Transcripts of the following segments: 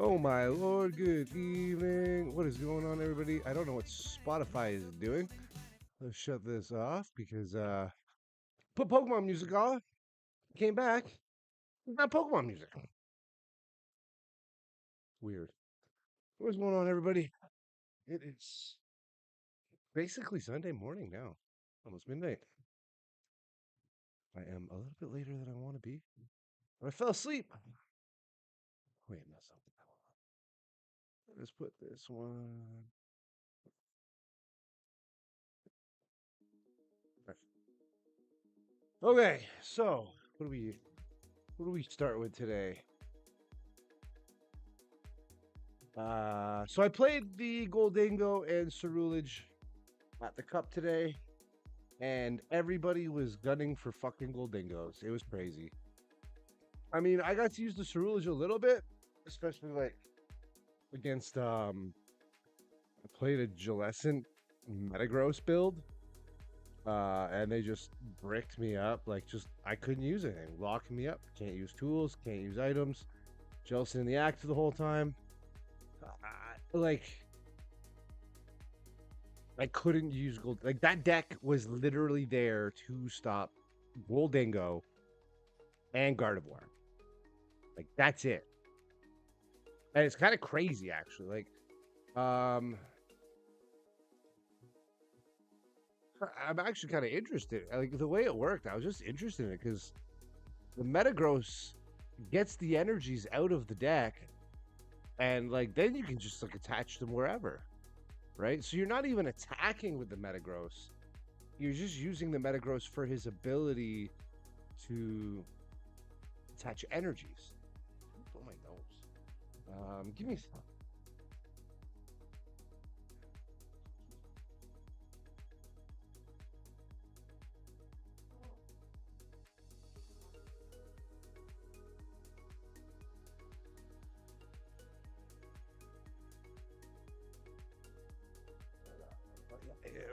Oh my lord, good evening. What is going on, everybody? I don't know what Spotify is doing. Let's shut this off because put Pokemon music on. Came back. Not Pokemon music. Weird. What's going on, everybody? It is basically Sunday morning now. Almost midnight. I am a little bit later than I want to be. But I fell asleep. Wait, that's not what I want. Let's put this one. Okay, so what do we start with today? So I played the Goldango and Cerulege at the Cup today, and everybody was gunning for fucking Goldingos. It was crazy. I mean, I got to use the Cerulege a little bit, especially like against I played a Gillescent Metagross build, and they just bricked me up. Like, just I couldn't use anything, locking me up. Can't use tools, can't use items. Gillescent in the act the whole time. Like, I couldn't use gold. Like, that deck was literally there to stop Goldingo and Gardevoir. Like, that's it. And it's kind of crazy, actually. Like, I'm actually kind of interested. Like, the way it worked, I was just interested in it because the Metagross gets the energies out of the deck, and like then you can just like attach them wherever, right? So you're not even attacking with the Metagross. You're just using the Metagross for his ability to attach energies. Put my nose. Give me some.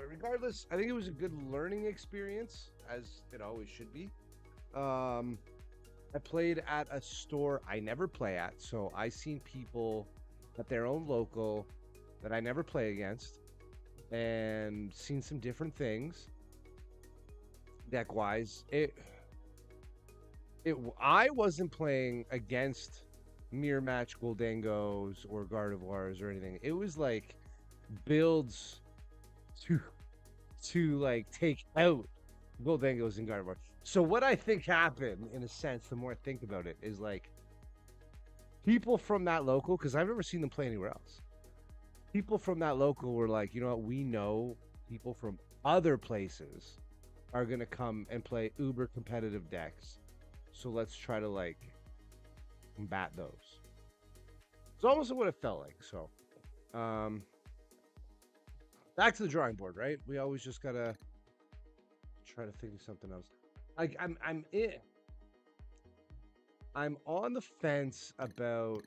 Regardless, I think it was a good learning experience, as it always should be. Um, I played at a store I never play at, so I seen people at their own local that I never play against, and seen some different things deck wise. I wasn't playing against mirror match Goldengos or Gardevoirs or anything. It was like builds to like take out Goldengos and Gardevoir. So what I think happened, in a sense, the more I think about it, is like people from that local, because I've never seen them play anywhere else. People from that local were like, you know what, we know people from other places are gonna come and play uber competitive decks. So let's try to like combat those. It's almost what it felt like. So back to the drawing board, right? We always just gotta try to think of something else. Like I'm on the fence about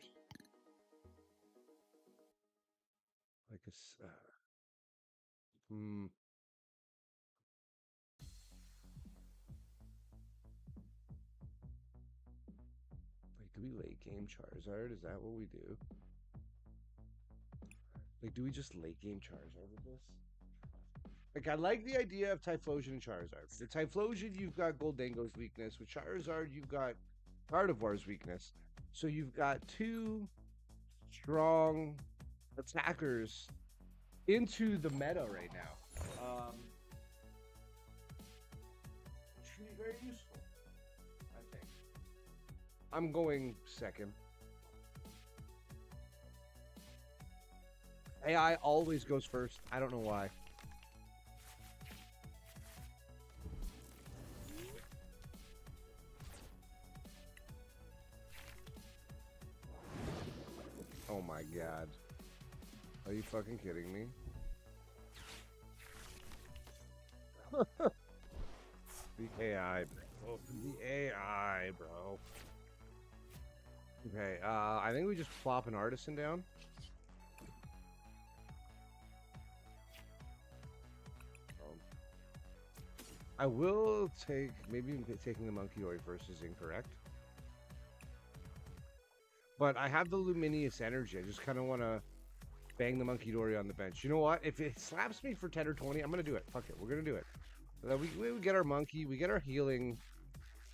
like like, do we late game Charizard? Is that what we do? Like, do we just late game Charizard with this? Like, I like the idea of Typhlosion and Charizard. The Typhlosion, you've got Goldango's weakness. With Charizard, you've got Gardevoir's weakness. So you've got two strong attackers into the meta right now. Should be very useful, I think. I'm going second. AI always goes first. I don't know why. Oh my god. Are you fucking kidding me? The AI, bro. The AI, bro. Okay, I think we just plop an artisan down. I will take, maybe taking the Monkey Ori first is incorrect. But I have the Luminous energy. I just kind of want to bang the Monkey Dory on the bench. You know what? If it slaps me for 10 or 20, I'm going to do it. Fuck it. We're going to do it. We get our monkey. We get our healing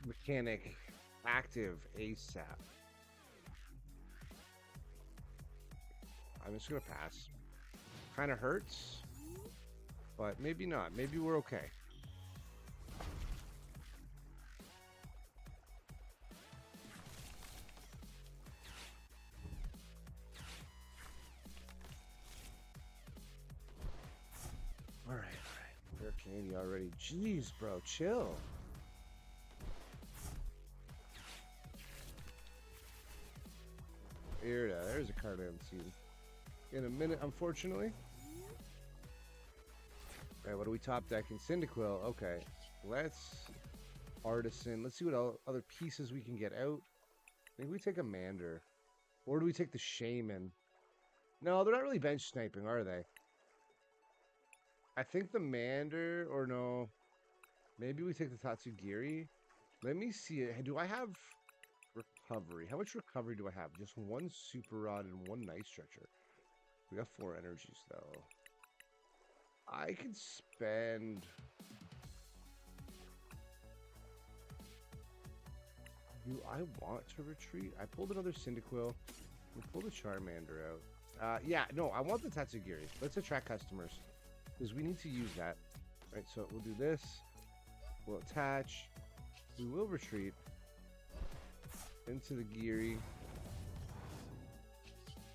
mechanic active ASAP. I'm just going to pass. Kind of hurts. But maybe not. Maybe we're okay. All right. Rare candy already. Jeez, bro, chill. There's a card I haven't seen in a minute, unfortunately. All right, what do we top deck in Cyndaquil? Okay, let's Artisan. Let's see what other pieces we can get out. Maybe we take a Mander. Or do we take the Shaman? No, they're not really bench sniping, are they? I think the Mander, or no. Maybe we take the Tatsugiri. Let me see it. Do I have recovery? How much recovery do I have? Just one Super Rod and one Night Stretcher. We got 4 energies, though. I could spend... Do I want to retreat? I pulled another Cyndaquil. We pulled a Charmander out. Yeah, no, I want the Tatsugiri. Let's attract customers. Because we need to use that. All right, so we'll do this. We'll attach. We will retreat into the Geary.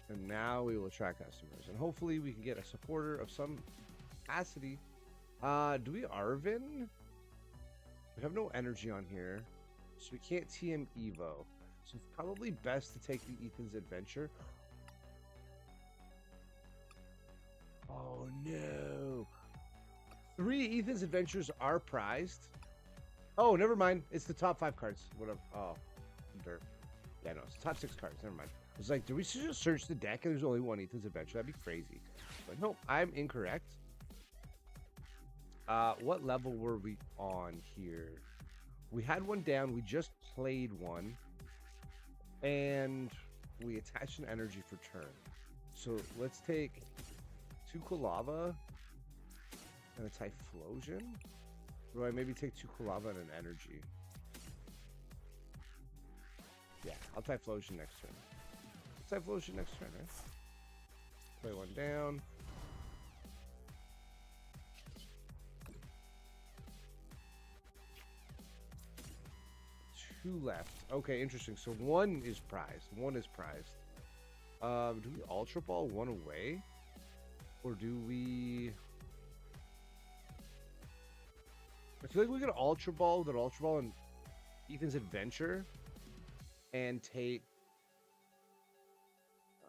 And now we will attract customers. And hopefully we can get a supporter of some capacity. Do we Arvin? We have no energy on here. So we can't TM Evo. So it's probably best to take the Ethan's Adventure. Oh no. 3 Ethan's Adventures are prized. Oh, never mind. It's the top 5 cards. What? Oh, dirt. Yeah, no, it's the top 6 cards. Never mind. I was like, do we just search the deck and there's only one Ethan's Adventure? That'd be crazy. But no, I'm incorrect. What level were we on here? We had one down. We just played one. And we attached an energy for turn. So let's take 2 Kulava and a Typhlosion. Or do I maybe take 2 Kulava and an energy? Yeah, I'll Typhlosion next turn. Typhlosion next turn, right? Play one down. Two left. Okay, interesting. So one is prized. One is prized. Do we Ultra Ball one away? Or do we... I feel like we could Ultra Ball with an Ultra Ball and Ethan's Adventure and take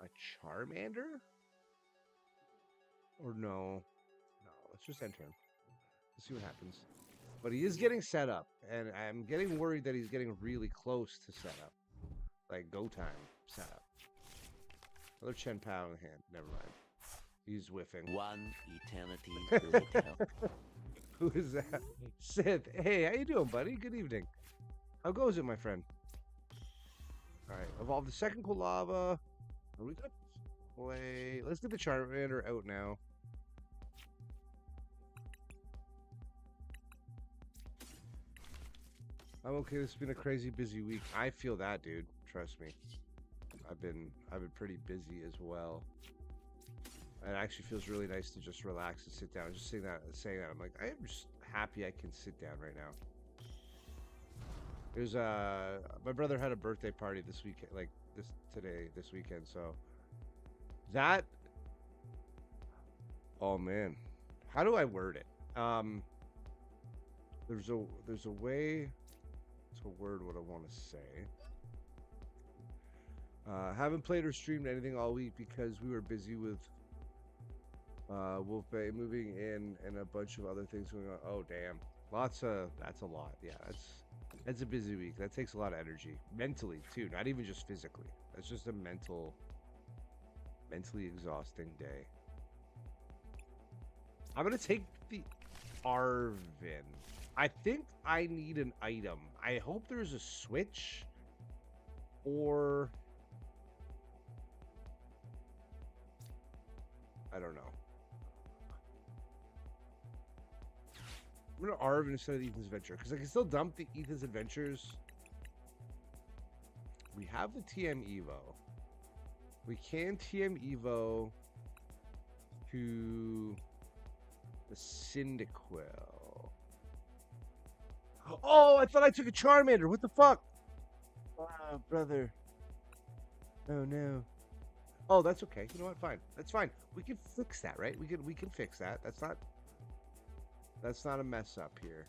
a Charmander? Or no? No, let's just enter him. Let's see what happens. But he is getting set up, and I'm getting worried that he's getting really close to setup. Like, go time setup. Another Chen Pao in the hand. Never mind. He's whiffing. One eternity later. Who is that? Sith. Hey, how you doing, buddy? Good evening. How goes it, my friend? Alright, evolve the second Kulava. Are we gonna play? Let's get the Charmander out now. I'm okay. This has been a crazy busy week. I feel that, dude. Trust me. I've been pretty busy as well. It actually feels really nice to just relax and sit down. Just saying that, I'm like, I am just happy I can sit down right now. There's my brother had a birthday party this weekend, like this weekend. So that, oh man, how do I word it? There's a way to word what I want to say. Haven't played or streamed anything all week because we were busy with Wolf Bay moving in and a bunch of other things going on. Oh damn, that's a lot. Yeah, that's a busy week. That takes a lot of energy, mentally too, not even just physically. That's just a mentally exhausting day. I'm gonna take the Arvin. I think I need an item. I hope there's a switch, or I don't know. I'm gonna Arv instead of Ethan's Adventure because I can still dump the Ethan's Adventures. We have the TM Evo. We can TM Evo to the Cyndaquil. Oh, I thought I took a Charmander. What the fuck? Oh, brother. Oh no. Oh, that's okay. You know what? Fine. That's fine. We can fix that, right? We can fix that. That's not a mess up here.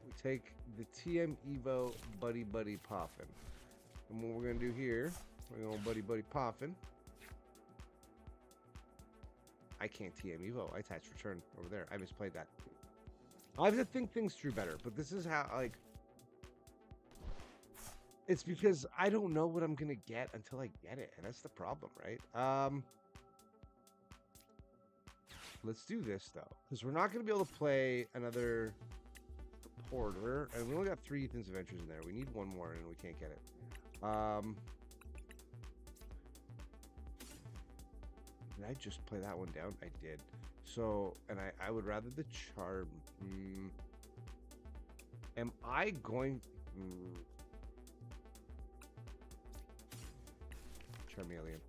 We take the TM Evo Buddy Buddy Poffin. And what we're gonna do here, we're going Buddy Buddy Poffin. I can't TM Evo. I attach return over there. I misplayed that. I have to think things through better, but this is how, like, it's because I don't know what I'm gonna get until I get it, and that's the problem, right? Let's do this though, because we're not gonna be able to play another Porter, and we only got 3 Ethan's Adventures in there. We need one more, and we can't get it. Did I just play that one down? I did. So, and I would rather the Charm. Am I going? Charmeleon.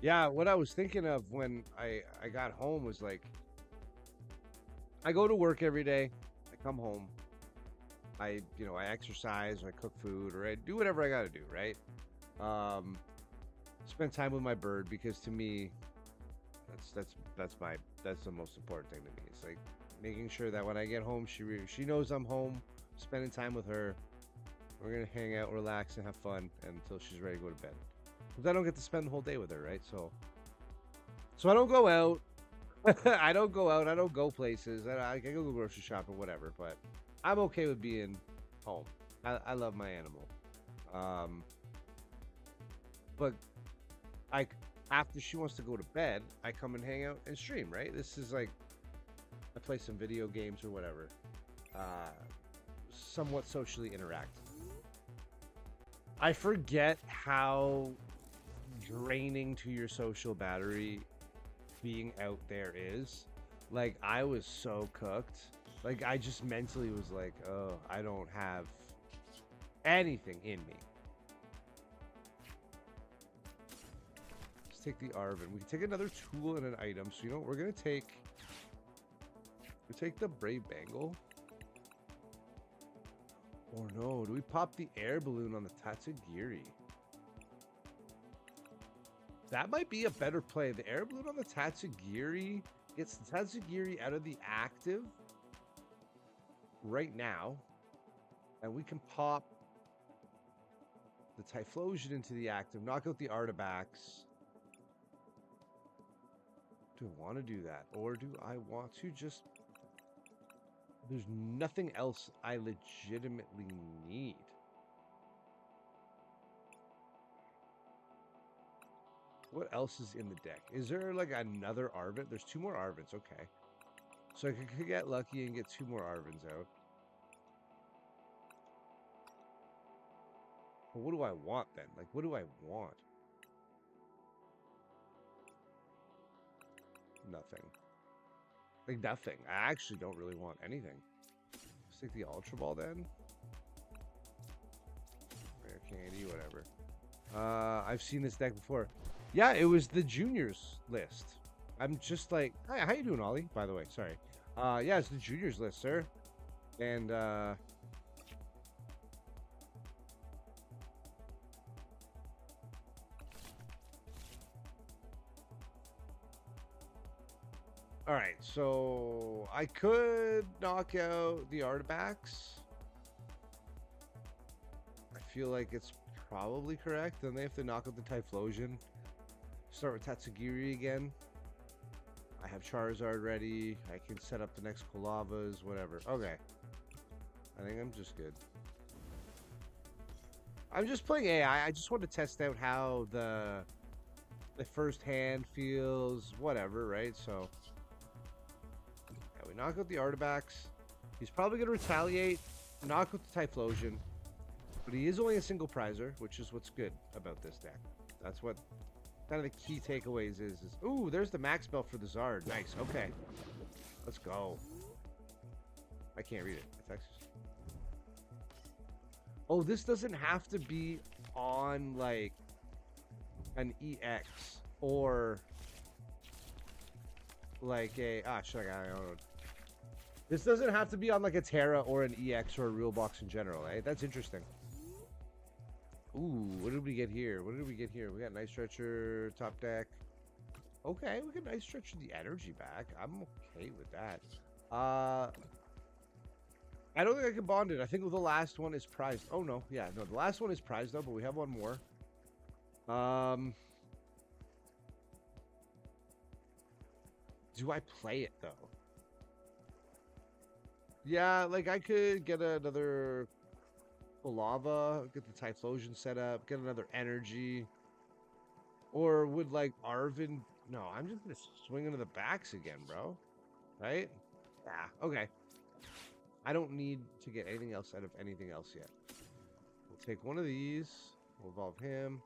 Yeah, what I was thinking of when I got home was like, I go to work every day. I come home. I exercise, or I cook food, or I do whatever I got to do, right? Spend time with my bird, because to me, that's the most important thing to me. It's like making sure that when I get home, she knows I'm home, spending time with her. We're gonna hang out, relax, and have fun until she's ready to go to bed. Because I don't get to spend the whole day with her, right? So I don't go out. I don't go out. I don't go places. I can go grocery shopping, whatever. But I'm okay with being home. I love my animal. But after she wants to go to bed, I come and hang out and stream, right? This is like, I play some video games or whatever. Somewhat socially interact. I forget how draining to your social battery being out there is. Like, I was so cooked. Like, I just mentally was like, oh, I don't have anything in me. Let's take the Arvin. We can take another tool and an item. So, you know what? We're going to take the Brave Bangle. Or no, do we pop the air balloon on the Tatsugiri? That might be a better play. The air balloon on the Tatsugiri gets the Tatsugiri out of the active right now. And we can pop the Typhlosion into the active, knock out the Artifacts. Do I want to do that? Or do I want to just... There's nothing else I legitimately need. What else is in the deck? Is there like another Arvin? There's 2 more Arvins. Okay. So I could get lucky and get 2 more Arvins out. But what do I want then? Like, what do I want? Nothing. Like, nothing. I actually don't really want anything. Let's take the Ultra Ball then. Rare candy, whatever. I've seen this deck before. Yeah, it was the juniors list. I'm just like, hi, how you doing, Ollie? By the way, sorry. Yeah, it's the juniors list, sir. And all right, so I could knock out the Artifacts. I feel like it's probably correct. Then they have to knock out the Typhlosion. Start with Tatsugiri again. I have Charizard ready. I can set up the next Kolavas, whatever. Okay. I think I'm just good. I'm just playing AI. I just want to test out how the first hand feels, whatever, right? So, yeah, we knock out the Artifacts. He's probably going to retaliate, knock out the Typhlosion. But he is only a single prizer, which is what's good about this deck. That's what kind of the key takeaways is ooh, there's the max spell for the Zard. Nice. Okay. Let's go. I can't read it. Effects. Oh, this doesn't have to be on like an EX or like a I don't know. This doesn't have to be on like a Terra or an EX or a real box in general, eh? That's interesting. Ooh, what did we get here? What did we get here? We got Night Stretcher, Top Deck. Okay, we got Night Stretcher the energy back. I'm okay with that. I don't think I can bond it. I think the last one is prized. Oh no, yeah, no, the last one is prized though, but we have one more. Do I play it though? Yeah, like I could get another lava, get the Typhlosion set up, get another energy. Or would like Arvin? No, I'm just gonna swing into the backs again, bro. Right? Yeah, okay. I don't need to get anything else out of anything else yet. We'll take one of these. We'll evolve him.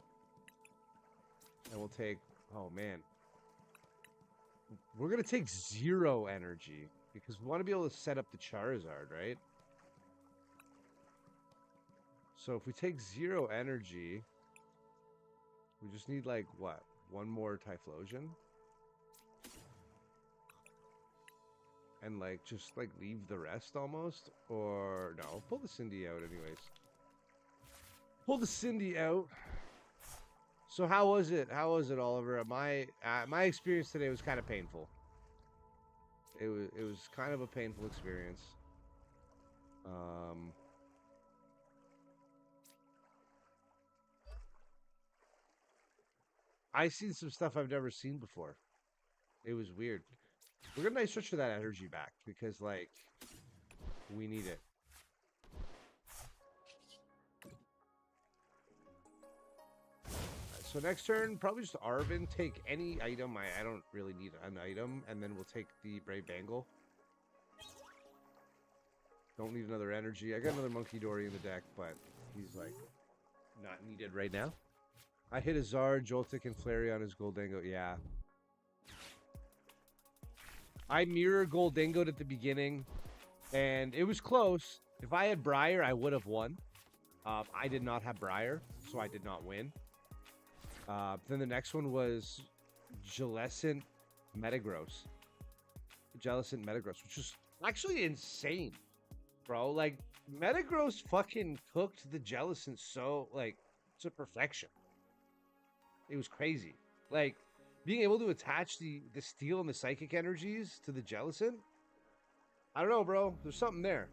And we'll take... Oh, man. We're going to take 0 energy. Because we want to be able to set up the Charizard, right? So if we take 0 energy... We just need, like, what? One more Typhlosion? And, like, just, like, leave the rest almost? Or, no, pull the Cindy out anyways. Pull the Cindy out. So how was it? How was it, Oliver? My experience today was kind of painful. It was kind of a painful experience. I seen some stuff I've never seen before. It was weird. We're gonna nice switch for that energy back because, like, we need it. So next turn, probably just Arvin. Take any item. I don't really need an item, and then we'll take the Brave Bangle. Don't need another energy. I got another Monkey Dory in the deck, but he's like not needed right now. I hit a Zard, Joltik, and Flareon as Goldango. Yeah. I mirror Goldango'd at the beginning, and it was close. If I had Briar, I would have won. I did not have Briar, so I did not win. Then the next one was Jellicent Metagross. Jellicent Metagross, which is actually insane, bro. Like, Metagross fucking cooked the Jellicent so, like, to perfection. It was crazy. Like, being able to attach the steel and the psychic energies to the Jellicent, I don't know, bro. There's something there.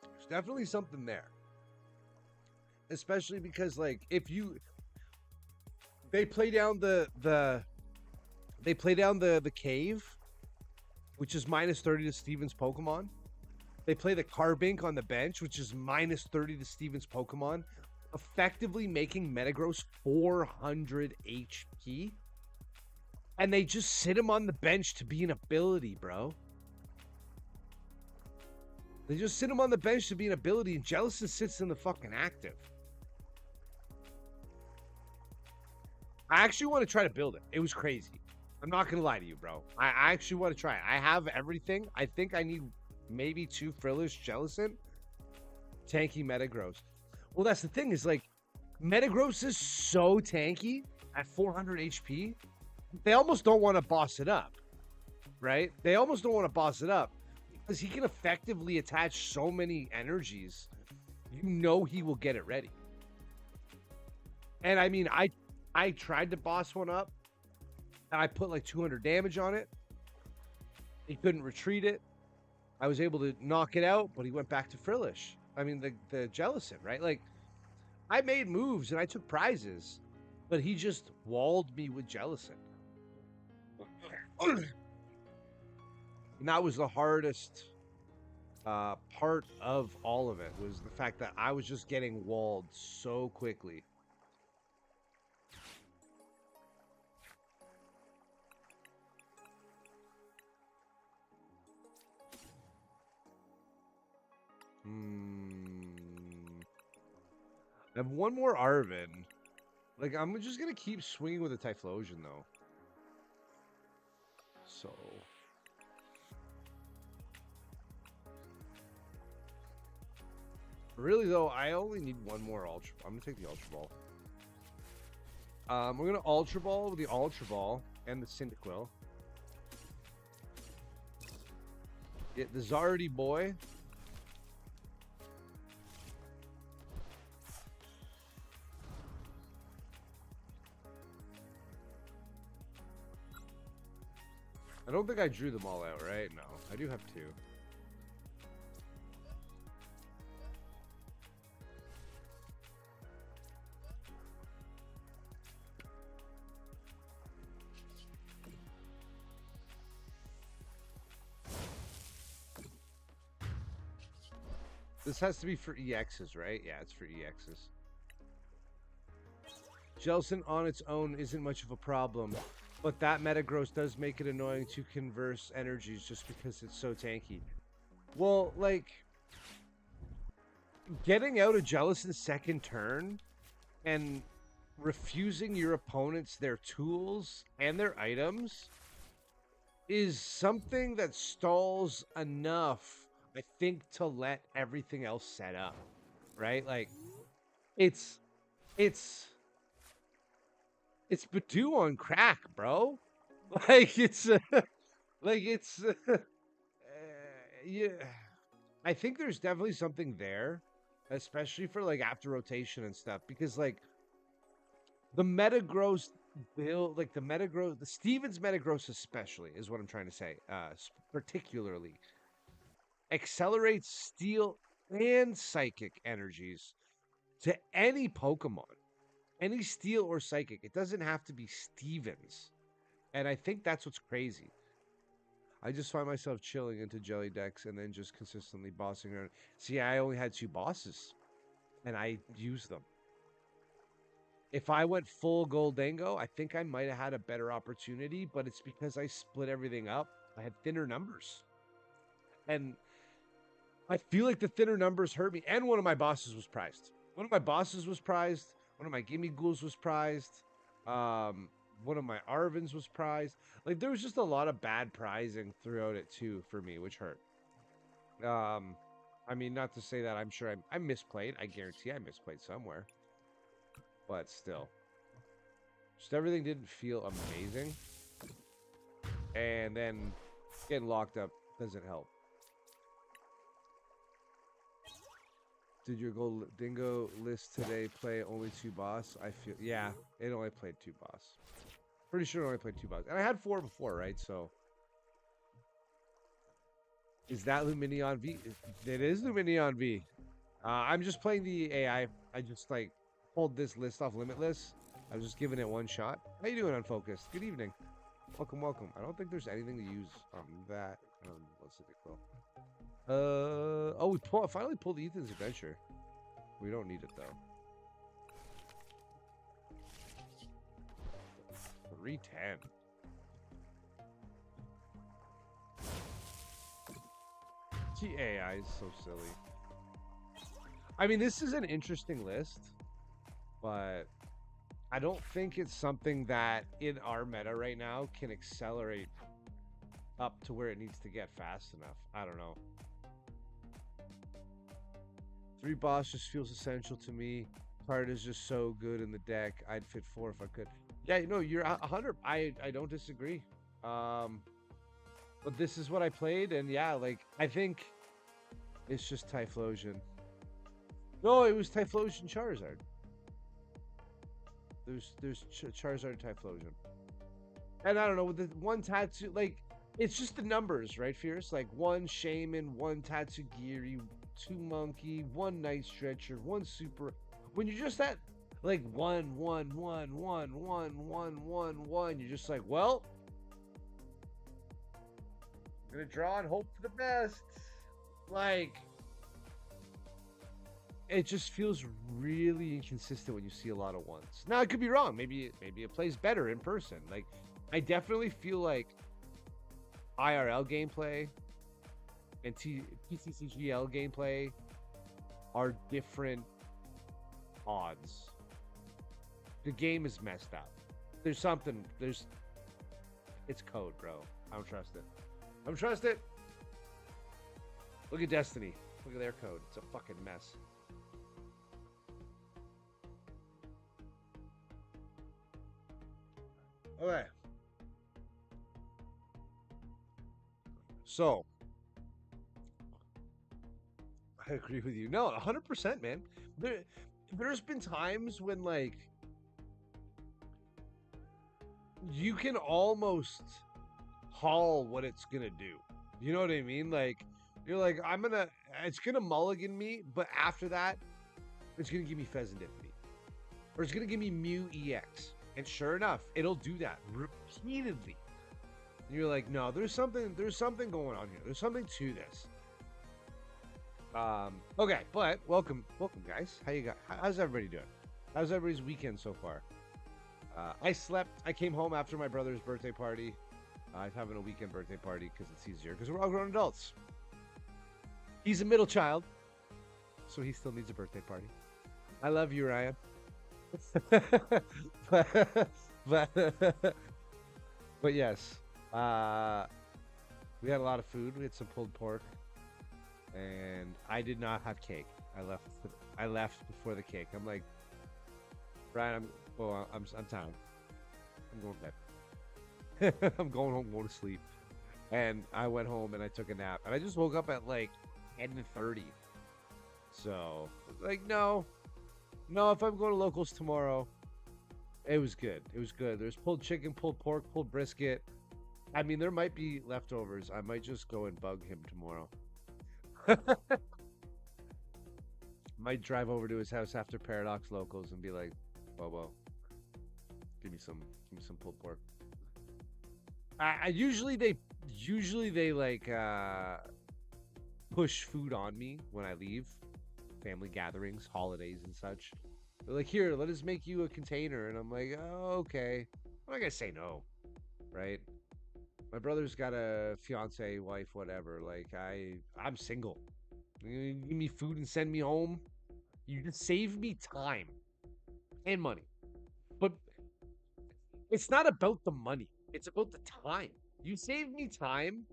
There's definitely something there. Especially because, like, if you... They play down the cave, which is minus 30 to Steven's Pokemon. They play the Carbink on the bench, which is minus 30 to Steven's Pokemon, effectively making Metagross 400 HP. And they just sit him on the bench to be an ability, bro. They just sit him on the bench to be an ability, and Jellicent sits in the fucking active. I actually want to try to build it. It was crazy. I'm not going to lie to you, bro. I actually want to try it. I have everything. I think I need... maybe 2 Frillish Jellicent, tanky Metagross. Well, that's the thing is, like, Metagross is so tanky at 400 HP. They almost don't want to boss it up, right? They almost don't want to boss it up because he can effectively attach so many energies. You know he will get it ready. And I mean, I tried to boss one up, and I put like 200 damage on it. He couldn't retreat it. I was able to knock it out, but he went back to Frillish. I mean, the Jellicent, right? Like, I made moves and I took prizes, but he just walled me with Jellicent. And that was the hardest part of all of it, was the fact that I was just getting walled so quickly. I have one more Arvin. Like, I'm just gonna keep swinging with a Typhlosion, though. So... Really, though, I only need one more Ultra... I'm gonna take the Ultra Ball. We're gonna Ultra Ball with the Ultra Ball and the Cyndaquil. Get the Zardy boy. I don't think I drew them all out, right? No, I do have two. This has to be for EXs, right? Yeah, it's for EXs. Jelson on its own isn't much of a problem, but that Metagross does make it annoying to converse energies just because it's so tanky. Well, like, getting out a Jellicent's second turn and refusing your opponents their tools and their items is something that stalls enough, I think, to let everything else set up, right? Like, it's Badoo on crack, bro. Like, yeah. I think there's definitely something there, especially for like after rotation and stuff, because like the Metagross build, like the Stevens Metagross especially is what I'm trying to say. Particularly accelerates Steel and Psychic energies to any Pokemon, any Steel or Psychic. It doesn't have to be Stevens, and I think that's what's crazy. I just find myself chilling into Jelly decks and then just consistently bossing around. See, I only had 2 bosses, and I used them. If I went full Goldango, I think I might have had a better opportunity, but it's because I split everything up. I had thinner numbers. And I feel like the thinner numbers hurt me. And one of my bosses was prized. One of my bosses was prized. One of my Gimme Ghouls was prized. One of my Arvins was prized. Like, there was just a lot of bad prizing throughout it, too, for me, which hurt. I mean, not to say that I'm sure I misplayed. I guarantee I misplayed somewhere. But still. Just everything didn't feel amazing. And then getting locked up doesn't help. Did your Dingo list today play only 2 boss? I feel... Yeah, it only played 2 boss. Pretty sure it only played 2 boss. And I had 4 before, right? So... Is that Luminion V? It is Luminion V. I'm just playing the AI. I just, like, pulled this list off Limitless. I was just giving it one shot. How you doing, Unfocused? Good evening. Welcome, welcome. I don't think there's anything to use on that. Let's see the oh, we finally pulled Ethan's Adventure. We don't need it, though. 310. The AI is so silly. I mean, this is an interesting list, but I don't think it's something that in our meta right now can accelerate up to where it needs to get fast enough. I don't know. 3 boss just feels essential to me. Card is just so good in the deck. I'd fit 4 if I could. Yeah, no, you're 100. I don't disagree. But this is what I played, and yeah, like, I think it's just Typhlosion. No, it was Typhlosion Charizard. There's Charizard Typhlosion. And I don't know, with the one tattoo, like, it's just the numbers, right, Fierce? Like, 1 Shaman, 1 Tatsugiri, 2 Monkey, 1 Night Stretcher, 1 Super. When you're just at, like, 1, 1, 1, 1, 1, 1, 1, 1, you're just like, well, I'm gonna draw and hope for the best. Like, it just feels really inconsistent when you see a lot of ones. Now, I could be wrong. Maybe it plays better in person. Like, I definitely feel like IRL gameplay and PCCGL gameplay are different odds. The game is messed up. There's something. It's code, bro. I don't trust it. I don't trust it. Look at Destiny. Look at their code. It's a fucking mess. Okay. So, I agree with you. No, 100%, man. There's been times when, like, you can almost call what it's gonna do. You know what I mean? Like, you're like, it's gonna mulligan me, but after that, it's gonna give me Pheasantipity. Or it's gonna give me Mew EX. And sure enough, it'll do that repeatedly. And you're like, no, there's something going on here. There's something to this. Okay, but welcome, guys. How's everybody doing? How's everybody's weekend so far? I came home after my brother's birthday party. I'm having a weekend birthday party because it's easier because we're all grown adults. He's a middle child, so he still needs a birthday party. I love you, Ryan. but yes, we had a lot of food. We had some pulled pork, and I did not have cake. I left before the cake. I'm like, Ryan, I'm tired. I'm going to bed. I'm going home, going to sleep. And I went home and I took a nap, and I just woke up at like 10:30. So like, no, if I'm going to locals tomorrow, it was good. It was good. There's pulled chicken, pulled pork, pulled brisket. I mean, there might be leftovers. I might just go and bug him tomorrow. Might drive over to his house after Paradox Locals and be like, Bobo, give me some pulled pork. I usually they like push food on me when I leave family gatherings, holidays and such. They're like, here, let us make you a container, and I'm like, oh, okay. I'm not gonna say no, right? My brother's got a fiance, wife, whatever. Like, I'm single. You give me food and send me home. You just save me time and money. But it's not about the money. It's about the time. You save me time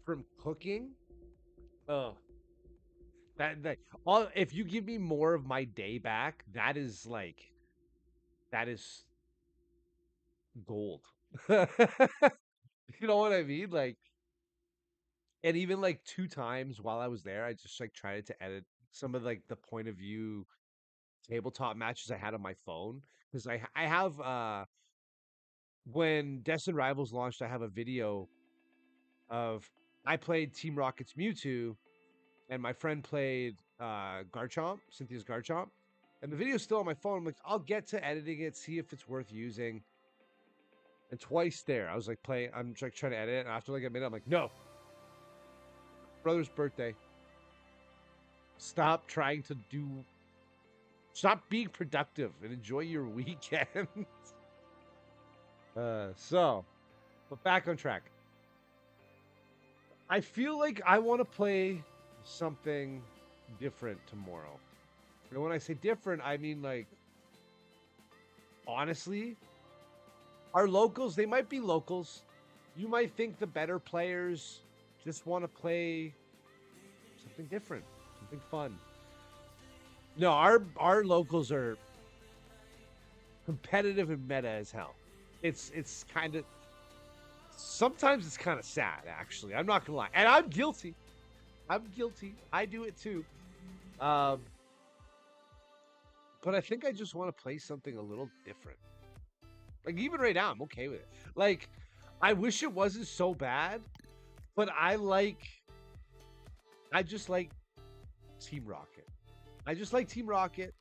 from cooking. Oh, that all. If you give me more of my day back, that is gold. You know what I mean? Like, and even like 2 times while I was there, I just like tried to edit some of like the point of view tabletop matches I had on my phone because I have when Destin Rivals launched, I have a video of I played Team Rocket's Mewtwo and my friend played Garchomp, Cynthia's Garchomp. And the video's still on my phone. I'm like, I'll get to editing it, see if it's worth using. And twice there, I was like I'm like trying to edit it, and after like a minute, I'm like, no. Brother's birthday. Stop being productive and enjoy your weekend. But back on track. I feel like I want to play something different tomorrow. And when I say different, I mean like, honestly, our locals, they might be locals. You might think the better players just want to play something different, something fun. No, our locals are competitive and meta as hell. It's kind of, sometimes it's kind of sad, actually. I'm not gonna lie, and I'm guilty. I do it too. But I think I just want to play something a little different. Like, even right now, I'm okay with it. Like, I wish it wasn't so bad, but I just like Team Rocket. I just like Team Rocket.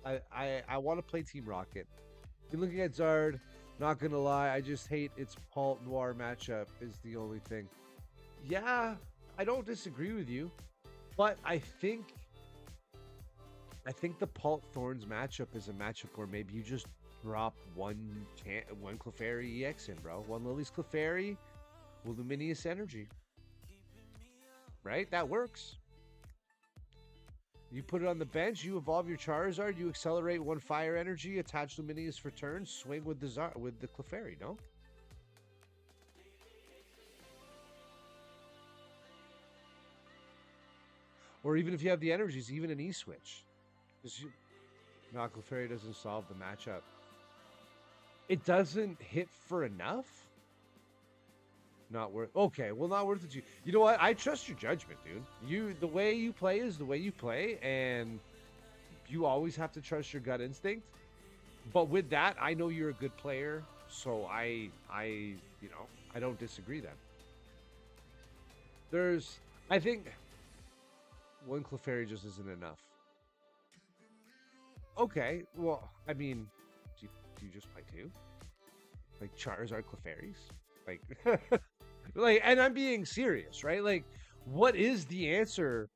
I want to play Team Rocket. You're looking at Zard. Not gonna lie, I just hate its Palt Noir matchup is the only thing. Yeah, I don't disagree with you, but I think the Palt Thorns matchup is a matchup where maybe you just drop one Clefairy EX in, bro. One Lily's Clefairy with Luminous Energy. Right? That works. You put it on the bench, you evolve your Charizard, you accelerate one fire energy, attach Lumineous for turn, swing with the with the Clefairy, no? Or even if you have the energies, even an E-switch. Because no, Clefairy doesn't solve the matchup. It doesn't hit for enough? Not worth. Okay, well, not worth it. You know what? I trust your judgment, dude. The way you play is the way you play, and you always have to trust your gut instinct. But with that, I know you're a good player, so I don't disagree. Then I think one Clefairy just isn't enough. Okay, well, I mean, do you just play two? Like Charizard Clefairies? Like, like, and I'm being serious, right? Like, what is the answer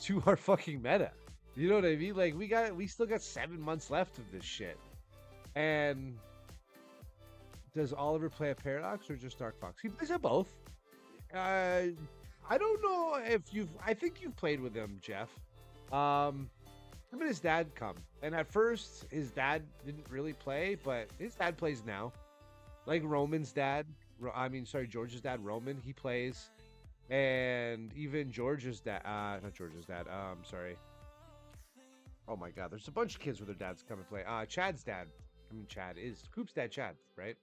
to our fucking meta? You know what I mean? Like, we still got 7 months left of this shit. And does Oliver play a Paradox or just Dark Fox? He plays at both. I don't know if I think you've played with him, Jeff. Him and his dad come. And at first, his dad didn't really play, but his dad plays now. Like Roman's dad. George's dad, Roman, he plays. And even George's dad, not George's dad, sorry. Oh my God, there's a bunch of kids with their dads come and play. Chad's dad. Chad is Coop's dad, Chad, right?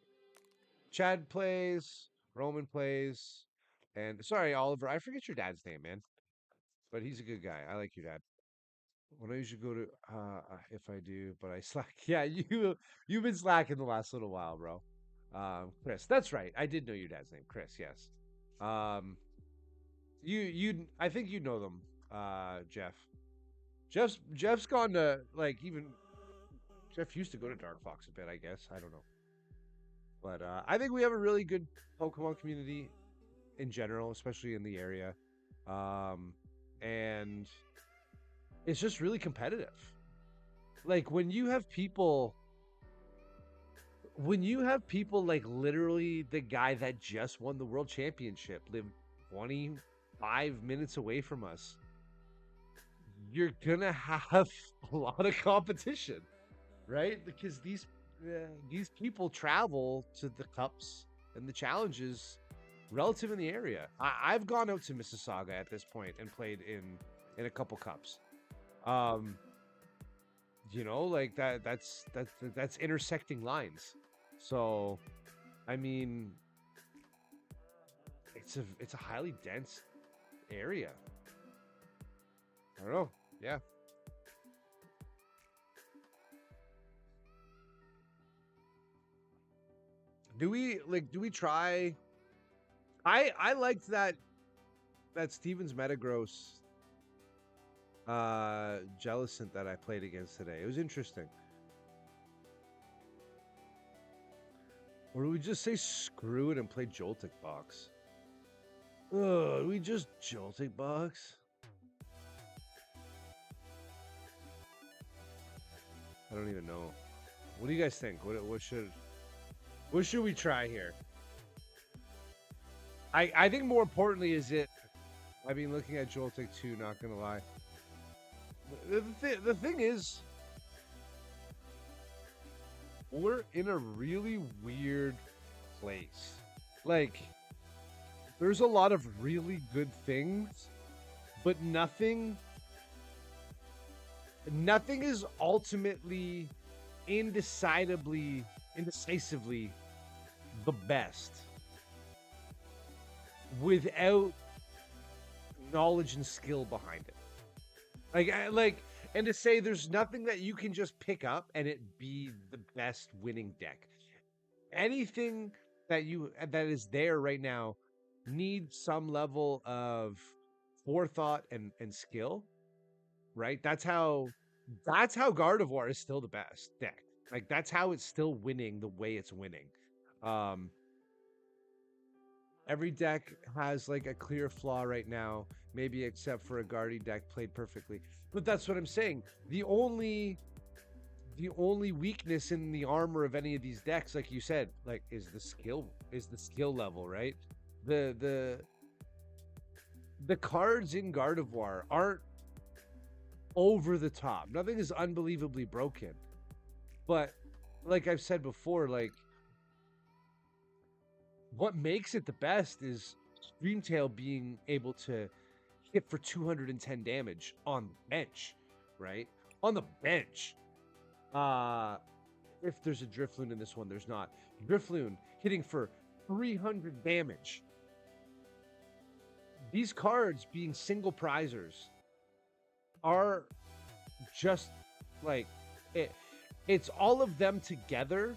Chad plays, Roman plays, and sorry, Oliver, I forget your dad's name, man. But he's a good guy. I like your dad. When I usually go to, if I do, but I slack. Yeah, you've been slacking the last little while, bro. Chris, that's right. I did know your dad's name, Chris. Yes. Um, I think you know them, Jeff. Jeff's gone to like even Jeff used to go to Dark Fox a bit, I guess. I don't know. But I think we have a really good Pokemon community in general, especially in the area. And it's just really competitive. Like when you have people like literally the guy that just won the world championship lived 25 minutes away from us, you're gonna have a lot of competition, right? Because these people travel to the cups and the challenges relative in the area. I've gone out to Mississauga at this point and played in a couple cups. Like that's intersecting lines. So, I mean, it's a highly dense area. I don't know. Yeah. Do we try? I liked that Stevens Metagross Jellicent that I played against today. It was interesting. Or do we just say screw it and play Joltik Box? Ugh, do we just Joltik Box? I don't even know. What do you guys think? What should we try here? I think more importantly is it. I mean, looking at Joltik 2, not gonna lie. The thing is, we're in a really weird place. Like, there's a lot of really good things, but nothing is ultimately indecisively the best without knowledge and skill behind it. And to say there's nothing that you can just pick up and it be the best winning deck. Anything that is there right now needs some level of forethought and skill, right? That's how Gardevoir is still the best deck. Like, that's how it's still winning the way it's winning. Every deck has like a clear flaw right now, maybe except for a Gardy deck played perfectly. But that's what I'm saying. The only weakness in the armor of any of these decks, like you said, like is the skill level, right? The cards in Gardevoir over the top. Nothing is unbelievably broken. But like I've said before, like what makes it the best is Screamtail being able to hit for 210 damage on the bench, right? On the bench. Uh if there's a Drifloon in this one, there's not. Drifloon hitting for 300 damage. These cards being single prizers are just like it, it's all of them together,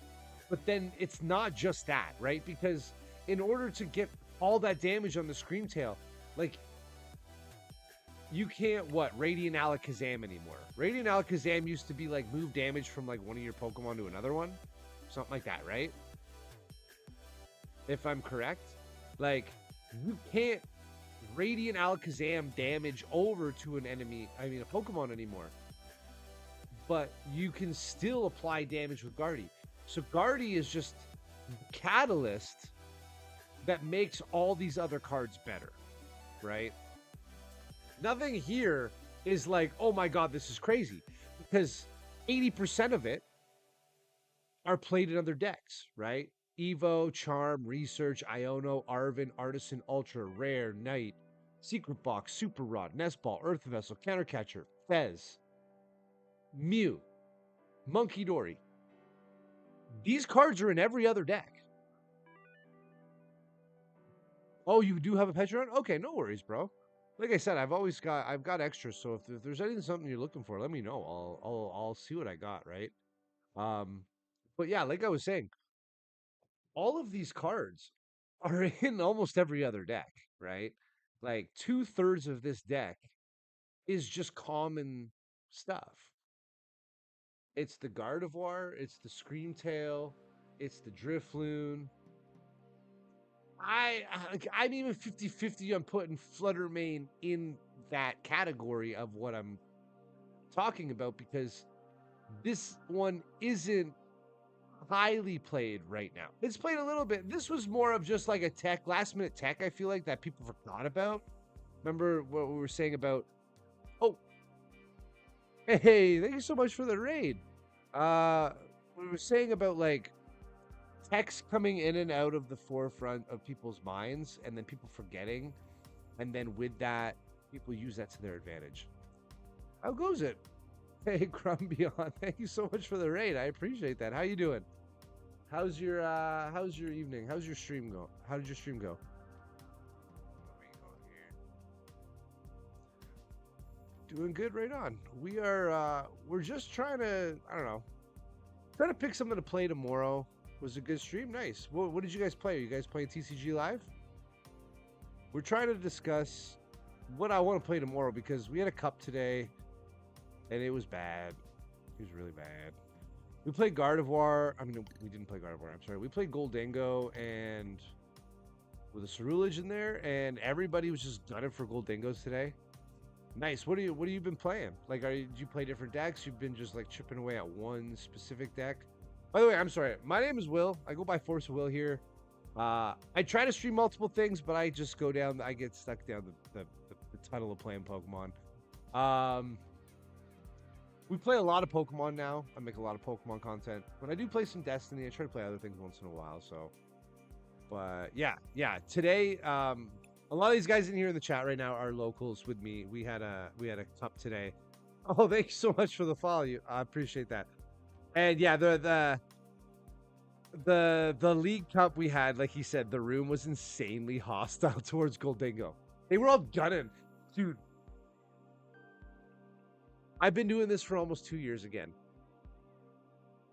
but then it's not just that, right? Because in order to get all that damage on the Screamtail, like you can't Radiant Alakazam anymore. Radiant Alakazam used to be like move damage from like one of your Pokemon to another one. Something like that, right? If I'm correct. Like you can't Radiant Alakazam damage over to an enemy, I mean a Pokemon anymore. But you can still apply damage with Gardy. So Gardy is just the catalyst that makes all these other cards better, right? Nothing here is like, oh my god, this is crazy. Because 80% of it are played in other decks, right? Evo, Charm, Research, Iono, Arven, Artisan, Ultra, Rare, Knight, Secret Box, Super Rod, Nest Ball, Earth Vessel, Countercatcher, Fez, Mew, Monkey Dory. These cards are in every other deck. Oh, you do have a Petron? Okay, no worries, bro. Like I said, I've got extras. So if there's anything something you're looking for, let me know. I'll see what I got, right? Um, but yeah, like I was saying, all of these cards are in almost every other deck, right? Like 2/3 of this deck is just common stuff. It's the Gardevoir, it's the Screamtail, it's the Drifloon. I'm even 50-50 on putting Fluttermane in that category of what I'm talking about because this one isn't highly played right now. It's played a little bit. This was more of just like a tech, last minute tech, I feel like, that people forgot about. Remember what we were saying about, oh, hey, thank you so much for the raid. We were saying about like text coming in and out of the forefront of people's minds and then people forgetting. And then with that, people use that to their advantage. How goes it? Hey, Crumbion, thank you so much for the raid. I appreciate that. How you doing? How's your evening? How's your stream go? How did your stream go? Doing good, right on. We're just trying to, I don't know, trying to pick something to play tomorrow. Was a good stream? Nice. What did you guys play? Are you guys playing TCG Live? We're trying to discuss what I want to play tomorrow because we had a cup today and it was bad. It was really bad. We played Gardevoir. I mean, we didn't play Gardevoir. I'm sorry. We played Goldango and with a Cerulege in there, and everybody was just gunning for Goldengos today. Nice. What have you been playing? Like, do you play different decks? You've been just like chipping away at one specific deck. By the way, I'm sorry. My name is Will. I go by Force of Will here. I try to stream multiple things, but I just go down. I get stuck down the tunnel of playing Pokemon. We play a lot of Pokemon now. I make a lot of Pokemon content. When I do play some Destiny, I try to play other things once in a while. So, but yeah. Today, a lot of these guys in here in the chat right now are locals with me. We had a cup today. Oh, thank you so much for the follow. I appreciate that. And yeah, the League Cup we had, like he said, the room was insanely hostile towards Goldingo. They were all gunning, dude. I've been doing this for almost 2 years again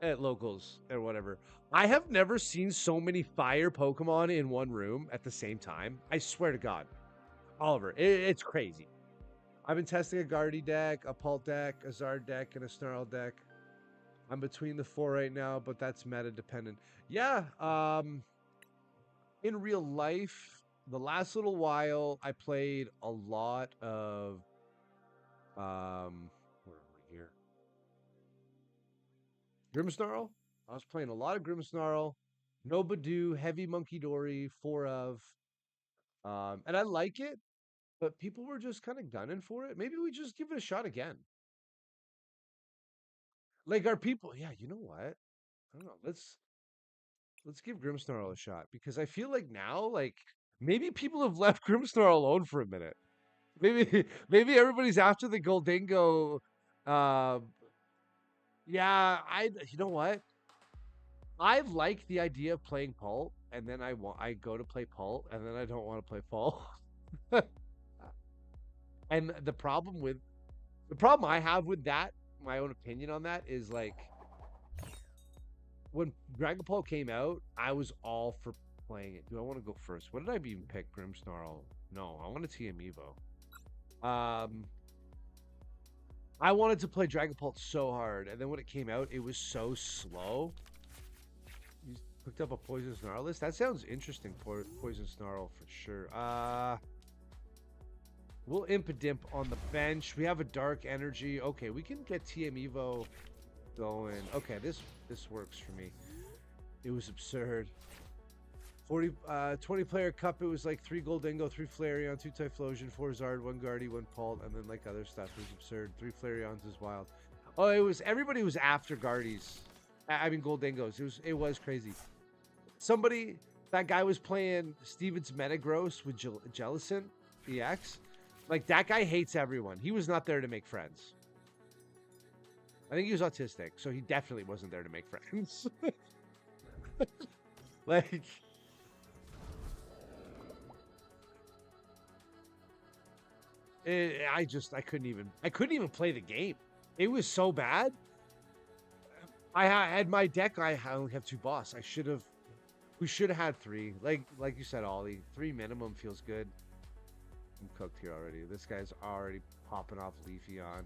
at locals or whatever. I have never seen so many fire Pokemon in one room at the same time. I swear to God, Oliver, it's crazy. I've been testing a Gardy deck, a Pult deck, a Zard deck, and a Snarl deck. I'm between the 4 right now, but that's meta dependent. Yeah, in real life, the last little while, I played a lot of where are we here? Grimmsnarl. I was playing a lot of Grimmsnarl, Nobadoo, Heavy Monkey Dory, 4 of. And I like it, but people were just kind of gunning for it. Maybe we just give it a shot again. Like, are people? Yeah, you know what? I don't know. Let's give Grimmsnarl a shot because I feel like now, like maybe people have left Grimmsnarl alone for a minute. Maybe maybe everybody's after the Goldingo. Yeah, you know what? I like the idea of playing Paul, and then I go to play Paul, and then I don't want to play Paul. And the problem I have with that, my own opinion on that is like when Dragon Ball came out, I was all for playing it. Do I want to go first? What did I even pick? Grimmsnarl? No, I want a TM Evo. I wanted to play Dragon Ball so hard, and then when it came out, it was so slow. You picked up a Poison Snarl list? That sounds interesting, Poison Snarl for sure. We'll Impidimp on the bench. We have a Dark Energy. Okay, we can get TM Evo going. Okay, this works for me. It was absurd. 20 player cup, it was like 3 Goldingo, 3 Flareon, 2 Typhlosion, 4 Zard, 1 Guardy, 1 Palt, and then like other stuff. It was absurd. 3 Flareons is wild. Oh, everybody was after Gardys. I mean Goldingos. It was crazy. That guy was playing Steven's Metagross with Jellicent EX. Like that guy hates everyone. He was not there to make friends. I think he was autistic, so he definitely wasn't there to make friends. Like I couldn't even play the game. It was so bad. I had my deck. I only have 2 boss. We should have had 3. Like you said, Ollie, 3 minimum feels good. I'm cooked here already. This guy's already popping off Leafeon.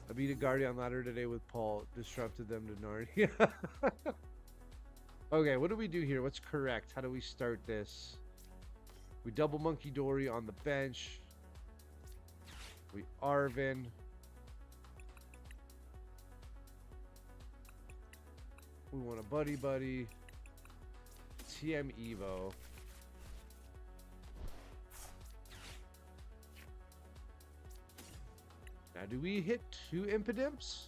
I beat a Guardian ladder today with Paul. Disrupted them to Narnia. Okay, what do we do here? What's correct? How do we start this? We double Monkey Dory on the bench. We Arvin. We want a buddy. TM Evo. Now, do we hit 2 Impidimps?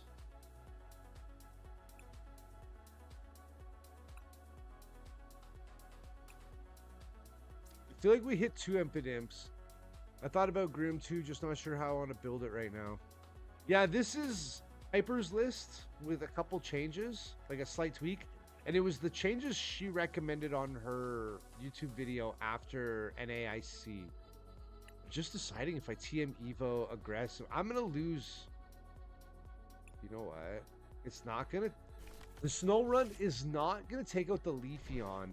I feel like we hit 2 Impidimps. I thought about Grim too, just not sure how I want to build it right now. Yeah, this is Hyper's list with a couple changes, like a slight tweak. And it was the changes she recommended on her YouTube video after NAIC. Just deciding if I TM Evo aggressive. I'm going to lose. You know what? It's not going to. The Snow Run is not going to take out the Leafeon.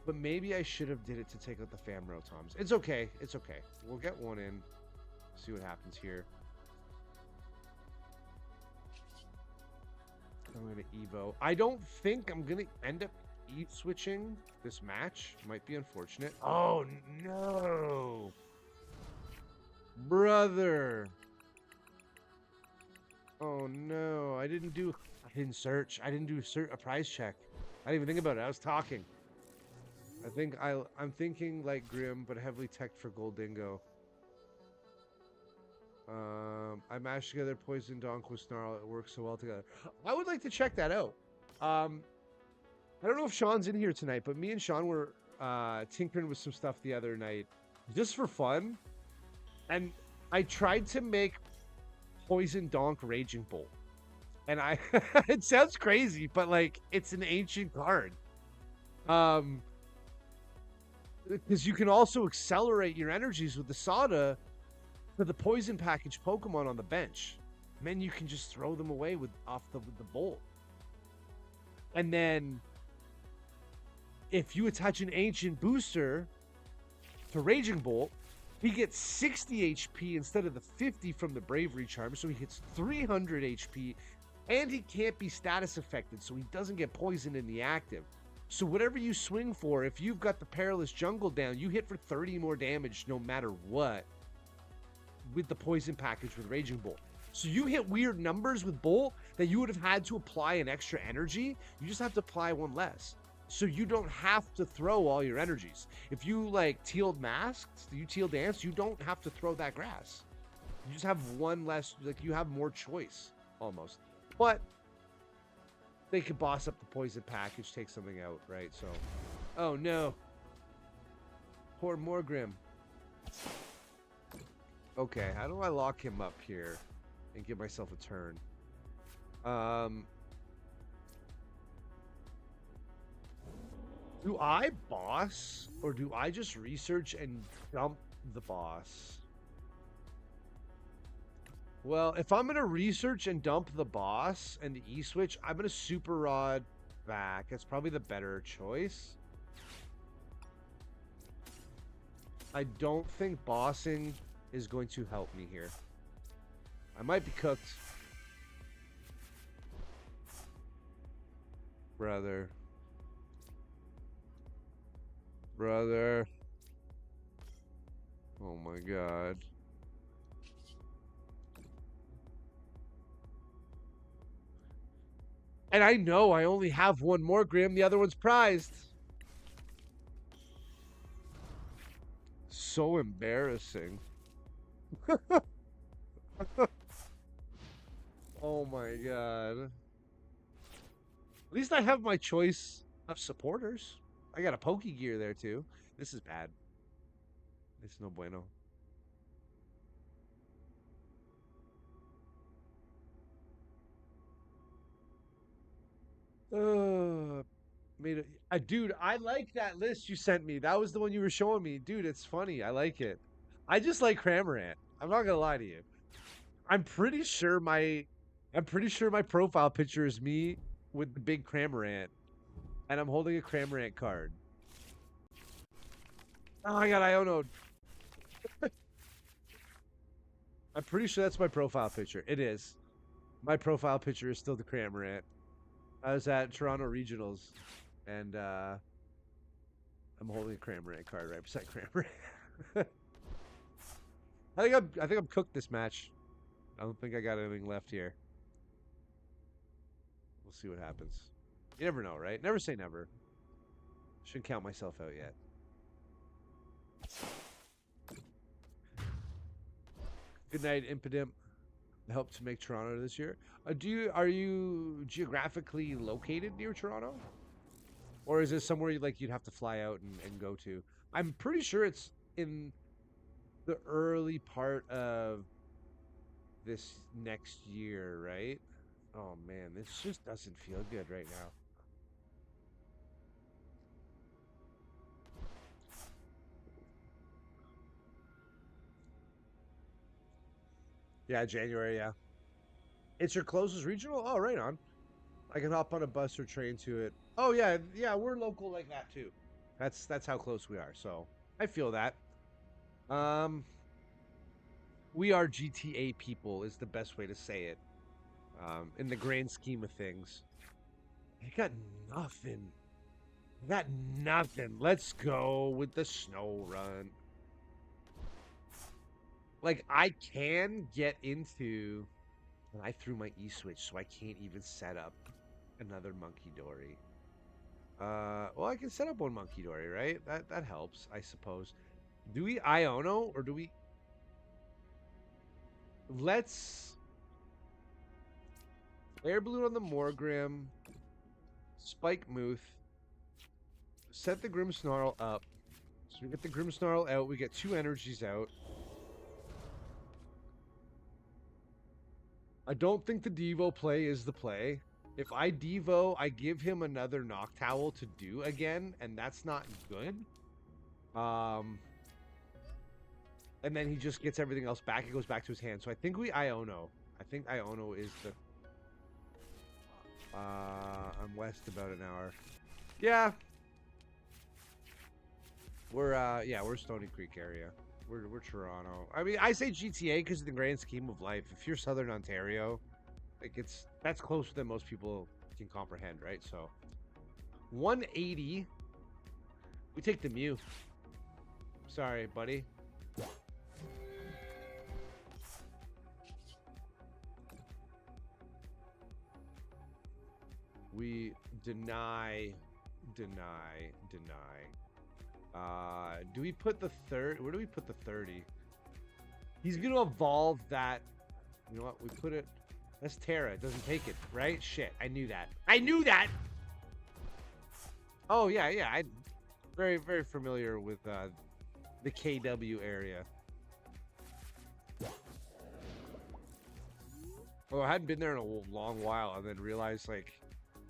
But maybe I should have did it to take out the Famrotoms. It's okay. It's okay. We'll get one in. See what happens here. I'm going to Evo. I don't think I'm going to end up switching this match. Might be unfortunate. Oh, no. Brother. Oh, no. I didn't search. I didn't do a prize check. I didn't even think about it. I was talking. I'm thinking like Grim, but heavily teched for Goldingo. I mashed together Poison Donk with Snarl. It works so well together. I would like to check that out. I don't know if Sean's in here tonight, but me and Sean were tinkering with some stuff the other night just for fun. And I tried to make Poison Donk Raging Bolt. And it sounds crazy, but like it's an ancient card. Because you can also accelerate your energies with the Sada for the poison package Pokemon on the bench. And then you can just throw them away with the bolt. And then if you attach an ancient booster to Raging Bolt, he gets 60 HP instead of the 50 from the Bravery Charm. So he hits 300 HP. And he can't be status affected, so he doesn't get poisoned in the active. So whatever you swing for, if you've got the Perilous Jungle down, you hit for 30 more damage no matter what with the poison package with Raging Bolt. So you hit weird numbers with Bolt that you would have had to apply an extra energy. You just have to apply one less. So you don't have to throw all your energies. If you like tealed masks, you teal dance, you don't have to throw that grass. You just have one less, like you have more choice almost. But they could boss up the poison package, take something out, right? So, oh no. Poor Morgrim. Okay, how do I lock him up here and give myself a turn? Do I boss or do I just research and dump the boss? Well, if I'm going to research and dump the boss and the E-switch, I'm going to super rod back. That's probably the better choice. I don't think bossing is going to help me here. I might be cooked. Brother. Brother. Oh my god. And I know I only have one more Grim. The other one's prized. So embarrassing. Oh my god. At least I have my choice of supporters. I got a Pokey Gear there too. This is bad. It's no bueno. Made a dude. I like that list you sent me. That was the one you were showing me, dude. It's funny. I like it. I just like Cramorant. I'm not gonna lie to you. I'm pretty sure my, I'm pretty sure my profile picture is me with the big Cramorant, and I'm holding a Cramorant card. Oh my god, I don't know. I'm pretty sure that's my profile picture. It is. My profile picture is still the Cramorant. I was at Toronto Regionals, and I'm holding a Cramorant card right beside Cramorant. I think I'm cooked this match. I don't think I got anything left here. We'll see what happens. You never know, right? Never say never. Shouldn't count myself out yet. Good night, Impidimp. Help to make Toronto this year. Are you geographically located near Toronto, or is this somewhere you'd have to fly out and go to? I'm pretty sure it's in the early part of this next year, right? Oh man, this just doesn't feel good right now. Yeah, January, yeah. It's your closest regional? Oh, right on. I can hop on a bus or train to it. Oh yeah, yeah, we're local like that too. That's how close we are. So I feel that. Um, we are GTA people is the best way to say it. In the grand scheme of things, I got nothing. I got nothing. Let's go with the snow run. Like I can get into, and I threw my E-switch, so I can't even set up another Monkey Dory. Well, I can set up one Monkey Dory, right? That helps, I suppose. Do we Iono or do we? Let's air balloon on the Morgrim, Spike Muth, set the Grimmsnarl up. So we get the Grimmsnarl out. We get 2 energies out. I don't think the Devo play is the play. If I Devo, I give him another Noctowl to do again, and that's not good. And then he just gets everything else back. It goes back to his hand. So I think we Iono. I think Iono is the... I'm west about an hour. Yeah. We're Stony Creek area. We're Toronto. I mean, I say GTA because of the grand scheme of life. If you're Southern Ontario, like that's closer than most people can comprehend, right? So 180. We take the Mew. Sorry, buddy. We deny. Do we put the third? Where do we put the 30? He's gonna evolve that. You know what? We put it. That's Terra. It doesn't take it, right? Shit. I knew that. I knew that. Oh yeah, yeah. I very very familiar with the KW area. Oh, I hadn't been there in a long while, and then realized like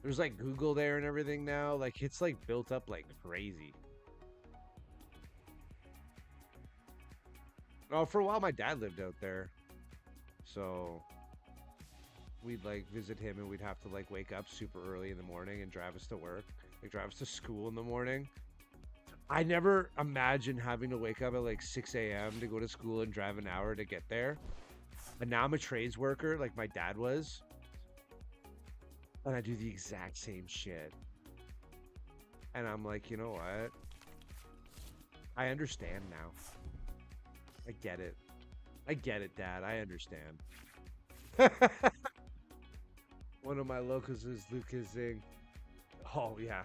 there's like Google there and everything now. Like it's like built up like crazy. Oh, for a while my dad lived out there, so we'd like visit him, and we'd have to like wake up super early in the morning and drive us to work, like drive us to school in the morning. I never imagined having to wake up at like 6 a.m. to go to school and drive an hour to get there. And now I'm a trades worker, like my dad was, and I do the exact same shit. And I'm like, you know what? I understand now. I get it. I get it, Dad. I understand. One of my locals is Lucas Zing. Oh yeah.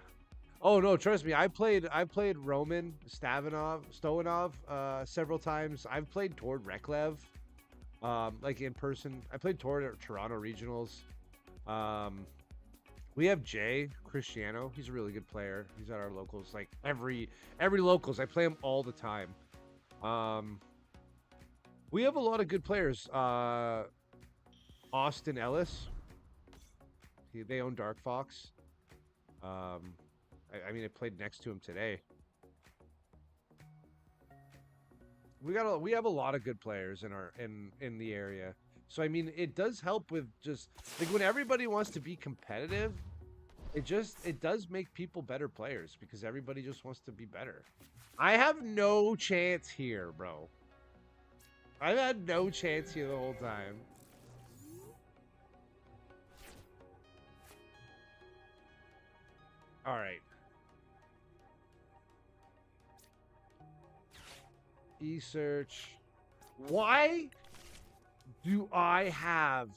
Oh no, trust me. I played Roman Stoyanov several times. I've played toward Reklev. Like in person. I played toward Toronto regionals. Um we have Jay Cristiano. He's a really good player. He's at our locals. Like every locals. I play him all the time. Um we have a lot of good players. Austin Ellis. They own Dark Fox. Um, I mean, I played next to him today. We have a lot of good players in our in the area. So I mean, it does help with just like when everybody wants to be competitive. It does make people better players because everybody just wants to be better. I have no chance here, bro. I've had no chance here the whole time. All right. E-search. Why do I have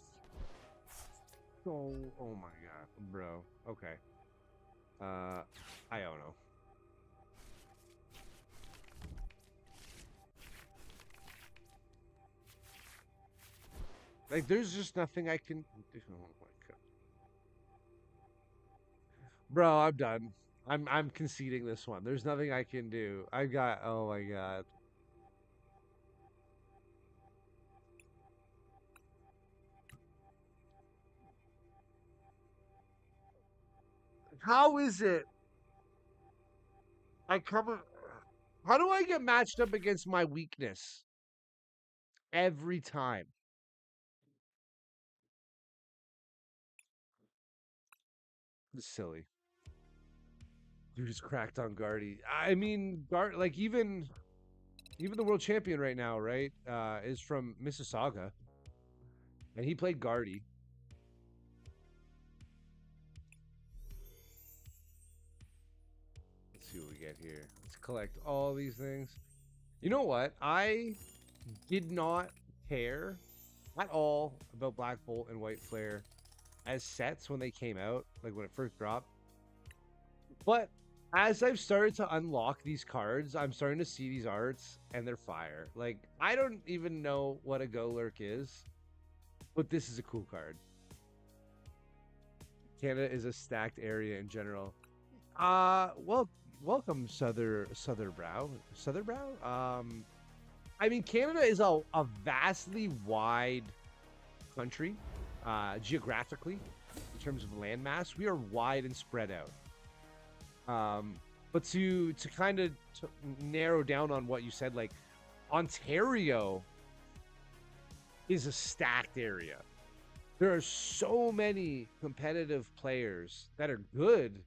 so oh my god, bro. Okay. I don't know. Like there's just nothing I can oh my god. Bro, I'm done. I'm conceding this one. There's nothing I can do. I got oh my god. How is it I come how do I get matched up against my weakness every time? It's silly. Dude is cracked on Gardy. I mean, like even the world champion right now, right? Is from Mississauga, and he played Gardy. Let's see what we get here. Let's collect all these things. You know what? I did not care at all about Black Bolt and White Flare as sets when they came out, like when it first dropped. But as I've started to unlock these cards, I'm starting to see these arts and they're fire. Like, I don't even know what a Go Lurk is, but this is a cool card. Canada is a stacked area in general. Well, welcome Sotherbrow. Sotherbrow? I mean, Canada is a vastly wide country, geographically, in terms of landmass. We are wide and spread out. But to kind of narrow down on what you said, like Ontario is a stacked area. There are so many competitive players that are good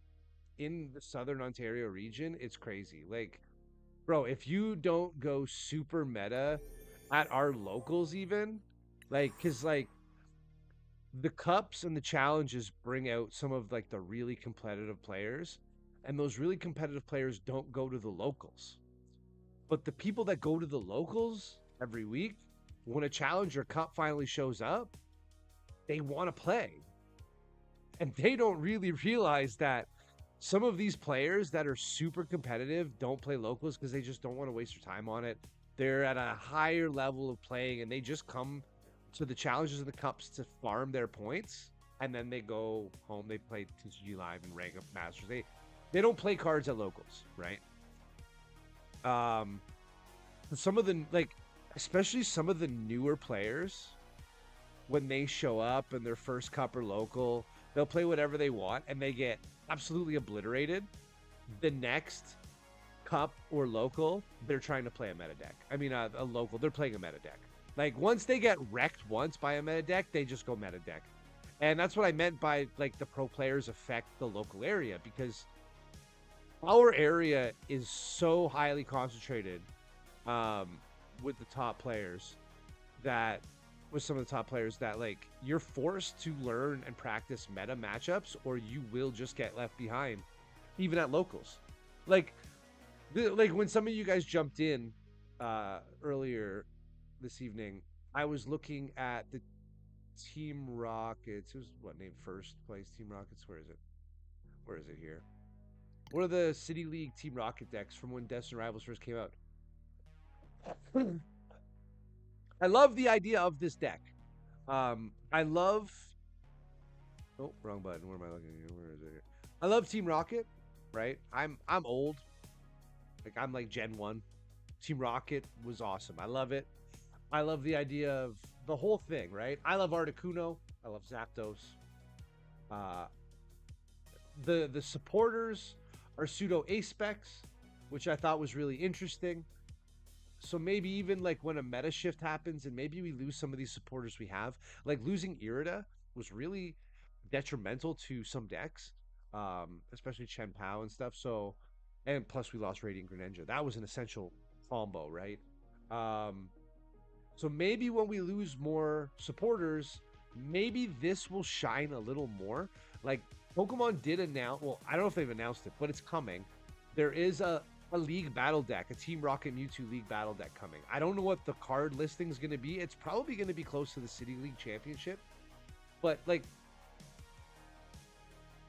in the Southern Ontario region. It's crazy. Like, bro, if you don't go super meta at our locals, even because like the cups and the challenges bring out some of like the really competitive players, and those really competitive players don't go to the locals. But the people that go to the locals every week, when a challenger cup finally shows up, they want to play. And they don't really realize that some of these players that are super competitive don't play locals because they just don't want to waste their time on it. They're at a higher level of playing, and they just come to the challenges of the cups to farm their points, and then they go home. They play TCG Live and rank up Masters. They don't play cards at locals, right? Um, some of the especially some of the newer players, when they show up in their first cup or local, they'll play whatever they want, and they get absolutely obliterated. The next cup or local, they're trying to play a meta deck. I mean, a local, they're playing a meta deck. Like, once they get wrecked once by a meta deck, they just go meta deck. And that's what I meant by, like, the pro players affect the local area, because our area is so highly concentrated with the top players that with some of the top players that, like, you're forced to learn and practice meta matchups, or you will just get left behind, even at locals. Like, like when some of you guys jumped in earlier this evening, I was looking at the Team Rockets. Who's what named first place Team Rockets? Where is it? Where is it here? What are the City League Team Rocket decks from when Destiny Rivals first came out? I love the idea of this deck. I love. Oh, wrong button. Where am I looking here? Where is it here? I love Team Rocket. Right. I'm old. Like, I'm like Gen 1. Team Rocket was awesome. I love it. I love the idea of the whole thing, right? I love Articuno. I love Zapdos. Uh, the supporters are pseudo Apex, which I thought was really interesting. So maybe even like when a meta shift happens and maybe we lose some of these supporters we have, like losing Irida was really detrimental to some decks, especially Chen Pao and stuff. So, and plus we lost Radiant Greninja. That was an essential combo, right? Um, so maybe when we lose more supporters, maybe this will shine a little more. Like, Pokemon did announce, well, I don't know if they've announced it, but it's coming. There is a League Battle deck, a Team Rocket Mewtwo League Battle deck coming. I don't know what the card listing is going to be. It's probably going to be close to the City League Championship. But, like,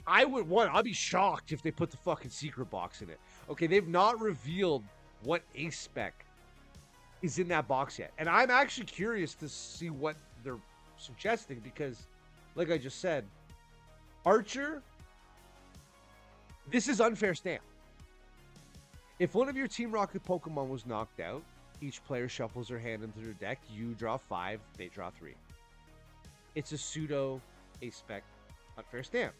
I'll be shocked if they put the fucking secret box in it. Okay, they've not revealed what ace spec is in that box yet. And I'm actually curious to see what they're suggesting because, like I just said, Archer, this is unfair stamp. If one of your Team Rocket Pokemon was knocked out, each player shuffles their hand into their deck. You draw 5, they draw 3. It's a pseudo ace spec unfair stamp.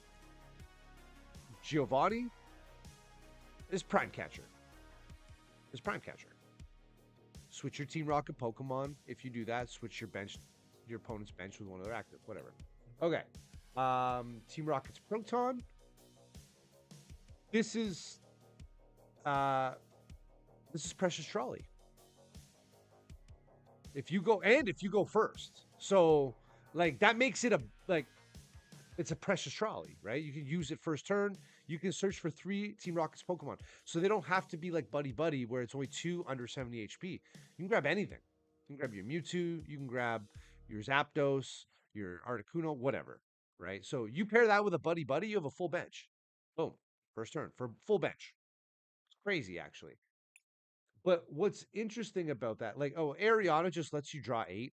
Giovanni is Prime Catcher. Switch your Team Rocket Pokemon. If you do that, switch your opponent's bench with one of their active, whatever. Okay. Team Rocket's Proton. This is Precious Trolley. If you go first. So, like, that makes it it's a Precious Trolley, right? You can use it first turn. You can search for 3 Team Rocket's Pokemon. So they don't have to be like Buddy Buddy, where it's only 2 under 70 HP. You can grab anything. You can grab your Mewtwo. You can grab your Zapdos, your Articuno, whatever, right? So you pair that with a Buddy Buddy, you have a full bench. Boom. First turn for full bench. It's crazy, actually. But what's interesting about that, like, Ariana just lets you draw 8.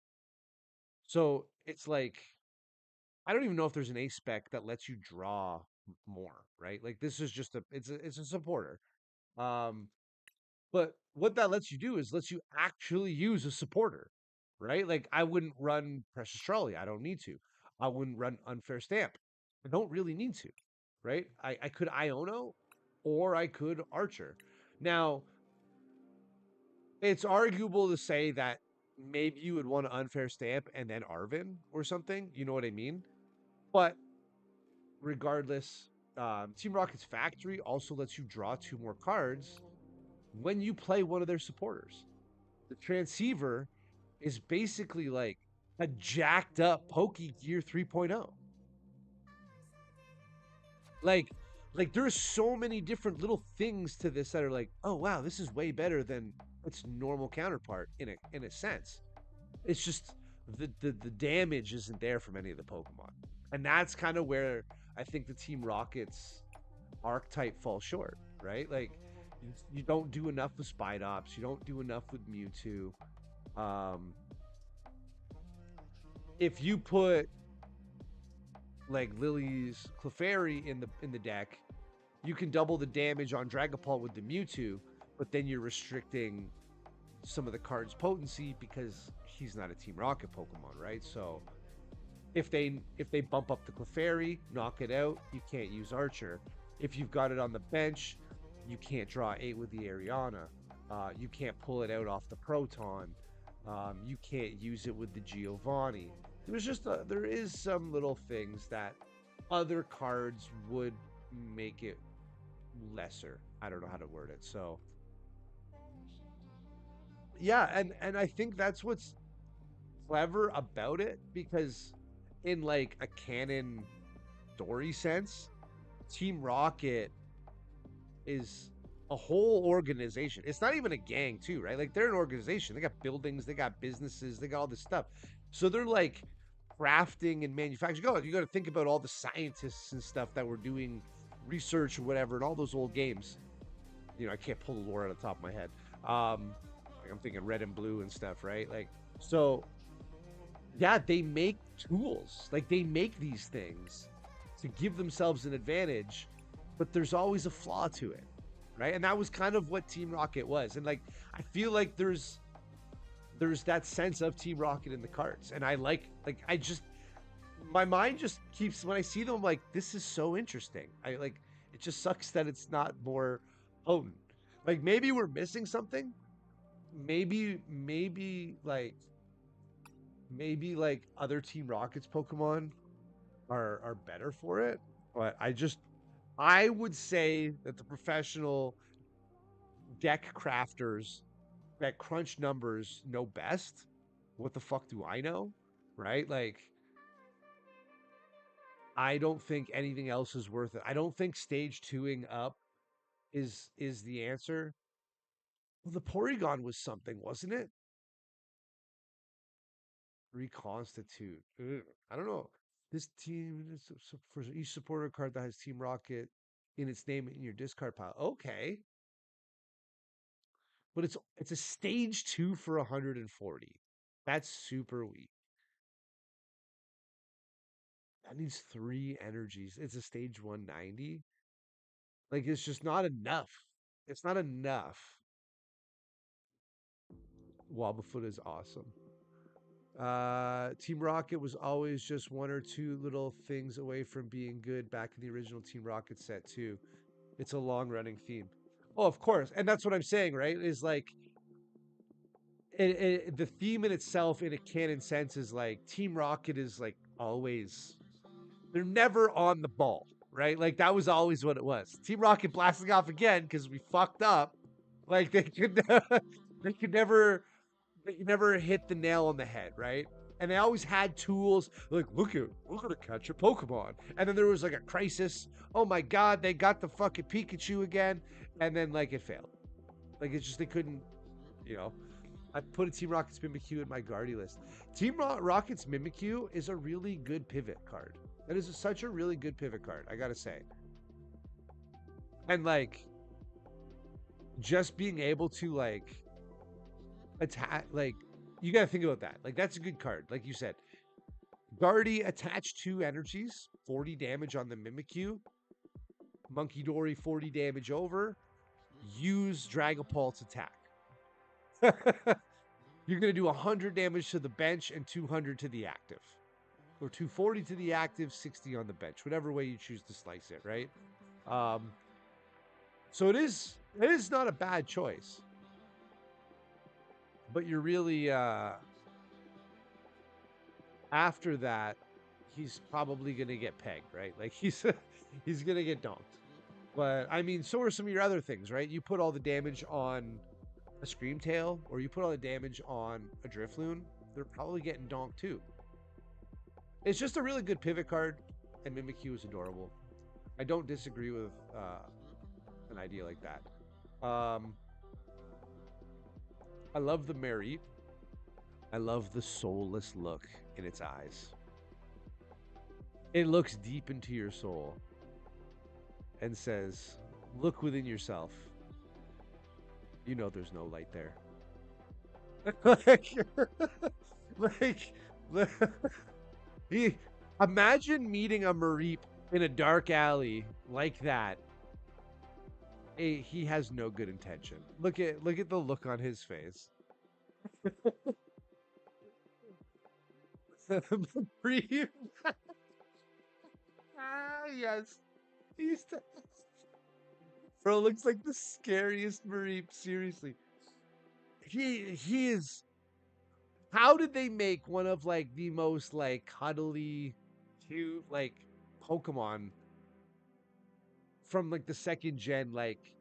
So it's like, I don't even know if there's an ace spec that lets you draw more, right? Like, this is just it's a supporter. But what that lets you do is lets you actually use a supporter, right? Like, I wouldn't run Precious Trolley. I don't need to. I wouldn't run Unfair Stamp. I don't really need to, right? I could Iono or I could Archer. Now, it's arguable to say that maybe you would want to Unfair Stamp and then Arvin or something. You know what I mean? But regardless, Team Rocket's Factory also lets you draw 2 more cards when you play one of their supporters. The Transceiver is basically like a jacked up Pokegear 3.0. Like there's so many different little things to this that are like, oh wow, this is way better than its normal counterpart in a sense. It's just the damage isn't there from any of the Pokemon. And that's kind of where I think the Team Rocket's archetype falls short, right? Like, You don't do enough with Spidops. You don't do enough with Mewtwo. Um, if you put like Lily's Clefairy in the deck, you can double the damage on Dragapult with the Mewtwo, but then you're restricting some of the card's potency because he's not a Team Rocket Pokemon, right? So if they bump up the Clefairy, knock it out, you can't use Archer. If you've got it on the bench, you can't draw 8 with the Ariana. You can't pull it out off the Proton. You can't use it with the Giovanni. There is some little things that other cards would make it lesser. I don't know how to word it. So yeah, and I think that's what's clever about it because in like a canon story sense, Team Rocket is a whole organization. It's not even a gang, too, right? Like they're an organization. They got buildings, they got businesses, they got all this stuff. So they're like crafting and manufacturing. You got to think about all the scientists and stuff that were doing research or whatever in all those old games. I can't pull the lore out of the top of my head. Like I'm thinking red and blue and stuff, right? Like so yeah, they make tools. Like they make these things to give themselves an advantage, but there's always a flaw to it, right? And that was kind of what Team Rocket was. And like I feel like there's that sense of Team Rocket in the cards. And I like I just my mind just keeps when I see them I'm like this is so interesting. I like it just sucks that it's not more potent. Like maybe we're missing something. Maybe like other Team Rockets Pokemon are better for it. But I would say that the professional deck crafters that crunch numbers know best. What the fuck do I know? Right? Like I don't think anything else is worth it. I don't think stage 2ing up is the answer. Well, the Porygon was something, wasn't it? Reconstitute. Ugh, I don't know. This team is for each supporter card that has Team Rocket in its name in your discard pile. Okay, but it's a stage 2 for 140. That's super weak. That needs 3 energies. It's a stage 190. Like it's just not enough. It's not enough. Wobblefoot is awesome. Team Rocket was always just one or two little things away from being good back in the original Team Rocket set too. It's a long running theme. Oh, of course. And that's what I'm saying, right? Is like the theme in itself in a canon sense is like Team Rocket is like always they're never on the ball, right? Like that was always what it was. Team Rocket blasting off again because we fucked up. Like they could they could never hit the nail on the head, right? And they always had tools like look at we're gonna catch a Pokemon. And then there was like a crisis. Oh my god, they got the fucking Pikachu again, and then like it failed. Like it's just they couldn't, you know. I put a Team Rocket's Mimikyu in my Guardy list. Team Rocket's Mimikyu is a really good pivot card. That is such a really good pivot card, I gotta say. And like, just being able to like attack, like, you gotta think about that. Like, that's a good card. Like you said, Guardy attach 2 energies, 40 damage on the Mimikyu. Monkey Dory 40 damage over. Use Dragapult's attack. You're going to do 100 damage to the bench and 200 to the active. Or 240 to the active, 60 on the bench. Whatever way you choose to slice it, right? So it is not a bad choice. But you're really after that, he's probably going to get pegged, right? Like he's going to get donked. But I mean, so are some of your other things, right? You put all the damage on a Screamtail, or you put all the damage on a Drifloon, they're probably getting donked too. It's just a really good pivot card, and Mimikyu is adorable. I don't disagree with an idea like that. I love the Mareep. I love the soulless look in its eyes. It looks deep into your soul and says, look within yourself You know there's no light there. like, like, he, imagine meeting a Mareep in a dark alley like that. He has no good intention. Look at the look on his face. Mareep. Yes. He's bro looks like the scariest Mareep. Seriously, he is. How did they make one of like the most like cuddly, cute like Pokemon from like the second gen? Like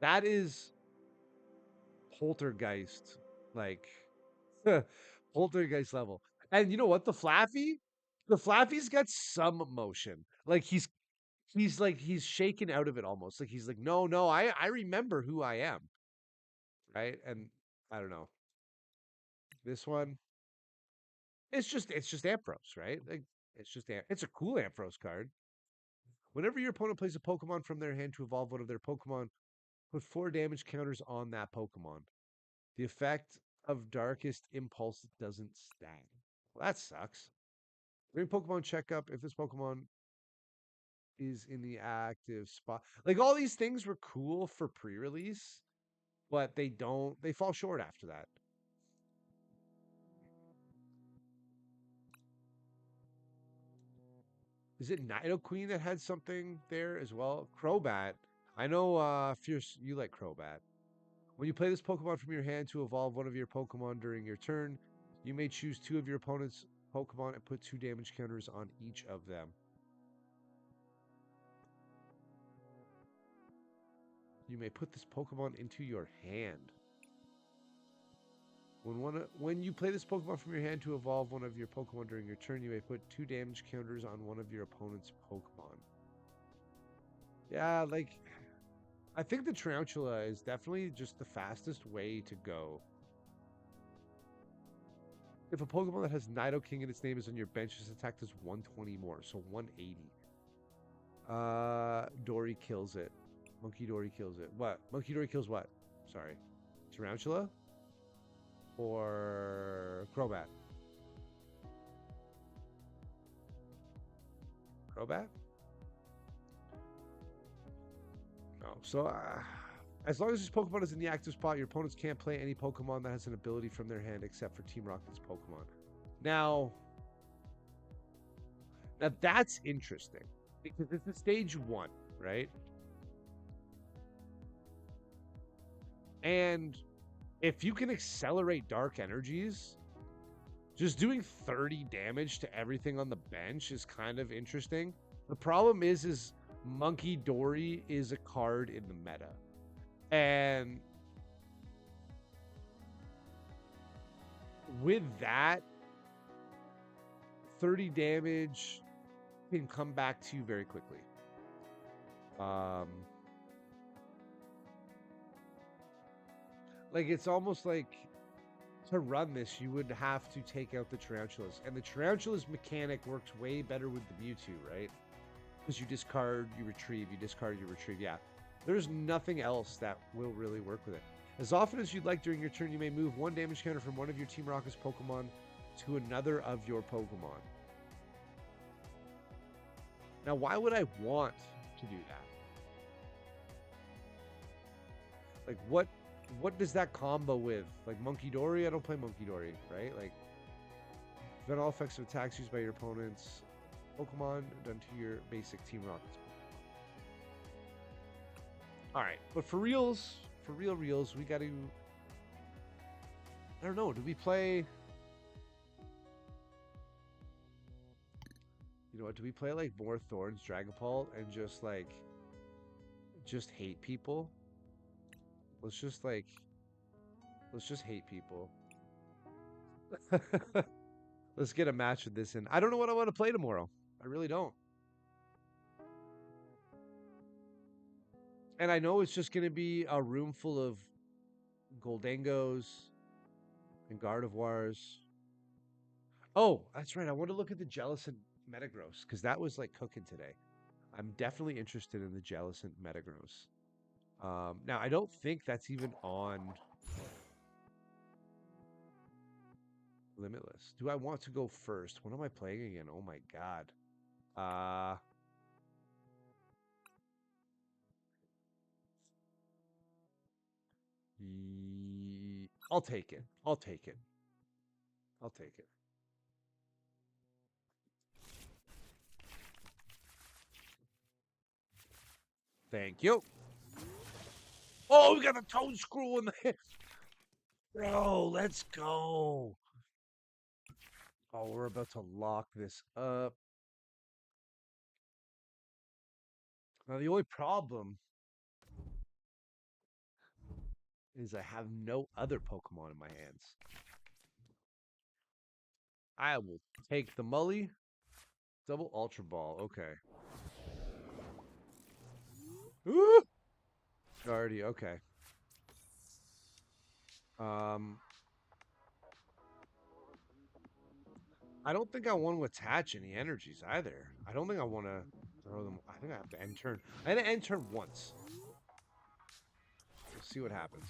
that is poltergeist, like poltergeist level. And you know what? The Flaffy's got some emotion. Like he's shaken out of it almost. Like he's like, no, no, I remember who I am, right? And I don't know. This one, it's just Ampharos, right? Like it's a cool Ampharos card. Whenever your opponent plays a Pokemon from their hand to evolve one of their Pokemon, put 4 damage counters on that Pokemon. The effect of Darkest Impulse doesn't stack. Well, that sucks. During Pokemon checkup, if this Pokemon is in the active spot, like all these things were cool for pre-release, but they fall short after that. Is it Nidoqueen that had something there as well? Crobat. I know Fierce you like Crobat. When you play this Pokemon from your hand to evolve one of your Pokemon during your turn, you may choose 2 of your opponent's Pokemon and put 2 damage counters on each of them. You may put this Pokemon into your hand. When you play this Pokemon from your hand to evolve one of your Pokemon during your turn, you may put 2 damage counters on one of your opponent's Pokemon. Yeah, like I think the Tarantula is definitely just the fastest way to go. If a Pokemon that has Nidoking in its name is on your bench, its attack does 120 more, so 180. Dory kills it. Monkey Dory kills it. What? Monkey Dory kills what? Sorry. Tarantula? Or Crobat? Crobat? No. So, as long as this Pokemon is in the active spot, your opponents can't play any Pokemon that has an ability from their hand except for Team Rocket's Pokemon. Now, now that's interesting because this is stage 1, right? And if you can accelerate dark energies, just doing 30 damage to everything on the bench is kind of interesting. The problem is Monkey Dory is a card in the meta. And with that, 30 damage can come back to you very quickly. Like it's almost like to run this, you would have to take out the Tarantulas. And the Tarantulas mechanic works way better with the Mewtwo, right? Because you discard, you retrieve, you discard, you retrieve. Yeah. There's nothing else that will really work with it. As often as you'd like during your turn, you may move 1 damage counter from one of your Team Rocket's Pokemon to another of your Pokemon. Now, why would I want to do that? Like, what does that combo with? Like Monkey Dory? I don't play Monkey Dory, right? Like, prevent all effects of attacks used by your opponent's Pokemon done to your basic Team Rocket's Pokemon. Alright, but for reals, we gotta... I don't know, do we play... You know what, do we play like more Thorns Dragapult and just like... just hate people? Let's just hate people. Let's get a match with this in. I don't know what I want to play tomorrow. I really don't. And I know it's just going to be a room full of Goldengos and Gardevoirs. Oh, that's right. I want to look at the Jellicent Metagross because that was like cooking today. I'm definitely interested in the Jellicent Metagross. Now I don't think that's even on Limitless. Do I want to go first? What am I playing again? Oh my god. Uh I'll take it. I'll take it. I'll take it. Thank you. Oh, we got the toad screw in the bro. Let's go. Oh, we're about to lock this up. Now the only problem is I have no other Pokemon in my hands. I will take the Mully. Double Ultra Ball. Okay. Ooh! Guardy. Okay. Um, I don't think I want to attach any energies either. I don't think I want to throw them. I think I have to end turn. I had to end turn once. We'll see what happens.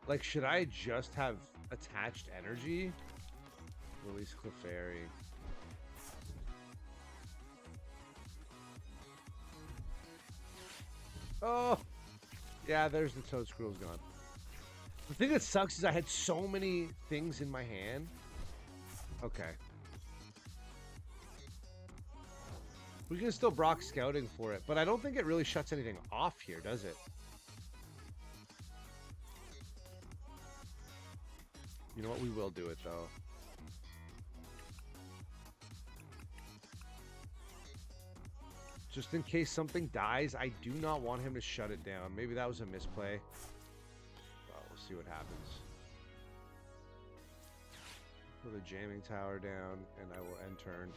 Like, should I just have attached energy? Release Clefairy. Oh, yeah, there's the Toad Squirrel's gone. The thing that sucks is I had so many things in my hand. Okay. We can still Brock Scouting for it, but I don't think it really shuts anything off here, does it? You know what? We will do it, though. Just in case something dies, I do not want him to shut it down. Maybe that was a misplay. Well, we'll see what happens. Put the jamming tower down, and I will end turn.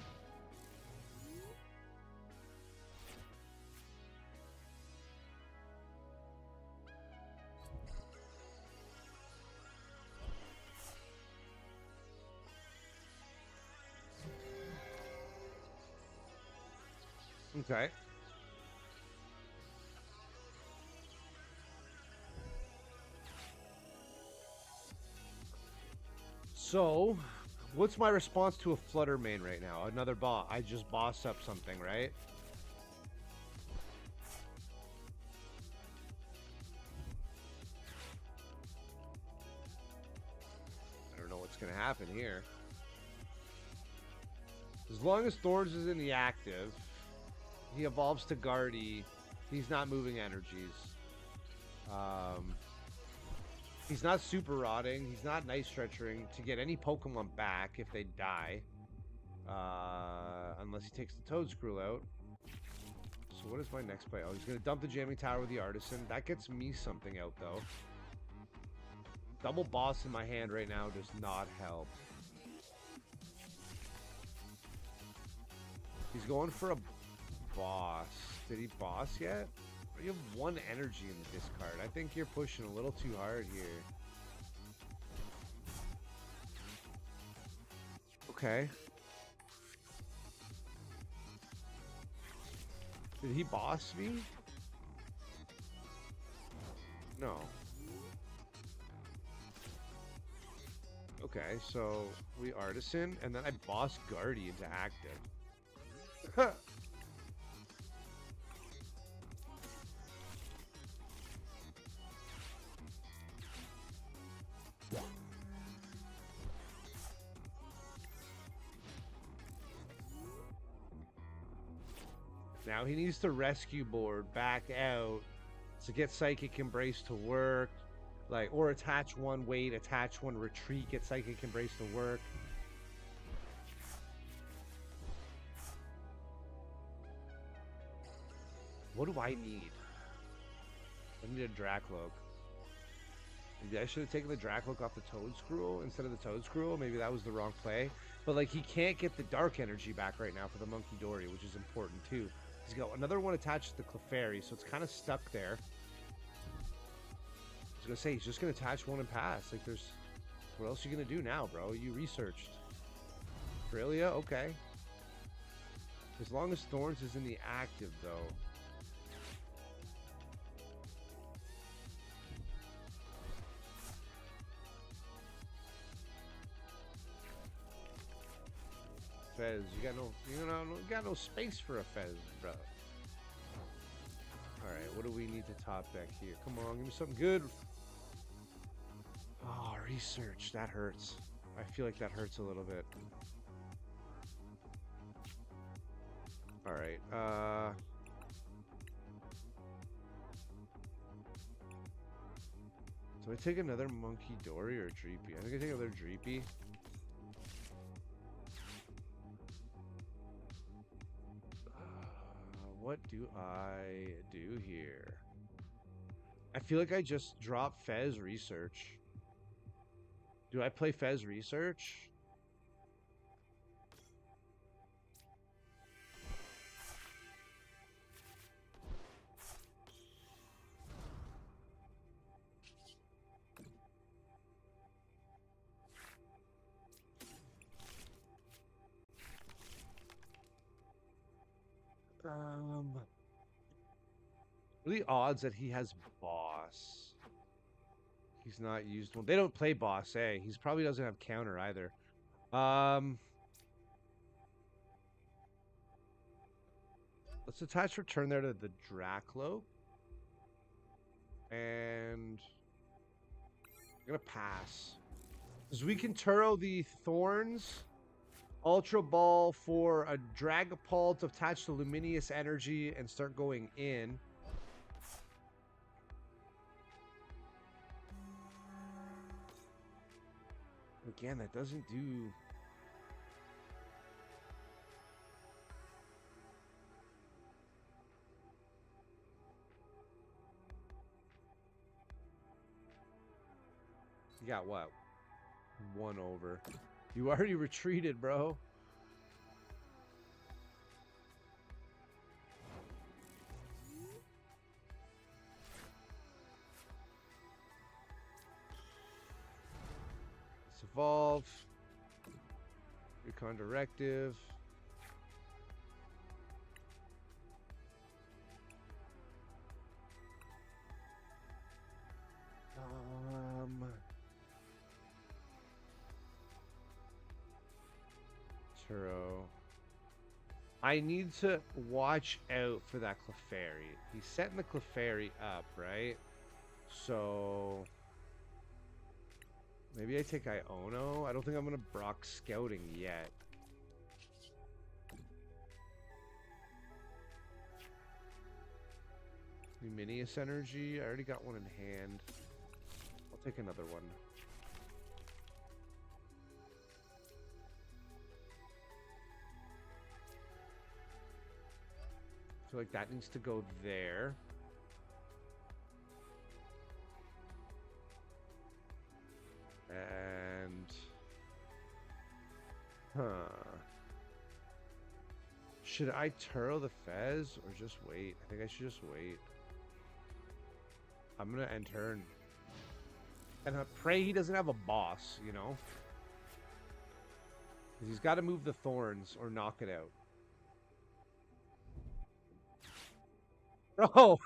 Okay. So, what's my response to a Flutter Mane right now? Another boss. I just bossed up something, right? I don't know what's going to happen here. As long as Thorns is in the active, he evolves to Guardy. He's not moving energies. He's not super rotting. He's not nice stretching to get any Pokemon back if they die. Unless he takes the Toedscruel out. So what is my next play? Oh, he's going to dump the Jamming Tower with the Artisan. That gets me something out, though. Double boss in my hand right now does not help. He's going for a boss. Did he boss yet? You have one energy in the discard. I think you're pushing a little too hard here. Okay. Did he boss me? No. Okay, so we Artisan, and then I boss Guardy into active. Now he needs to rescue board back out to get Psychic Embrace to work. Like, or attach one, wait, attach one, retreat, get Psychic Embrace to work. What do I need? I need a Dracloak. Maybe I should have taken the Dracloak off the Toedscruel instead of the Toedscruel. Maybe that was the wrong play. But, like, he can't get the Dark Energy back right now for the Monkey Dory, which is important, too. He's got another one attached to the Clefairy, so it's kind of stuck there. I was going to say, he's just going to attach one and pass. Like, there's... What else are you going to do now, bro? You researched. Australia? Okay. As long as Thorns is in the active, though. Fez, you got no space for a Fez, bro. All right, what do we need to top deck here? Come on, give me something good. Oh, research, that hurts. I feel like that hurts a little bit. All right, do I take another Monkey Dory or a Dreepy? I think I take another Dreepy. What do I do here? I feel like I just dropped Fez Research. Do I play Fez Research? What are the odds that he has boss? He's not used one. They don't play boss, eh? He's probably doesn't have counter either. Let's attach return there to the Draclo. And I'm gonna pass. Because we can Turo the Thorns, Ultra Ball for a Dragapult attached to Luminous Energy and start going in. Again, that doesn't do... You got what? 1 over. You already retreated, bro. Let's evolve. Recon Directive. Turo. I need to watch out for that Clefairy. He's setting the Clefairy up, right? So maybe I take Iono. I don't think I'm gonna Brock Scouting yet. Luminous Energy. I already got one in hand. I'll take another one. I feel like that needs to go there. And... Should I Turo the Fez or just wait? I think I should just wait. I'm gonna end turn. And I pray he doesn't have a boss, you know? Because he's got to move the Thorns or knock it out. Oh!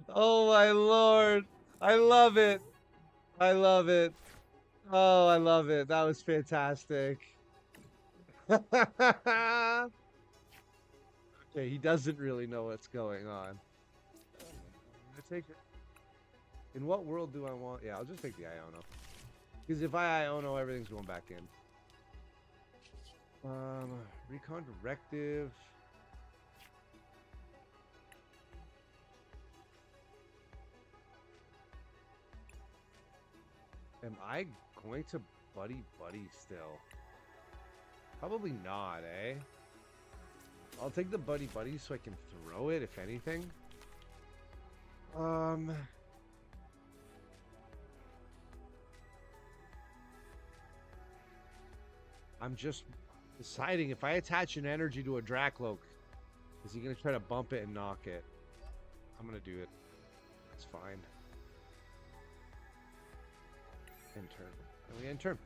Oh my lord. I love it. I love it. Oh, I love it. That was fantastic. Okay, he doesn't really know what's going on. I take it. In what world do I want? Yeah, I'll just take the Iono. Because if I Iono, everything's going back in. Recon Directive. Am I going to Buddy still? Probably not, eh? I'll take the Buddy so I can throw it, if anything. I'm just deciding if I attach an energy to a Dracloak, is he going to try to bump it and knock it? I'm going to do it. That's fine. End turn. And we end turn.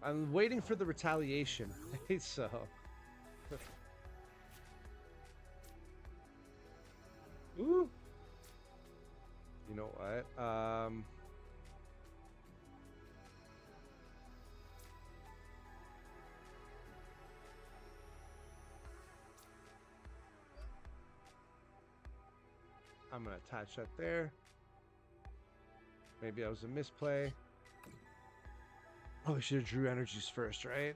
I'm waiting for the retaliation. Right? So. Ooh. You know what? I'm gonna attach that there. Maybe that was a misplay. Oh, we should have drew energies first, right?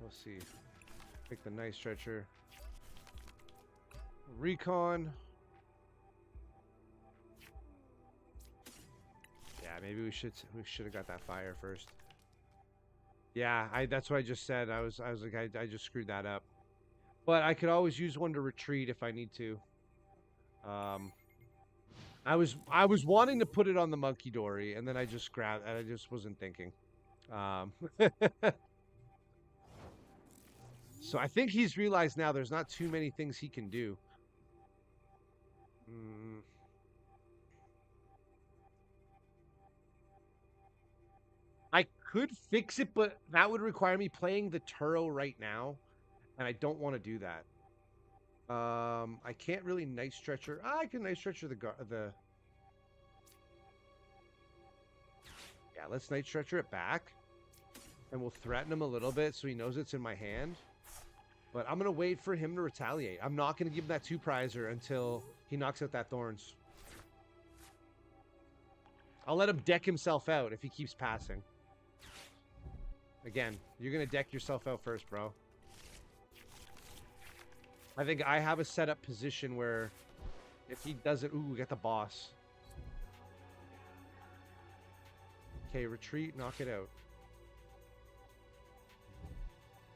We'll see. Pick the nice stretcher. Recon. Yeah, maybe we should have got that fire first. Yeah, that's what I just said. I was like I just screwed that up. But I could always use one to retreat if I need to. I was wanting to put it on the monkey dory, and then I just grabbed. I just wasn't thinking. So I think he's realized now there's not too many things he can do. I could fix it, but that would require me playing the Turo right now, and I don't want to do that. I can't really night stretcher. I can night stretcher the. Yeah, let's night stretcher it back, and we'll threaten him a little bit so he knows it's in my hand. But I'm gonna wait for him to retaliate. I'm not gonna give him that 2-prizer until he knocks out that thorns. I'll let him deck himself out if he keeps passing. Again, you're gonna deck yourself out first, bro. I think I have a setup position where if he doesn't... Ooh, we got the boss. Okay, retreat, knock it out.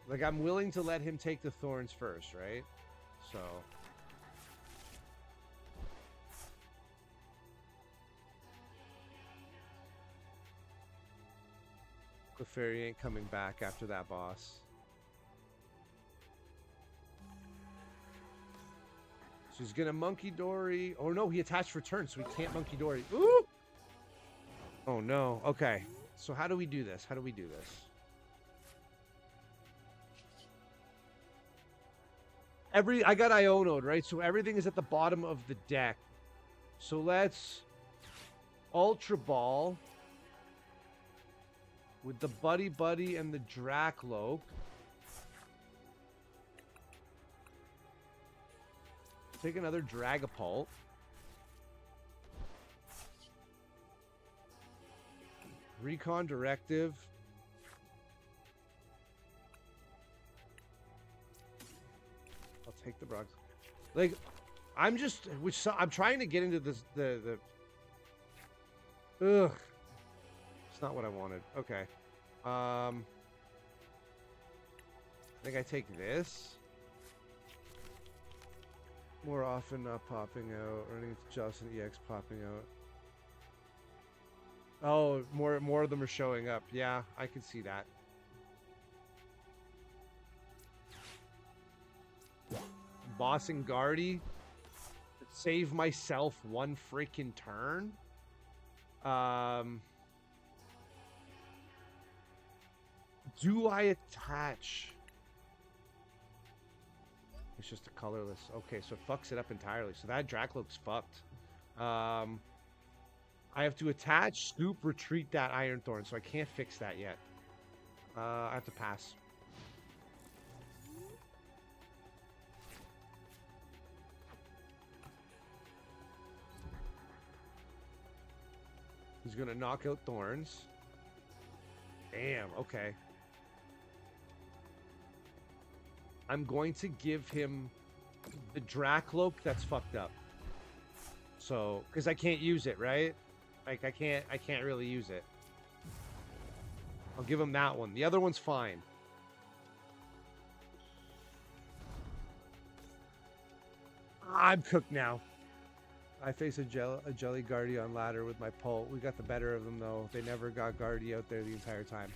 Like, I'm willing to let him take the thorns first, right? So... Clefairy ain't coming back after that boss. So he's gonna monkey dory. Oh no, he attached for turn, so he can't monkey dory. Ooh! Oh no. Okay. So how do we do this? How do we do this? I got Iono'd, right? So everything is at the bottom of the deck. So let's Ultra Ball with the Buddy Buddy and the Dracloak. Take another Dragapult. Recon Directive. I'll take the Brock. Like, I'm just, I'm trying to get into this, ugh. It's not what I wanted. Okay. I think I take this. More often not popping out. Running just an EX popping out. Oh, more of them are showing up. Yeah, I can see that. Bossing Gardy. Save myself one freaking turn. Do I attach? It's just a colorless. Okay, so it fucks it up entirely. So that Dracloak's fucked. I have to attach, scoop, retreat that Iron Thorn, so I can't fix that yet. I have to pass. He's gonna knock out Thorns. Damn, okay. I'm going to give him the Dracloak that's fucked up. So, because I can't use it, right? Like, I can't really use it. I'll give him that one. The other one's fine. I'm cooked now. I face a Jelly Guardy on ladder with my Pult. We got the better of them, though. They never got Guardy out there the entire time.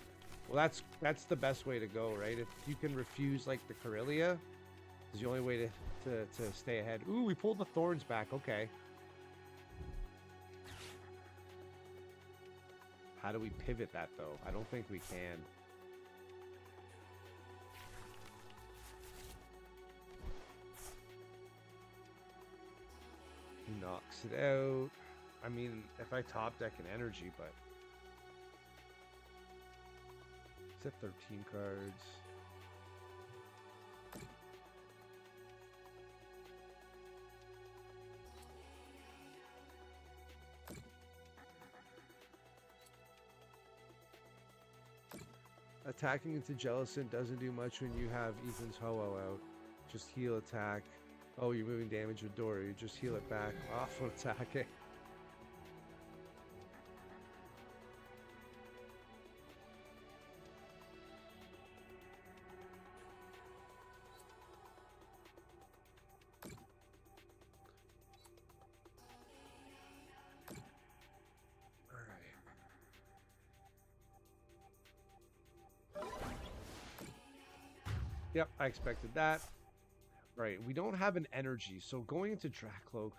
Well, that's the best way to go, right? If you can refuse, like, the Corellia, is the only way to stay ahead. Ooh, we pulled the Thorns back. Okay. How do we pivot that, though? I don't think we can. knocks it out. I mean, if I top deck an energy, but it's at 13 cards. Attacking into Jellicent doesn't do much when you have Ethan's Ho-Oh out. Just heal attack. Oh, you're moving damage with Dory. You just heal it back off of attacking. Yep, I expected that. Right, we don't have an energy, so going into Dracloak.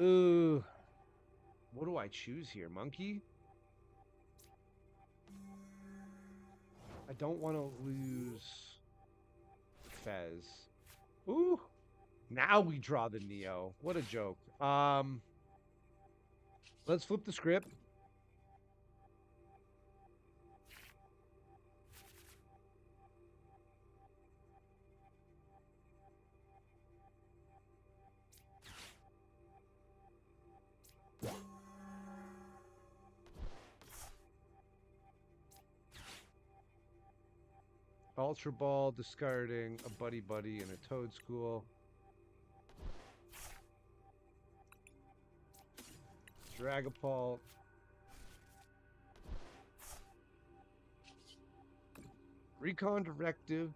Ooh. What do I choose here? Monkey? I don't want to lose Fez. Ooh. Now we draw the Neo. What a joke. Let's flip the script. Ultra Ball, discarding a Buddy Buddy and a Toad School. Dragapult. Recon Directive.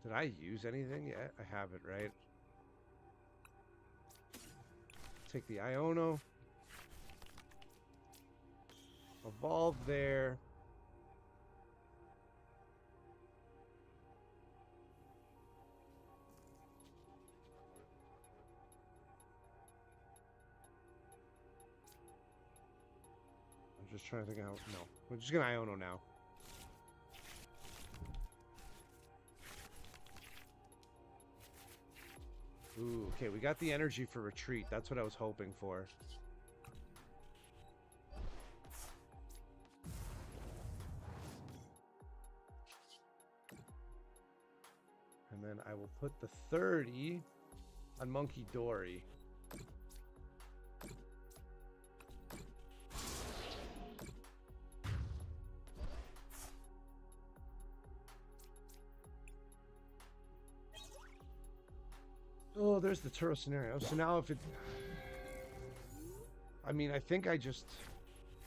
Did I use anything yet? I haven't, right? Take the Iono. Evolve there. I'm just trying to think how. No, we're just gonna Iono now. Ooh, okay, we got the energy for retreat. That's what I was hoping for. And then I will put the 30 on Monkey Dory. Oh, there's the Turo scenario. So now if it... I mean, I think I just...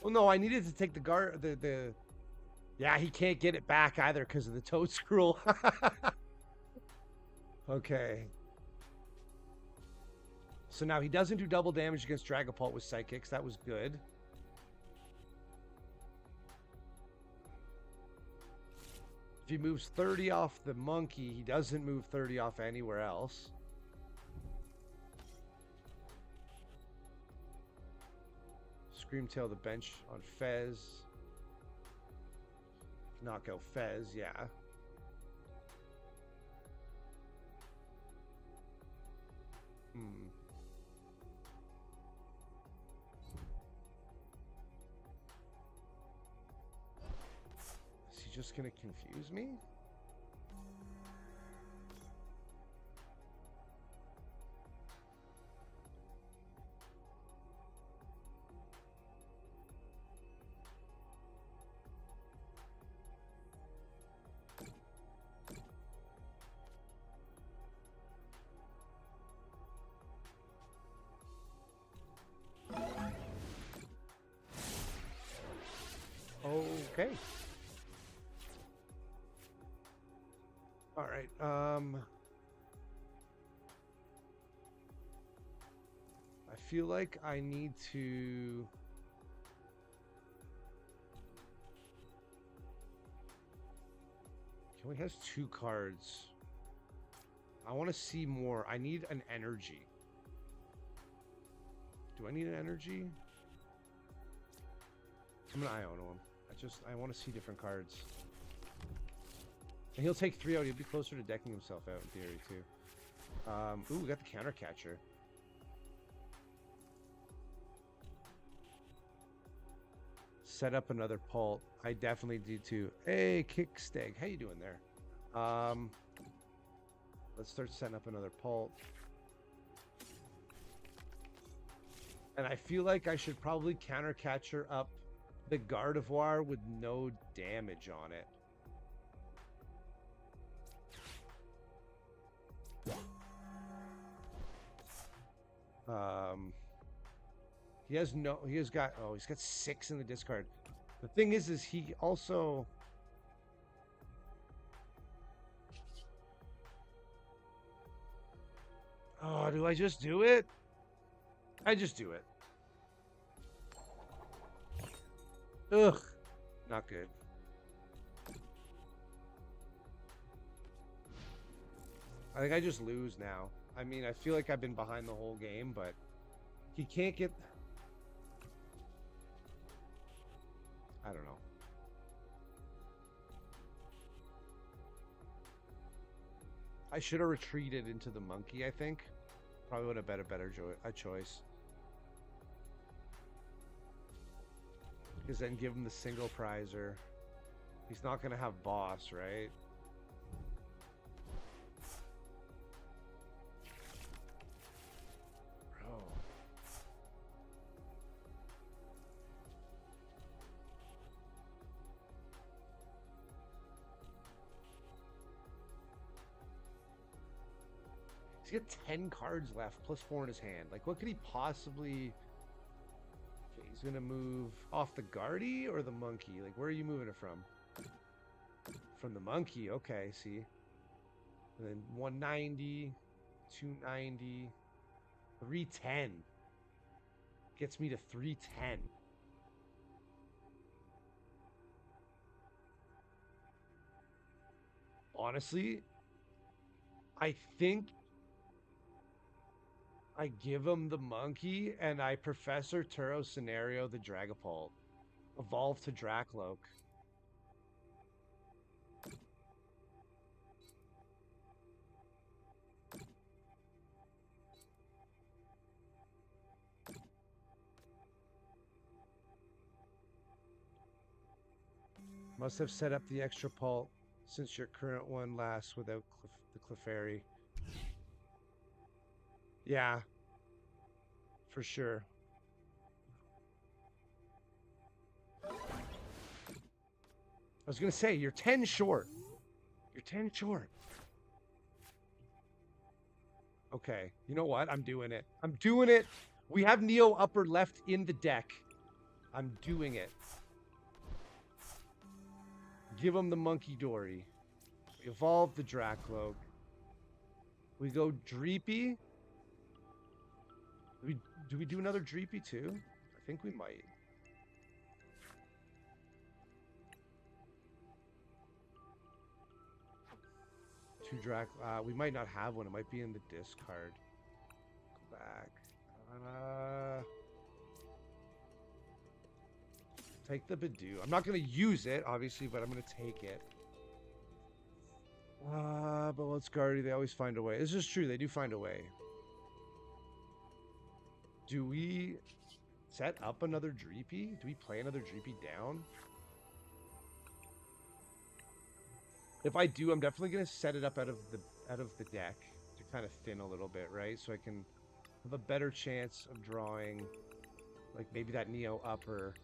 Oh, no, I needed to take the guard... The... Yeah, he can't get it back either because of the Toad Scroll. Okay. So now he doesn't do double damage against Dragapult with Psychics. That was good. If he moves 30 off the monkey, he doesn't move 30 off anywhere else. Screamtail the bench on Fez. Knock out Fez, yeah. Is he just gonna confuse me? Okay. All right. I feel like I need to... He only has 2 cards. I want to see more. I need an energy. Do I need an energy? I'm gonna Iono him. I want to see different cards. And he'll take 3 out. He'll be closer to decking himself out in theory, too. Ooh, we got the counter catcher. Set up another pult. I definitely do too. Hey, Kicksteg. How you doing there? Let's start setting up another pult. And I feel like I should probably counter catcher up the Gardevoir with no damage on it. He's got 6 in the discard. The thing is he also... Oh, do I just do it? I just do it. Ugh, not good. I think I just lose now. I mean, I feel like I've been behind the whole game, but he can't get... I don't know. I should have retreated into the monkey, I think. Probably would have been a better choice. Because then give him the single prizer. He's not going to have boss, right? Bro. He's got 10 cards left, plus 4 in his hand. Like, what could he possibly... Okay, he's going to move off the Gardy or the monkey? Like, where are you moving it from? From the monkey, okay, see. And then 190, 290, 310. Gets me to 310. Honestly, I think I give him the monkey and I Professor Turo scenario the Dragapult. Evolve to Dracloak. Must have set up the extra pult since your current one lasts without the Clefairy. Yeah, for sure. I was going to say, you're 10 short. You're 10 short. Okay, you know what? I'm doing it. I'm doing it. We have Neo upper left in the deck. I'm doing it. Give him the Monkey Dory. We evolve the Dracloak. We go Dreepy. Do we do another Dreepy too? I think we might. Two we might not have one. It might be in the discard. Go back. Take the Badoo. I'm not going to use it, obviously, but I'm going to take it. But let's Gardy. They always find a way. This is true. They do find a way. Do we set up another Dreepy? Do we play another Dreepy down? If I do, I'm definitely going to set it up out of the deck to kind of thin a little bit, right? So I can have a better chance of drawing, like, maybe that Neo upper.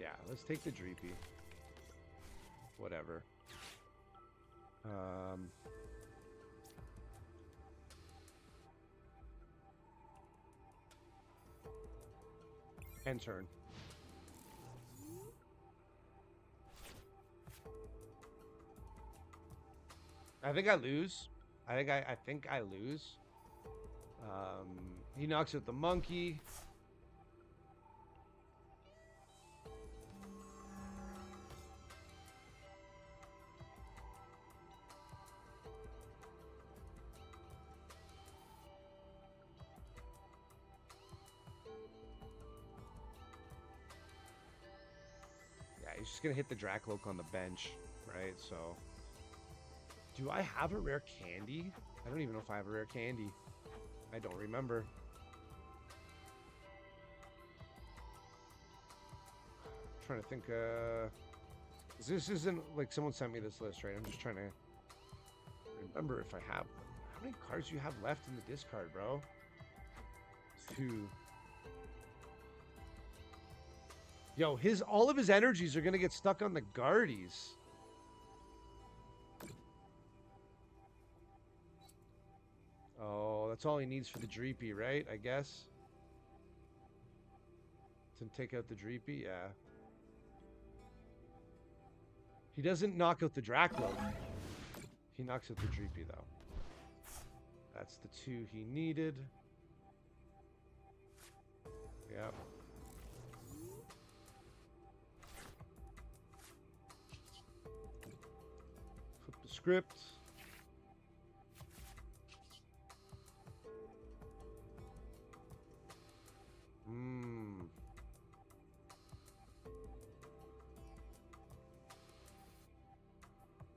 Yeah, let's take the Dreepy. Whatever. End turn. I think I lose. I think I lose. He knocks out the monkey. he's just gonna hit the Dracloak on the bench, right? So, do I have a rare candy? I don't even know if I have a rare candy. I don't remember. I'm trying to think. This isn't like someone sent me this list, right? I'm just trying to remember if I have them. How many cards do you have left in the discard, bro? 2. Yo, all of his energies are gonna get stuck on the Gardys. Oh, that's all he needs for the Dreepy, right? I guess. To take out the Dreepy, yeah. He doesn't knock out the Dracloak. He knocks out the Dreepy, though. That's the 2 he needed. Yep. Flip the script.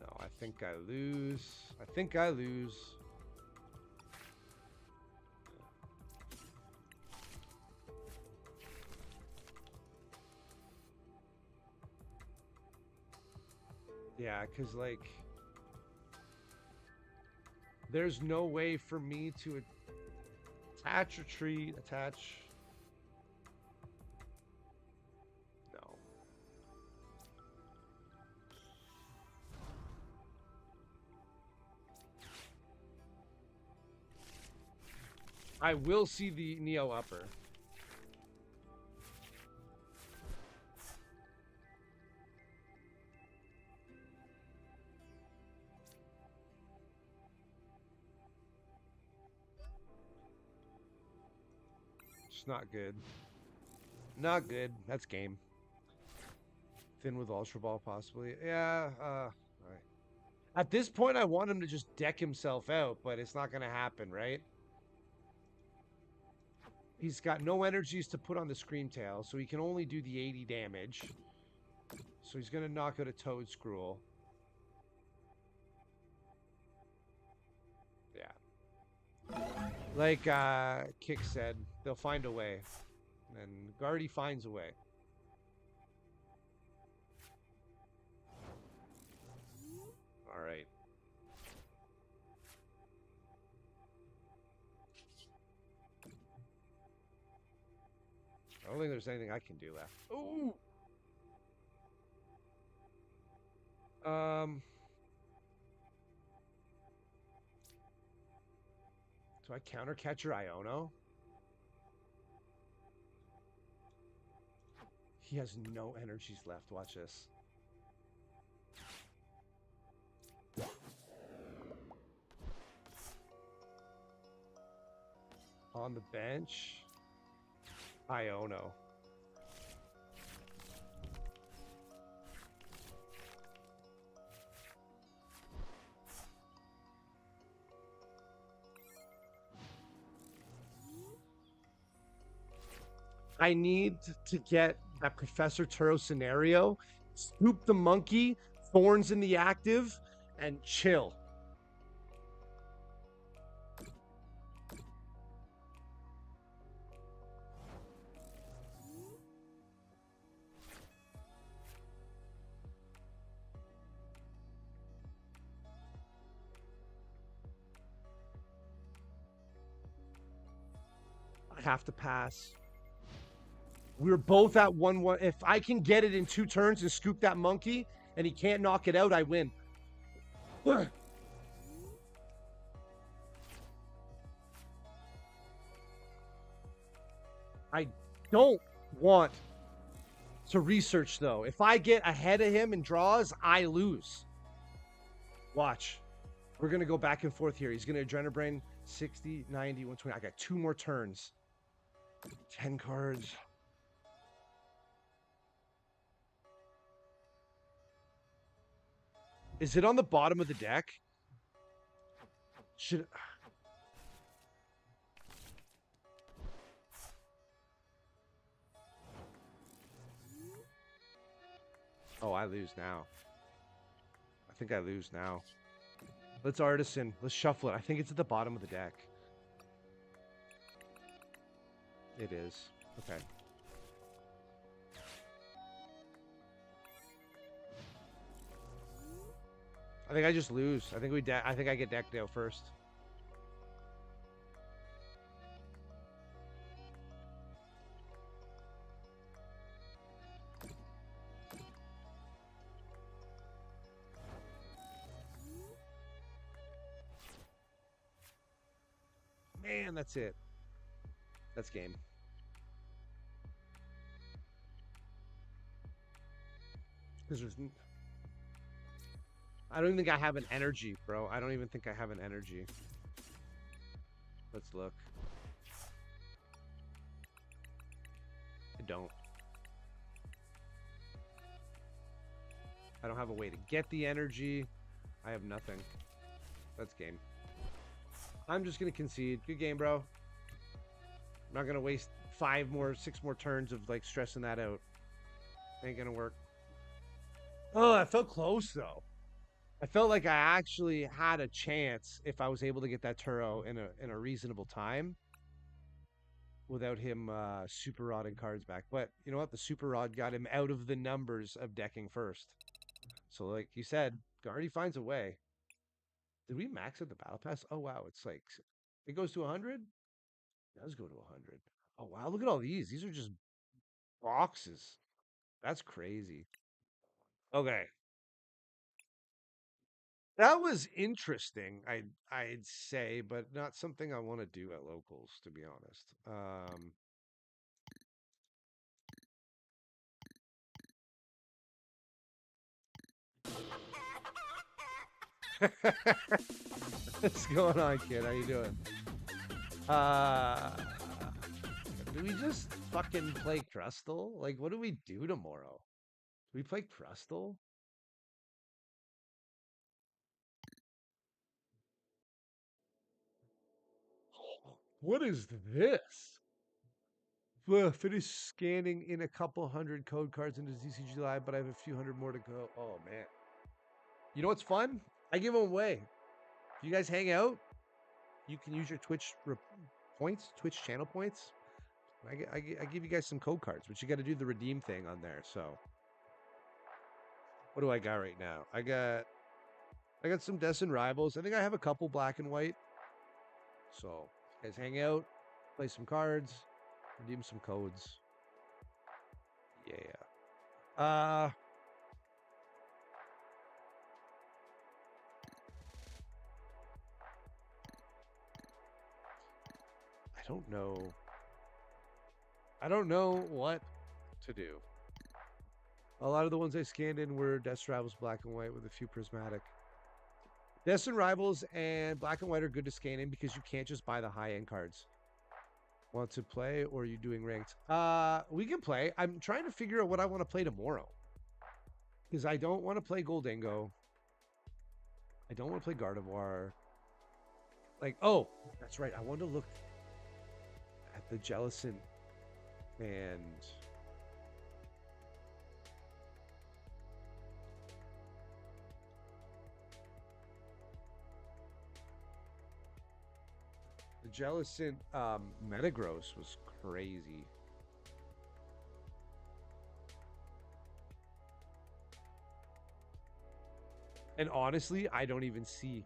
No, I think I lose. I think I lose. Yeah, because, like, there's no way for me to attach a tree, attach. No. I will see the Neo upper. It's not good. Not good. That's game. Thin with Ultra Ball, possibly. Yeah, all right. At this point, I want him to just deck himself out, but it's not going to happen, right? He's got no energies to put on the Scream Tail, so he can only do the 80 damage. So he's going to knock out a Toad Scroll. Yeah. Like Kick said, they'll find a way. And Gardy finds a way. All right. I don't think there's anything I can do left. Ooh! Do I counter catcher Iono? He has no energies left. Watch this. On the bench, Iono. I need to get that Professor Turo scenario, scoop the monkey, thorns in the active, and chill. I have to pass. We're both at 1-1. If I can get it in 2 turns and scoop that monkey and he can't knock it out, I win. I don't want to research, though. If I get ahead of him and draws, I lose. Watch. We're going to go back and forth here. He's going to Adrenabrain 60, 90, 120. I got 2 more turns. 10 cards. Is it on the bottom of the deck? Should... Oh, I lose now. I think I lose now. Let's artisan. Let's shuffle it. I think it's at the bottom of the deck. It is. Okay. I think I just lose. I think I think I get decked out first. Man, that's it. That's game. Because I don't even think I have an energy, bro. I don't even think I have an energy. Let's look. I don't. I don't have a way to get the energy. I have nothing. That's game. I'm just going to concede. Good game, bro. I'm not going to waste 6 more turns of like stressing that out. Ain't going to work. Oh, I felt close though. I felt like I actually had a chance if I was able to get that Turo in a reasonable time without him super rodding cards back. But you know what? The super rod got him out of the numbers of decking first. So like you said, Gardy finds a way. Did we max at the battle pass? Oh wow, it's like it goes to 100? It does go to 100. Oh wow, look at all these. These are just boxes. That's crazy. Okay. That was interesting, I'd say, but not something I want to do at locals, to be honest. What's going on, kid? How you doing? Uh, do we just fucking play Crustle? Like, what do we do tomorrow? Do we play Crustle? What is this? Finish scanning in a couple hundred code cards into ZCG Live, but I have a few hundred more to go. Oh, man. You know what's fun? I give them away. If you guys hang out, you can use your Twitch points, Twitch channel points. I give you guys some code cards, but you got to do the redeem thing on there. So, what do I got right now? I got some Destin Rivals. I think I have a couple black and white. So, guys hang out, play some cards, redeem some codes. Yeah. I don't know. I don't know what to do. A lot of the ones I scanned in were Death Rivals black and white with a few prismatic. Destin Rivals and black and white are good to scan in because you can't just buy the high-end cards. Want to play or are you doing ranked? We can play. I'm trying to figure out what I want to play tomorrow. Because I don't want to play Goldango. I don't want to play Gardevoir. Like, oh, that's right. I want to look at the Jellicent and the Jellicent Metagross was crazy. And honestly, I don't even see.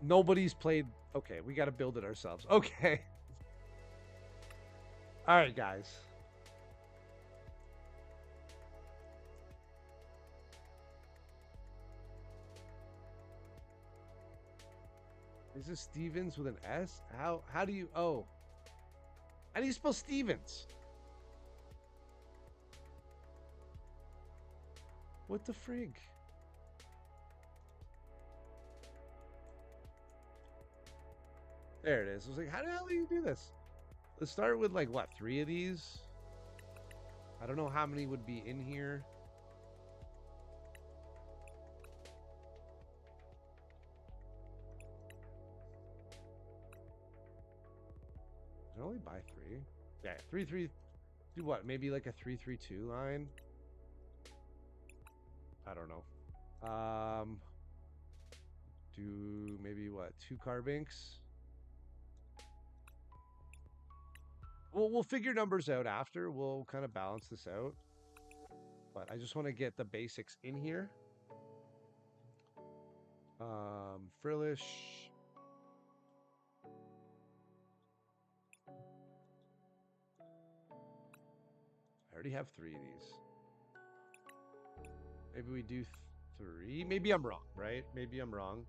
Nobody's played. Okay, we got to build it ourselves. Okay. All right, guys. Is this Stevens with an S? How do you how do you spell Stevens? What the frig? There it is. I was like, how the hell do you do this? Let's start with like what, 3 of these? I don't know how many would be in here. Can I only buy 3? Yeah, 3 3. Do what? Maybe like a 3-3-2 line. I don't know. Do maybe what? 2 carbinks? We'll figure numbers out after. We'll kind of balance this out. But I just want to get the basics in here. Frillish. I already have 3 of these. Maybe we do 3. Maybe I'm wrong, right? Maybe I'm wrong.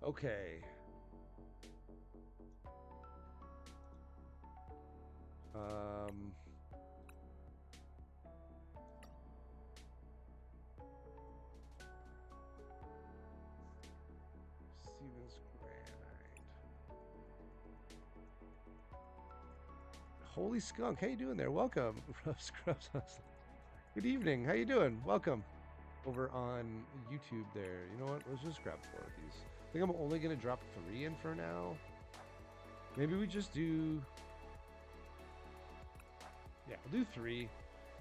Okay. Um, Stevens Granite. Holy skunk, how you doing there? Welcome. Scrubs. Good evening. How you doing? Welcome. Over on YouTube there. You know what? Let's just grab 4 of these. I think I'm only going to drop 3 in for now. Maybe we just do... Yeah, we'll do 3.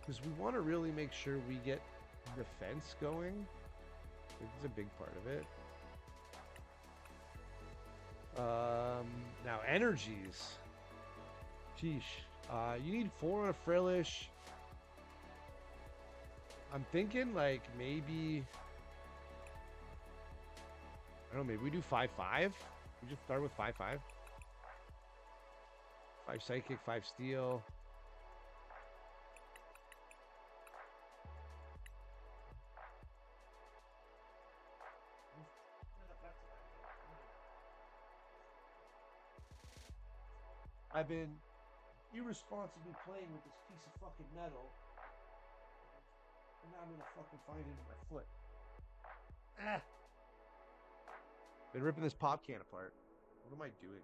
Because we want to really make sure we get defense going. It's a big part of it. Now, energies. Sheesh. You need 4 on a Frillish. I'm thinking like maybe... I don't know, maybe we do 5-5? We just start with 5-5. 5 Psychic, 5 Steel. I've been irresponsibly playing with this piece of fucking metal. And now I'm gonna fucking find it in my foot. Ah! Been ripping this pop can apart. What am I doing?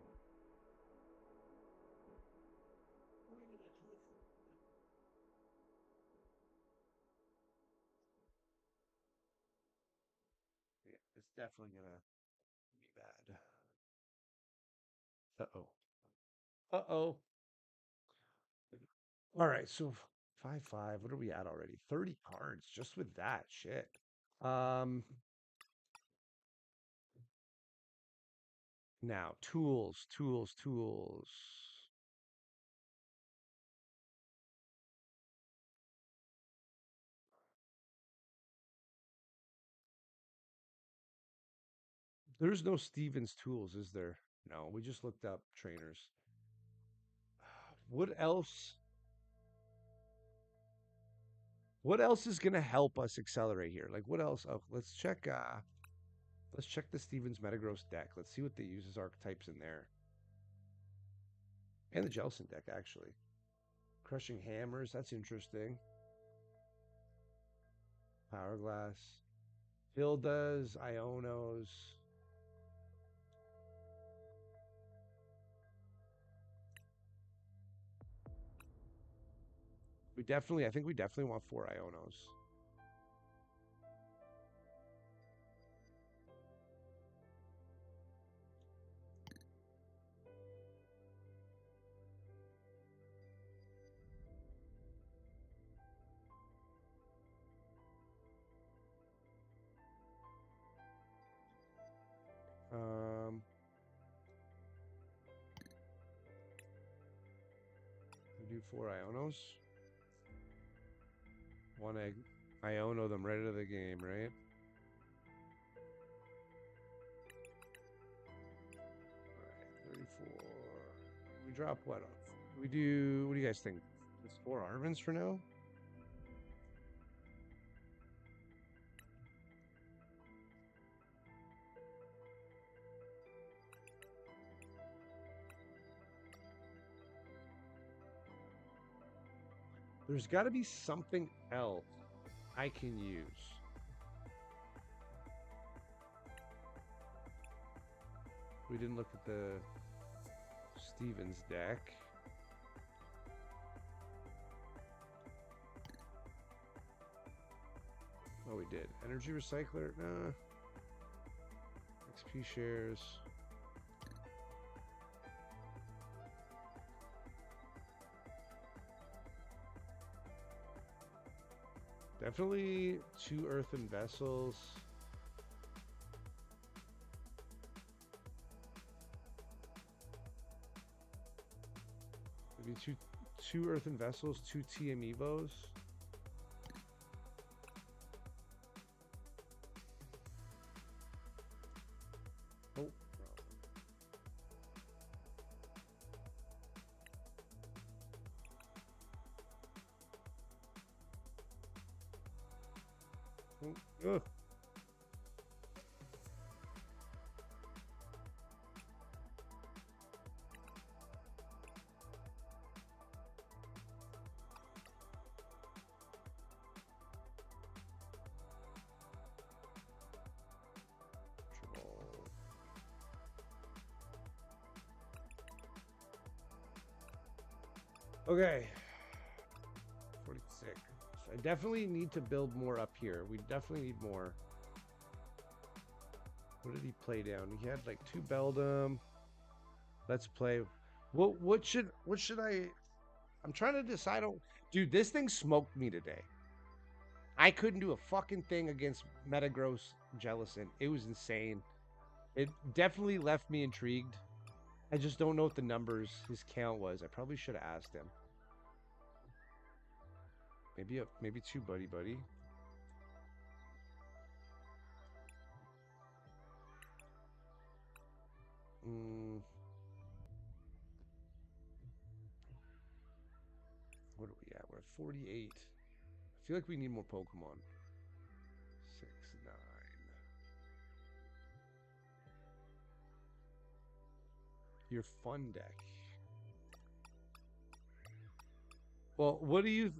Yeah, it's definitely gonna be bad. Uh-oh. Uh-oh. All right, so 5-5. What are we at already? 30 cards just with that shit. Now, tools, tools, tools. There's no Stevens tools, is there? No, we just looked up trainers. What else? What else is gonna help us accelerate here? Like what else? Oh, let's check the Stevens Metagross deck. Let's see what they use as archetypes in there. And the Jelson deck, actually. Crushing Hammers, that's interesting. Power Glass. Hildas, Ionos. I think we definitely want 4 Ionos. We do 4 Ionos. 1 egg. Iono them right out of the game, right? All right, 34. We drop what? We do. What do you guys think? It's 4 Arvins for now. There's got to be something else I can use. We didn't look at the Stevens deck. Oh, we did. Energy recycler? Nah. XP shares. Definitely 2 earthen vessels. Maybe two earthen vessels, 2 TM Evos. Oh, ugh. Okay. 46. I definitely need to build more up here. We definitely need more. What did he play down? He had like 2 Beldum. Let's play. What should I? I'm trying to decide on. Dude, this thing smoked me today. I couldn't do a fucking thing against Metagross Jellicent. It was insane. It definitely left me intrigued. I just don't know what the numbers his count was. I probably should have asked him. Maybe 2 buddy. Mm, what are we at? We're at 48. I feel like we need more Pokemon. 6, 9. Your fun deck. Well, what do you?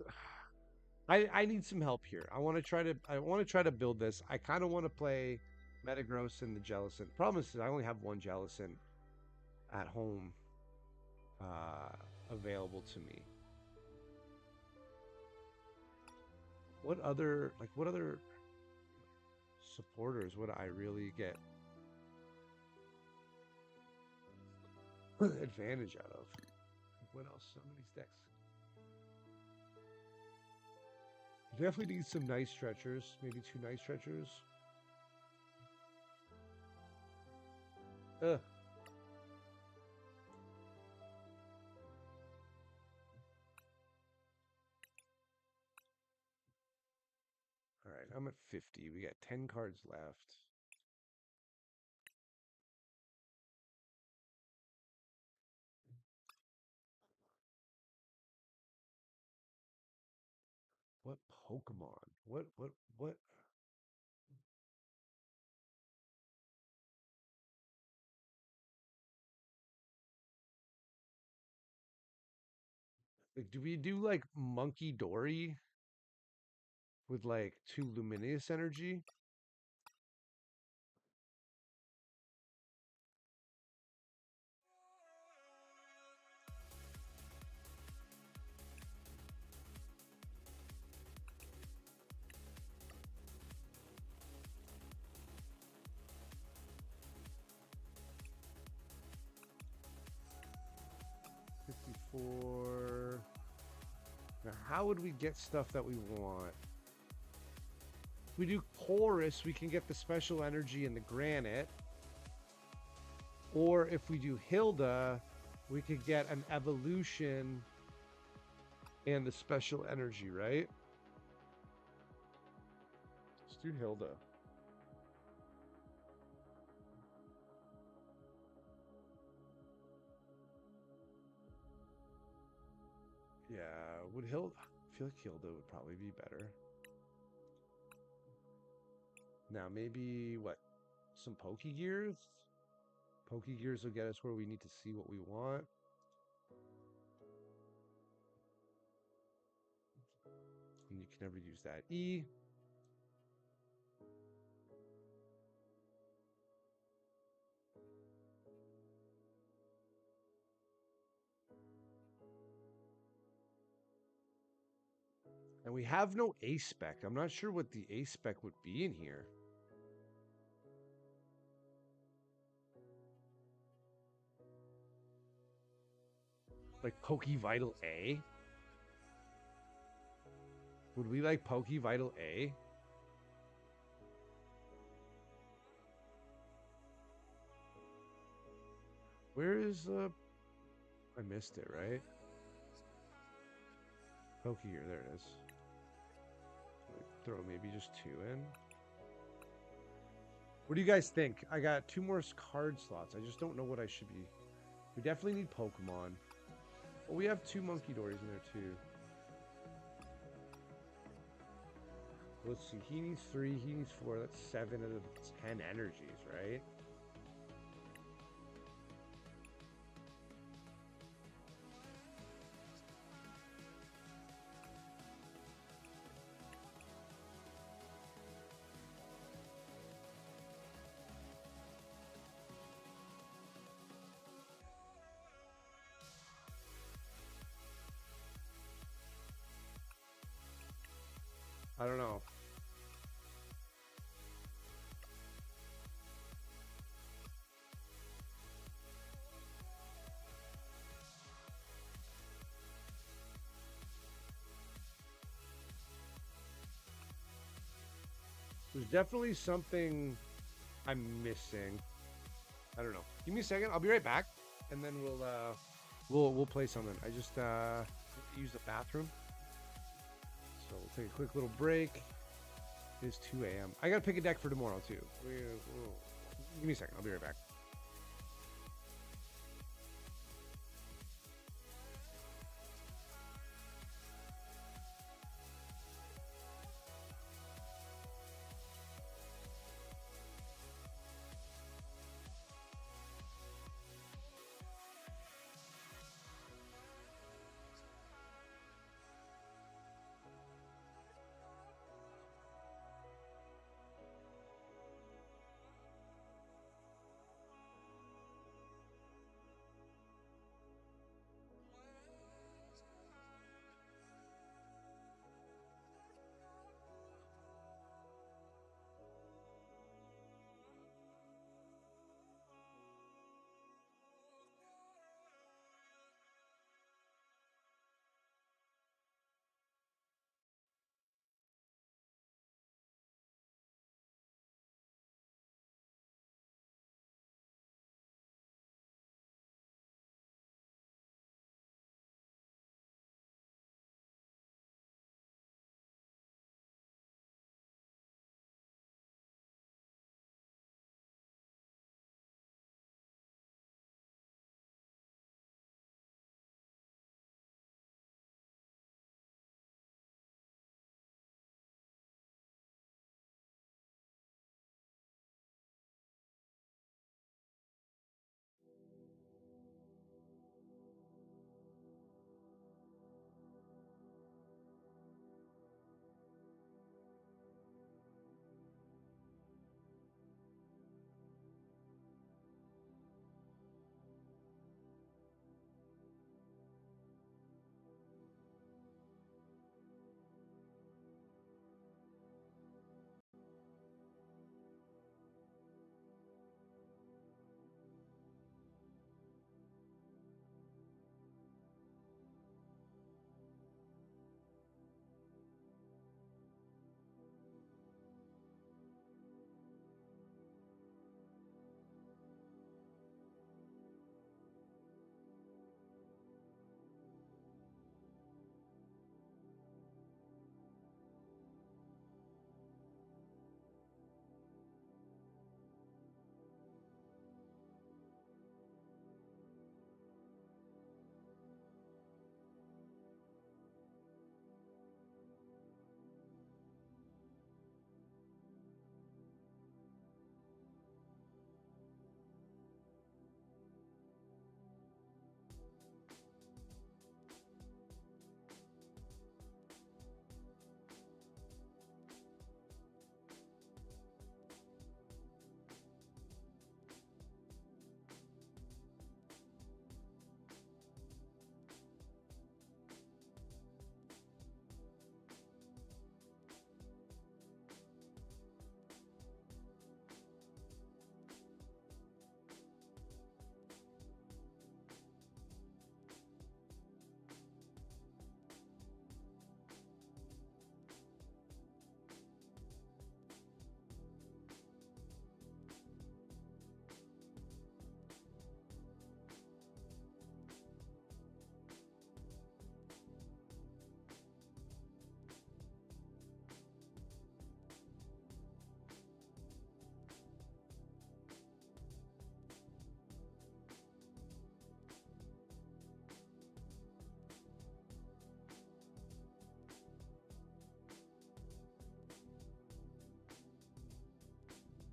I need some help here. I want to try to build this. I kind of want to play Metagross and the Jellicent. Problem is I only have one Jellicent at home uh, available to me. What other supporters would I really get advantage out of? What else? Some of these decks. You definitely need some nice stretchers. Maybe 2 nice stretchers. Ugh. All right, I'm at 50. We got 10 cards left. What Pokemon? What? Like, do we do like Monkey Dory with like 2 Luminous energy? $54. Now, how would we get stuff that we want? If we do Chorus, we can get the special energy and the granite. Or if we do Hilda, we could get an evolution and the special energy, right? Let's do Hilda. Yeah, would Hilda? I feel like Hilda would probably be better. Now, maybe what? Some Pokegears? Pokegears will get us where we need to see what we want. And you can never use that E. And we have no A spec. I'm not sure what the A spec would be in here. Like Poke Vital A? Would we like Poke Vital A? Where is I missed it, right? Poke here, there it is. Throw maybe just 2 in. What do you guys think? I got 2 more card slots. I just don't know what I should be. We definitely need Pokemon. Well, we have 2 Monkey Dories in there too. Let's see. He needs 3. He needs 4. That's 7 out of 10 energies, right? I don't know. There's definitely something I'm missing. I don't know. Give me a second. I'll be right back, and then we'll play something. I just use the bathroom, so we'll take a quick little break. It is 2 a.m. I gotta pick a deck for tomorrow too. Give me a second. I'll be right back.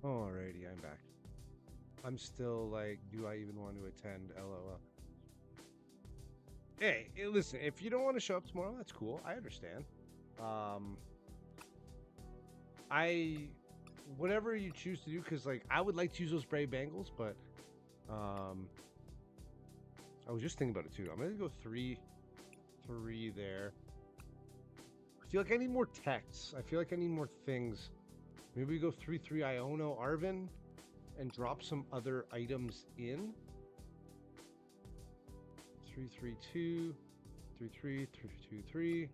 Alrighty, I'm back. I'm still like, do I even want to attend? LOL. Hey, listen, if you don't want to show up tomorrow, that's cool. I understand. Um, I, whatever you choose to do, because like I would like to use those Brave Bengals, but um, I was just thinking about it too. I'm gonna go three there. I feel like I need more texts. I feel like I need more things. Maybe we go 3-3 Iono Arvin and drop some other items in. 3-3-2, 3-3, 3-2-3.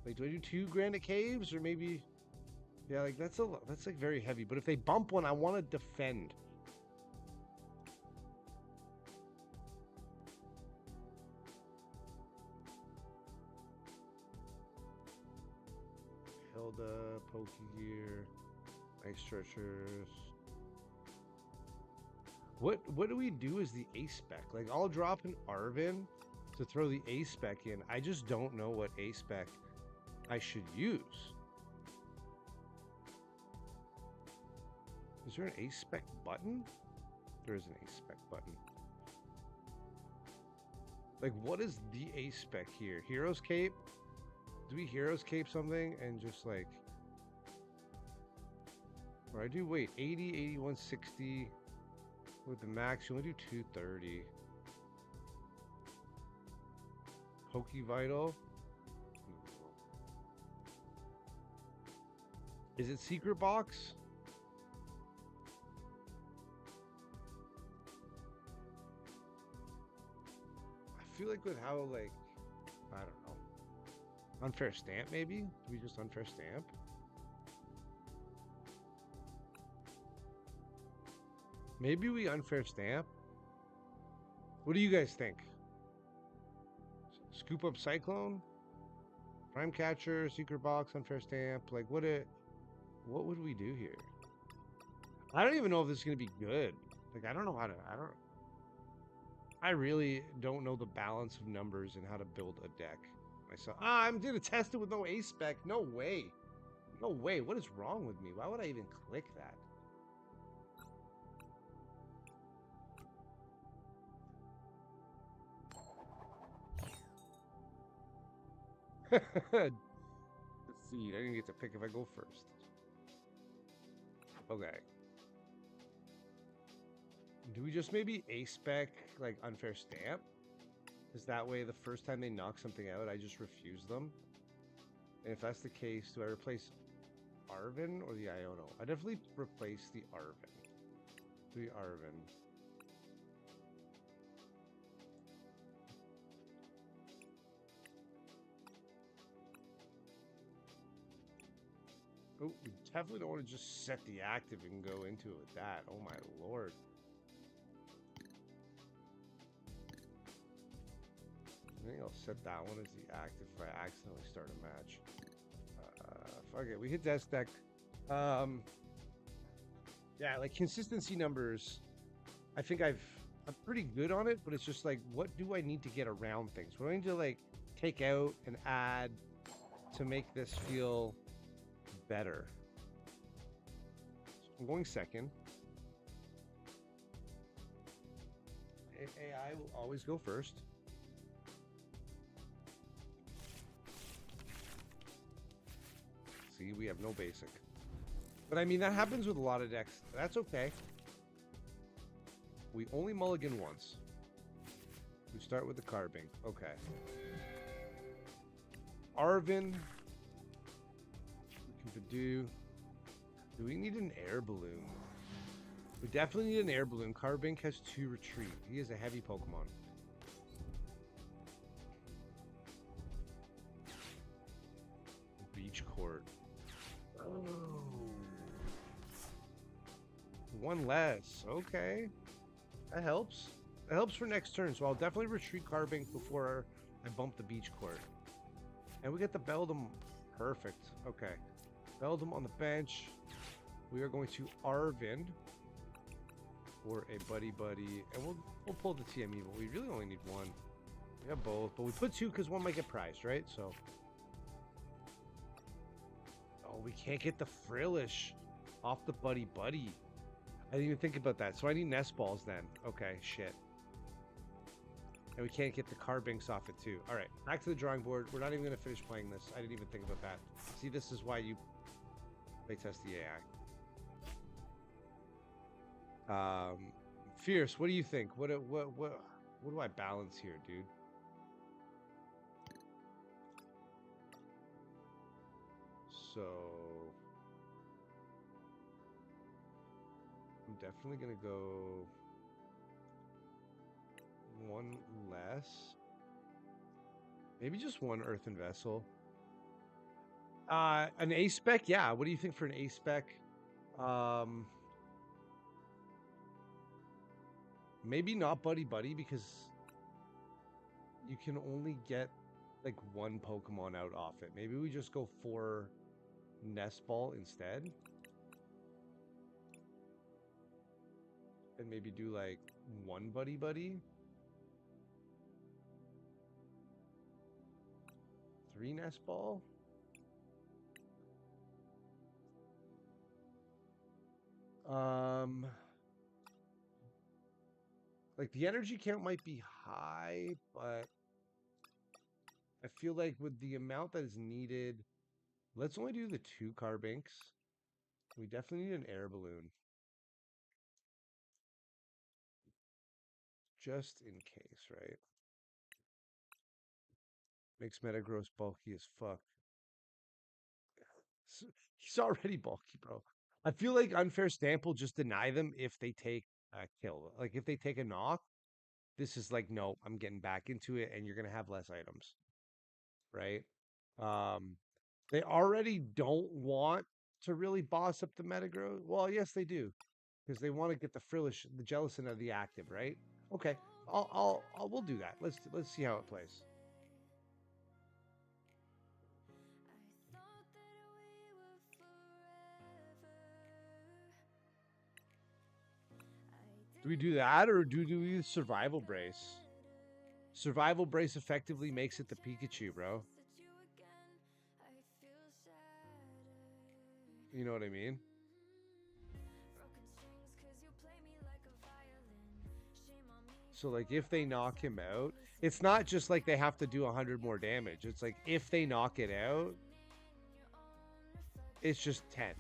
Like, do I do 2 Granite Caves or maybe? Yeah, like that's like very heavy. But if they bump one, I want to defend. Hilda, Pokegear, Ice Stretchers. What do we do as the ace spec? Like I'll drop an Arvin to throw the ace spec in. I just don't know what ace spec I should use. Is there an ace spec button? There is an ace spec button. Like what is the ace spec here? Heroes Cape? Do we Heroes Cape something and just like, or I do, wait, 80, 81, 60. With the max, you only do 230. Poke Vital. Is it Secret Box? I feel like with how, like, I don't know. Unfair Stamp, maybe? Do we just Unfair Stamp? Maybe we Unfair Stamp. What do you guys think? Scoop up Cyclone? Prime Catcher, Secret Box, Unfair Stamp. Like, what would we do here? I don't even know if this is going to be good. Like, I don't know how to... I really don't know the balance of numbers and how to build a deck myself. I'm going to test it with no ace spec. No way. No way. What is wrong with me? Why would I even click that? Let's see. I didn't get to pick if I go first. Okay. Do we just maybe A-spec, like, Unfair Stamp? Is that way the first time they knock something out, I just refuse them? And if that's the case, do I replace Arvin or the Iono? I definitely replace the Arvin. The Arvin. Oh, we definitely don't want to just set the active and go into it with that. Oh my lord. I think I'll set that one as the active if I accidentally start a match. Fuck it. We hit that stack. Yeah, like consistency numbers. I think I'm pretty good on it, but it's just like, what do I need to get around things? What do I need to like take out and add to make this feel better? So I'm going second. AI will always go first. See, we have no basic. But I mean, that happens with a lot of decks. That's okay. We only mulligan once. We start with the Carbink. Okay. Arvin. We can do we need an air balloon? We definitely need an air balloon. Carbink has 2 retreat. He is a heavy Pokemon. Beach Court. Oh. 1 less. Okay. That helps. That helps for next turn. So I'll definitely retreat Carbink before I bump the Beach Court. And we get the Beldum. Perfect. Okay. Beldum on the bench. We are going to Arvin for a buddy. And we'll pull the TME, but we really only need 1. We have both. But we put 2 because 1 might get prized, right? So. Oh, we can't get the Frillish off the buddy. I didn't even think about that. So I need nest balls then. Okay, shit. And we can't get the carbinks off it too. All right, back to the drawing board. We're not even going to finish playing this. I didn't even think about that. See, this is why you play test the AI. Fierce, what do you think? What do I balance here, dude? So I'm definitely going to go one less. Maybe just one earthen vessel. An A spec, yeah. What do you think for an A spec? Maybe not Buddy Buddy because you can only get like one Pokemon out off it. Maybe we just go for Nest Ball instead. And maybe do like one Buddy Buddy. 3 Nest Ball. Like the energy count might be high, but I feel like with the amount that is needed, let's only do the 2 Carbinks. We definitely need an air balloon. Just in case, right? Makes Metagross bulky as fuck. He's already bulky, bro. I feel like Unfair Stamp will just deny them if they take a kill. Like if they take a knock, this is like, no, I'm getting back into it and you're going to have less items, right? They already don't want to really boss up the Metagross. Well, yes, they do. Because they want to get the Frillish, the Jellicent of the active, right? Okay, we'll do that. Let's see how it plays. Do we do that or do we do Survival Brace? Survival Brace effectively makes it the Pikachu, bro. You know what I mean? So, like, if they knock him out, it's not just like they have to do 100 more damage. It's like, if they knock it out, it's just 10.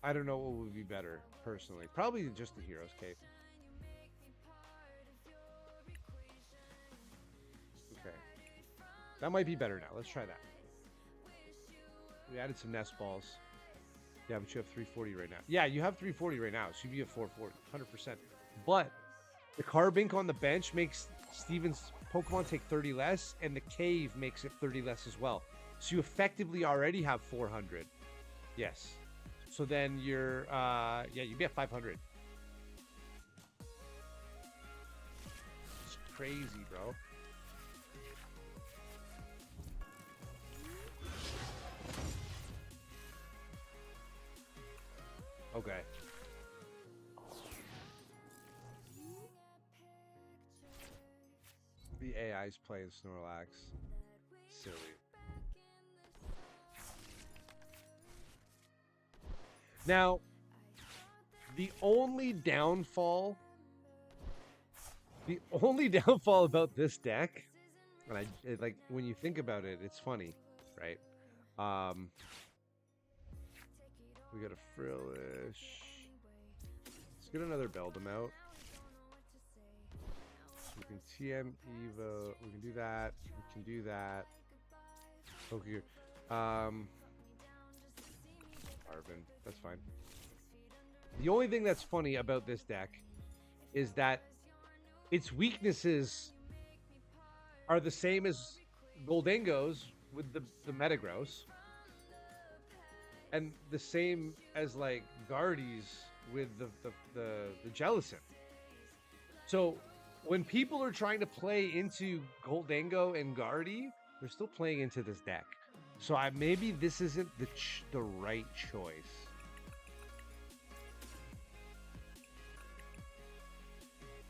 I don't know what would be better, personally. Probably just the Hero's Cape. Okay. That might be better now. Let's try that. We added some nest balls. Yeah, but you have 340 right now. Yeah, you have 340 right now, so you'd be at 440, 100%. But the Carbink on the bench makes Steven's Pokemon take 30 less, and the Cave makes it 30 less as well. So you effectively already have 400. Yes. So then you're, yeah, you'd be at 500. It's crazy, bro. Okay. The AI's playing Snorlax. Silly. Now, the only downfall about this deck, and like when you think about it, it's funny, right? We got a Frillish. Let's get another Beldum out. We can TM Evo. We can do that. We can do that. Okay. Arvin. That's fine. The only thing that's funny about this deck is that its weaknesses are the same as Goldengo's with the Metagross. And the same as like Gardys with the Jellicent. So when people are trying to play into Goldengo and Gardy, they're still playing into this deck. So maybe this isn't the right choice.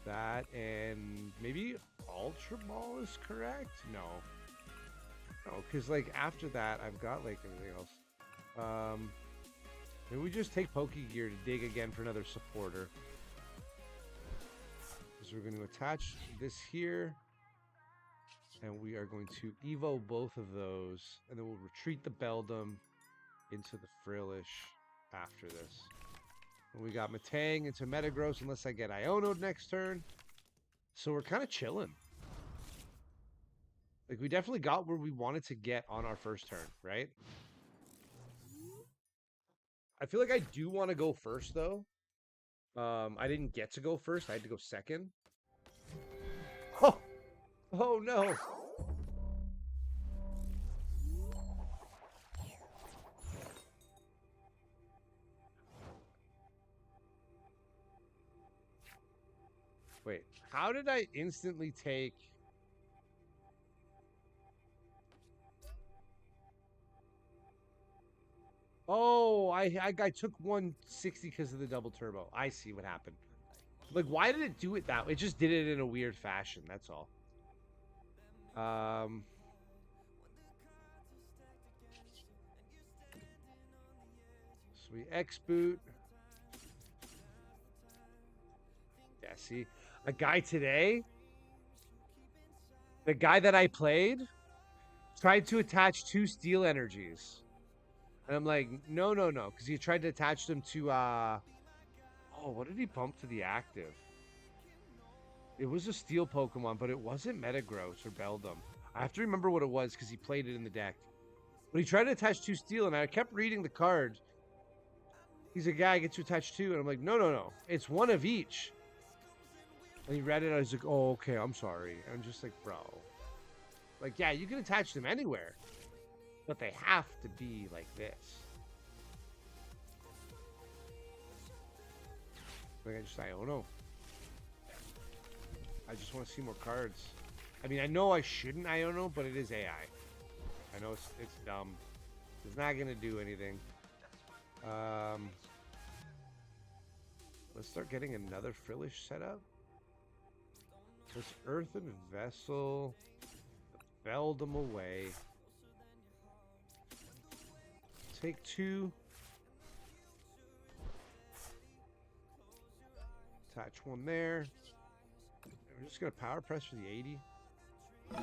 That and maybe Ultra Ball is correct? No. No, because like after that, I've got like everything else. Maybe we just take Pokegear to dig again for another supporter. So we're going to attach this here. And we are going to Evo both of those. And then we'll retreat the Beldum into the Frillish after this. And we got Matang into Metagross unless I get Iono'd next turn. So we're kind of chilling. Like, we definitely got where we wanted to get on our first turn, right? I feel like I do want to go first, though. I didn't get to go first. I had to go second. Oh! Oh, no! Wait, how did I instantly take... Oh, I took 160 because of the double turbo. I see what happened. Like, why did it do it that way? It just did it in a weird fashion, that's all. So we X-boot. Yeah, see? A guy today, the guy that I played, tried to attach 2 steel energies. And I'm like, no, no, no. Because he tried to attach them to, oh, what did he bump to the active? It was a steel Pokemon, but it wasn't Metagross or Beldum. I have to remember what it was because he played it in the deck. But he tried to attach 2 steel, and I kept reading the card. He's a guy, gets to attach 2, and I'm like, no, no, no. It's 1 of each. And he read it, and I was like, oh, okay, I'm sorry. And I'm just like, bro. Like, yeah, you can attach them anywhere. But they have to be like this. Like, I don't know. I just want to see more cards. I mean, I know I shouldn't, I don't know, but it is AI. I know it's dumb. It's not going to do anything. Let's start getting another Frillish set up. Let's Earthen Vessel. Beldum away. Take 2. Attach 1 there. We're just going to power press for the 80. I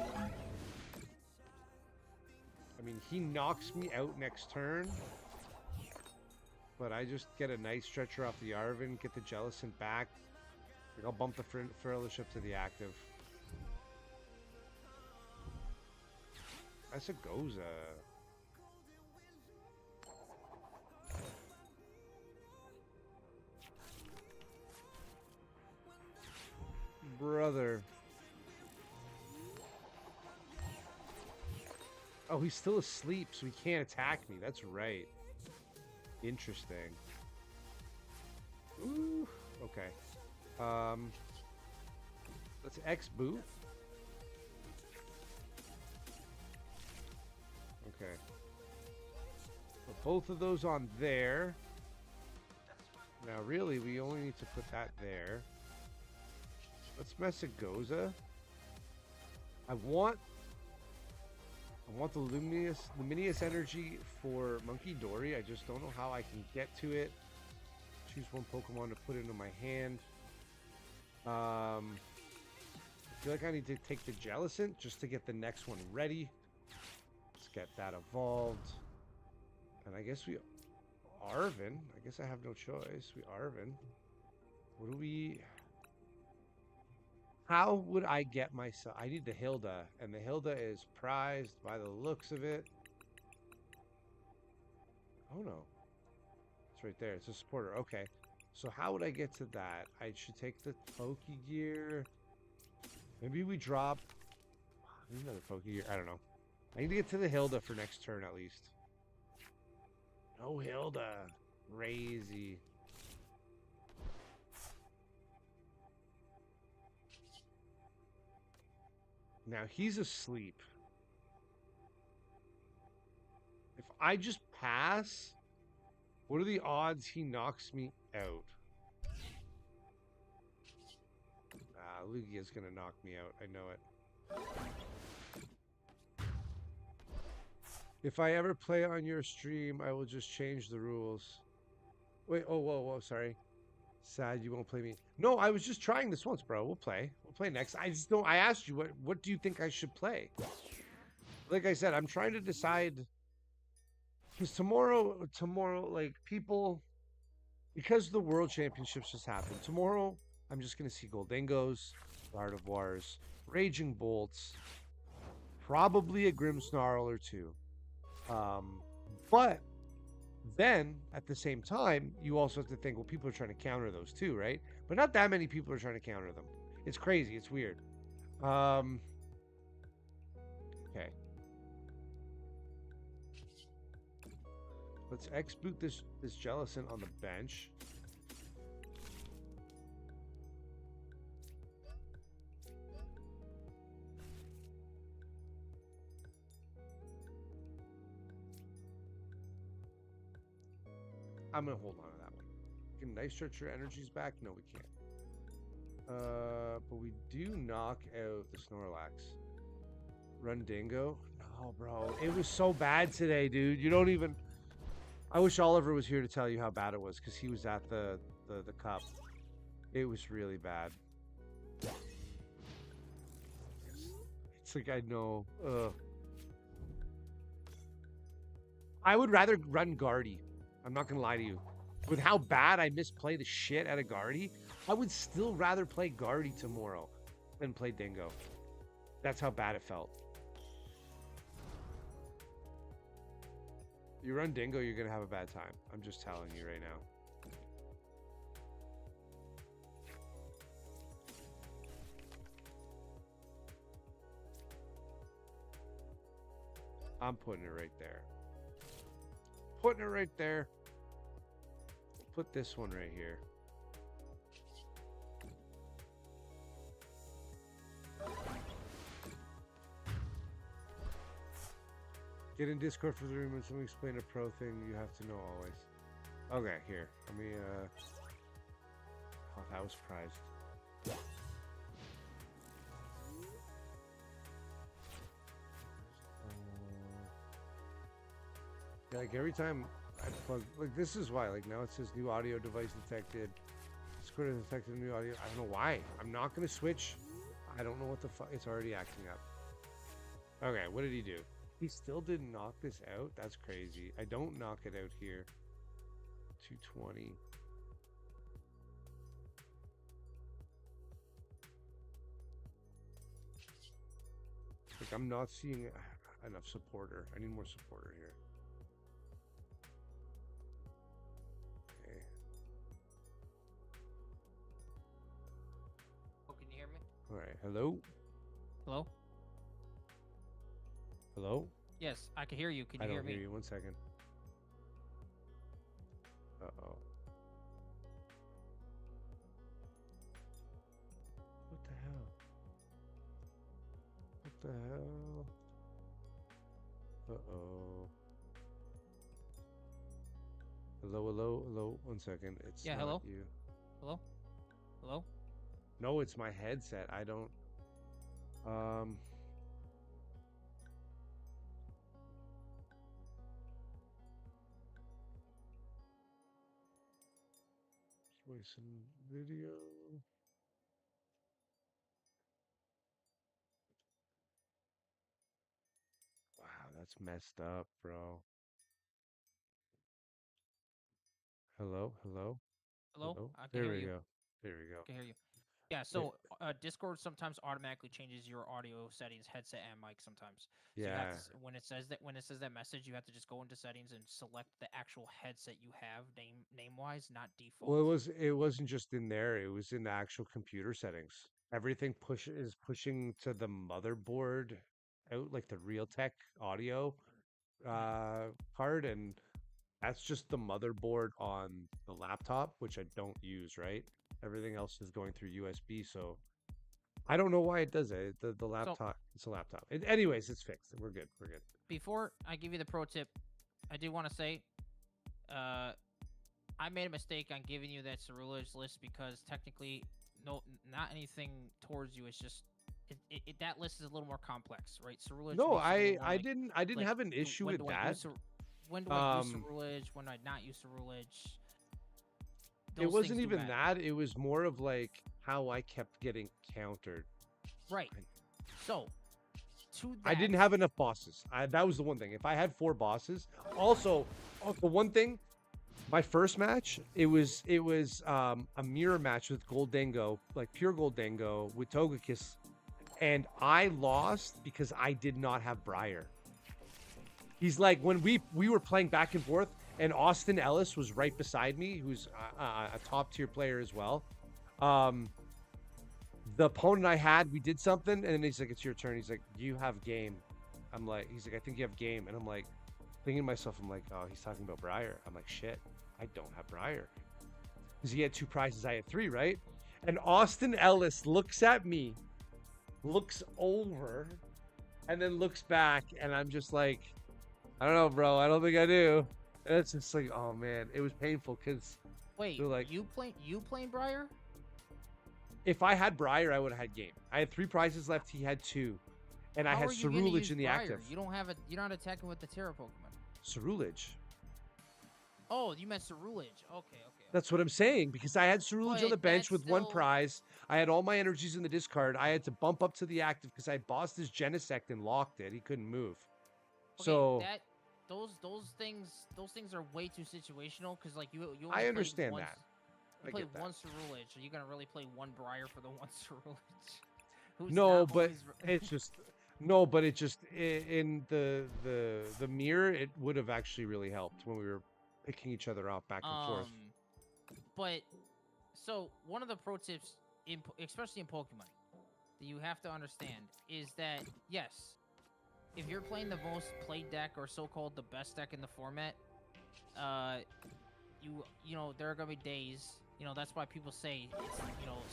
mean, he knocks me out next turn. But I just get a nice stretcher off the Arvin, get the Jellicent back. I'll bump the Frillish up to the active. That's a Goza. Brother. Oh, he's still asleep, so he can't attack me. That's right. Interesting. Ooh. Okay. Let's X-boot. Okay. Put both of those on there. Now, really, we only need to put that there. Let's mess a Goza. I want the Luminous energy for Monkey Dory. I just don't know how I can get to it. Choose 1 Pokemon to put into my hand. I feel like I need to take the Jellicent just to get the next one ready. Let's get that evolved. And I guess we... Arvin. I guess I have no choice. We Arvin. What do we... How would I get myself... I need the Hilda. And the Hilda is prized by the looks of it. Oh, no. It's right there. It's a supporter. Okay. So how would I get to that? I should take the Pokegear. Maybe we drop... Another Pokegear. I don't know. I need to get to the Hilda for next turn at least. No Hilda. Crazy. Now he's asleep. If I just pass, what are the odds he knocks me out? Lugia's gonna knock me out. I know it. If I ever play on your stream, I will just change the rules. Wait, oh, whoa, sorry. Sad you won't play me. No, I was just trying this once, bro. We'll play. We'll play next. I just don't. I asked you what do you think I should play? Like I said, I'm trying to decide because tomorrow, like people, because the World Championships just happened. Tomorrow, I'm just gonna see Goldengos, Gardevoirs, Raging Bolts, probably a Grimmsnarl or two. Um, but then at the same time, you also have to think, well, people are trying to counter those too, right? But not that many people are trying to counter them. It's crazy. It's weird. Um, okay. Let's X boot this Jellison on the bench. I'm gonna hold on to that one. Can nice stretch your energies back? No, we can't. But we do knock out the Snorlax. Run Dingo? No, bro. It was so bad today, dude. You don't even. I wish Oliver was here to tell you how bad it was because he was at the cup. It was really bad. It's like I know. I would rather run Gardy. I'm not gonna lie to you. With how bad I misplay the shit out of Gardy, I would still rather play Gardy tomorrow than play Dingo. That's how bad it felt. You run Dingo, you're gonna have a bad time. I'm just telling you right now. I'm putting it right there. Putting it right there. Put this one right here. Get in Discord for the room when someone explain a pro thing you have to know always. Okay, here. Let me oh, that was prized. Like every time I plug, like this is why. Like now it says new audio device detected. Discord has detected new audio. I don't know why. I'm not gonna switch. I don't know what the fuck. It's already acting up. Okay, what did he do? He still didn't knock this out? That's crazy. I don't knock it out here. 220. Like, I'm not seeing enough supporter. I need more supporter here. Okay. Oh, can you hear me? All right. Hello? Hello? Hello? Yes, I can hear you. Can I you hear don't me? hear you. 1 second. Uh-oh. What the hell? What the hell? Uh-oh. Hello. 1 second. It's Yeah, not hello? you. Hello? Hello? No, it's my headset. I don't. Voice and video. Wow, that's messed up, bro. Hello? Hello? I can There hear we you. go. There we go. I can hear you. Yeah, It, so Discord sometimes automatically changes your audio settings, headset and mic sometimes. So you have yeah. to when it says that message, you have to just go into settings and select the actual headset you have name wise, not default. Well, it wasn't just in there. It was in the actual computer settings. Everything is pushing to the motherboard out, like the Realtek audio Mhm. card, and that's just the motherboard on the laptop, which I don't use, right? Everything else is going through USB, so I don't know why it does it. The So laptop, it's a laptop. Anyways, it's fixed. We're good. We're good. before I give you the pro tip, I do want to say, uh, I made a mistake on giving you that Cerulage list because technically, no, not anything towards you. It's just that list is a little more complex, right? Cerulege No, makes it a little more I like, didn't have an issue when with do I that. use when do I use Um, Cerulege? When do I not use Cerulege? it Those wasn't things do even matter. that. It was more of like how I kept getting countered. Right. So, to I that, didn't have enough bosses. That was the one thing. If I had 4 bosses, also, the one thing, my first match, it was a mirror match with Gold Dango, like pure Gold Dango with Togekiss, and I lost because I did not have Briar. He's like when we were playing back and forth, and Austin Ellis was right beside me, who's a top tier player as well. Um, the opponent I had, we did something, and then he's like, "It's your turn." He's like, "You have game." I'm like, he's like, "I think you have game," and I'm like, thinking to myself, I'm like, "Oh, he's talking about Briar." I'm like, "Shit, I don't have Briar," because he had 2 prizes, I had 3, right? And Austin Ellis looks at me, looks over, and then looks back, and I'm just like, "I don't know, bro. I don't think I do." And it's just like, oh man, it was painful because wait, they're like, you playing Briar? if I had Briar, I would have had game. I had 3 prizes left. He had 2, and I How had are you gonna Cerulege use in the Briar? active. You don't have it. You're not attacking with the Terra Pokemon. Cerulege. Oh, you meant Cerulege. Okay. That's what I'm saying, because I had Cerulege on the But bench that's with 1 still prize. I had all my energies in the discard. I had to bump up to the active because I bossed his Genesect and locked it. He couldn't move. okay. So That those things are way too situational because like you only I played understand once. that. You I played get that. one Cerulege. Are you gonna really play one Briar for the one Cerulege? Who's No, not but always it's just no, but it just in the mirror, it would have actually really helped when we were picking each other off back and forth. But so one of the pro tips especially in Pokemon that you have to understand is that yes, if you're playing the most played deck or so-called the best deck in the format, you know there are gonna be days. You know that's why people say it's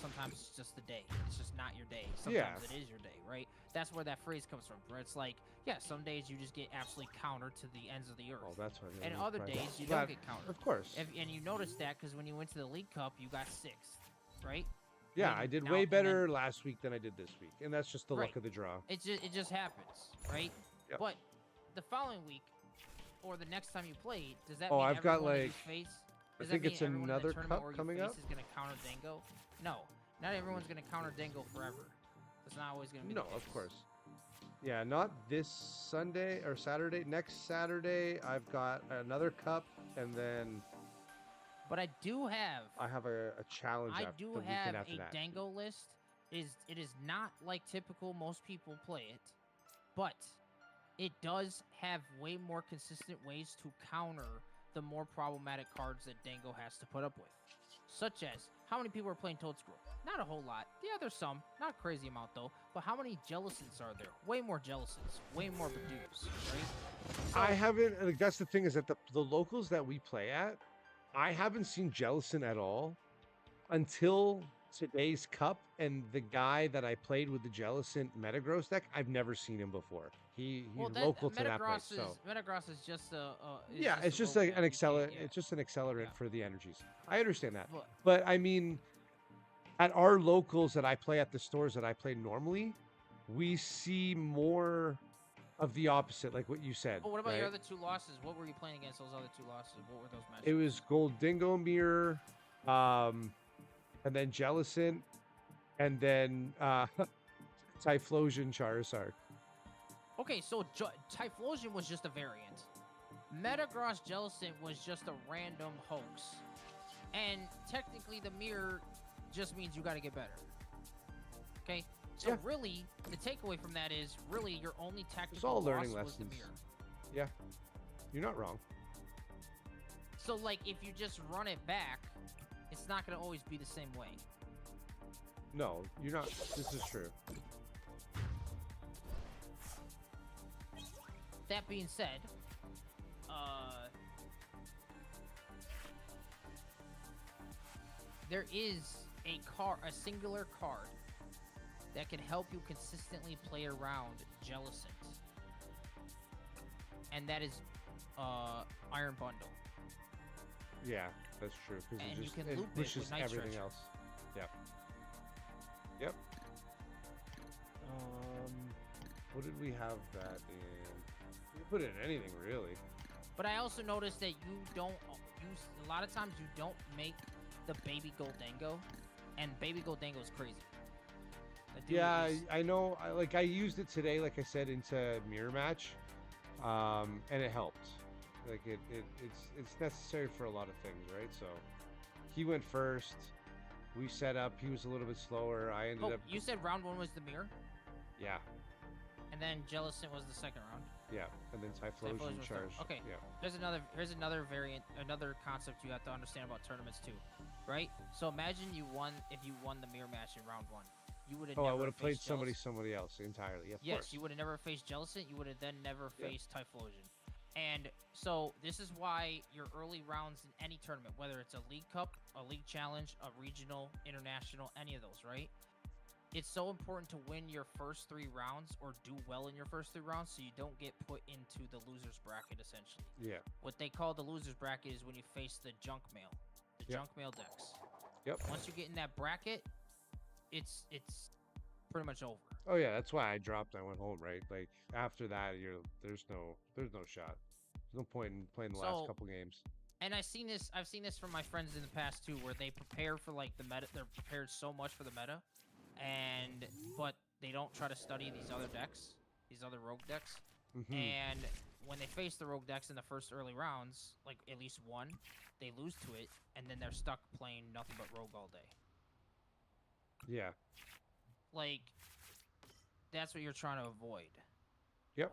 sometimes it's just the day. It's just not your day. Sometimes Yeah. it is your day, right? That's where that phrase comes from. Where it's like, yeah, some days you just get absolutely countered to the ends of the earth. Oh, that's what. And other days you But, don't get countered. of course. And you noticed that because when you went to the League Cup, you got 6th, right? Yeah, And I did now- way and then- better last week than I did this week, and that's just the luck Right. of the draw. It just happens, right? Yep. But the following week, or the next time you play, does that Oh, mean I've got, everyone that you like, face? I Does think that mean it's everyone in the another tournament cup where you coming face up. is gonna counter Dango? No, not everyone's gonna counter Dango forever. It's not always gonna be. No, the of case. course. Yeah, not this Sunday or Saturday. Next Saturday, I've got another cup, and then But I do have. I have a challenge I after do the weekend have after a that. Dango list. It is not like typical most people play it, but it does have way more consistent ways to counter the more problematic cards that Dango has to put up with. Such as, how many people are playing Toadscroll? Not a whole lot. Yeah, there's some. Not a crazy amount, though. But how many Jellicents are there? Way more Jellicents. Way more Badoos, right? I haven't. Like, that's the thing, is that the locals that we play at, I haven't seen Jellison at all until today's cup, and the guy that I played with the Jellicent Metagross deck, I've never seen him before. He's local to that place. So Metagross is just a. yeah, it's just a like an vote that you can't- accelerant. yeah. It's just an accelerant Yeah. for the energies. I understand that, But- but I mean, at our locals that I play at the stores that I play normally, we see more of the opposite, like what you said. But what about right? your other 2 losses? What were you playing against those other 2 losses? What were those matches? It was Gold Dingo Mirror, and then Jellicent, and then Typhlosion Charizard. Okay, so Typhlosion was just a variant. Metagross Jellicent was just a random hoax. And technically the mirror just means you gotta get better. Okay? So Yeah. really, the takeaway from that is really your only It's technical all loss learning was the lessons. mirror. Yeah, you're not wrong. So like if you just run it back, it's not gonna always be the same way. No, you're not. This is true. That being said, there is a singular card that can help you consistently play around Jellicent, and that is Iron Bundle. Yeah, that's true. Because And it you just can it loop it with pushes Night everything Stretcher. else. Yep. Yep. What did we have that in? We can put it in anything really. But I also noticed that you don't use a lot of times you don't make the baby Goldango, and baby Goldango is crazy. That dude Yeah, is- I know. I used it today, like I said, into mirror match, and it helped. Like it's necessary for a lot of things, right? So he went first. We set up. He was a little bit slower. I ended Oh, up. you said round 1 was the mirror, Yeah, and then Jellicent was the second round. yeah, and then Typhlosion Typhlosion was third. charge. Okay. Yeah. Here's another variant, another concept you have to understand about tournaments too, right? So imagine if you won the mirror match in round 1, you would have. Oh, I never would have played faced somebody else entirely. Yeah, of Yes, course. you would have never faced Jellicent. You would have then never Yeah. faced Typhlosion. And so this is why your early rounds in any tournament, whether it's a League Cup, a League Challenge, a regional, international, any of those, right? It's so important to win your first 3 rounds or do well in your first 3 rounds so you don't get put into the loser's bracket, essentially. Yeah. What they call the loser's bracket is when you face the junk mail, the Yep. junk mail decks. Yep. Once you get in that bracket, it's pretty much over. Oh yeah, that's why I dropped. I went home. Right. Like after that, there's no shot. There's no point in playing the last So- couple games. And I've seen this from my friends in the past too, where they prepare for like the meta. They're prepared so much for the meta, but they don't try to study these other decks, these other rogue decks. Mhm. And when they face the rogue decks in the first early rounds, like at least one, they lose to it, and then they're stuck playing nothing but rogue all day. Yeah. Like, that's what you're trying to avoid. Yep.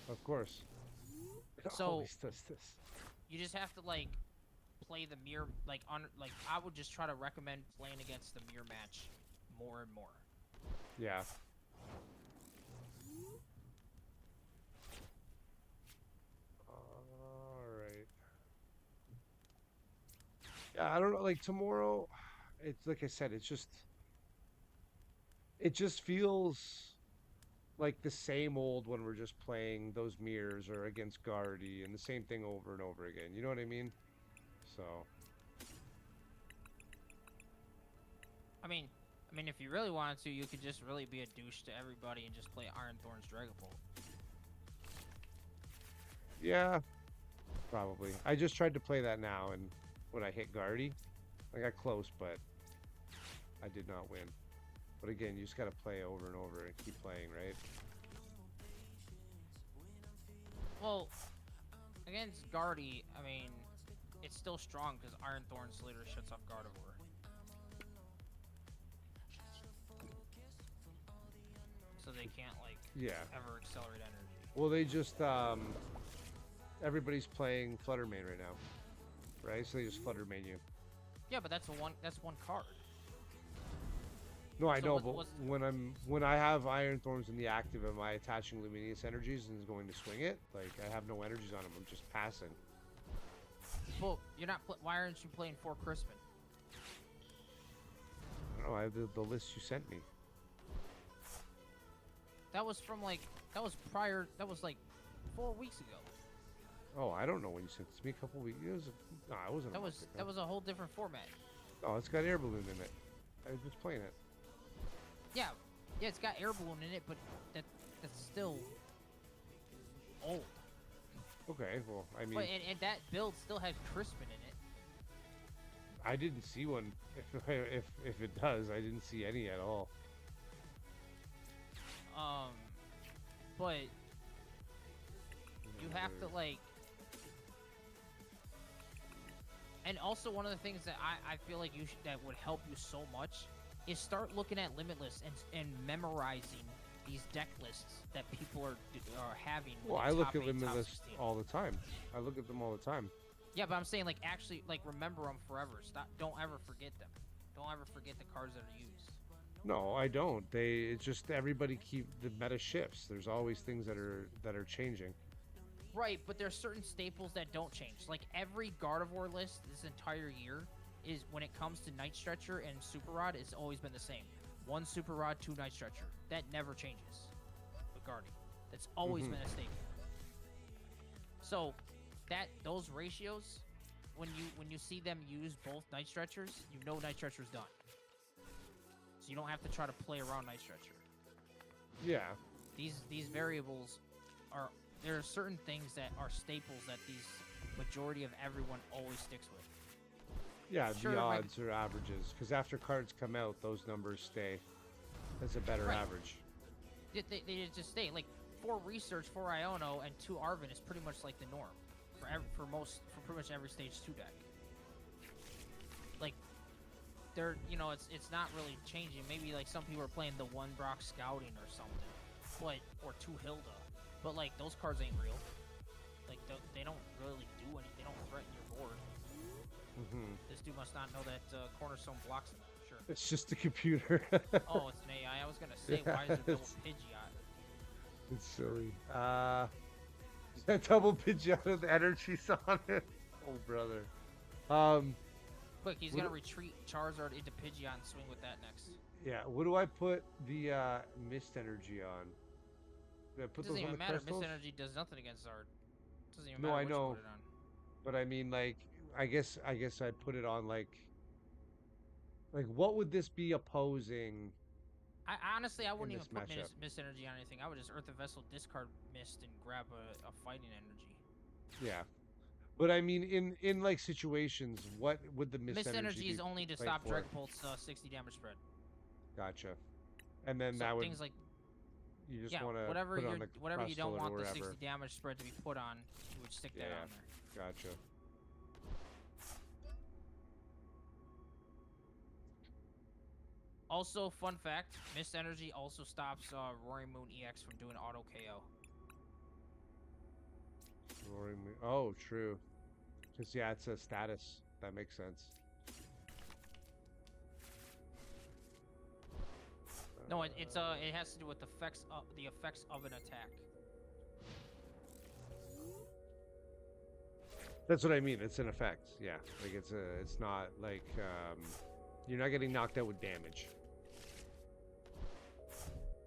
Of course. It So- always does this. You just have to like play the mirror, like I would just try to recommend playing against the mirror match more and more. Yeah. All right. Yeah, I don't know. Like tomorrow, it's like I said. It just feels like the same old when we're just playing those mirrors or against Gardy and the same thing over and over again. You know what I mean? So I mean, if you really wanted to, you could just really be a douche to everybody and just play Iron Thorn's Dragapult. yeah, probably. I just tried to play that now, and when I hit Gardy, I got close, but I did not win. But again, you just gotta play over and over and keep playing, right? Well, against Gardy, I mean, it's still strong because Iron Thorn Slater shuts off Gardevoir. So they can't, like, Yeah. ever accelerate energy. Well, they just everybody's playing Flutter Mane right now, right? So they just Flutter Mane you. Yeah, but that's one card. No, I So know, what- but what's- when I have Iron Thorns in the active, am I attaching Luminous Energies and is going to swing it? Like I have no energies on him. I'm just passing. Well, you're not. Why aren't you playing for Crispin? I don't know. I have the list you sent me. That was from like that was prior. That was like 4 weeks ago. Oh, I don't know when you sent this to me. A couple weeks. It was. No, I wasn't. That was a whole different format. Oh, it's got air balloon in it. I was just playing it. Yeah, it's got air balloon in it, but that's still old. Okay. Well, I mean, But and that build still has Crispin in it. I didn't see one. If it does, I didn't see any at all. But you have to like. And also one of the things that I feel like that would help you so much is start looking at Limitless and memorizing these deck lists that people are having. with Well, the I look top at 8, top Limitless 16. all the time. I look at them all the time. Yeah, but I'm saying like actually like remember them forever. Don't ever forget them. Don't ever forget the cards that are used. No, I don't. It's just everybody the meta shifts. There's always things that are changing. Right, but there's certain staples that don't change. Like every Gardevoir list this entire year is when it comes to Night Stretcher and Super Rod, it's always been the same. 1 Super Rod, 2 Night Stretcher. That never changes with Gardy. That's always Mhm. been a staple. So those ratios, when you see them use both Night Stretchers, you know Night Stretcher's done. So you don't have to try to play around Night Stretcher. Yeah. these variables are there are certain things that are staples that these majority of everyone always sticks with. Yeah, Sure, the like- odds or averages, because after cards come out, those numbers stay as a better Right. average. They just stay like 4 research, 4 Iono, and 2 Arvin is pretty much like the norm for pretty much every stage 2 deck. Like they're it's not really changing. Maybe like some people are playing the 1 Brock Scouting or something, but or 2 Hilda, but like those cards ain't real. Like they don't really do anything. They don't threaten your board. This dude must not know that Cornerstone blocks him. Sure. It's just a computer. Oh, it's an AI. I was gonna say, why is there double Pidgeot? It's silly. That double Pidgeot with energies on it. Oh, brother. Quick, he's What gonna do- retreat Charizard into Pidgeot and swing with that next. Yeah. What do I put the mist energy on? Do I put It those doesn't on even the matter. crystals? Mist Energy does nothing against Zard. Doesn't even No, matter I what know. you put it on. But I mean, like, I guess I put it on like what would this be opposing? I honestly, I wouldn't in even this put matchup. Mist Energy on anything. I would just Earth the Vessel, discard Mist, and grab a Fighting Energy. Yeah. But I mean, in like situations, what would the Mist Energy be is only to played stop for? Dragon Pulse 60 damage spread. Gotcha. And then So that would things like you just yeah, want to whatever put you on the whatever you don't crustal or want the wherever. 60 damage spread to be put on, you would stick that Yeah. on there. Gotcha. Also, fun fact: Mist Energy also stops Roaring Moon EX from doing auto KO. Oh, true. Because yeah, it's a status. That makes sense. No, it has to do with the effects of an attack. That's what I mean. It's an effect. Yeah, like it's not like you're not getting knocked out with damage.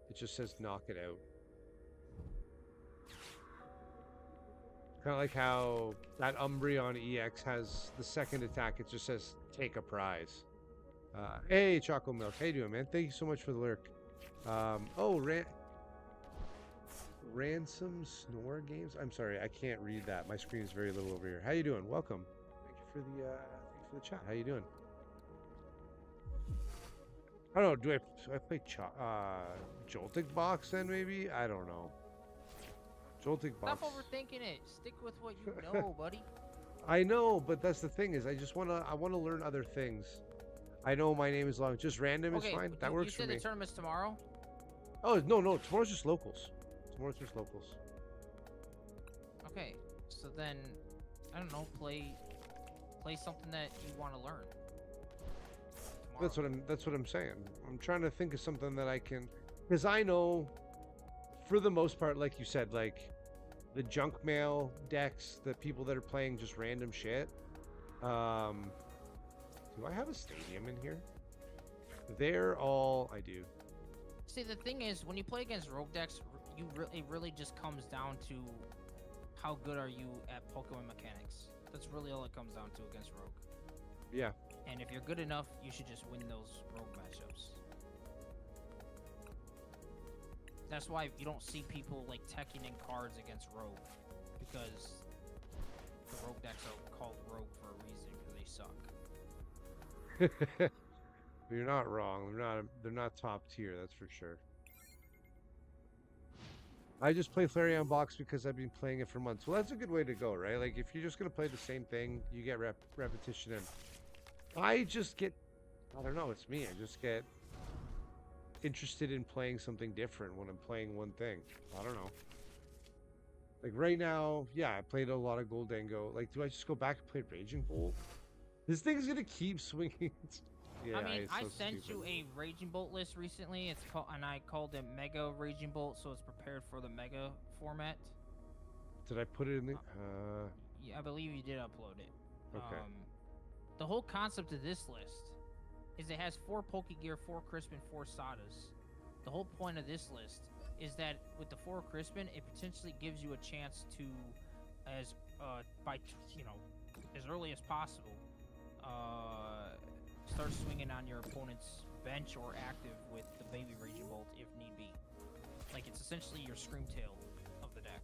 It just says knock it out. Kind of like how that Umbreon EX has the second attack. It just says take a prize. Hey, Choco Milk. How you doing, man? Thank you so much for the lurk. Ransom Snore Games. I'm sorry, I can't read that. My screen is very little over here. How you doing? Welcome. Thank you for the chat. How you doing? I don't know. Do I play Joltik Box then? Maybe I don't know. Joltik Box. Stop overthinking it. Stick with what you know, buddy. I know, but that's the thing is, I wanna learn other things. I know my name is long. Just random is fine. That works for You me. said the tournament's tomorrow? Oh no, tomorrow's just locals. Tomorrow's just locals. Okay, so then I don't know. Play something that you want to learn. That's what I'm saying. I'm trying to think of something that I can, because I know, for the most part, like you said, like the junk mail decks, the people that are playing just random shit. Do I have a stadium in here? They're all I do. See, the thing is, when you play against rogue decks, it really just comes down to how good are you at Pokemon mechanics. That's really all it comes down to against rogue. Yeah. And if you're good enough, you should just win those rogue matchups. That's why you don't see people like teching in cards against rogue, because the rogue decks are called rogue for a reason, because they suck. You're not wrong. They're not top tier, that's for sure. I just play Flareon Box because I've been playing it for months. Well, that's a good way to go, right? Like, if you're just going to play the same thing, you get repetition in. I don't know, it's me. I just get interested in playing something different when I'm playing one thing. I don't know. Like, right now, yeah, I played a lot of Goldengo. Like, do I just go back and play Raging Bolt? This thing's going to keep swinging. Yeah, I mean, it's I so sent stupid. you a Raging Bolt list recently. It's called, and I called it Mega Raging Bolt, so it's prepared for the Mega format. Did I put it in the... Yeah, I believe you did upload it. Okay. The whole concept of this list is it has 4 Pokegear, 4 Crispin, 4 Sadas. The whole point of this list is that with the 4 Crispin, it potentially gives you a chance to, as early as possible, start swinging on your opponent's bench or active with the Baby Raging Bolt if need be. Like, it's essentially your Scream Tail of the deck.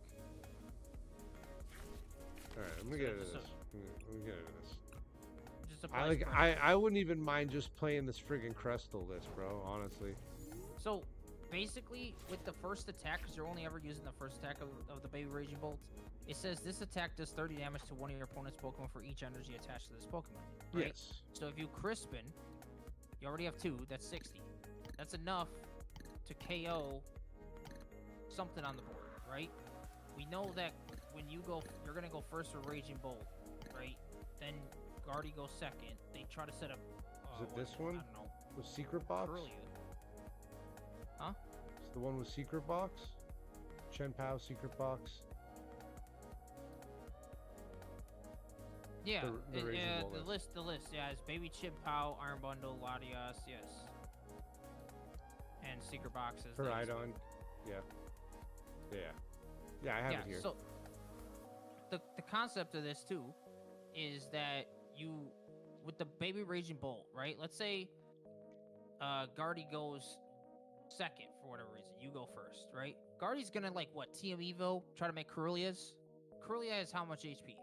All right, I'm gonna get into this. Let me get into this. Just applies pressure. I wouldn't even mind just playing this friggin' Crystal list, bro. Honestly. So basically, with the first attack, because you're only ever using the first attack of the Baby Raging Bolt, it says this attack does 30 damage to one of your opponent's Pokemon for each energy attached to this Pokemon. Right? Yes. So if you Crispin, you already have 2. That's 60. That's enough to KO something on the board, right? We know that when you go, you're gonna go first with Raging Bolt, right? Then Gardy goes second. They try to set up. Is it this one? I don't know. With Secret Box? Curlia. Huh? It's the one with Secret Box? Chen Pao Secret Box? Yeah, The Raging Bolt the list, yeah, it's Baby Chip Pow, Iron Bundle, Latias, yes. And Secret Boxes. Peridon. Yeah. Yeah, I have it here. So the concept of this too is that you, with the Baby Raging Bolt, right? Let's say Gardy goes second for whatever reason. You go first, right? Gardy's gonna like what, TM Evo, try to make Corellia's. Corellia is how much HP?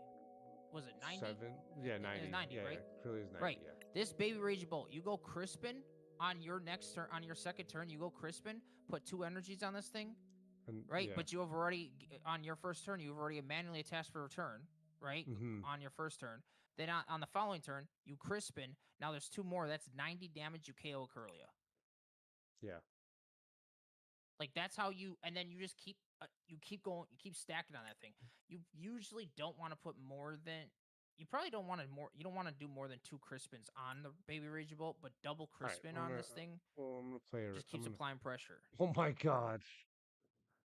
Was it 90? 7? Yeah, 90. It's 90, yeah, right? Yeah. Curly's 90, Right. yeah. This Baby Raging Bolt, you go Crispin on your next turn, on your second turn, you go Crispin, put 2 energies on this thing, And, right? yeah. But you have already, on your first turn, you've already manually attached for return, right? On your first turn. Then on the following turn, you Crispin. Now there's 2 more. That's 90 damage. You KO Curlia. Yeah. Like that's how you, and then you just keep, you keep going, you keep stacking on that thing. You usually don't want to put more than, you probably don't want to you don't want to do more than 2 Crispins on the Baby Raging Bolt, but double Crispin on this thing Well, I'm gonna play just keeps applying pressure. Oh my god.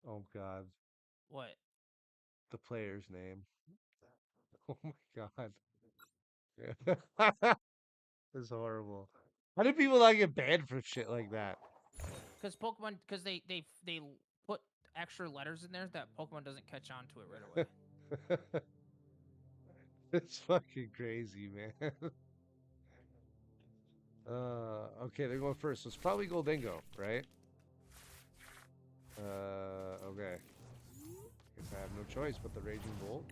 Oh god. What? The player's name. Oh my god. It's horrible. How do people not get banned for shit like that? Because Pokemon, because they put extra letters in there that Pokemon doesn't catch on to it right away. It's fucking crazy, man. Okay, they're going first. So it's probably Goldengo, right? Okay. Guess I have no choice but the Raging Bolt.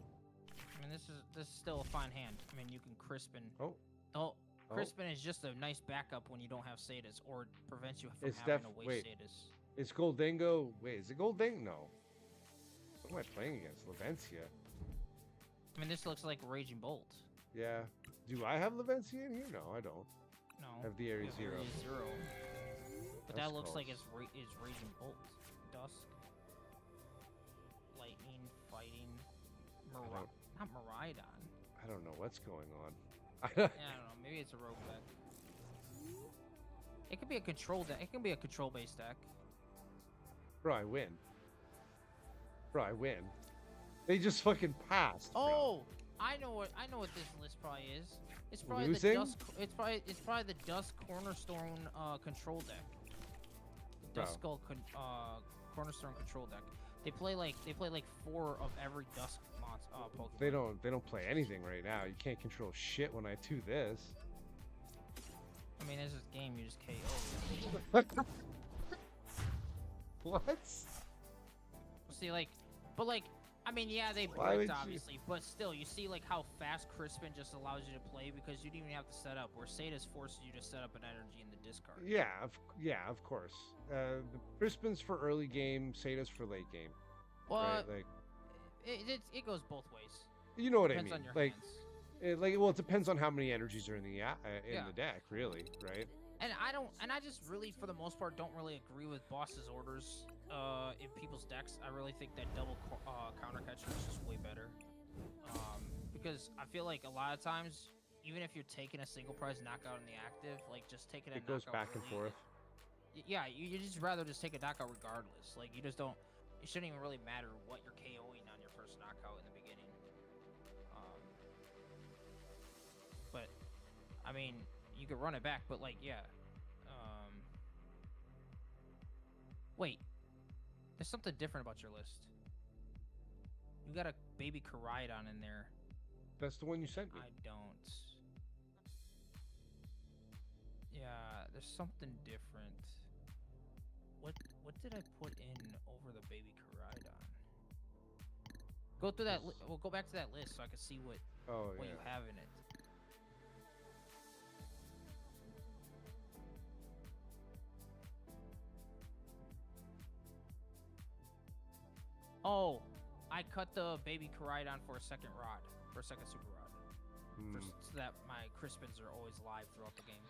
I mean, this is still a fine hand. I mean, you can Crispin. Oh. Crispin is just a nice backup when you don't have Sadas, or prevents you from It's having to waste Sadas. It's Goldengo. Wait, is it Goldengo? No. What am I playing against? Lavencia. I mean, this looks like Raging Bolt. Yeah. Do I have Lavencia in here? No, I don't. No. I have the Area Zero. But That's that looks close. like it's Raging Bolt. Dusk. Lightning, fighting. Not Miraidon. I don't know what's going on. Yeah, I don't know. Maybe it's a rogue deck. It could be a control deck. It can be a control-based deck. Bro, I win. They just fucking passed. Bro. Oh, I know what this list probably is. It's probably Losing? the Dusk. It's probably the Dusk Cornerstone control deck. Dusk Skull Cornerstone control deck. They play like 4 of every Dusk Pokemon. They don't play anything right now. You can't control shit when I do this. I mean, there's this game you just KO. What? See, I mean, yeah, they break obviously, but still, you see like how fast Crispin just allows you to play because you didn't even have to set up. Where Sadas forces you to set up an energy in the discard. Yeah, of course. The Crispin's for early game, Sadas for late game. Well, right? Like it goes both ways. You know what Depends I mean? on your hands. It depends on how many energies are in the the deck, really, right? And I just really, for the most part, don't really agree with boss's orders in people's decks. I really think that double counter catcher is just way better. Because I feel like a lot of times, even if you're taking a single prize knockout in the active, like just taking a knockout. It goes back and forth. Yeah, you just rather just take a knockout regardless. Like you just don't. It shouldn't even really matter what you're KOing on your first knockout in the beginning. But I mean, you could run it back, but like, yeah. Wait, there's something different about your list. You got a baby Koraidon in there. That's the one you sent me. I don't. Yeah, there's something different. What did I put in over the baby Koraidon? Go through that. Well, go back to that list so I can see what yeah. you have in it. Oh, I cut the baby Koraidon for a second rod, for a second super rod, so that my Crispins are always live throughout the game.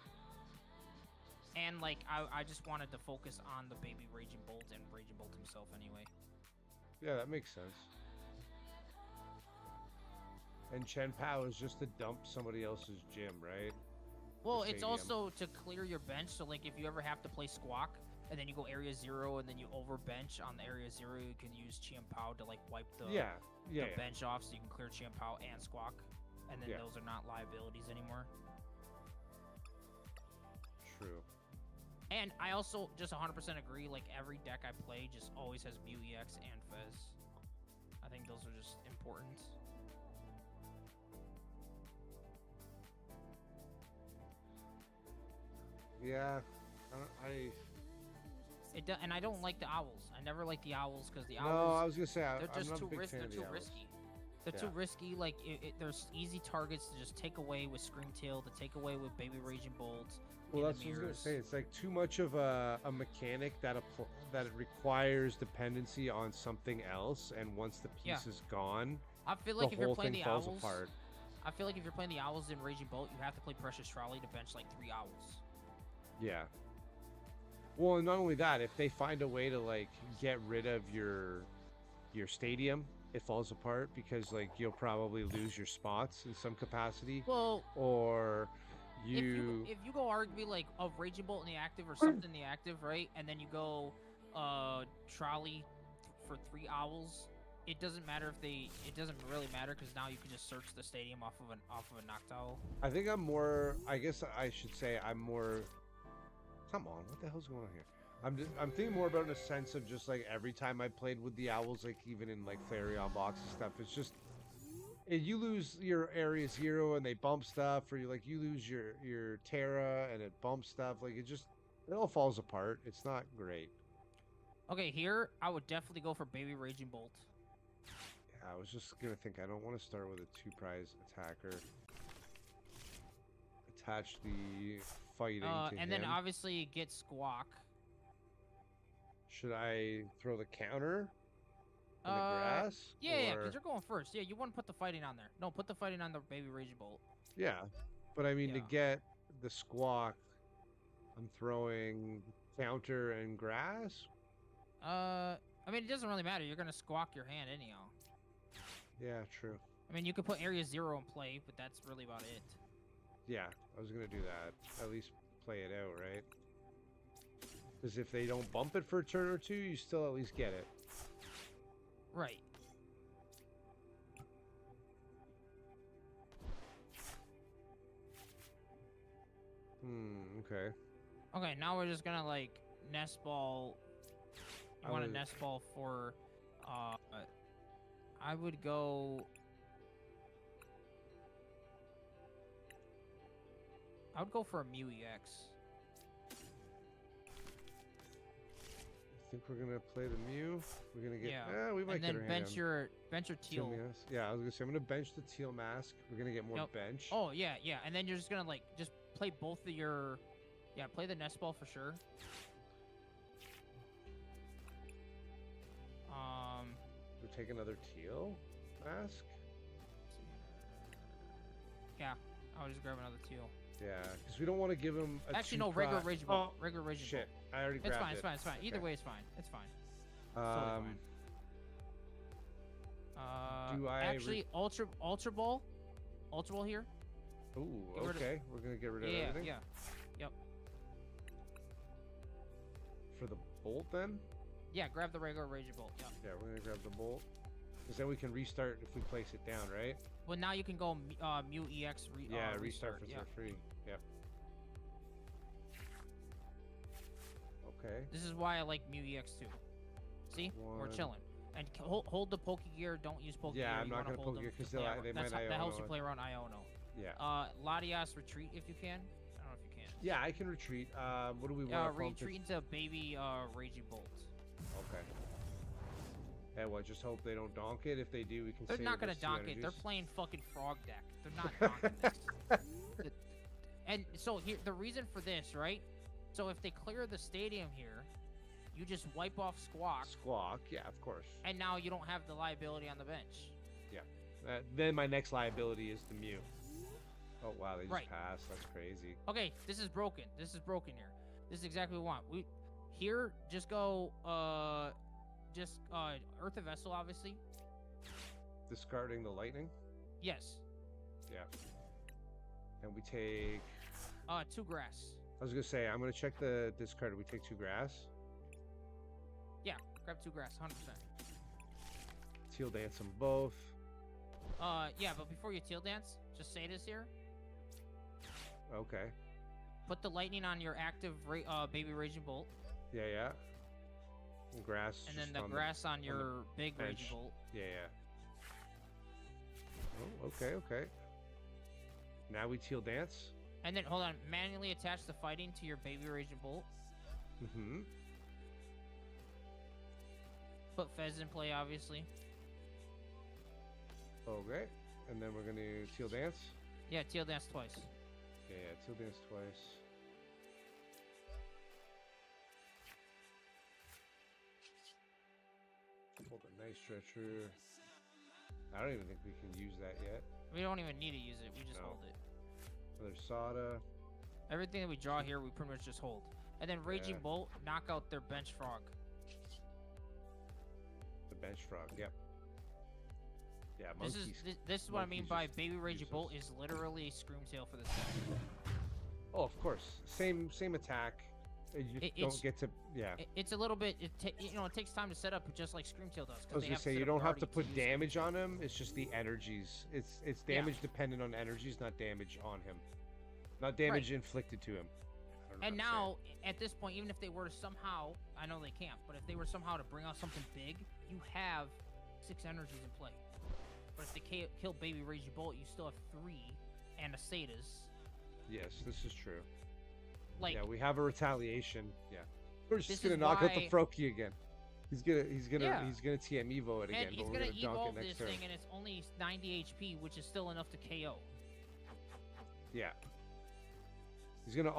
And like, I just wanted to focus on the baby Raging Bolt and Raging Bolt himself anyway. Yeah, that makes sense. And Chen Pao is just to dump somebody else's gym, right? Well, The it's stadium. also to clear your bench. So like, if you ever have to play Squawk and then you go area 0 and then you overbench on the area 0, you can use Chen Pao to like wipe the bench off, so you can clear Chen Pao and Squawk, and then those are not liabilities anymore. True. And I also just 100% agree, like, every deck I play just always has Mew EX and Fez. I think those are just important. Yeah. And I don't like the owls. I never like the owls because the No, owls... I was going to say, they're I'm just not too a big fan They're of the too owls. risky. They're too risky. Like, there's easy targets to just take away with Screamtail, to take away with Baby Raging Bolt. Well, that's what I was gonna say. It's like too much of a mechanic that it requires dependency on something else, and once the piece is gone, I feel like the if you're whole playing thing the falls owls, apart. I feel like if you're playing the owls in Raging Bolt, you have to play Precious Trolley to bench like 3 owls. Yeah. Well, and not only that, if they find a way to like get rid of your stadium, it falls apart because like you'll probably lose your spots in some capacity. Well, or if you go argue like of Raging Bolt in the active or something in the active, right? And then you go trolley for 3 owls, it doesn't matter if it doesn't really matter because now you can just search the stadium off of a Noctowl. I think I guess I should say I'm more. Come on, what the hell's going on here? I'm thinking more about in a sense of just like every time I played with the owls, like even in like Flareon box and stuff, it's just you lose your area 0 and they bump stuff, or you lose your Terra and it bumps stuff. Like it all falls apart. It's not great. Okay, here I would definitely go for Baby Raging Bolt. Yeah, I was just gonna think I don't want to start with a 2-prize attacker. Attach the fighting to and him. then obviously get Squawk. Should I throw the counter in the grass? Yeah, because you're going first. Yeah, you want to put the fighting on there. No, put the fighting on the Baby Raging Bolt. Yeah, but I mean to get the Squawk, I'm throwing counter and grass. I mean, it doesn't really matter. You're gonna Squawk your hand anyhow. Yeah, true. I mean, you could put area 0 in play, but that's really about it. Yeah, I was gonna do that. At least play it out, right? Because if they don't bump it for a turn or 2, you still at least get it. Right. Okay. Okay, now we're just gonna like nest ball. You want to nest ball for I would go for a Mew EX. I think we're gonna play the Mew. We're gonna get we might and get then our bench hand. your teal. Yeah, I was gonna say I'm gonna bench the teal mask. We're gonna get more bench. Oh yeah, and then you're just gonna like just play both of your play the nest ball for sure. We'll take another teal mask. Yeah, I would just grab another teal. Yeah, because we don't want to give him a Actually, no, regular Raging Bolt. Regular Raging Bolt. Shit, I already grabbed it. It's fine. It's fine. Either way, it's fine. It's fine. Um, totally fine. Actually, Ultra Ball here. Ooh, okay. We're gonna get rid of everything. Yeah. Yep. For the bolt, then. Yeah, grab the regular Raging Bolt. Yep. Yeah, we're gonna grab the bolt. Because then we can restart if we place it down, right? Well, now you can go Mew EX. Restart for free. Yep. Okay. This is why I like Mew EX too. See, we're chilling. And hold the Poke Gear. Don't use Poke Gear. Yeah, I'm not gonna Poke Gear because they might Iono. That helps you play around Iono. Yeah. Latias retreat if you can. I don't know if you can. Yeah, I can retreat. What do we want? Retreat into Baby Raging Bolt. Okay. And what? Just hope they don't donk it. If they do, we can. They're save not gonna those two donk it. They're energies. playing fucking frog deck. They're not donking this. The- And so here, the reason for this, right? So if they clear the stadium here, you just wipe off Squawk, Squawk, yeah, of course. and now you don't have the liability on the bench. Then my next liability is the Mew. Oh wow, they just Right. passed. That's crazy. Okay, this is broken. This is broken here. This is exactly what we want. We here just go Earth of Vessel, obviously. Discarding the lightning. Yes. Yeah. And we take. 2 grass. I was gonna say I'm gonna check the discard. We take 2 grass. Yeah, grab 2 grass, 100%. Teal dance them both. Yeah, but before you teal dance, just say this here. Okay. Put the lightning on your active baby raging bolt, Yeah. And grass. and then just the on grass on your big bench. raging bolt. Yeah. Oh, okay. Now we teal dance. And then hold on, manually attach the fighting to your baby raging bolt. Mm-hmm. Put Fez in play, obviously. Okay. And then we're gonna teal dance. Yeah, teal dance twice. Yeah, teal dance twice. Hold a nice stretcher. I don't even think we can use that yet. We don't even need to use it. We just No. hold it. Another Sada. Everything that we draw here, we pretty much just hold. And then Raging Yeah. Bolt, knock out their bench frog. The bench frog. Yep. Yeah, This monkeys. is this is what I mean monkeys by just Baby Raging useless. Bolt is literally Screamtail for this deck. Oh, of course. Same attack. You just It's- don't get to. Yeah. It's a little bit, it takes time to set up just like Screamtail does. I was gonna say you don't have to put damage on him. It's just the energies. It's Yeah. damage dependent on energies, not damage on him. Not damage inflicted to him. I don't know And how to say now, at this point, even if they were to somehow, I know they can't, but if they were somehow to bring out something big, you have 6 energies in play. But if they kill Baby Raging Bolt, you still have 3 and a Sadas. it. Yes, this is true. Like, Yeah, we have a retaliation. Yeah, we're just This gonna is knock out the why- Froakie again. He's gonna Yeah. TM Evo it again, and but he's we're gonna gonna dunk evolve it this next turn. thing, and it's only 90 HP, which is still enough to KO. Yeah. He's gonna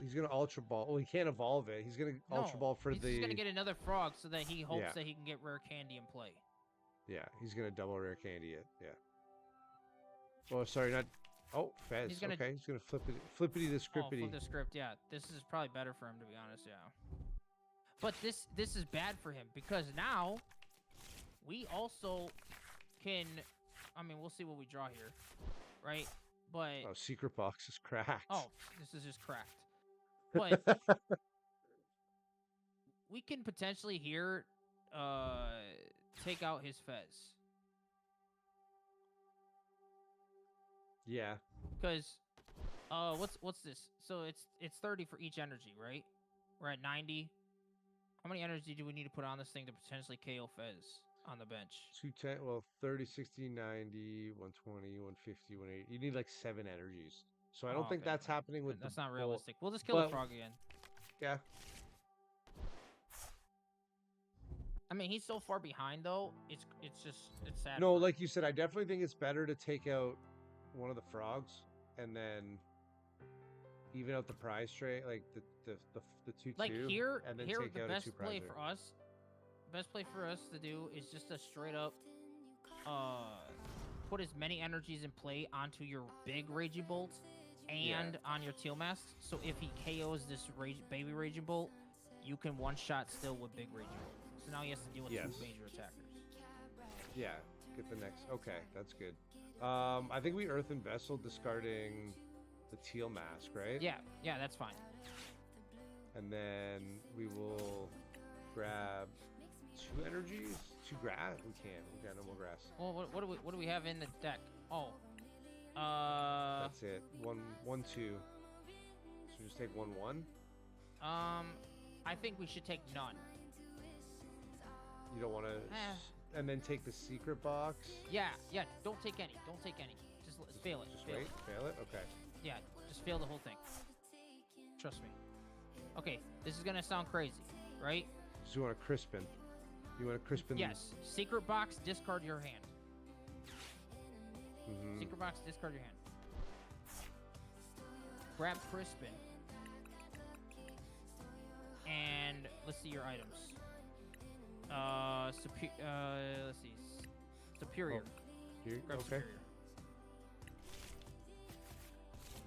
he's gonna Ultra Ball. Oh, he can't evolve it. He's gonna Ultra Ball for he's the. just gonna get another frog so that he hopes Yeah. that he can get rare candy in play. Yeah, he's gonna double rare candy it. Yeah. Oh, sorry, not. Oh, Fez. He's gonna- Okay, he's gonna flippity the Oh, scrippity. flip the script, yeah. This is probably better for him, to be honest, yeah. But this is bad for him because now we also can. I mean, we'll see what we draw here, right? But Oh, secret box is cracked. oh, this is just cracked. But we can potentially here take out his Fez Yeah. because what's this? So it's 30 for each energy, right? We're at 90. How many energy do we need to put on this thing to potentially KO Fez on the bench? 210, well, 30, 60, 90, 120, 150, 180. You need like 7 energies. So I don't Oh, think okay. that's happening with That's the not bolt. realistic. We'll just kill the but- frog again. Yeah. I mean, he's so far behind though. It's sad. No, for him. like you said, I definitely think it's better to take out one of the frogs and then even out the prize trade, like the 2-2. Like here, and then here take the out best a 2 play prizer. for us, best play for us to do is just to straight up, put as many energies in play onto your big Raging Bolt and on your Teal Mask. So if he KOs this baby Raging Bolt, you can one shot still with big Raging Bolt. So now he has to deal with Yes. 2 major attackers. Yeah, get the next. Okay, that's good. I think we Earthen Vessel discarding the Teal Mask, right? Yeah, that's fine. And then we will grab 2 energies, 2 grass. We can't. We got no more grass. Well, what do we have in the deck? Oh, That's it. 1-2. So just take 1-1. I think we should take none. You don't want to. And then take the secret box. Yeah, don't take any. Don't take any. Just fail it. Just fail wait. it. Fail it. Okay. Yeah, just fail the whole thing. Trust me. Okay, this is gonna sound crazy, right? So you want a Crispin. You want a Crispin. Yes. Secret box, discard your hand. Mhm. Secret box, discard your hand. Grab Crispin. And let's see your items. Let's see. Superior. Here, Grab okay. Superior.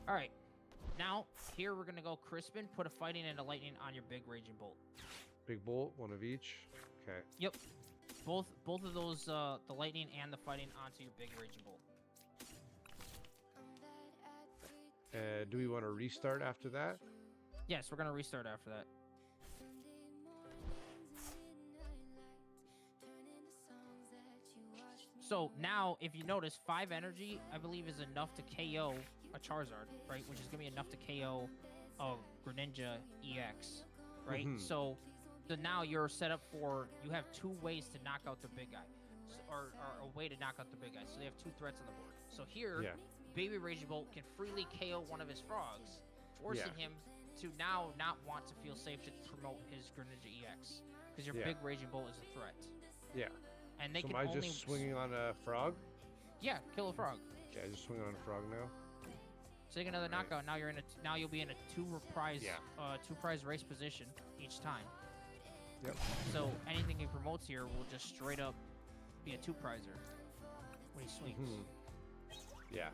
All right. Now, here we're going to go Crispin, put a fighting and a lightning on your big raging bolt. Big bolt, one of each. Okay. Yep. Both of those, the lightning and the fighting onto your big raging bolt. Do we want to restart after that? Yes, we're going to restart after that. So now, if you notice, 5 energy, I believe, is enough to KO a Charizard, right? Which is going to be enough to KO a Greninja EX, right? Mhm. So now you're set up for, you have 2 ways to knock out the big guy, or a way to knock out the big guy. So they have 2 threats on the board. So here, Yeah. Baby Raging Bolt can freely KO one of his frogs, forcing him to now not want to feel safe to promote his Greninja EX, because your big Raging Bolt is a threat. Yeah. And they So can am I only just swinging on a frog? Yeah, kill a frog. Yeah, just swinging on a frog now. Take another Right. knockout. Now you're in a now you'll be in a 2 prize race position each time. Yep. So anything he promotes here will just straight up be a 2 prizer when he swings. Mhm. Yeah.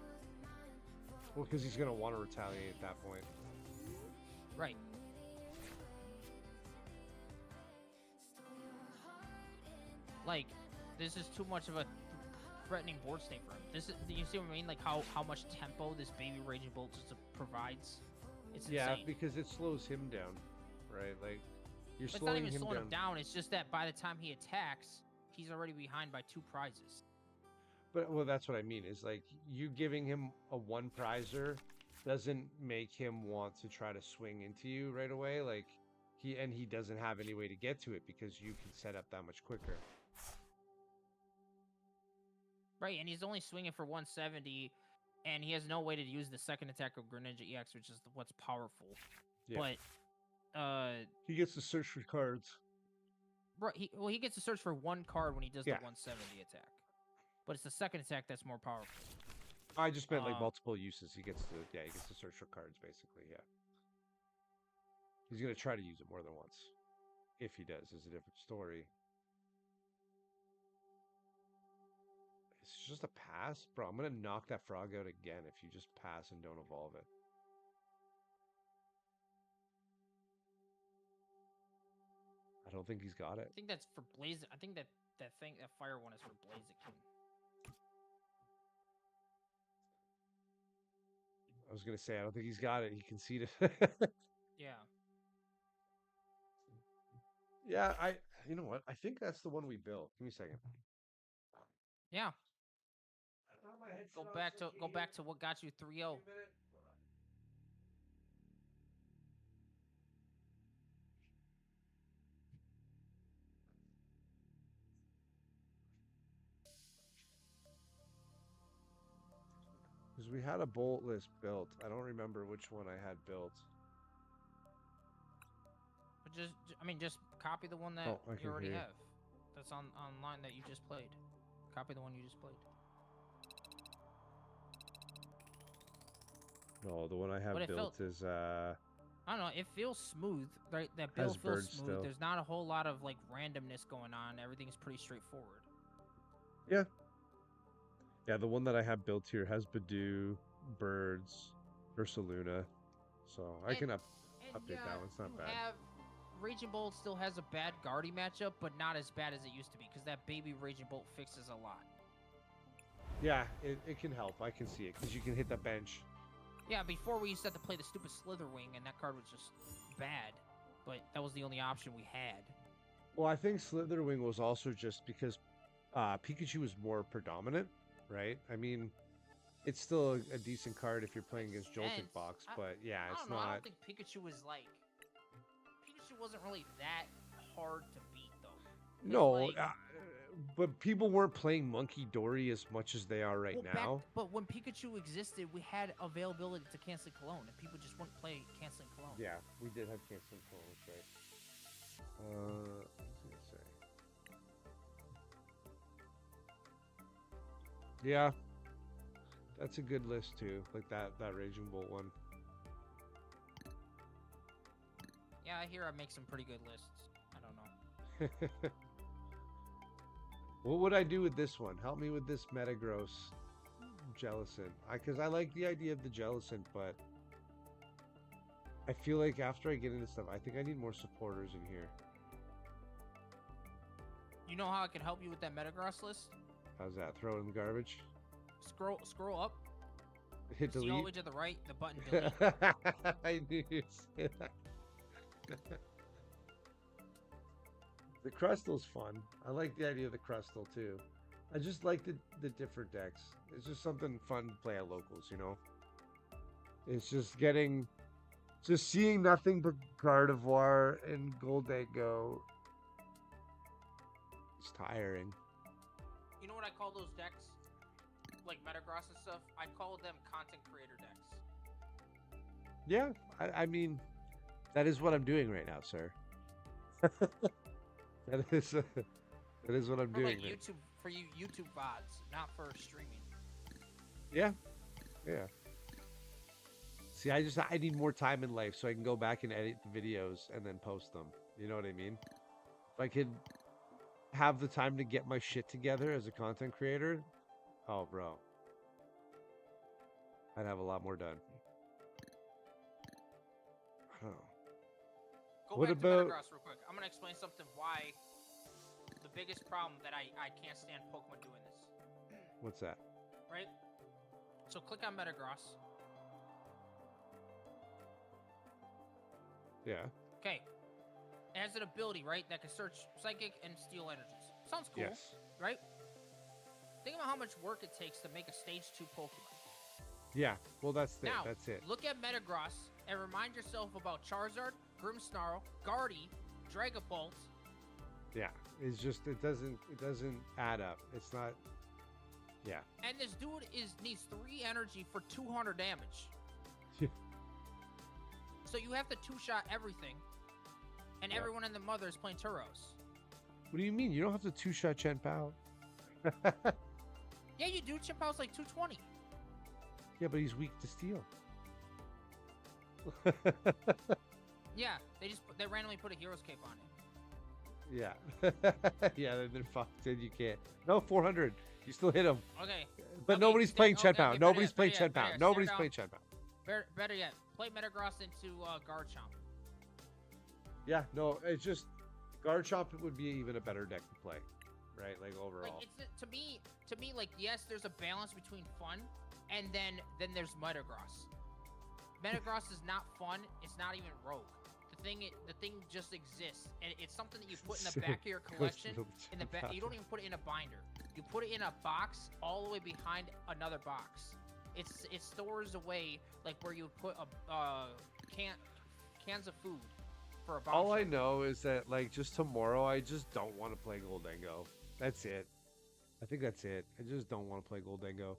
Well, because he's gonna want to retaliate at that point. Right. Like, this is too much of a threatening board state for him. This is, you see what I mean? Like how much tempo this Baby Raging Bolt just provides. It's insane. Because it slows him down, right? Like you're But it's not slowing even him slowing down. him down. It's just that by the time he attacks, he's already behind by 2 prizes. But well, that's what I mean. Is like you giving him a 1 prizer doesn't make him want to try to swing into you right away. Like he doesn't have any way to get to it because you can set up that much quicker. Right, and he's only swinging for 170, and he has no way to use the second attack of Greninja EX, which is what's powerful. Yeah. But He gets to search for cards. right, he gets to search for 1 card when he does Yeah. the 170 attack. But it's the second attack that's more powerful. I just meant like multiple uses. He gets to search for cards basically. Yeah. He's gonna try to use it more than once. If he does, is a different story. It's just a pass, bro. I'm gonna knock that frog out again if you just pass and don't evolve it. I don't think he's got it. I think that's for Blaze. I think that fire one is for Blaziken. I was gonna say I don't think he's got it. He conceded. Yeah. Yeah, you know what? I think that's the one we built. Give me a second. Yeah. Go back to what got you 3-0. Because we had a bolt list built. I don't remember which one I had built. But just copy the one that Oh, I you can already hear. have. That's online that you just played. Copy the one you just played. No, the one I have But it built felt- is I don't know. It feels smooth, right? That build Has feels birds smooth. still. There's not a whole lot of like randomness going on. Everything's pretty straightforward. Yeah, the one that I have built here has Badoo, birds, Ursaluna. So I can update that one. It's not bad. Raging Bolt still has a bad Guardy matchup, but not as bad as it used to be, because that baby Raging Bolt fixes a lot. Yeah, it can help. I can see it because you can hit the bench. Yeah, before we used to have to play the stupid Slitherwing, and that card was just bad. But that was the only option we had. Well, I think Slitherwing was also just because Pikachu was more predominant, right? I mean, it's still a decent card if you're playing against Joltik Box, but yeah, I it's don't know. I not. don't think Pikachu was like... Pikachu wasn't really that hard to beat, though. 'Cause, No, like, but people weren't playing Monkey Dory as much as they are right now. But when Pikachu existed, we had availability to Canceling Cologne, and people just wouldn't play Canceling Cologne. Yeah, we did have canceling clones, right? Yeah, that's a good list too. Like that Raging Bolt one. Yeah, I hear I make some pretty good lists. I don't know. What would I do with this one? Help me with this Metagross Jellicent. Because I like the idea of the Jellicent, but I feel like after I get into stuff, I think I need more supporters in here. You know how I can help you with that Metagross list? How's that? Throw it in the garbage? Scroll up. Hit See all the way delete? to the right, the button delete. I knew you'd say that. The Crustal's fun. I like the idea of the Crustal too. I just like the different decks. It's just something fun to play at locals, you know? It's just seeing nothing but Gardevoir and Goldango. It's tiring. You know what I call those decks? Like Metagross and stuff? I call them content creator decks. Yeah, I mean, that is what I'm doing right now, sir. That is what I'm For doing. like YouTube, for you YouTube VODs, not for streaming. Yeah, yeah. See, I need more time in life so I can go back and edit the videos and then post them. You know what I mean? If I could have the time to get my shit together as a content creator, oh, bro, I'd have a lot more done. Oh. Go What back about- to Metagross real quick. I'm gonna explain something why the biggest problem that I can't stand Pokemon doing this. What's that? Right? So click on Metagross. Yeah. Okay. It has an ability, right, that can search Psychic and Steel energies. Sounds cool, Yes. right? Think about how much work it takes to make a Stage 2 Pokemon. Yeah. Well, that's it. Now, That's it. look at Metagross and remind yourself about Charizard, Grimmsnarl, Gardy, Dragapult. Yeah. It's just it doesn't add up. It's not. Yeah. And this dude needs 3 energy for 200 damage. So you have to 2-shot everything, and Yep. everyone and the mother is playing Turos. What do you mean? You don't have to 2-shot Chen Pao. Yeah, you do. Chimpow's like 220. Yeah, but he's weak to steel. Yeah, they randomly put a hero's cape on it. Yeah. Yeah, then they're fucked. Then you can't. No, 400. You still hit him. Okay. But Okay, nobody's playing Chen Pao. okay, Nobody's better playing yet, Chen better Pao. yet, Nobody's stare playing down. Chen Pao. Better yet, play Metagross into Garchomp. Yeah, no, it's just Garchomp would be even a better deck to play, right? Like overall. Like it's to me, like yes, there's a balance between fun, and then there's Metagross. Metagross is not fun. It's not even rogue. The thing just exists, and it's something that you put in the back of your collection. In the back, you don't even put it in a binder. You put it in a box all the way behind another box. It stores away like where you put a cans of food for a box. All I know is that like just tomorrow, I just don't want to play Goldango. That's it. I think that's it. I just don't want to play Goldango.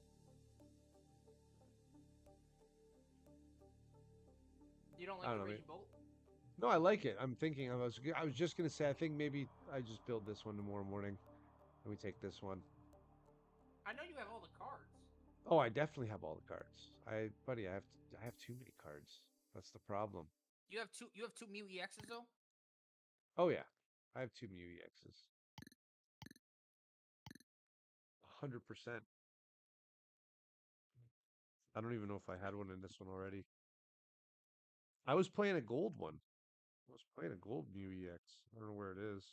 You don't I like don't the know, Raging Bolt? No, I like it. I'm thinking. I was just gonna say. I think maybe I just build this one tomorrow morning, and we take this one. I know you have all the cards. Oh, I definitely have all the cards. Buddy, I have too many cards. That's the problem. You have two Mew EXs though? Oh yeah, I have 2 Mew EXs. 100%. I don't even know if I had one in this one already. I was playing a gold one. I was playing a gold Mew EX. I don't know where it is.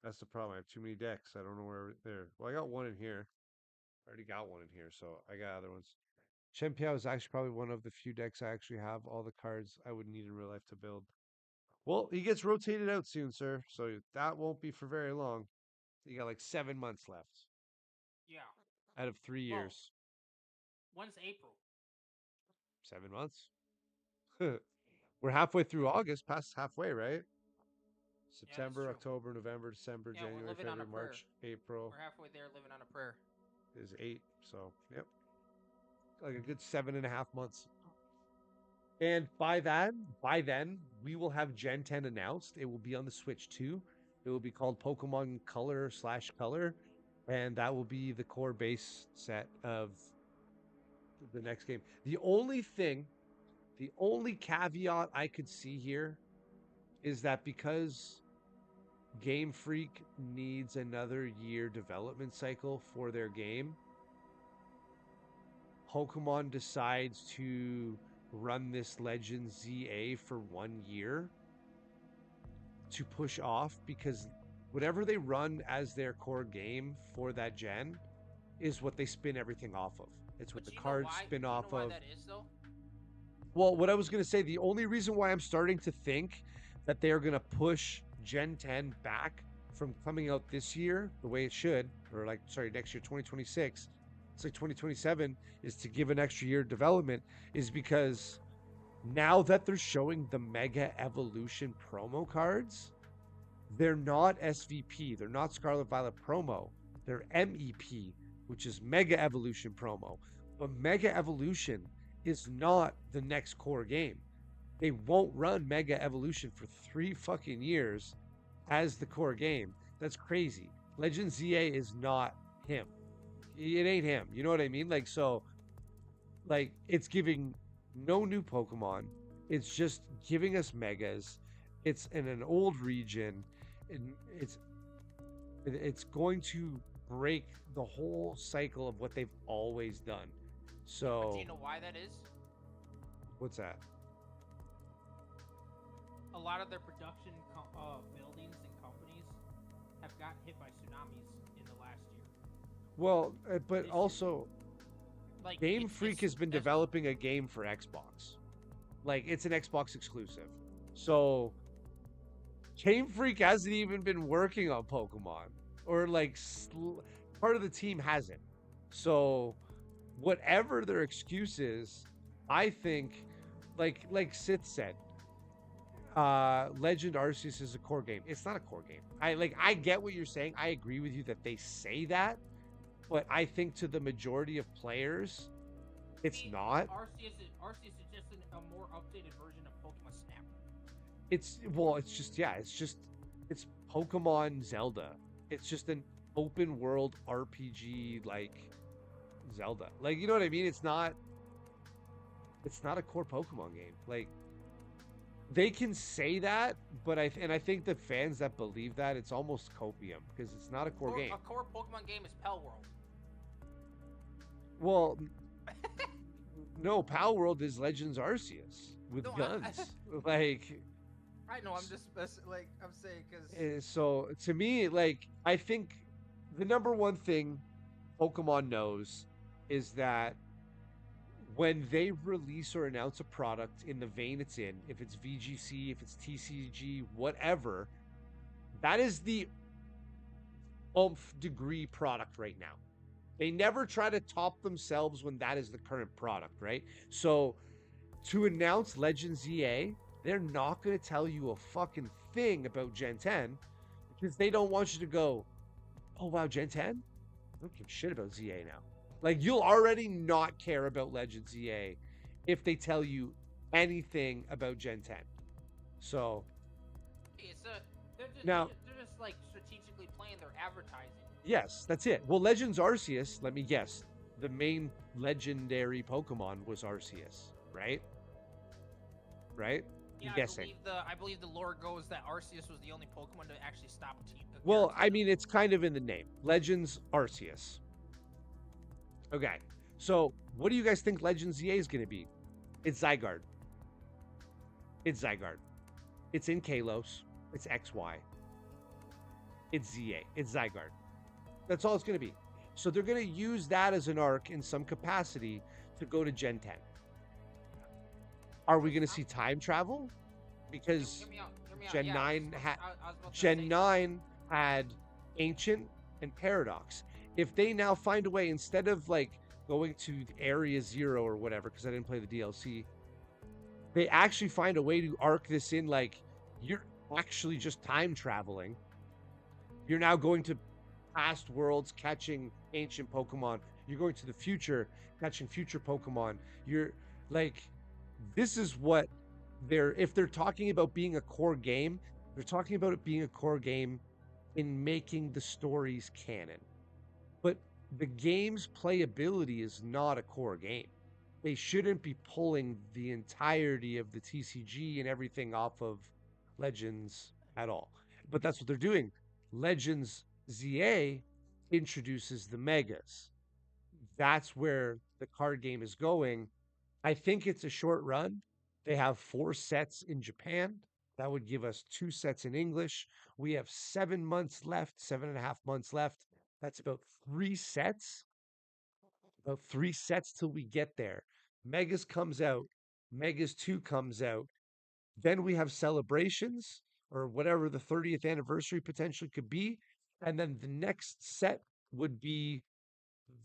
That's the problem. I have too many decks. I don't know where there. Well, I got one in here. I already got one in here, so I got other ones. Chen Piao is actually probably one of the few decks I actually have all the cards I would need in real life to build. Well, he gets rotated out soon, sir. So that won't be for very long. You got like 7 months left Yeah. out of 3 Well, years. When's April? 7 months. We're halfway through August, past halfway, right? September, true. October, November, December, Yeah, we're January, living on a February, March, April We're halfway there living on a prayer. is 8. So, yep. Like a good 7.5 months. And by then, we will have Gen 10 announced. It will be on the Switch too. It will be called Pokemon Color/Color. and that will be the core base set of the next game. The only caveat I could see here is that because Game Freak needs another year development cycle for their game, Pokemon decides to run this Legend ZA for 1 year to push off, because whatever they run as their core game for that gen is what they spin everything off of. It's what But the cards spin off why of. that is though? Well, what I was going to say, the only reason why I'm starting to think that they're going to push Gen 10 back from coming out this year the way it should, or like, sorry, next year, 2026, it's like 2027, is to give an extra year of development, is because now that they're showing the Mega Evolution promo cards, they're not SVP, they're not Scarlet Violet promo, they're MEP, which is Mega Evolution promo. But Mega Evolution is not the next core game. They won't run Mega Evolution for 3 fucking years as the core game. That's crazy. Legend ZA is not him. It ain't him. You know what I mean? Like, so, like, it's giving no new Pokemon. It's just giving us Megas. It's in an old region, and it's going to break the whole cycle of what they've always done. So, Do you know why that is? what's that? A lot of their production buildings and companies have gotten hit by tsunamis in the last year. Well, but This also, Like Game it's Freak just- has been that's- developing a game for Xbox. Like, it's an Xbox exclusive. So, Game Freak hasn't even been working on Pokemon, or like part of the team hasn't. So, whatever their excuse is, I think, like Sith said, Legend Arceus is a core game. It's not a core game. I get what you're saying. I agree with you that they say that, but I think to the majority of players, it's not. Arceus is just a more updated version of Pokemon Snap. It's Pokemon Zelda. It's just an open world RPG like Zelda. Like, you know what I mean? It's not a core Pokemon game. Like, they can say that, but I think the fans that believe that, it's almost copium, because it's not a core game. A core Pokemon game is Pell World. Well, no, Pal World is Legends Arceus with No, guns. Like, I know. I'm just like I'm saying because so to me, like, I think the number one thing Pokemon knows is that when they release or announce a product in the vein it's in, if it's VGC, if it's TCG, whatever, that is the oomph degree product right now. They never try to top themselves when that is the current product, right? So to announce Legend ZA, they're not going to tell you a fucking thing about Gen 10, because they don't want you to go, oh wow, Gen 10? I don't give a shit about ZA now. Like, you'll already not care about Legend ZA if they tell you anything about Gen 10. So they're just like strategically playing their advertising. yes, that's it. Well, Legends Arceus, let me guess, the main legendary Pokemon was Arceus, right? Right? Yeah, I'm guessing. I believe the lore goes that Arceus was the only Pokemon to actually stop a team. Well, I mean, it's kind of in the name. Legends Arceus. Okay. So, what do you guys think Legends ZA is going to be? It's Zygarde. It's Zygarde. It's in Kalos. It's XY. It's ZA. It's Zygarde. That's all it's going to be. So they're going to use that as an arc in some capacity to go to Gen 10. Are we going to see time travel? Because Hear me out. Gen Yeah, 9 had I was about to Gen say- 9 had Ancient and Paradox. If they now find a way, instead of like going to Area 0 or whatever, because I didn't play the DLC, they actually find a way to arc this in, like, you're actually just time traveling. You're now going to past worlds catching ancient Pokemon. You're going to the future catching future Pokemon. You're like, this is what if they're talking about being a core game, they're talking about it being a core game in making the stories canon. the game's playability is not a core game. They shouldn't be pulling the entirety of the TCG and everything off of Legends at all. But that's what they're doing. Legends ZA introduces the megas. That's where the card game is going. I think it's a short run. They have 4 sets in Japan. That would give us 2 sets in English. We have 7 months left, 7.5 months left. That's about 3 sets till we get there. Megas comes out, Megas 2 comes out. Then we have celebrations or whatever the 30th anniversary potentially could be. And then the next set would be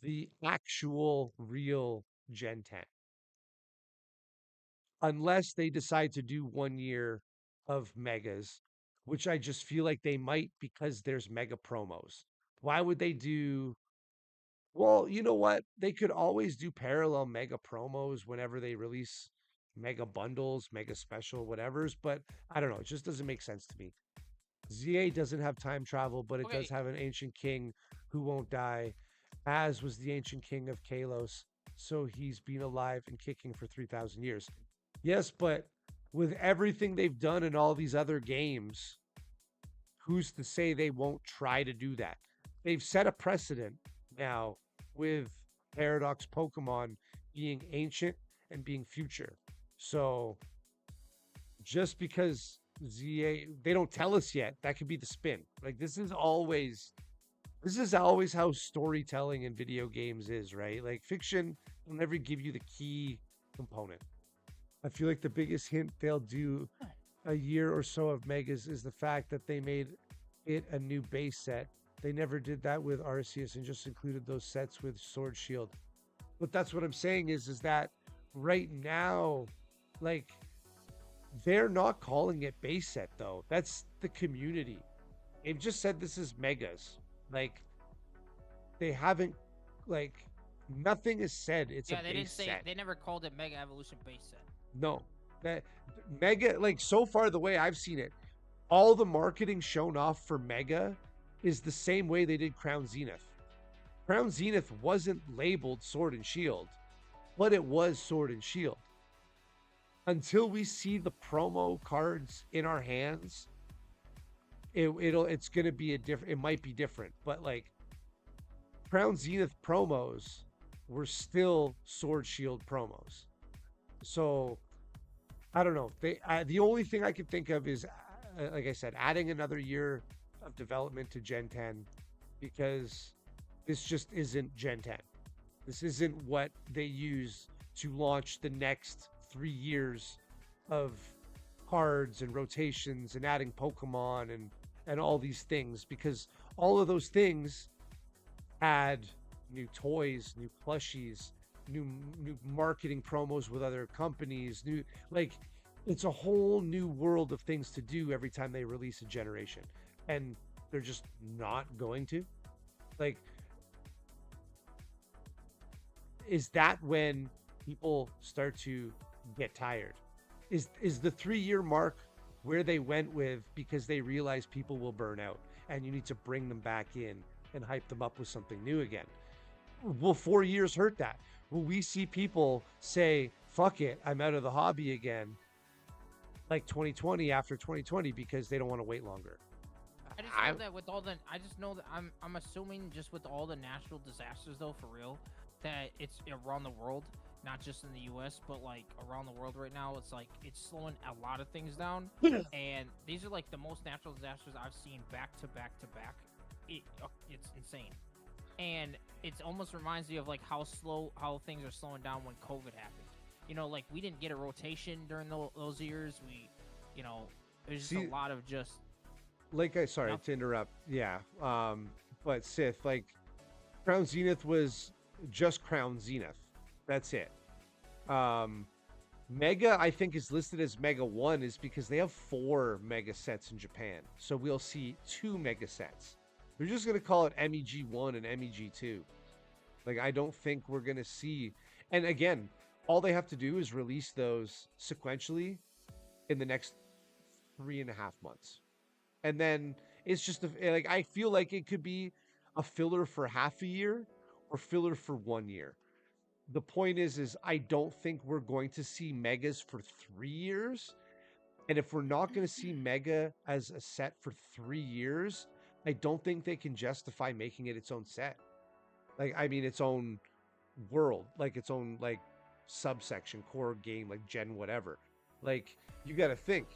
the actual real Gen 10. Unless they decide to do 1 year of megas, which I just feel like they might because there's mega promos. Why would they do? Well, you know what? They could always do parallel mega promos whenever they release mega bundles, mega special, whatever's, but I don't know. It just doesn't make sense to me. ZA doesn't have time travel, but it does Okay, have an ancient king who won't die, as was the ancient king of Kalos. So he's been alive and kicking for 3,000 years. Yes, but with everything they've done in all these other games, who's to say they won't try to do that? They've set a precedent now with Paradox Pokemon being ancient and being future. So just because ZA they don't tell us yet, that could be the spin. Like this is always how storytelling in video games is, right? Like fiction will never give you the key component. I feel like the biggest hint they'll do a year or so of Megas is the fact that they made it a new base set. They never did that with Arceus and just included those sets with Sword Shield. But that's what I'm saying is that right now, like they're not calling it base set though. That's the community. They've just said this is megas. Like they haven't like nothing is said it's a yeah, they didn't base say set. they never called it Mega Evolution base set. No. That mega like so far the way I've seen it, all the marketing shown off for Mega is the same way they did Crown Zenith. Crown Zenith wasn't labeled Sword and Shield, but it was Sword and Shield. Until we see the promo cards in our hands, it's gonna be a different. It might be different, but like Crown Zenith promos were still Sword Shield promos. So I don't know. The only thing I can think of is, like I said, adding another year of development to Gen 10 because this just isn't Gen 10. This isn't what they use to launch the next 3 years of cards and rotations and adding Pokemon and all these things because all of those things add new toys, new plushies, new marketing promos with other companies, new like it's a whole new world of things to do every time they release a generation. And they're just not going to. Like is that when people start to get tired? Is the 3 year mark where they went with because they realize people will burn out and you need to bring them back in and hype them up with something new again? Will 4 years hurt that? Will we see people say, fuck it, I'm out of the hobby again, like 2020 after 2020 because they don't want to wait longer? I just know that with all the, I just know that I'm assuming just with all the natural disasters though, for real, that it's around the world, not just in the U.S., but like around the world right now. It's like it's slowing a lot of things down, and these are like the most natural disasters I've seen back to back to back. It's insane, and it almost reminds me of like how things are slowing down when COVID happened. You know, like we didn't get a rotation during those years. You know, there's just a lot of just like sorry to interrupt. Yeah. But Sith, like Crown Zenith was just Crown Zenith. That's it. Mega, I think, is listed as Mega 1 is because they have 4 Mega sets in Japan. So we'll see 2 Mega sets. They're just going to call it MEG 1 and MEG 2. Like, I don't think we're going to see. And again, all they have to do is release those sequentially in the next 3.5 months. And then it's just like I feel like it could be a filler for half a year, or filler for 1 year. The point is I don't think we're going to see megas for 3 years. And if we're not going to see Mega as a set for 3 years, I don't think they can justify making it its own set. Like, I mean, its own world, like its own like subsection, core game, like gen whatever. Like, you got to think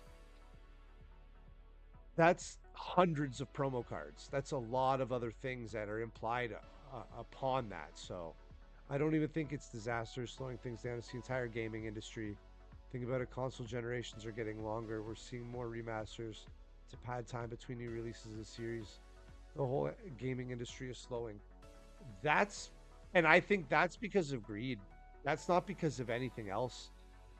that's hundreds of promo cards. That's a lot of other things that are implied upon that. So, I don't even think it's disastrous, slowing things down. It's the entire gaming industry. Think about it, console generations are getting longer. We're seeing more remasters to pad time between new releases of the series. The whole gaming industry is slowing. That's, and I think that's because of greed. That's not because of anything else.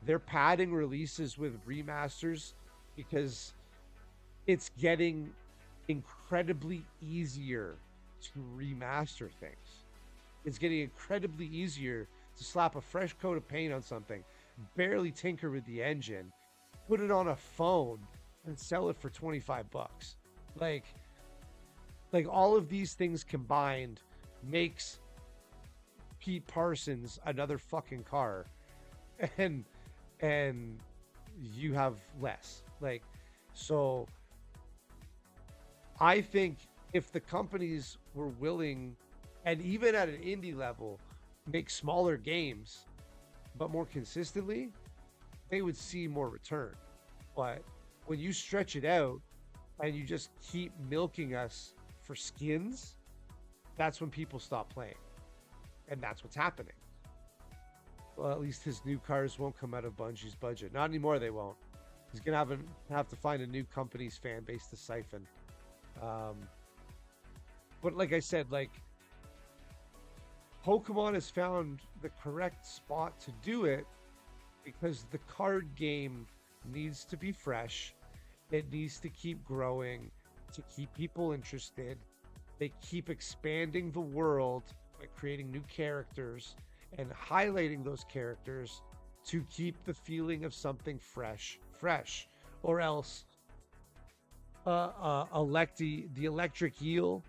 They're padding releases with remasters because it's getting incredibly easier to remaster things. It's getting incredibly easier to slap a fresh coat of paint on something, barely tinker with the engine, put it on a phone, and sell it for 25 bucks. Like, like all of these things combined makes Pete Parsons another fucking car, and and you have less. Like, so I think if the companies were willing, and even at an indie level, make smaller games, but more consistently, they would see more return. But when you stretch it out and you just keep milking us for skins, that's when people stop playing. And that's what's happening. Well, at least his new cars won't come out of Bungie's budget. Not anymore, they won't. He's going to have to find a new company's fan base to siphon. But like I said, like, Pokemon has found the correct spot to do it because the card game needs to be fresh. It needs to keep growing to keep people interested. They keep expanding the world by creating new characters and highlighting those characters to keep the feeling of something fresh. Or else the electric eel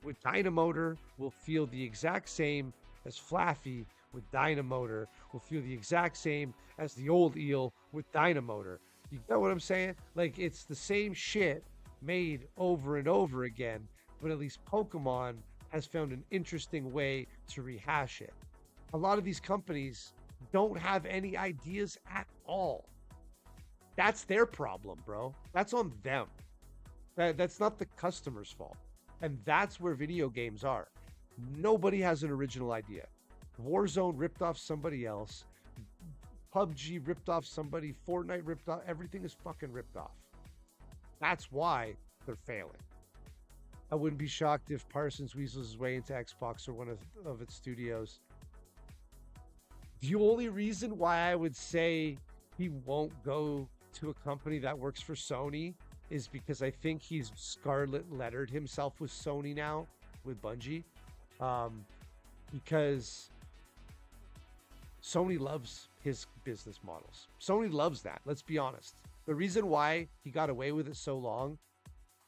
with Dynamotor will feel the exact same as Flaffy with Dynamotor, will feel the exact same as the old eel with Dynamotor. You know what I'm saying? Like, it's the same shit made over and over again, but at least Pokemon has found an interesting way to rehash it. A lot of these companies don't have any ideas at all. That's their problem, bro. That's on them. That's not the customer's fault. And that's where video games are. Nobody has an original idea. Warzone ripped off somebody else. PUBG ripped off somebody. Fortnite ripped off. Everything is fucking ripped off. That's why they're failing. I wouldn't be shocked if Parsons weasels his way into Xbox or one of its studios. The only reason why I would say he won't go to a company that works for Sony is because I think he's scarlet lettered himself with Sony now, with Bungie. Because Sony loves his business models. Sony loves that, let's be honest. The reason why he got away with it so long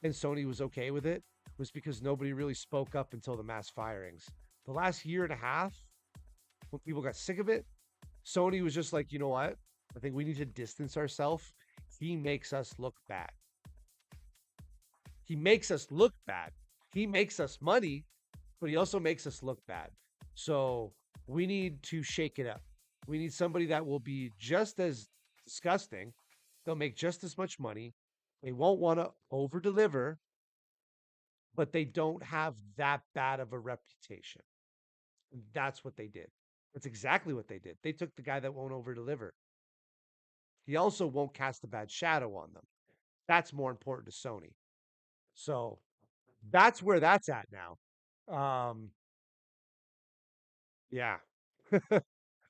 and Sony was okay with it was because nobody really spoke up until the mass firings. The last year and a half, when people got sick of it, Sony was just like, you know what? I think we need to distance ourselves. He makes us look bad. He makes us look bad. He makes us money, but he also makes us look bad. So we need to shake it up. We need somebody that will be just as disgusting. They'll make just as much money. They won't want to over deliver, but they don't have that bad of a reputation. And that's what they did. That's exactly what they did. They took the guy that won't over deliver. He also won't cast a bad shadow on them. That's more important to Sony. So that's where that's at now. Yeah.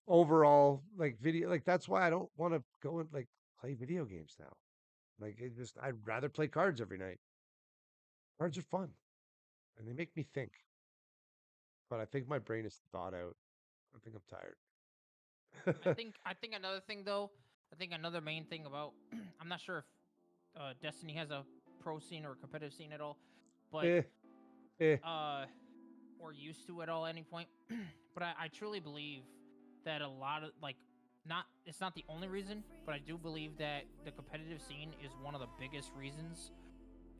Overall, like video, like that's why I don't want to go and like play video games now. Like, I'd rather play cards every night. Cards are fun and they make me think. But I think my brain is thought out. I think I'm I tired. think I think another thing though, I think another main thing about I'm not sure if Destiny has a pro scene or a competitive scene at all, but eh, eh. uh or used to at all any point. But I truly believe that a lot of like not it's not the only reason, but I do believe that the competitive scene is one of the biggest reasons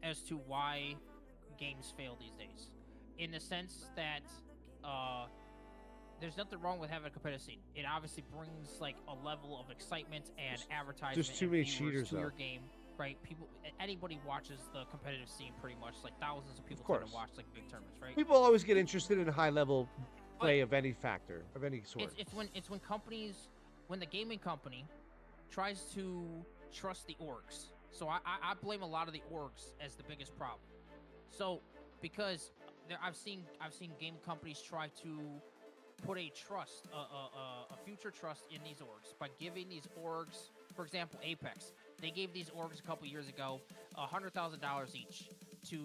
as to why games fail these days. In the sense that uh there's nothing wrong with having a competitive scene. It obviously brings like a level of excitement and There's advertisement too and many viewers cheaters to though. your game, right? People, anybody watches the competitive scene pretty much. Like thousands of Of people tend to course. watch like big tournaments, right? People always get interested in high level But play of any factor, of any sort. it's when companies, when the gaming company tries to trust the orgs. So I blame a lot of the orgs as the biggest problem. So because I've seen game companies try to put a trust, a future trust in these orgs by giving these orgs, for example, Apex. They gave these orgs a couple years ago $100,000 each to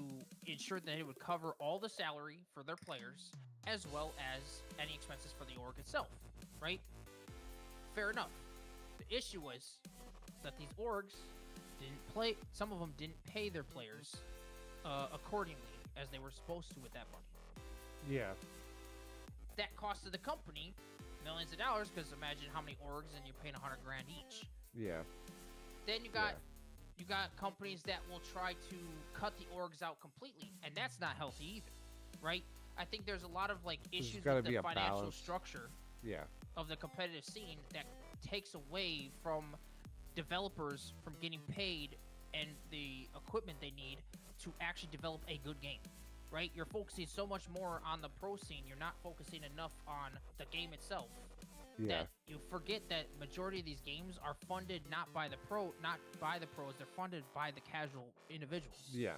ensure that it would cover all the salary for their players as well as any expenses for the org itself. Right? Fair enough. The issue was that these orgs didn't play. Some of them didn't pay their players accordingly as they were supposed to with that money. Yeah. That costed the company millions of dollars because imagine how many orgs and you're paying 100 grand each. Yeah. Then you got companies that will try to cut the orgs out completely, and that's not healthy either, right? I think there's a lot of like issues gotta with be the a financial balance. structure Yeah. of the competitive scene that takes away from developers from getting paid and the equipment they need to actually develop a good game, right? You're focusing so much more on the pro scene. You're not focusing enough on the game itself. Yeah. That you forget that majority of these games are funded not by the pros. They're funded by the casual individuals. Yeah.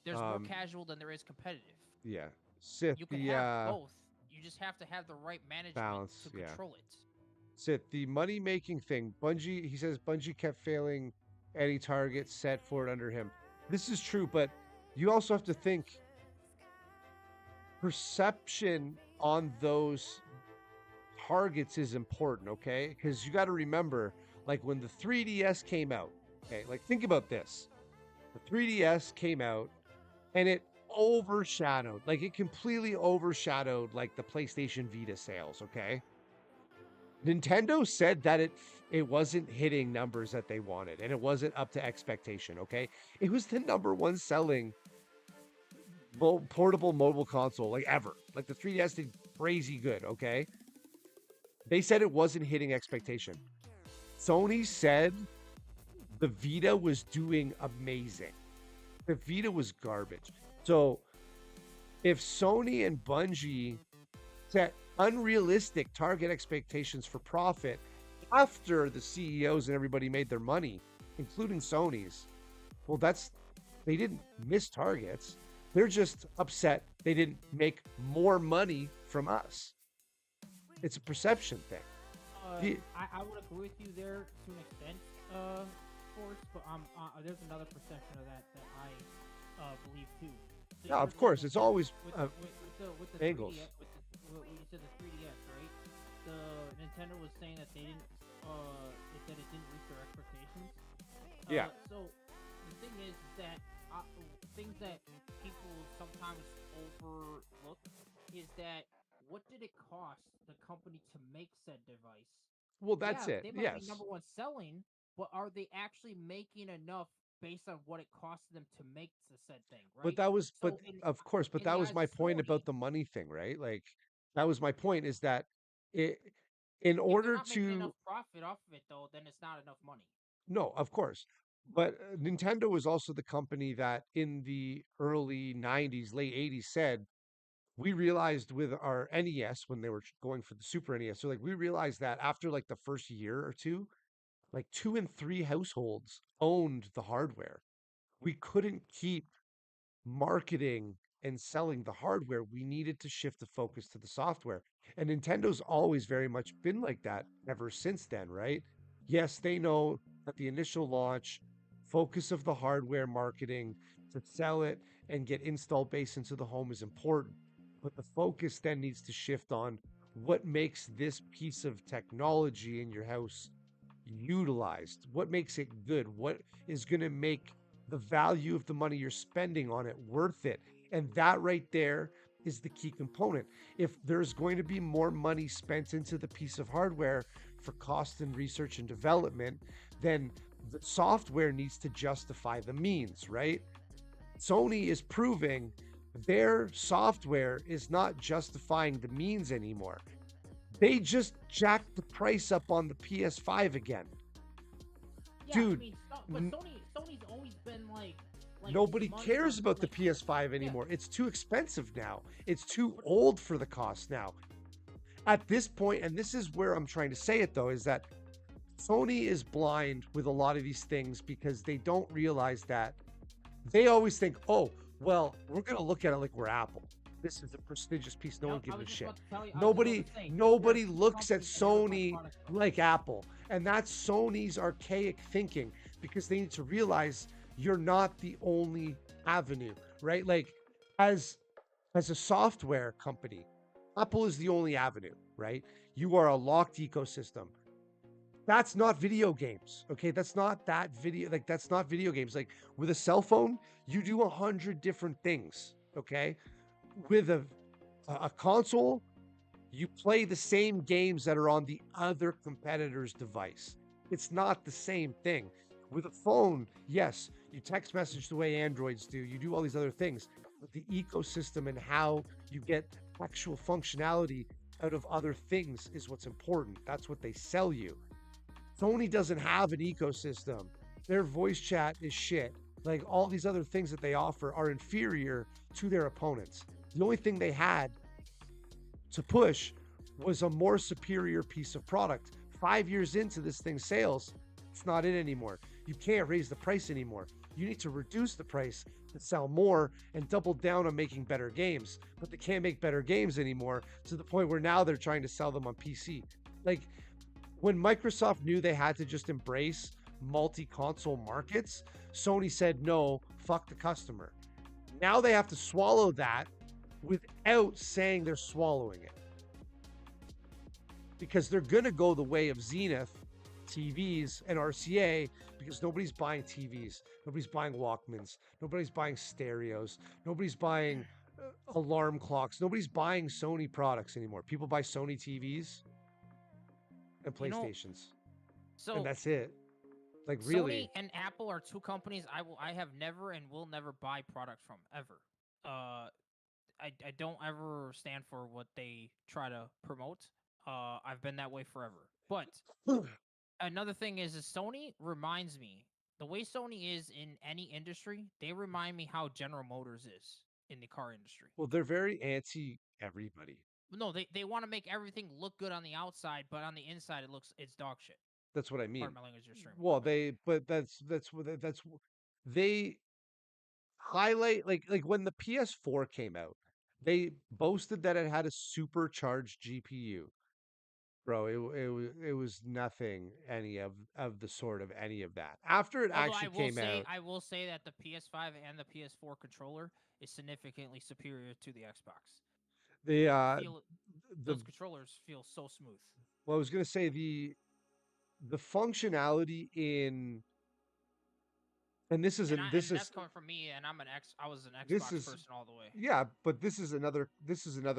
There's more casual than there is competitive. Yeah. Sith, You can the have both. You just have to have the right management balance. to Yeah. control it. Sith, the money making thing. Bungie, he says Bungie kept failing any targets set for it under him. This is true, but you also have to think perception on those targets is important, okay? Because you got to remember, like when the 3DS came out, okay, like think about this. The 3DS came out and it overshadowed, like it completely overshadowed like the PlayStation Vita sales, okay? Nintendo said that it wasn't hitting numbers that they wanted and it wasn't up to expectation, okay? It was the number one selling portable mobile console like ever. Like the 3DS did crazy good, okay? They said it wasn't hitting expectation. Sony said the Vita was doing amazing. The Vita was garbage. So if Sony and Bungie set unrealistic target expectations for profit after the CEOs and everybody made their money, including Sony's, well, they didn't miss targets. They're just upset they didn't make more money from us. It's a perception thing. I would agree with you there to an extent, Forrest, but there's another perception of that I believe too. So Yeah, of course, it's always with the angles. 3DS, what you said, the 3DS, right? The Nintendo was saying that they didn't, it said it didn't reach their expectations. Yeah. So the thing is that things that people sometimes overlook is that what did it cost the company to make said device? Well, that's Yeah, it. they might be Yes. number one selling, but are they actually making enough based on what it costed them to make the said thing, But right? that was, but So of course, but in the that was eyes my of point about Sony, the money thing, right? Like that was my point is that it, in if they're order not making enough to, profit off of it, though, then it's not enough money. no, of course, but Nintendo was also the company that in the early 90s, late 80s said, we realized with our NES when they were going for the Super NES, so like we realized that after like the first year or two, like 2 and 3 households owned the hardware. We couldn't keep marketing and selling the hardware. We needed to shift the focus to the software. And Nintendo's always very much been like that ever since then, right? Yes, they know that the initial launch, focus of the hardware marketing to sell it and get install base into the home is important. But the focus then needs to shift on what makes this piece of technology in your house utilized, what makes it good, what is going to make the value of the money you're spending on it worth it. And that right there is the key component. If there's going to be more money spent into the piece of hardware for cost and research and development, then the software needs to justify the means, right? Sony is proving their software is not justifying the means anymore. They just jacked the price up on the PS5 again. Yeah, Dude, I mean, but Sony's always been like nobody money cares on, about the like, PS5 yeah, anymore. It's too expensive now. It's too old for the cost now. At this point, and this is where I'm trying to say it though, is that Sony is blind with a lot of these things because they don't realize that they always think, oh, well, we're going to look at it like we're Apple. This is a prestigious piece. No one I gives a was just shit. about to tell you, I was Nobody, about to say, nobody there's two looks at companies that never buy Sony products from. like Apple. And that's Sony's archaic thinking because they need to realize you're not the only avenue, right? Like as a software company, Apple is the only avenue, right? You are a locked ecosystem. That's not video games. Okay. That's not that's not video games. Like with a cell phone, you do 100 different things. Okay. With a console, you play the same games that are on the other competitor's device. It's not the same thing. With a phone, yes, you text message the way Androids do, you do all these other things, but the ecosystem and how you get actual functionality out of other things is what's important. That's what they sell you. Sony doesn't have an ecosystem. Their voice chat is shit. Like all these other things that they offer are inferior to their opponents. The only thing they had to push was a more superior piece of product. 5 years into this thing's sales, it's not it anymore. You can't raise the price anymore. You need to reduce the price to sell more and double down on making better games. But they can't make better games anymore to the point where now they're trying to sell them on PC. Like when Microsoft knew they had to just embrace multi-console markets, Sony said, no, fuck the customer. Now they have to swallow that without saying they're swallowing it. Because they're going to go the way of Zenith TVs and RCA because nobody's buying TVs. Nobody's buying Walkmans. Nobody's buying stereos. Nobody's buying alarm clocks. Nobody's buying Sony products anymore. People buy Sony TVs and PlayStations. And that's it. Like really. Sony and Apple are two companies I have never and will never buy products from ever. I don't ever stand for what they try to promote. I've been that way forever. But another thing is Sony reminds me, the way Sony is in any industry, they remind me how General Motors is in the car industry. Well, they're very anti everybody. No, they want to make everything look good on the outside, but on the inside it's dog shit. That's what I mean. Pardon my language, you're Well, that's they highlight like when the PS4 came out, they boasted that it had a supercharged GPU. Bro, it was nothing any of the sort of any of that. After it Although actually came out, I will say that the PS5 and the PS4 controller is significantly superior to the Xbox. Those controllers feel so smooth. Well, I was gonna say the functionality in, and this is that's coming from me, and I was an Xbox person all the way. Yeah, but this is another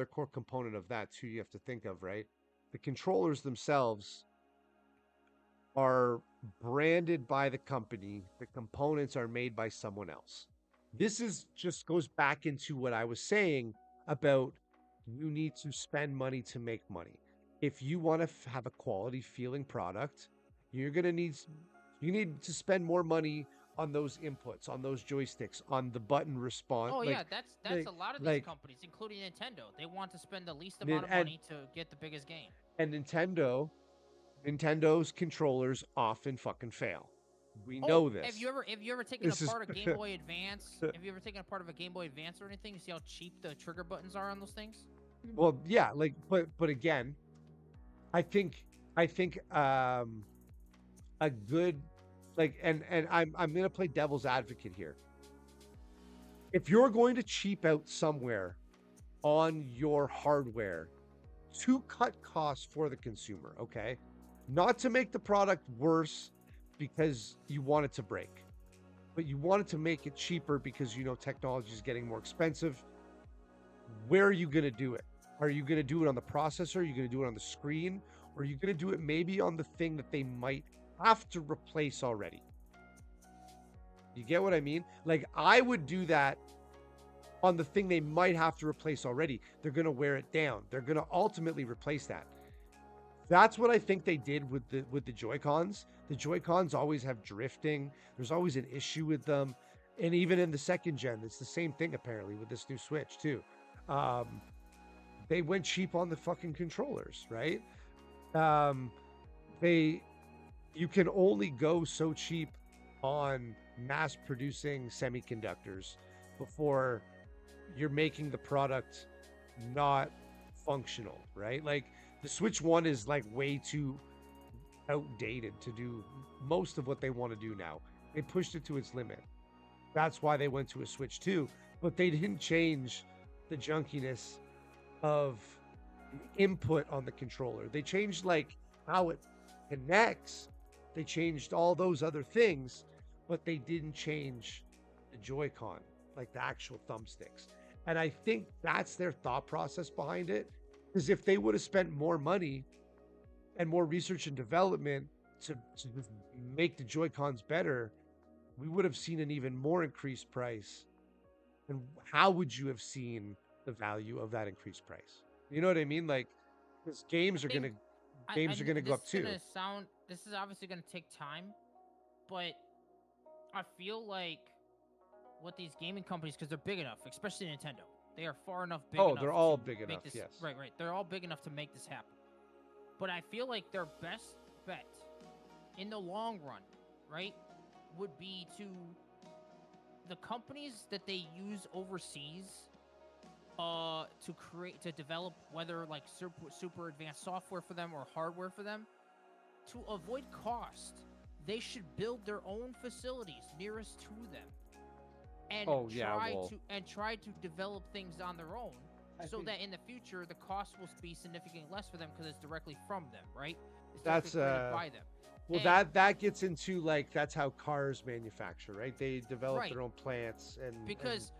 core component of that too. You have to think of, right? The controllers themselves are branded by the company. The components are made by someone else. This is just goes back into what I was saying about you need to spend money to make money. If you want to have a quality feeling product, you need to spend more money on those inputs, on those joysticks, on the button response. Oh yeah, that's a lot of these companies, including Nintendo. They want to spend the least amount of money to get the biggest game. And Nintendo's controllers often fucking fail. We know this. Have you ever taken apart a Game Boy Advance? Have you ever taken apart of a Game Boy Advance or anything? You see how cheap the trigger buttons are on those things? Well, yeah, like but again, I think a good and I'm gonna play devil's advocate here. If you're going to cheap out somewhere on your hardware to cut costs for the consumer, okay? Not to make the product worse because you want it to break, but you want it to make it cheaper because you know technology is getting more expensive. where are you going to do it? Are you going to do it on the processor? Are you going to do it on the screen? Or are you going to do it maybe on the thing that they might have to replace already? You get what I mean? Like, I would do that on the thing they might have to replace already. They're going to wear it down. They're going to ultimately replace that. That's what I think they did with the Joy-Cons. The Joy-Cons always have drifting. There's always an issue with them. And even in the second gen, it's the same thing apparently with this new Switch too. Um, they went cheap on the fucking controllers, right? Um, they You can only go so cheap on mass producing semiconductors before you're making the product not functional, right? Like the Switch 1 is like way too outdated to do most of what they want to do now. They pushed it to its limit. That's why they went to a Switch 2, but they didn't change the junkiness of input on the controller. They changed like how it connects. They changed all those other things, but they didn't change the Joy-Con, like the actual thumbsticks. And I think that's their thought process behind it. Because if they would have spent more money and more research and development to make the Joy-Cons better, we would have seen an even more increased price. And how would you have seen the value of that increased price? You know what I mean? Like, because games are think gonna games are gonna go up too. This is obviously gonna take time, but I feel like what these gaming companies, because they're big enough, especially Nintendo, they are far enough big Oh, enough. they're all to big make enough, this, yes. Right. They're all big enough to make this happen. But I feel like their best bet in the long run, right, would be to the companies that they use overseas to develop, whether like super advanced software for them or hardware for them, to avoid cost. They should build their own facilities nearest to them and try to develop things on their own, so that in the future the cost will be significantly less for them because it's directly from them, right? It's That's created by them. Well, And- that gets into like that's how cars manufacture, right? They develop Right. their own plants and because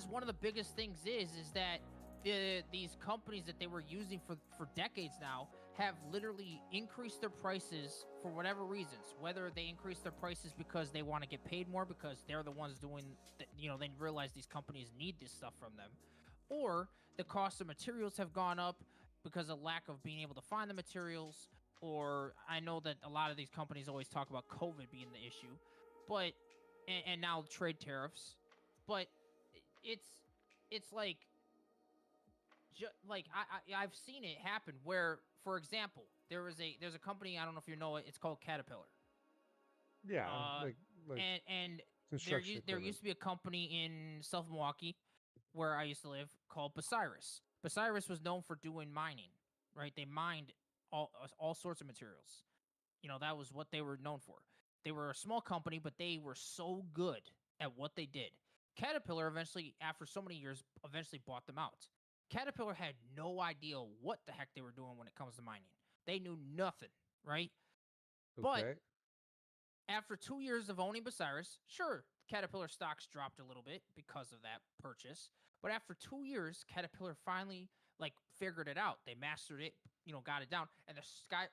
one of the biggest things is that these companies that they were using for decades now have literally increased their prices for whatever reasons. Whether they increase their prices because they want to get paid more because they're the ones doing, they realize these companies need this stuff from them, or the cost of materials have gone up because of lack of being able to find the materials. Or I know that a lot of these companies always talk about COVID being the issue, but and now trade tariffs, but it's like I've seen it happen where, for example, there's a company, I don't know if you know it, it's called Caterpillar. yeah, like And construction there equipment. used to be a company in South Milwaukee where I used to live called Bucyrus. Bucyrus was known for doing mining, right? They mined all sorts of materials. That was what they were known for. They were a small company, but they were so good at what they did. Caterpillar eventually, after so many years, eventually bought them out. Caterpillar had no idea what the heck they were doing when it comes to mining. They knew nothing, right? But Okay. after 2 years of owning Bucyrus, sure, Caterpillar stocks dropped a little bit because of that purchase. But after 2 years, Caterpillar finally figured it out. They mastered it, got it down, and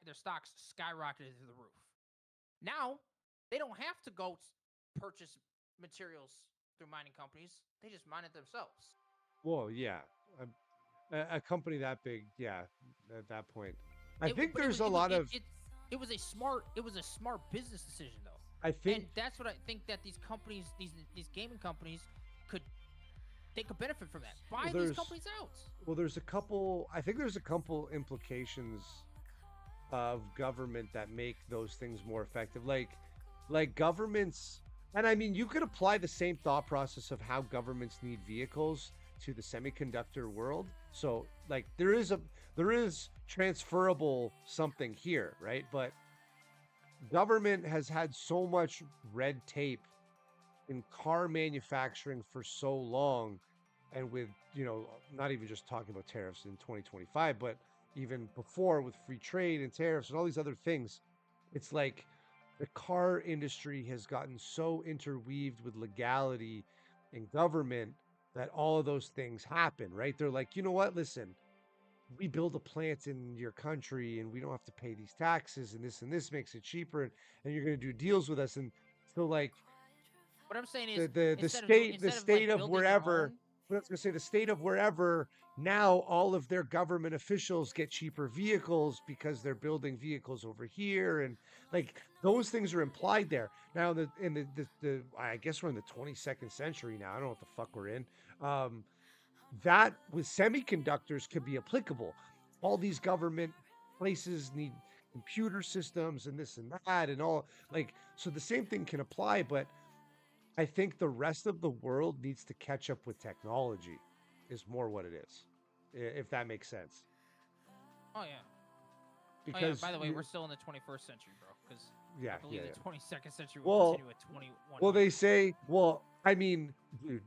their stocks skyrocketed through the roof. Now they don't have to go purchase materials through mining companies. They just mine it themselves. Well, yeah, a company that big, yeah, at that point, I It- think but it there's was- a it was- lot it- of. it was a smart business decision though. I think And that's what I think that these companies, these gaming companies, could benefit from that. Buy these there's- companies out. Well, there's a couple. I think there's a couple implications of government that make those things more effective. Like governments, and I mean, you could apply the same thought process of how governments need vehicles to the semiconductor world. So, like, there is transferable something here, right? But government has had so much red tape in car manufacturing for so long, and with not even just talking about tariffs in 2025, but even before with free trade and tariffs and all these other things, it's like the car industry has gotten so interweaved with legality and government that all of those things happen, right? They're like, you know what? Listen, we build a plant in your country and we don't have to pay these taxes and this makes it cheaper and you're going to do deals with us. And so like What I'm saying is, the instead of state like of building your wherever, own, I was going to say the state of wherever, now all of their government officials get cheaper vehicles because they're building vehicles over here, and like those things are implied there. Now the I guess we're in the 22nd century now. I don't know what the fuck we're in. Um, that with semiconductors could be applicable. All these government places need computer systems and this and that and all, like, so the same thing can apply, but I think the rest of the world needs to catch up with technology is more what it is. If that makes sense. oh yeah, oh yeah. Because By the way, we're still in the 21st century, bro. Because yeah, I believe yeah, the 22nd century will Well, continue at 21. well, they say, well, I mean, dude,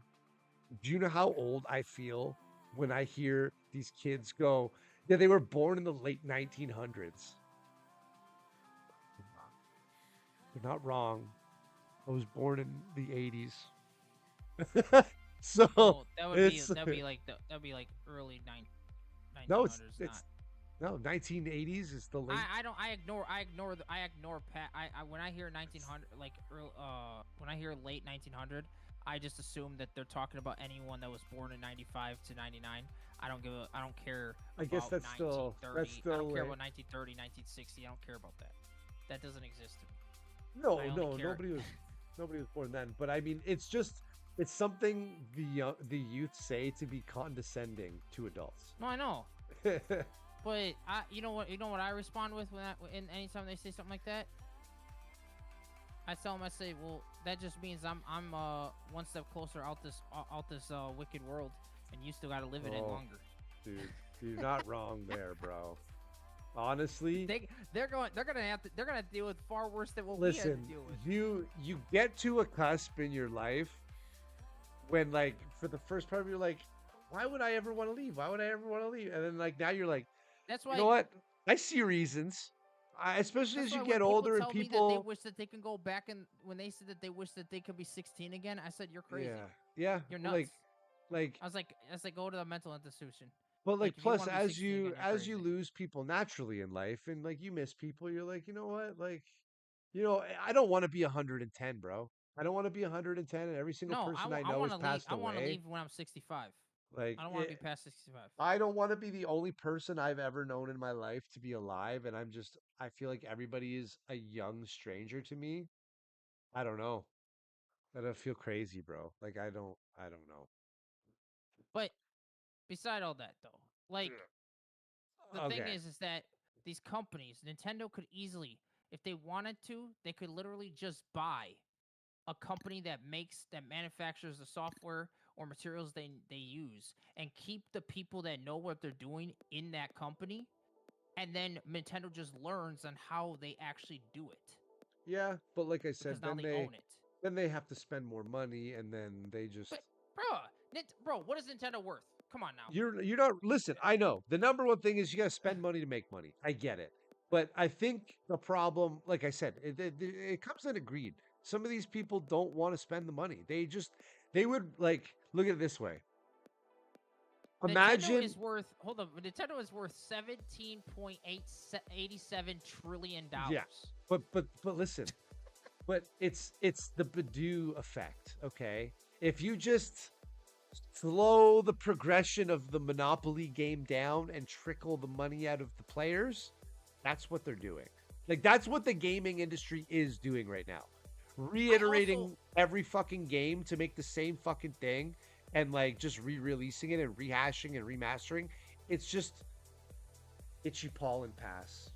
do you know how old I feel when I hear these kids go, yeah, they were born in the late 1900s. They're not wrong. I was born in the 80s. So Well, that would be it's that'd be like early no, 1900s. it's no 1980s is the late. I ignore when I hear 1900 like when I hear late 1900, I just assume that they're talking about anyone that was born in 95 to 99. I don't care. I guess about that's still 1930. I don't care late. about 1930, 1960. I don't care about that. That doesn't exist to me. No, I only no, care- nobody was born then. But I mean, it's just it's something the youth say to be condescending to adults. No, I know. But you know what I respond with when anytime they say something like that, I tell them, I say, well, that just means I'm one step closer out this wicked world, and you still got to live in it longer. Dude, you're not wrong there, bro. Honestly, they're gonna have to deal with far worse than what listen, we had to deal with. you get to a cusp in your life when, like, for the first part of your, like, why would I ever want to leave? Why would I ever want to leave? And then, like, now you're like, That's why. you know what? I see reasons. Especially as you get older and tell me that they wish that they can go back, and when they said that they wish that they could be 16 again, I said, you're crazy. Yeah, You're well, nuts. like, I was like, go to the mental institution. but like, if you plus wanna be 16 again, you're as you crazy. lose people naturally in life, and like you miss people, you're like, you know what? Like, you know, I don't want to be 110, bro. I don't want to be 110, and every single No, person I I know want has to leave. passed I want to away. leave when I'm 65. Like, I don't want to be past 65. I don't want to be the only person I've ever known in my life to be alive, and I feel like everybody is a young stranger to me. I don't know. I don't feel crazy, bro. Like, I don't know. But beside all that, though, like the thing Okay. is that these companies, Nintendo could easily, if they wanted to, they could literally just buy a company that manufactures the software or materials they use, and keep the people that know what they're doing in that company, and then Nintendo just learns on how they actually do it, Yeah, but like I said, because now they own it. then they have to spend more money, and then they just But bro, what is Nintendo worth? Come on now. you're not listen. I know the number one thing is you got to spend money to make money. I get it, but I think the problem, like I said, it comes into greed. Some of these people don't want to spend the money. They would like look at it this way. Nintendo Imagine, is worth Nintendo is worth 17.87 trillion dollars. yeah, but listen, but it's the Badoo effect. Okay, if you just slow the progression of the Monopoly game down and trickle the money out of the players, that's what they're doing. Like, that's what the gaming industry is doing right now. Reiterating every fucking game to make the same fucking thing and like just re-releasing it and rehashing and remastering. It's just itchy Paul and pass.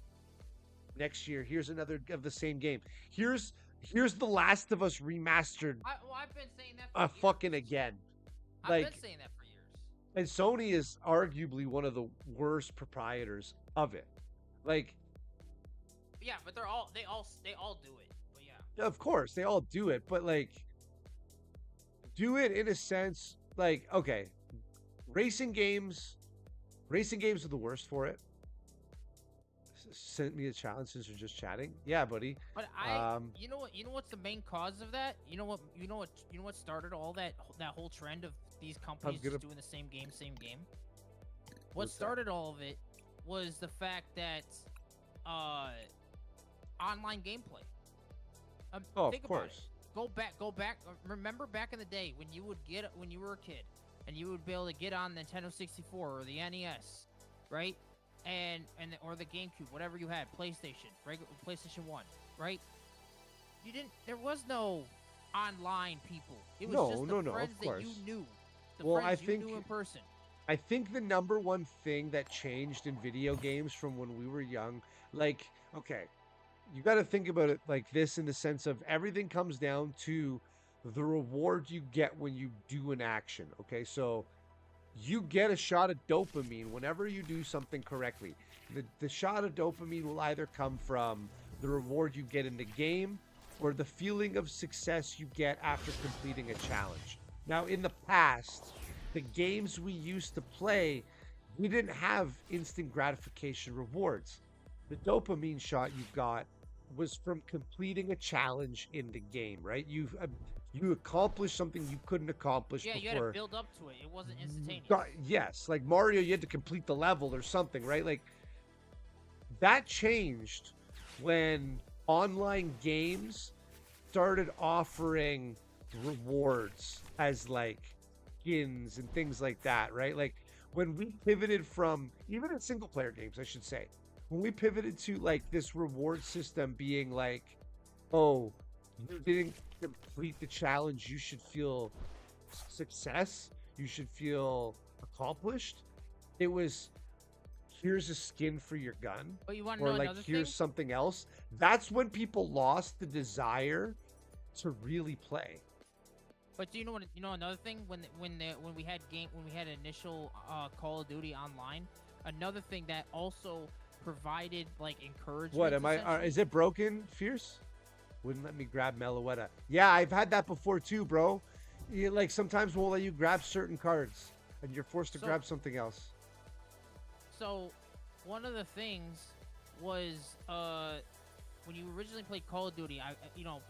Next year, here's another of the same game. Here's The Last of Us remastered I've been saying that for years. fucking again. I've been saying that for years. And Sony is arguably one of the worst proprietors of it. Like, Yeah, but they all do it. But yeah. of course, they all do it, but like, do it in a sense like, okay, racing games are the worst for it. sent me a challenge since we're just chatting. Yeah, buddy. But you know what? You know what's the main cause of that? You know what? You know what? You know what started all that whole trend of these companies gonna- just doing the same game, same game? What What's that? started all of it was the fact that online gameplay. Oh, Think of about it. course. Go back. Remember back in the day when you were a kid, and you would be able to get on Nintendo 64 or the NES, right? Or the GameCube, whatever you had, PlayStation, regular PlayStation 1, right? There was no online people. It was just the no, of friends that you course. knew. The Well, friends you knew in person. I think the number one thing that changed in video games from when we were young, like, okay, you got to think about it like this in the sense of everything comes down to the reward you get when you do an action. Okay, so you get a shot of dopamine whenever you do something correctly. The shot of dopamine will either come from the reward you get in the game or the feeling of success you get after completing a challenge. Now, in the past, the games we used to play, we didn't have instant gratification rewards. The dopamine shot you got was from completing a challenge in the game, right? You accomplished something you couldn't accomplish Yeah, before. you had to build up to it. It wasn't instantaneous. Yes, like Mario, you had to complete the level or something, right? Like that changed when online games started offering rewards as like skins and things like that, right? Like when we pivoted from even in single player games, I should say, when we pivoted to like this reward system being like, oh, you didn't complete the challenge, you should feel success, you should feel accomplished. It was here's a skin for your gun, But you want to or know like another here's thing? something else. That's when people lost the desire to really play. But do you know what? You know another thing when we had initial Call of Duty online. Another thing that also provided like encouragement. What am I? essentially- Is it broken, Fierce? Wouldn't let me grab Meloetta. Yeah, I've had that before too, bro. Like sometimes won't let you grab certain cards, and you're forced to So- grab something else. So, one of the things was when you originally played Call of Duty,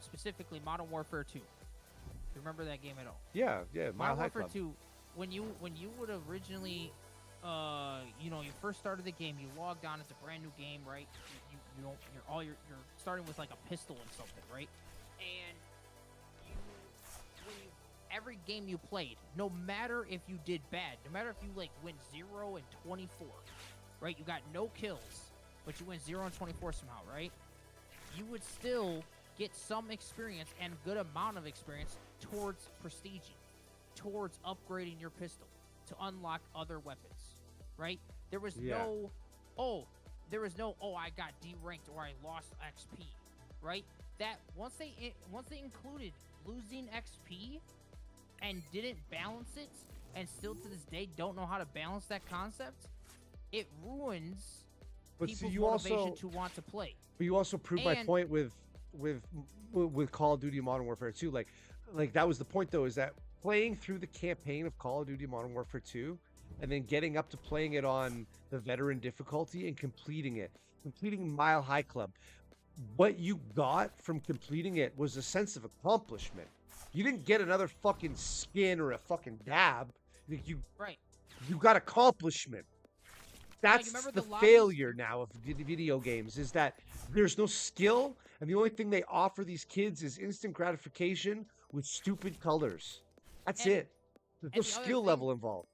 specifically Modern Warfare 2. You remember that game at all? Yeah, Mile Modern High Warfare Club. 2, when you would originally, you first started the game, you logged on. It's a brand new game, right? You're starting with like a pistol and something, right? And every game you played, no matter if you did bad, no matter if you like went 0 and 24, right? You got no kills, but you went 0 and 24 somehow, right? You would still get some experience and good amount of experience towards prestiging, towards upgrading your pistol to unlock other weapons, right? There was no, I got D-ranked or I lost XP, right? That once they included losing XP and didn't balance it, and still to this day don't know how to balance that concept, it ruins people's motivation to want to play. But you also proved my point with Call of Duty Modern Warfare 2. Like that was the point though, is that playing through the campaign of Call of Duty Modern Warfare 2 and then getting up to playing it on the veteran difficulty and completing Mile High Club. What you got from completing it was a sense of accomplishment. You didn't get another fucking skin or a fucking dab. You got accomplishment. That's the failure now of video games, is that there's no skill, and the only thing they offer these kids is instant gratification with stupid colors. That's it. There's no skill level involved.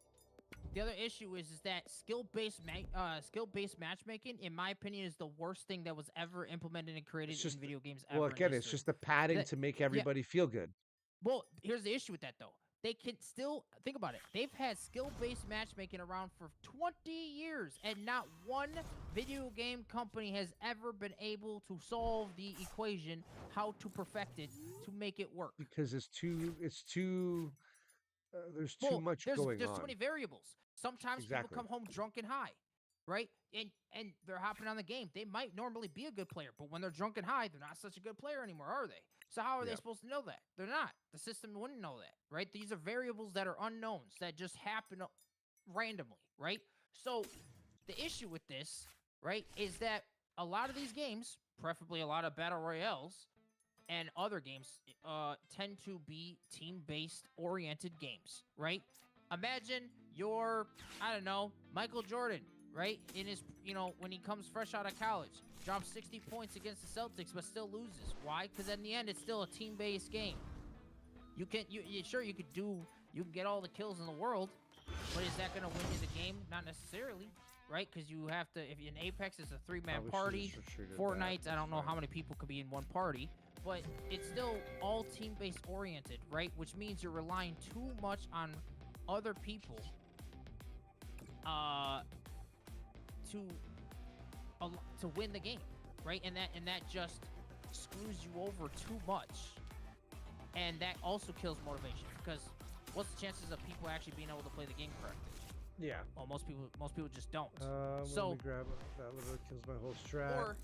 The other issue is that skill-based matchmaking, in my opinion, is the worst thing that was ever implemented and created in video games ever. Well, again, it's just the padding to make everybody feel good. Well, here's the issue with that, though. They can still think about it. They've had skill-based matchmaking around for 20 years, and not one video game company has ever been able to solve the equation, how to perfect it to make it work. Because there's too much going on. There's too many variables. Sometimes people come home drunk and high, right? And they're hopping on the game. They might normally be a good player, but when they're drunk and high, they're not such a good player anymore, are they? So how are they supposed to know that? They're not. The system wouldn't know that, right? These are variables that are unknowns that just happen randomly, right? So the issue with this, right, is that a lot of these games, preferably a lot of battle royales and other games, tend to be team-based oriented games, right? Imagine you're, I don't know, Michael Jordan, right? In his, when he comes fresh out of college, drops 60 points against the Celtics, but still loses. Why? Because in the end, it's still a team-based game. You can, sure, you can get all the kills in the world, but is that going to win you the game? Not necessarily, right? Because you have to, if in Apex it's a 3-man party, Fortnite, I don't know how many people could be in one party, but it's still all team-based oriented, right? Which means you're relying too much on other people to win the game, right? And that just screws you over too much, and that also kills motivation, because what's the chances of people actually being able to play the game correctly? Yeah. Well, most people just don't. So let me grab that. Literally kills my whole strat. Or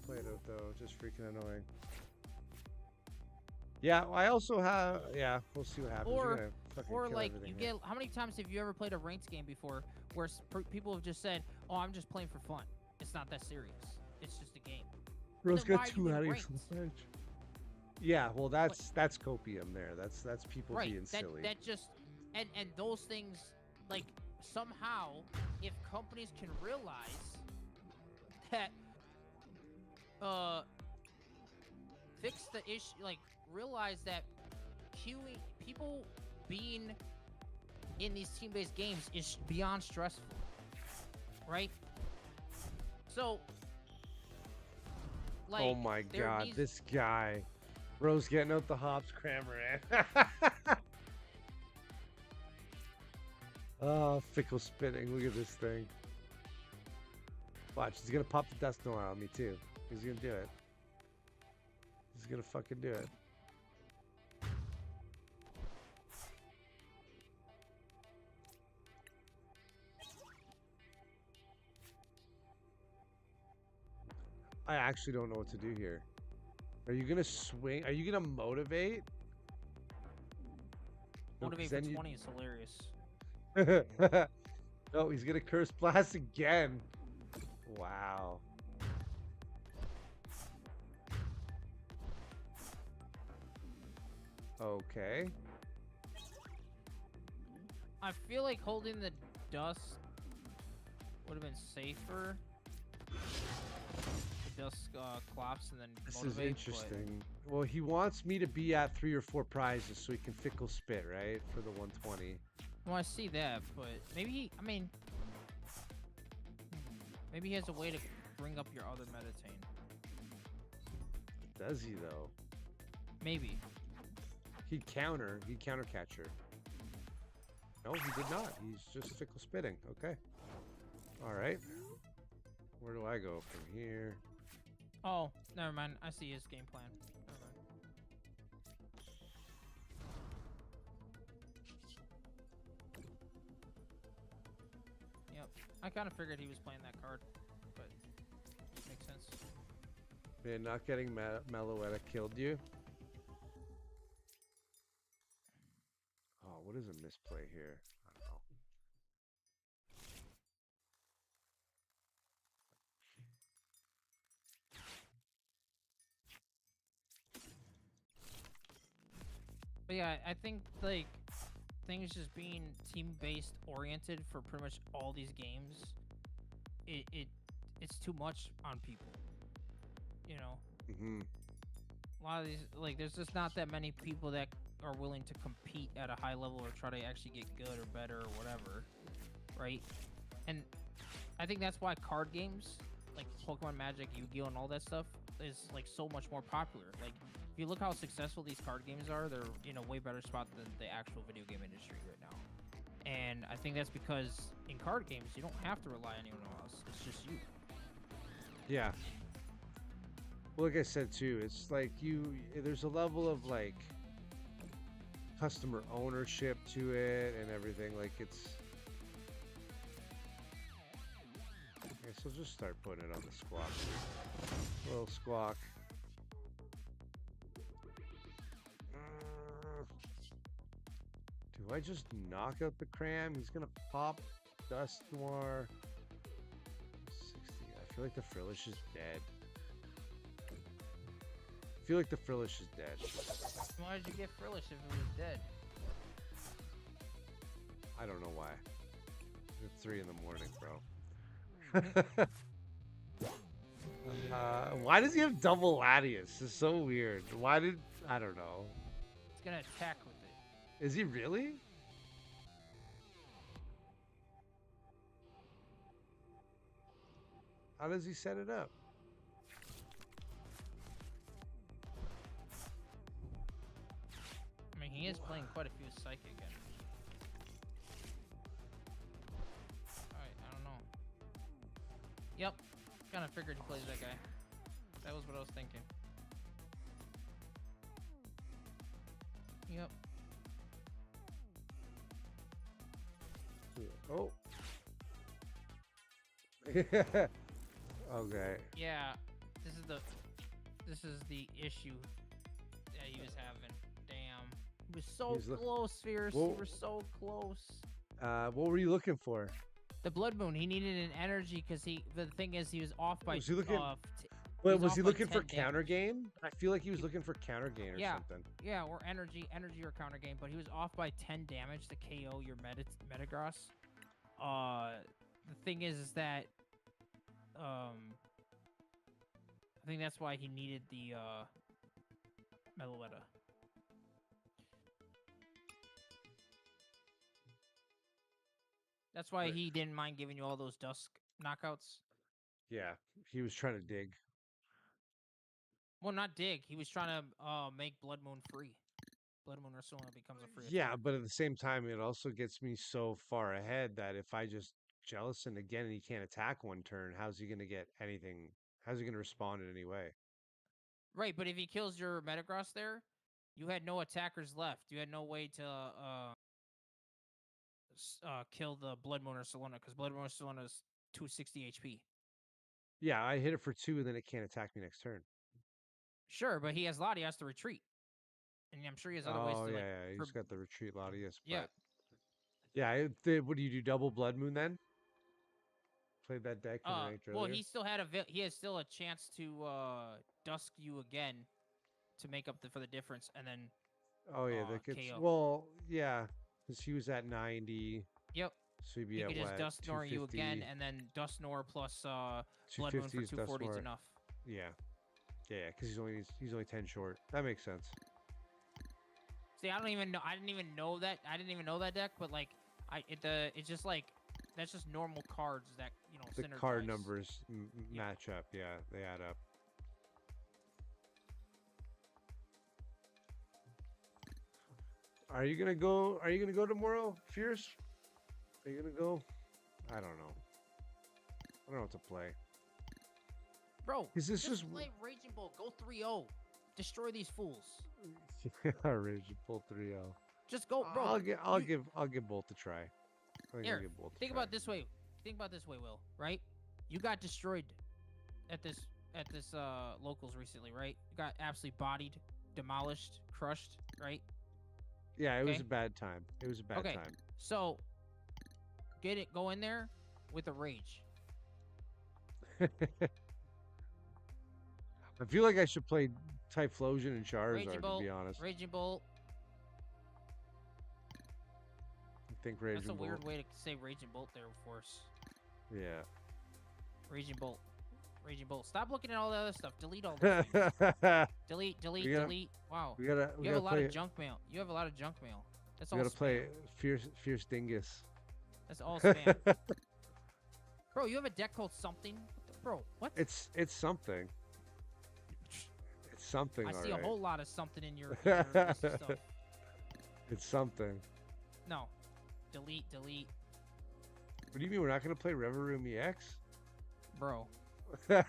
Play it out though, just freaking annoying. Yeah, I also have. Yeah, we'll see what happens. Or like you get. How many times have you ever played a ranked game before where people have just said, "Oh, I'm just playing for fun. It's not that serious. It's just a game." Rose got 2 out of your bench. Yeah, well, that's copium there. That's people being silly. That just and those things, like, somehow, if companies can realize that, fix the issue, like, realize that queuing, people being in these team-based games is beyond stressful, right? So, like, oh my god, this guy. Rose getting out the hops crammer, Oh, fickle spinning. Look at this thing. Watch, he's gonna pop the dust noir on me too. He's gonna do it. He's gonna fucking do it. I actually don't know what to do here. Are you gonna swing? Are you gonna motivate? Motivate for 20 is hilarious. Oh, he's gonna curse blast again. Wow. Okay. I feel like holding the dust would have been safer. The dust clops and then this motivate, is interesting. Well, he wants me to be at 3 or 4 prizes so he can fickle spit, right? For the 120. Well, I see that, but maybe maybe he has a way to bring up your other Metatane. Does he though? Maybe. He'd counter catcher. No, he did not. He's just fickle spitting. Okay. All right. Where do I go from here? Oh, never mind. I see his game plan. Never mind. Yep. I kind of figured he was playing that card, but makes sense. Man, not getting Meloetta killed you? Oh, what is a misplay here? I don't know. But yeah, I think, like, things just being team-based oriented for pretty much all these games, it's too much on people, you know? Mm-hmm. A lot of these, like, there's just not that many people that are willing to compete at a high level or try to actually get good or better or whatever, right? And I think that's why card games, like Pokemon, Magic, Yu-Gi-Oh, and all that stuff, is, like, so much more popular. Like, if you look how successful these card games are, they're in a way better spot than the actual video game industry right now. And I think that's because in card games, you don't have to rely on anyone else. It's just you. Yeah. Well, like I said too, it's like there's a level of like customer ownership to it and everything. Like it's. Okay, so just start putting it on the squawk. Little squawk. Do I just knock out the cram? He's gonna pop Dust Noir. 60. I feel like the Frillish is dead. I feel like the Frillish is dead. Why did you get Frillish if it was dead? I don't know why. It's 3 in the morning, bro. Why does he have double Latius? It's so weird. Why did... I don't know. It's gonna attack with it. Is he really? How does he set it up? I mean, he is playing quite a few Psychic Energy. Alright, I don't know. Yep. Kind of figured he plays that guy. That was what I was thinking. Yep. Oh. Okay. Yeah. This is the issue that he was having. Damn. He was so close, Fierce. Whoa. You were so close. What were you looking for? The Blood Moon. He needed an energy because the thing is he was off by. Was he looking? was Was he off by looking for 10 counter damage. gain? I feel like he was looking for counter gain or Yeah. something. Yeah, or energy or counter game, but he was off by 10 damage to KO your Metagross. The thing is that I think that's why he needed the Meloetta. That's why he didn't mind giving you all those Dusk knockouts. Yeah, he was trying to dig. Well, not dig. He was trying to make Blood Moon free. Blood Moon Ursulina becomes a free attack. Yeah, but at the same time, it also gets me so far ahead that if I just Jellicent again and he can't attack one turn, how's he going to get anything? How's he going to respond in any way? Right, but if he kills your Metagross there, you had no attackers left. You had no way to kill the Blood Moon Ursulina because Blood Moon Ursulina is 260 HP. Yeah, I hit it for 2 and then it can't attack me next turn. Sure, but he has Lottie, has to retreat. And I'm sure he has other ways to yeah, like... yeah, he's got the retreat Latias. Yeah. But yeah, what do you do? Double Blood Moon then? Played that deck in ranked earlier. Well, he still had he has still a chance to dusk you again to make up for the difference, and then Oh yeah, that gets KO. well, yeah, because he was at 90. Yep. So he'd be He at could just what? Dusknoir you again, and then Dusknoir plus Blood Moon for 240 is enough. Yeah, yeah, because he's only 10 short. That makes sense. See, I didn't even know that. I didn't even know that deck, but like, it's just like that's just normal cards that The synergize. card numbers match up. Yeah, they add up. Are you gonna go? Are you gonna go tomorrow, Fierce? Are you gonna go? I don't know. I don't know what to play. Bro, Is this just play Raging Bolt? Go 3-0. Destroy these fools. Raging Bolt 3-0. Just go, bro. I'll give Bolt a try. Here, think about this way. Think about this way, Will. Right? You got destroyed at this locals recently, right? You got absolutely bodied, demolished, crushed, right? Yeah, it was a bad time. It was a bad time. So go in there with a rage. I feel like I should play Typhlosion and Charizard, Raging Bolt, to be honest. Raging Bolt. I think Raging That's a Bolt. weird way to say Raging Bolt there, Force. Yeah. Raging Bolt. Raging Bolt. Stop looking at all the other stuff. Delete all that. Delete. Delete. Wow. You have a lot of junk mail. You have a lot of junk mail. That's all. You gotta spam. play Fierce Dingus. That's all spam. Bro, you have a deck called something? Bro, what? It's something. It's something. I see alright. a whole lot of something in your list of stuff. It's something. No. Delete. What do you mean we're not gonna play Reverum EX? Bro. What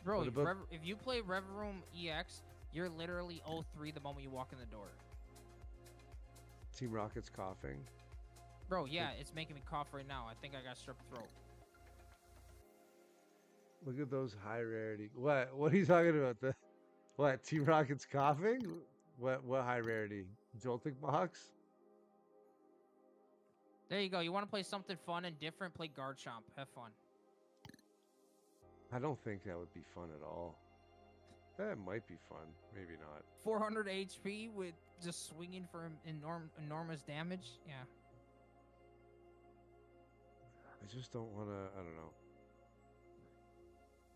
Bro, about- if you play Reverum EX, you're literally 0-3 the moment you walk in the door. Team Rocket's coughing. Bro, yeah, it's making me cough right now. I think I got strep throat. Look at those high rarity. What are you talking about? What Team Rocket's coughing? What high rarity? Jolting box? There you go. You want to play something fun and different? Play Garchomp. Have fun. I don't think that would be fun at all. That might be fun. Maybe not. 400 HP with just swinging for enormous damage. Yeah. I just don't want to. I don't know.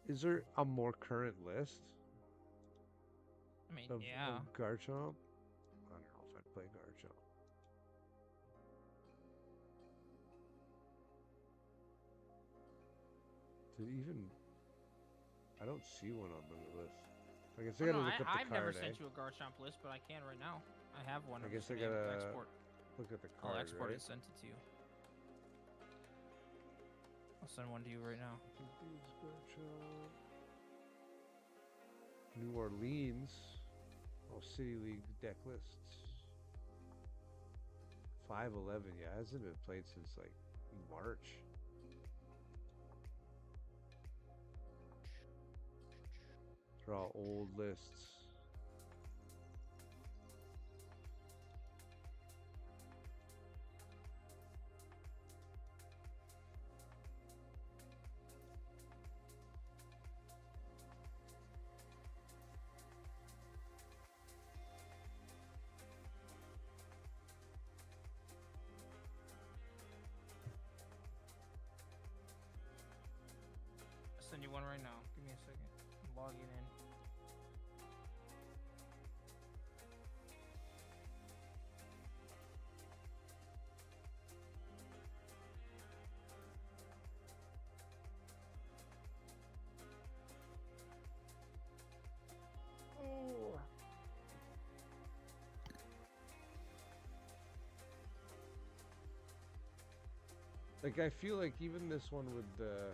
Is there a more current list I mean, of yeah. Garchomp? I don't know if I'd play Garchomp. Did even? I don't see one on the list. I guess I gotta look up the I've card. never sent you a Garchomp list, but I can right now. I have one. I of guess this I name. gotta export. look at the I'll card. export Right? it, send it to you. I'll send one to you right now. New Orleans. Oh, City League deck lists. 511. Yeah, hasn't been played since like March. They're all old lists. I'll send you one right now. Give me a second. I'm logging in. Like, I feel like even this one with the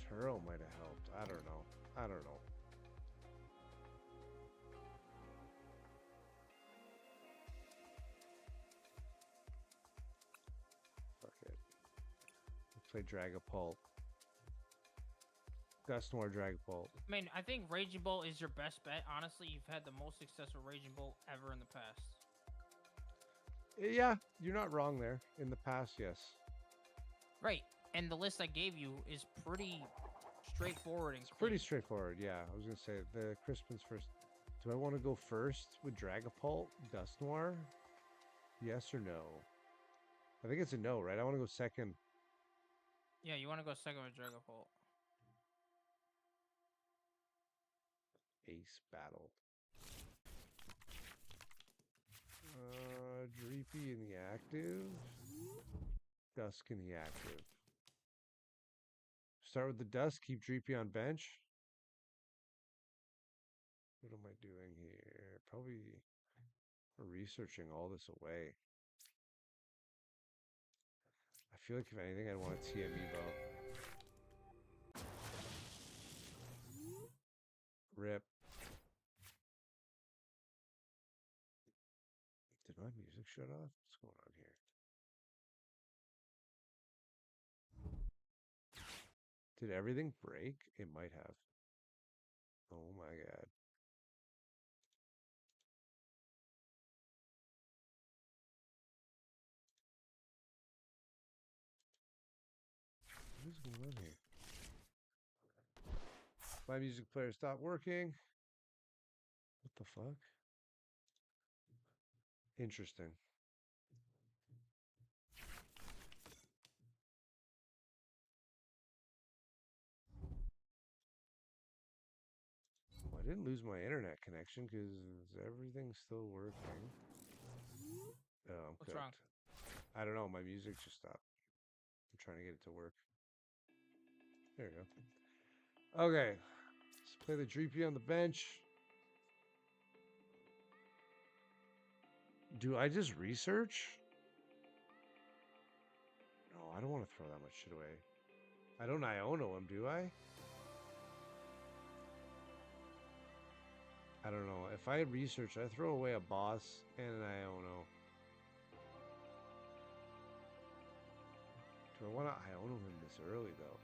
Turo might have helped. I don't know. I don't know. Fuck it. Let's play Dragapult. Dusknoir Dragapult. I mean, I think Raging Bolt is your best bet. Honestly, you've had the most success with Raging Bolt ever in the past. Yeah, you're not wrong there. In the past, yes. Right. And the list I gave you is pretty straightforward and It's pretty straightforward, yeah. I was going to say, the Crispin's first. Do I want to go first with Dragapult, Dusknoir? Yes or no? I think it's a no, right? I want to go second. Yeah, you want to go second with Dragapult. Ace Battle. Dreepy in the active. Dusk in the active. Start with the Dusk, keep Dreepy on bench. What am I doing here? Probably researching all this away. I feel like if anything, I'd want a TM Evo. Rip. Did my music shut off? What's going on here? Did everything break? It might have. Oh my god. What is going on here? My music player stopped working. What the fuck? Interesting. Well, I didn't lose my internet connection because everything's still working. Oh, I'm What's wrong? I don't know. My music just stopped. I'm trying to get it to work. There you go. Okay. Let's play the Dreepy on the bench. Do I just research? No, I don't want to throw that much shit away. I don't Iono him, do I? I don't know. If I research, I throw away a boss and an Iono. Do I want to Iono him this early, though?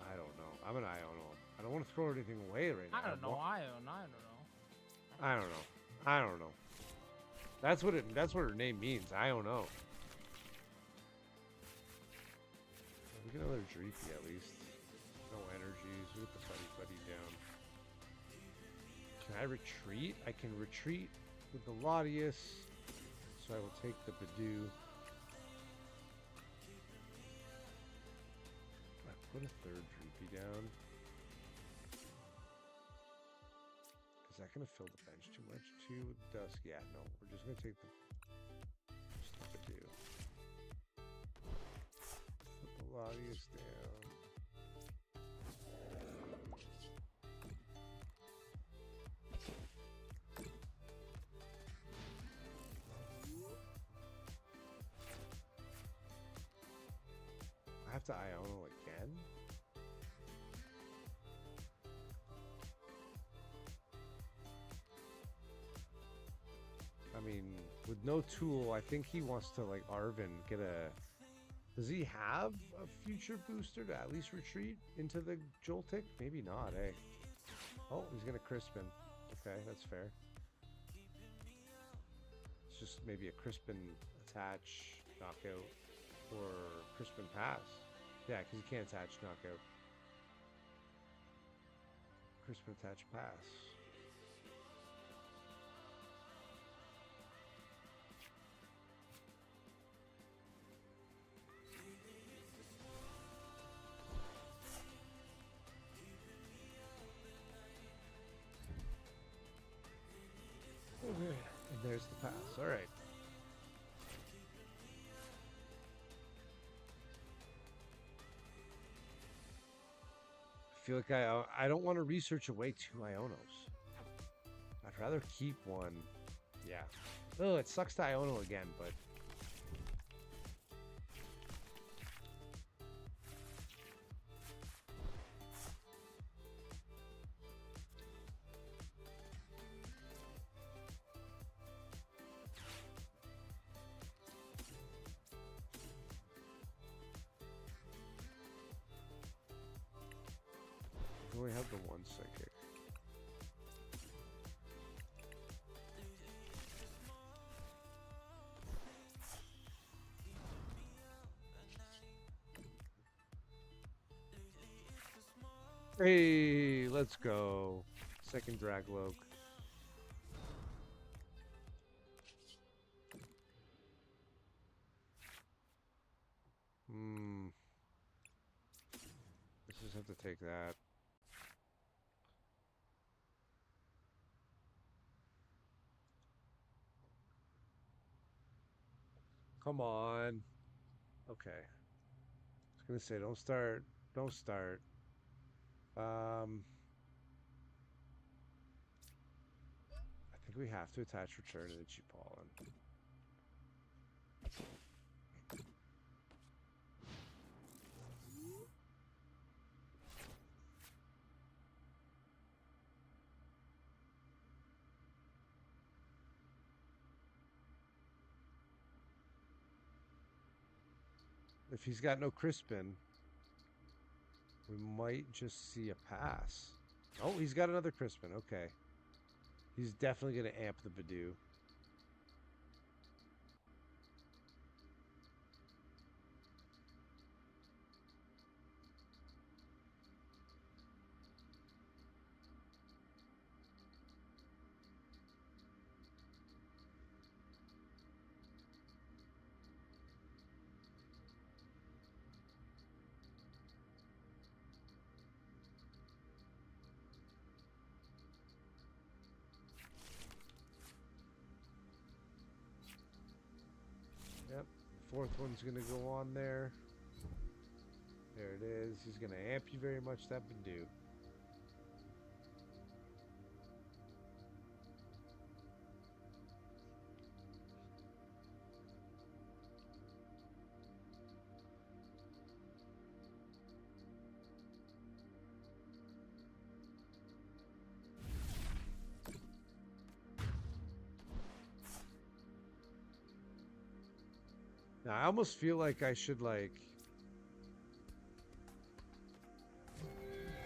I don't know. I'm an Iono. I don't want to throw anything away right now. I don't know. I don't know. I don't know. I don't know. That's what her name means. I don't know. We get another Dreepy at least. No energies. We get the buddy down. Can I retreat? I can retreat with the Latius. So I will take the Badoo. I put a third Dreepy down. Is that going to fill the bench too much? 2 with Dusk? Yeah, no. We're just going to take the Badoo. Put the Latius down. I have to Iono again? I mean, with no tool, I think he wants to, like, Arvin get a... Does he have a future booster to at least retreat into the Joltik? Maybe not, eh? Oh, he's going to Crispin. Okay, that's fair. It's just maybe a Crispin attach, knockout, or Crispin pass. Yeah, because you can't attach knockout. Crispin attach pass. Okay, and there's the pass. All right. I feel like I don't want to research away 2 Ionos. I'd rather keep one. Yeah. Oh, it sucks to Iono again, but... I only have the 1 psychic. Hey, let's go. Second Dragloak. Let's just have to take that. Come on. Okay. I was gonna say, don't start. Don't start. I think we have to attach Return to the Chipollen. If he's got no Crispin, we might just see a pass. Oh, he's got another Crispin. Okay. He's definitely going to amp the Badoo. Yep, fourth one's gonna go on there. There it is. He's gonna amp you very much, that Badoo. Now, I almost feel like I should, like,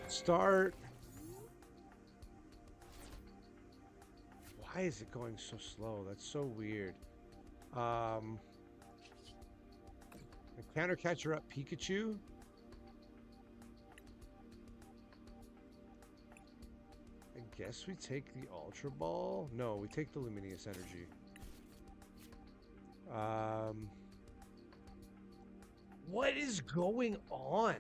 start... Why is it going so slow? That's so weird. Um, Counter catcher up Pikachu. I guess we take the Ultra Ball. No, we take the Luminous Energy. What is going on?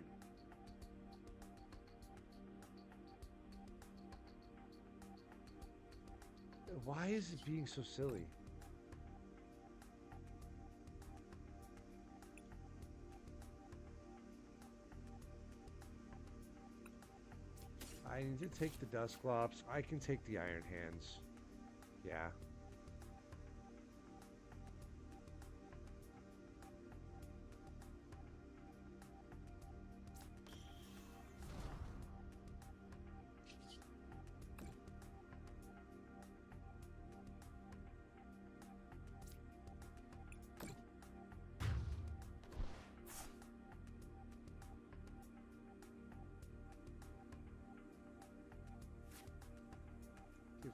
Why is it being so silly? I need to take the Dusclops. I can take the Iron Hands. Yeah.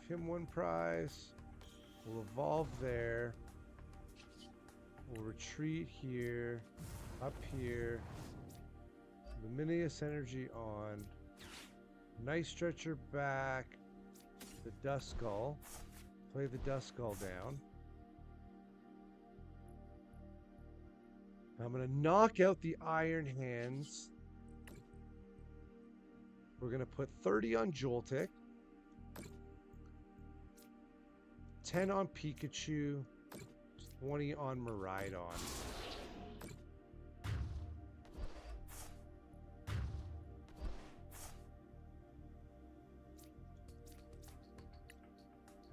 Give him one prize. We'll evolve there. We'll retreat here. Up here. Luminous Energy on. Nice Stretcher back. The Duskull. Play the Duskull down. I'm going to knock out the Iron Hands. We're going to put 30 on Joltik. 10 on Pikachu. 20 on Miraidon.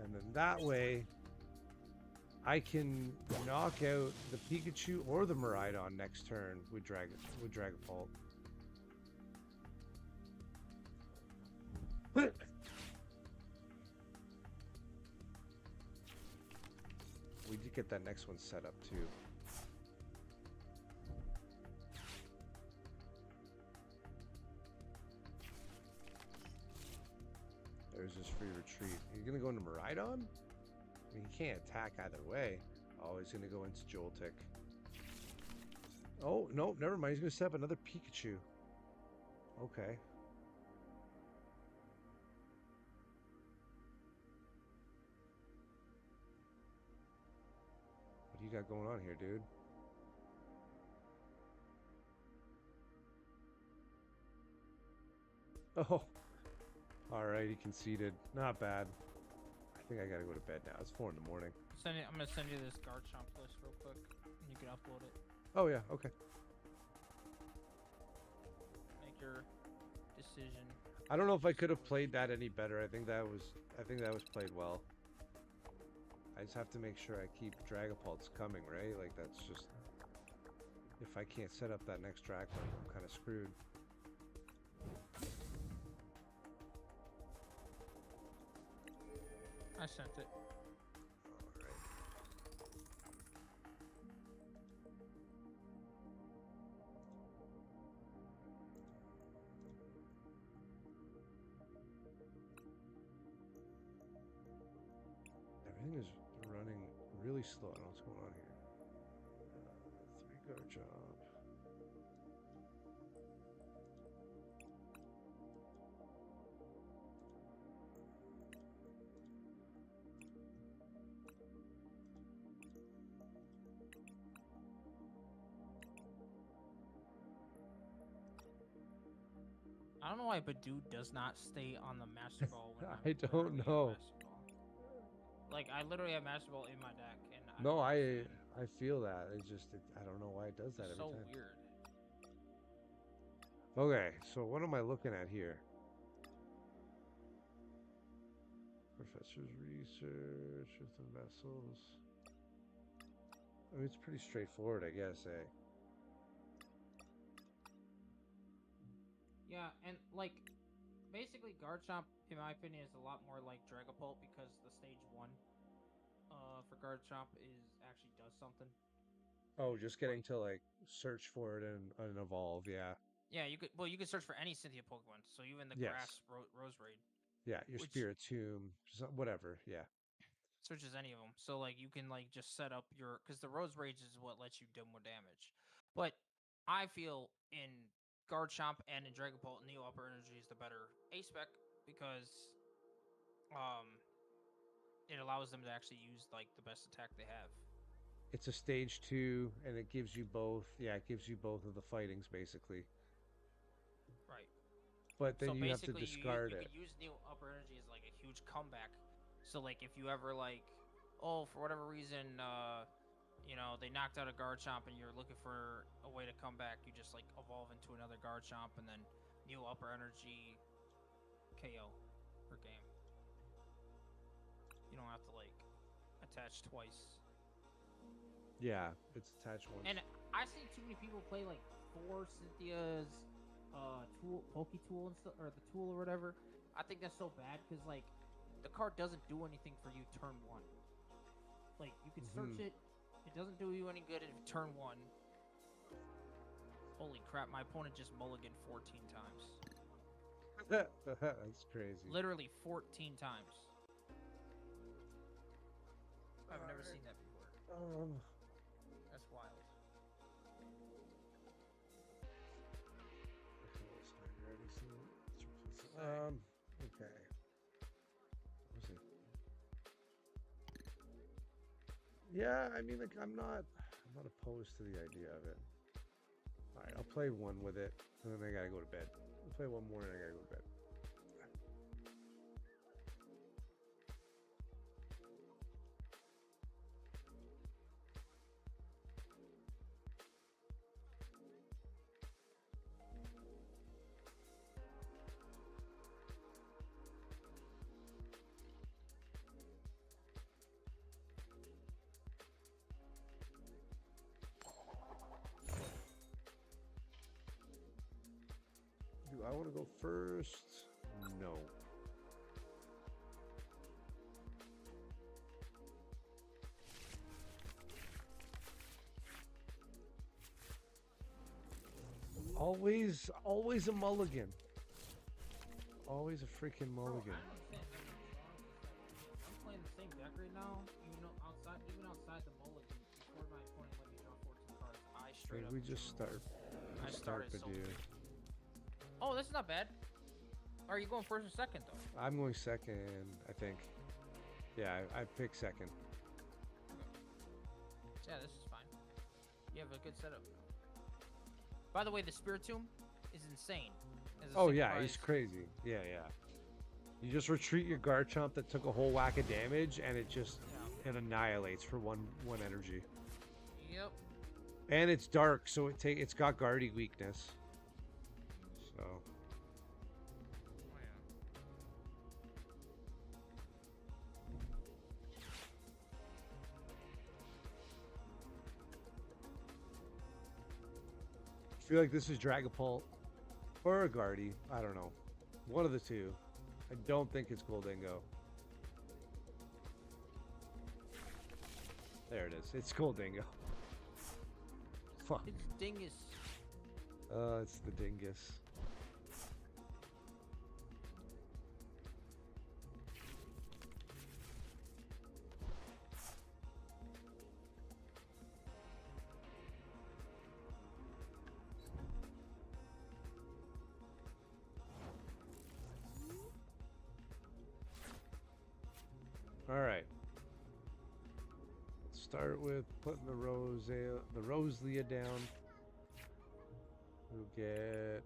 And then that way, I can knock out the Pikachu or the Miraidon next turn with Dragapult. We did get that next one set up too. There's his free retreat. He's gonna go into Miraidon? I mean, he can't attack either way. Oh, he's gonna go into Joltik. Oh, no, never mind. He's gonna set up another Pikachu. Okay. What do you got going on here, dude? Oh. Alright, he conceded. Not bad. I think I gotta go to bed now. It's 4 in the morning. I'm gonna send you this Garchomp list real quick, and you can upload it. Oh yeah, okay. Make your decision. I don't know if I could have played that any better. I think that was played well. I just have to make sure I keep Dragapults coming, right? Like that's just if I can't set up that next Dracon, I'm kind of screwed. I sent it. Alright. Everything is running really slow. I don't know what's going on here. 3 Garchomp. I don't know why Badoo does not stay on the Master Ball. When I don't know. Like I literally have Master Ball in my deck, and No, don't I understand. feel that. I don't know why it does that It's every so time. weird. Okay, so what am I looking at here? Professor's research with the vessels. I mean, it's pretty straightforward, I guess, eh? Yeah, and like basically Garchomp, in my opinion, is a lot more like Dragapult because the stage 1 for Garchomp is actually does something. Oh, just getting to like search for it and evolve, yeah. Yeah, you could search for any Cynthia Pokemon, so even the Yes. grass Rose Raid. Yeah, your Which- Spirit Tomb, whatever, yeah. Switches any of them. So like you can like just set up your because the Rose Rage is what lets you do more damage. But I feel in Garchomp and in Dragapult, Neo Upper Energy is the better A spec because um it allows them to actually use like the best attack they have. It's a stage 2, and it gives you both. Yeah, it gives you both of the fightings basically. Right. But then So you have to basically, discard you it. could use Neo Upper Energy as like a huge comeback. So like if you ever like, oh for whatever reason, you know they knocked out a Garchomp and you're looking for a way to come back, you just like evolve into another Garchomp and then Neo Upper Energy KO per game. You don't have to like attach twice. Yeah, it's attached once. And I've seen too many people play like 4 Cynthia's tool Poke Tool and stuff, or the tool or whatever. I think that's so bad because like the card doesn't do anything for you turn 1. Like you can search it, it doesn't do you any good in turn 1. Holy crap, my opponent just mulliganed 14 times. That's crazy. Literally 14 times. I've never seen that before. That's wild. Okay. Let's see. Yeah, I mean, like, I'm not opposed to the idea of it. All right, I'll play one with it, and then I gotta go to bed. I'll play one more, and I gotta go to bed. Do I want to go first? No. Always a mulligan. Always a freaking mulligan. Bro, I understand that I'm playing the same deck right now, even outside the mulligan. Before my opponent let me draw 14 cards, I straight up. We just start. I started so Dude. quick. Oh, this is not bad. Are you going first or second though? I'm going second, I think. Yeah, I picked second. Yeah, this is fine. You have a good setup. By the way, the Spiritomb is insane. As a Oh single yeah, prize. he's crazy. Yeah, yeah. You just retreat your Garchomp that took a whole whack of damage, and it just it annihilates for one energy. Yep. And it's dark, so it's got Guardy weakness. So. Oh, yeah. I feel like this is Dragapult or a Guardy. I don't know. One of the two. I don't think it's Goldingo. There it is. It's Goldingo. Fuck. It's Dingus. It's the Dingus. All right. Let's start with putting the Roselia down. We'll get.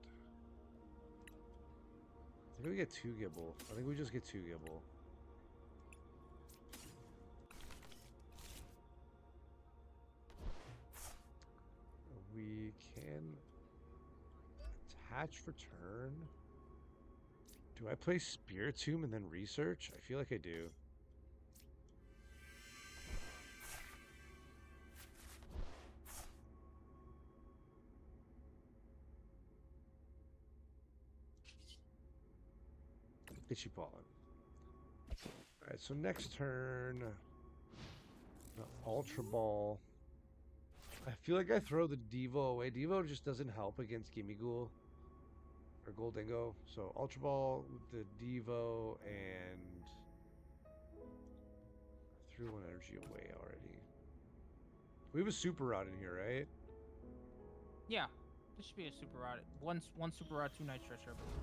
I think we get 2 Gibble. I think we just get 2 Gibble. We can attach for turn. Do I play Spiritomb and then research? I feel like I do. Itchy Pollen. Alright, so next turn, Ultra Ball. I feel like I throw the Devo away. Devo just doesn't help against Gimmighoul or Goldingo. So Ultra Ball with the Devo and threw one energy away already. We have a super rod in here, right? Yeah, this should be a super rod. One super rod, 2 night stretcher, I believe.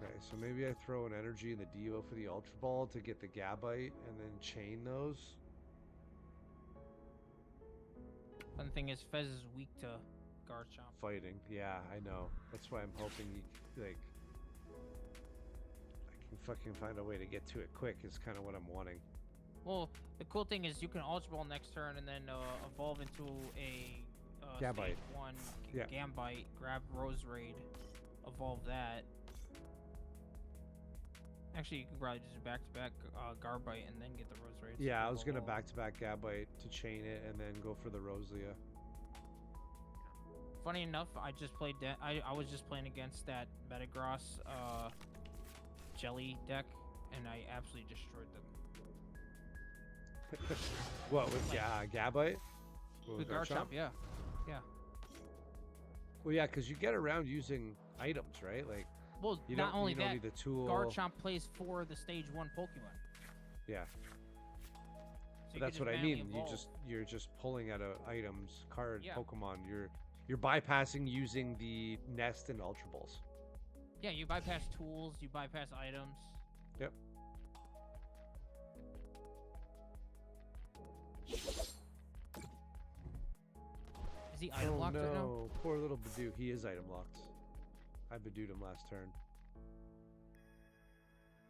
Okay, so maybe I throw an energy in the Devo for the Ultra Ball to get the Gabite and then chain those. Fun thing is, Fez is weak to Garchomp. Fighting, yeah, I know. That's why I'm hoping you, like, I can fucking find a way to get to it quick is kind of what I'm wanting. Well, the cool thing is you can Ultra Ball next turn and then evolve into a Gabite. stage 1 Yeah. Gambite, grab Roserade, evolve that. Actually, you could probably just back-to-back Garbite and then get the Roserade. Yeah, I was gonna back-to-back Gabite to chain it and then go for the Roselia. Funny enough, I just played. I was just playing against that Metagross Jelly deck, and I absolutely destroyed them. What with Gabite? With Garchomp, yeah. Well, yeah, because you get around using items, right? Like, Well, you not don't, only you don't that, need the tool. Garchomp plays for the stage 1 Pokemon. Yeah, So but you that's can what I manually mean. evolve. You're just pulling out of items, card, Yeah. Pokemon. You're bypassing using the Nest and Ultra Balls. Yeah, you bypass tools, you bypass items. Yep. Is he item locked right now? No, poor little Badoo. He is item locked. I Badooed him last turn.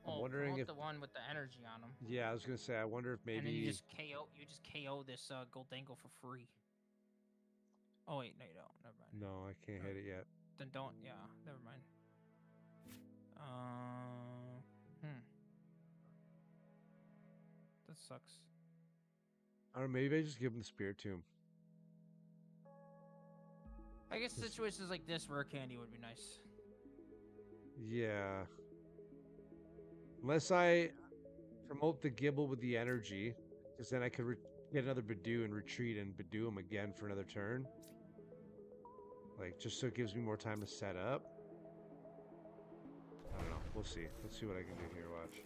I'm wondering promote if the one with the energy on him. Yeah, I was gonna say. I wonder if maybe. And then you just KO this Goldango for free. Oh wait, no you don't. Never mind. No, I can't hit it yet. Then don't. Yeah, never mind. That sucks. I don't know. Maybe I just give him the Spirit Tomb. I guess situations like this, rare candy would be nice. Yeah. Unless I promote the Gibble with the energy, because then I could get another Badoo and retreat and Badoo him again for another turn. Like, just so it gives me more time to set up. I don't know. We'll see. Let's see what I can do here. Watch.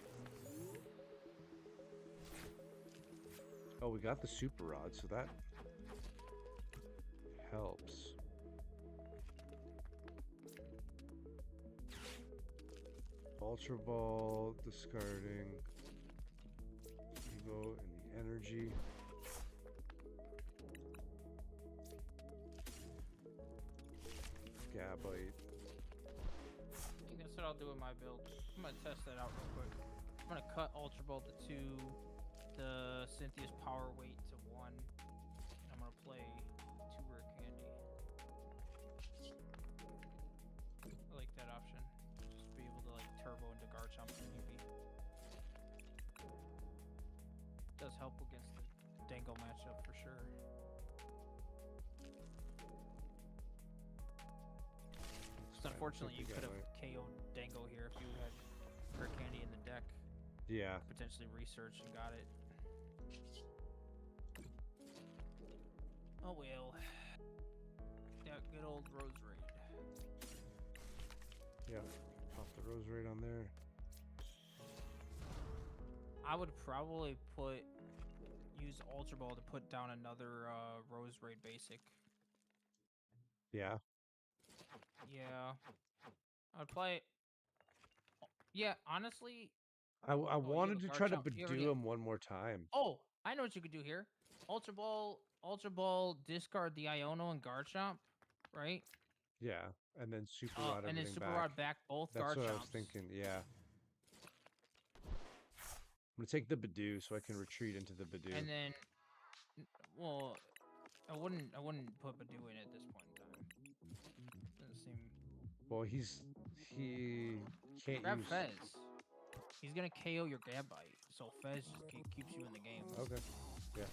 Oh, we got the Super Rod, so that helps. Ultra Ball, discarding. Evo and the energy. Gabite. I think that's what I'll do with my build. I'm gonna test that out real quick. I'm gonna cut Ultra Ball to 2, the Cynthia's Power Weight to 1. And I'm gonna play 2 rare candy. I like that option. Just be able to like turbo into Garchomp maybe. Does help against the Dango matchup for sure. So unfortunately, you could have KO'd Dango here if you had rare candy in the deck. Yeah. Potentially researched and got it. Oh well. That good old Roserade. Yeah. Pop the Roserade on there. I would probably use Ultra Ball to put down another Roserade basic. Yeah. Yeah. I'd play. Yeah, honestly. I wanted to try to Garchomp. You already Badoo have- him one more time. Oh, I know what you could do here. Ultra Ball, discard the Iono and Garchomp, right? Yeah. And then Super Rod And then everything Super back. Rod back both That's Garchomps. what I was thinking, yeah. I'm gonna take the Badoo so I can retreat into the Badoo. And then, well, I wouldn't put Badoo in at this point in time. Doesn't seem. Well, he can't Grab use. Fez. He's gonna KO your Gabite, so Fez just keeps you in the game. Okay. Yeah.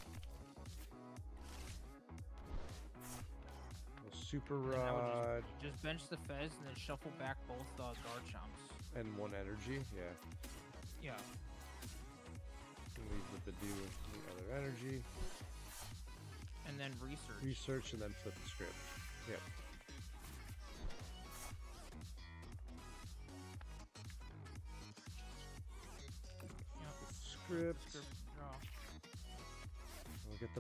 Well, Super And then I would Rod just bench the Fez and then shuffle back both Garchomps. and one energy. Yeah. Yeah. Leave the Badoo with the other energy. And then research. Research and then flip the script. Yep. Yep. Script. Script draw.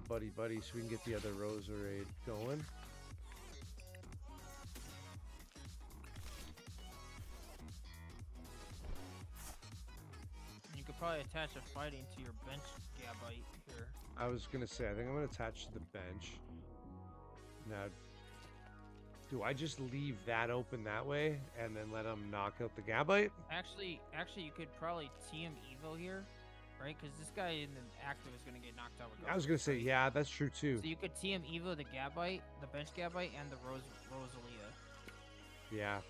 the buddy so we can get the other Rosa raid going. You could probably attach a fighting to your bench Gabite here. I was gonna say, I think I'm gonna attach to the bench. Now, do I just leave that open that way and then let him knock out the Gabite? Actually, you could probably TM Evo here, right? Because this guy in the active is gonna get knocked out. I was gonna say, yeah, that's true too. So you could TM Evo the Gabite, the bench Gabite, and the Rosalia. Yeah.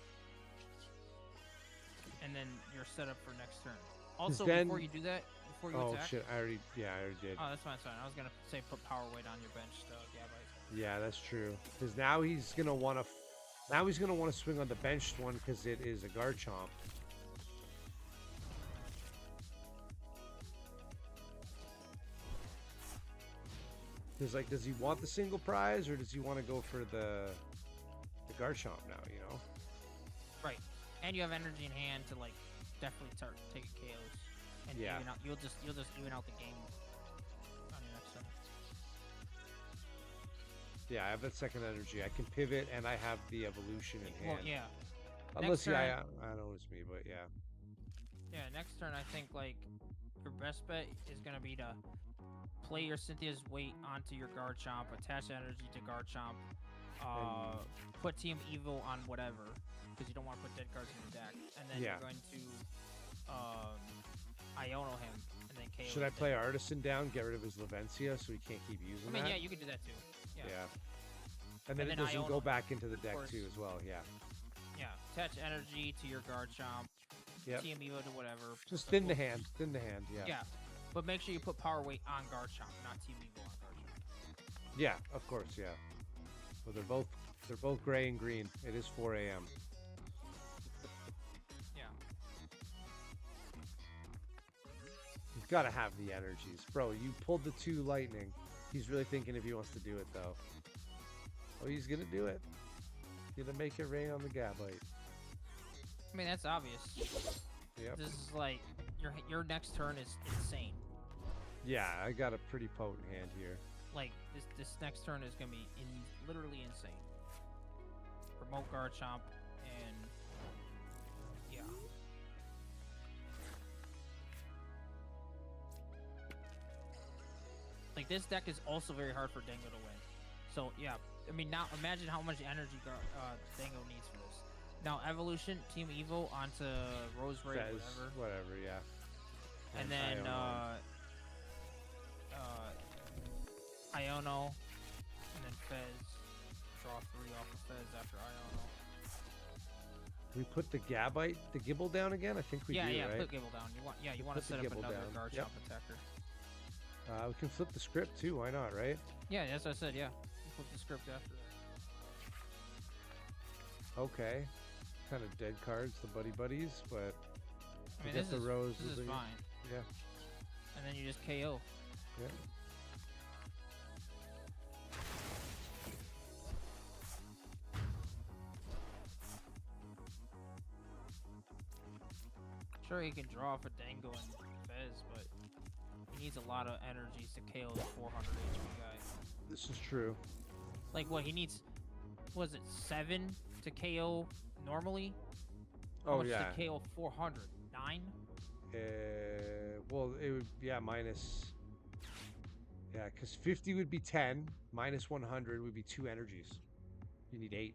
And then you're set up for next turn. Also, then... before you do that, before you attack. Oh shit! I already did. Oh, that's fine. I was gonna say put power weight on your bench, Gabite. Yeah, that's true. Because now he's gonna want to. Now he's gonna want to swing on the benched one because it is a Garchomp. Because like, does he want the single prize or does he want to go for the Garchomp now? You know. Right, and you have energy in hand to like definitely start taking KOs. And yeah. You'll just even out the game on your next turn. Yeah, I have that second energy. I can pivot, and I have the evolution in hand. Well, yeah. Unless, I know it's me, but yeah. Yeah, next turn, I think, like, your best bet is going to be to play your Cynthia's weight onto your Garchomp, attach energy to Garchomp, put Team Evo on whatever, because you don't want to put dead cards in your deck. And then you're going to Iono him, and then KO. Should I play Artisan down, get rid of his Lavencia so he can't keep using that? Yeah, you can do that too. Yeah. And then it doesn't go back into the deck too as well, yeah. Yeah, attach energy to your Garchomp, Team Evo to whatever. Just thin the hand, yeah. Yeah, but make sure you put power weight on Garchomp, not Team Evo on Garchomp. Yeah, of course, yeah. Well, they're both gray and green. It is 4 a.m. Gotta have the energies. Bro, you pulled the 2 lightning. He's really thinking if he wants to do it, though. Oh, he's gonna do it. He's gonna make it rain on the Gabite. I mean, that's obvious. Yep. This is like, your next turn is insane. Yeah, I got a pretty potent hand here. Like, this next turn is gonna be literally insane. Remote Garchomp, and yeah. Like, this deck is also very hard for Dengo to win. So, yeah. I mean, now imagine how much energy Dengo needs for this. Now, Evolution, Team Evo onto Rose Ray, whatever, yeah. And then, Iono, and then Fez. Draw 3 off of Fez after Iono. We put the Gabite, the Gibble down again? I think we do, Yeah, right? put Gibble down. You want to set up another Garchomp attacker. We can flip the script too, why not, right? Yeah, that's what I said, yeah. Flip the script after that. Okay. Kind of dead cards, the buddies, but I mean, this is fine. Yeah. And then you just KO. Yeah. Sure, he can draw for Dango and Fez, but he needs a lot of energies to KO the 400 HP guy. This is true. Like, what, he needs, was it 7 to KO normally? How much to KO 400? 9? Well, it would, minus... Yeah, because 50 would be 10, minus 100 would be 2 energies. You need 8.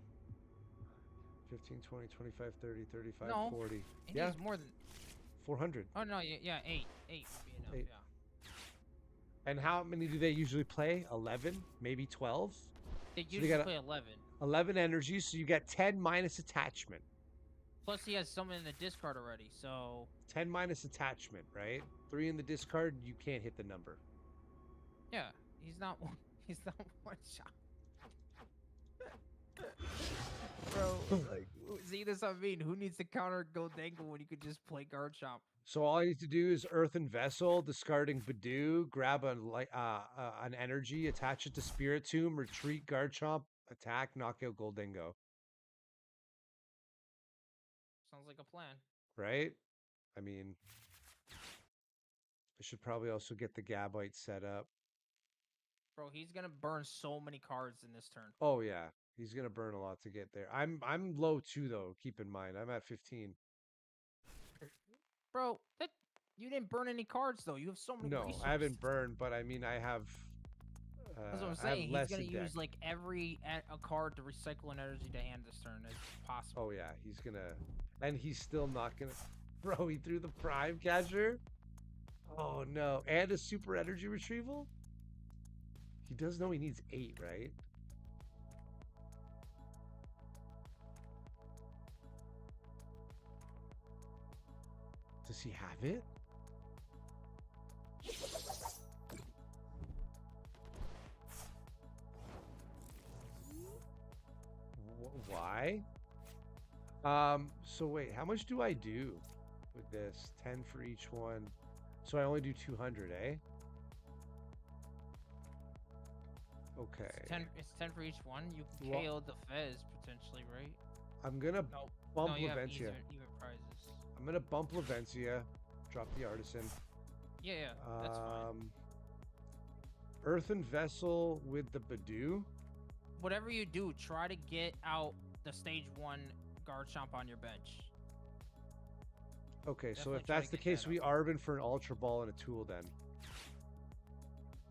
15, 20, 25, 30, 35, 40. He needs more than... 400. Oh, no, yeah, 8. 8 would be enough, 8. yeah. And how many do they usually play? 11? Maybe 12? They usually play 11. 11 energies, so you got 10 minus attachment. Plus, he has some in the discard already, so... 10 minus attachment, right? 3 in the discard, you can't hit the number. Yeah, he's not one shot. Bro, like, see, this I mean. Who needs to counter Goldangle when you could just play Garchomp? So all I need to do is Earthen Vessel, discarding Badoo, grab an energy, attach it to Spirit Tomb, retreat Garchomp, attack, knock out Goldango. Sounds like a plan. Right? I mean, I should probably also get the Gabite set up. Bro, he's gonna burn so many cards in this turn. Oh yeah, he's gonna burn a lot to get there. I'm low too though. Keep in mind, I'm at 15. Bro, that you didn't burn any cards though. You have so many No, resources. I haven't burned, but I mean, I have. That's what I'm I have saying. He's less gonna in deck. use like a card to recycle an energy to hand this turn as possible. Oh yeah, he's gonna, and he's still not gonna. Bro, he threw the prime catcher. Oh no, and a super energy retrieval. He does know he needs 8, right? Does he have it? Why? So wait, how much do I do with this? 10 for each one. So I only do 200, eh? Okay. It's 10 for each one. You can Well- KO the Fez potentially, right? I'm gonna No, bump no, you have Lavencia. even prizes. I'm gonna bump Lavencia, drop the Artisan. Yeah, that's fine. Earthen Vessel with the Badoo. Whatever you do, try to get out the stage 1 Garchomp on your bench. Okay, so Definitely if try to that's the get case, that we up. Arbin for an Ultra Ball and a Tool then.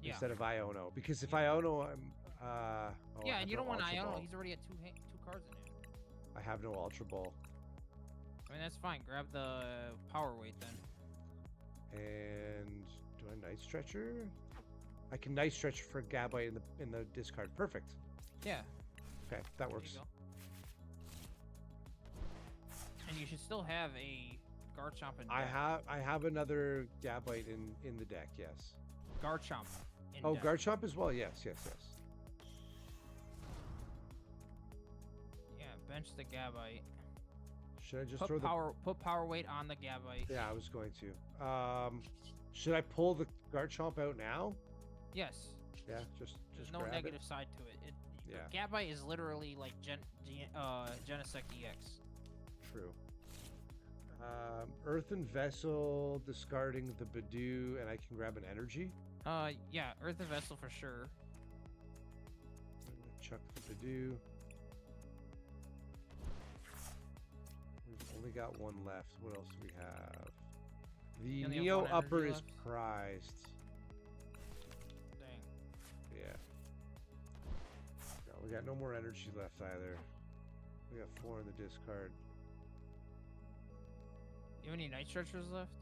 Yeah. Instead of Iono. Because if Iono, I'm... oh, I Yeah, have and you no don't want Ultra Iono. Ball. He's already at two cards in it. I have no Ultra Ball. I mean, that's fine. Grab the power weight then. And do I Night Stretcher? I can Night Stretch for Gabite in the discard. Perfect. Yeah. Okay, that There you works. go. And you should still have a Garchomp in deck. I have another Gabite in the deck, yes. Garchomp in Oh, deck. Garchomp as well, yes. Yeah, bench the Gabite. Should I just throw the... Put power weight on the Gabite. Yeah, I was going to. Should I pull the Garchomp out now? Yes. Yeah, just There's no grab negative it. side to it. Yeah. Gabite is literally like Genesect EX. True. Earthen Vessel, discarding the Badoo, and I can grab an energy. Yeah, Earthen Vessel for sure. I'm gonna chuck the Badoo. We've only got one left. What else do we have? The only have Neo one Upper energy is left? prized. Dang. Yeah. No, we got no more energy left either. We got 4 in the discard. You have any Night Stretchers left?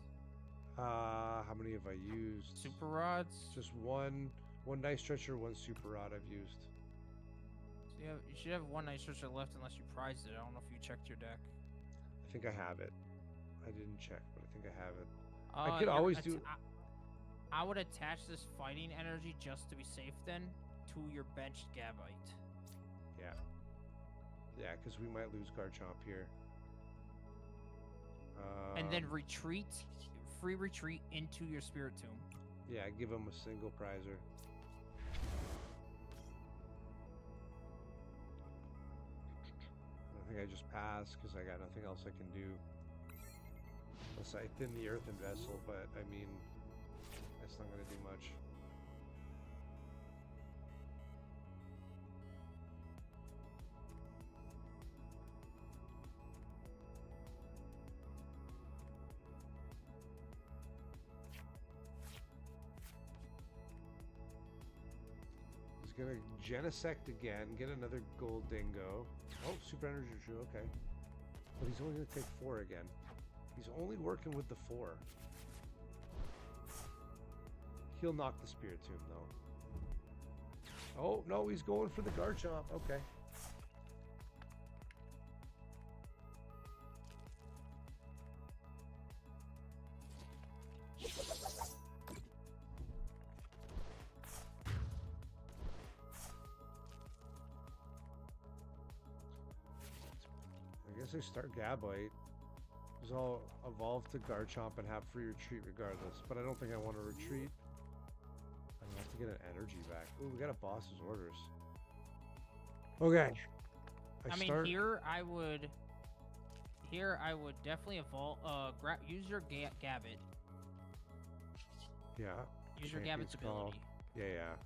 How many have I used? Super Rods? Just one Night Stretcher, one Super Rod I've used. So you should have one Night Stretcher left unless you prized it. I don't know if you checked your deck. I think I have it. I didn't check, but I think I have it. I could always do... I would attach this fighting energy just to be safe then to your benched Gabite. Yeah. Yeah, because we might lose Garchomp here. And then retreat, free retreat into your Spirit Tomb. Yeah, give him a single prizer. I think I just pass because I got nothing else I can do. Unless I thin the Earthen Vessel, but I mean, that's not going to do much. He's gonna Genesect again, get another gold dingo. Oh, super energy true, okay. But he's only gonna take 4 again. He's only working with the 4. He'll knock the Spirit Tomb though. Oh no, he's going for the Garchomp. Okay. I guess I start Gabite. Because I'll evolve to Garchomp and have free retreat regardless. But I don't think I want to retreat. I have to get an energy back. Ooh, we got a boss's orders. Okay. I mean, here I would definitely evolve. Use your Gabite. Yeah. Use your Champion's Gabite's Call. ability. Yeah, yeah.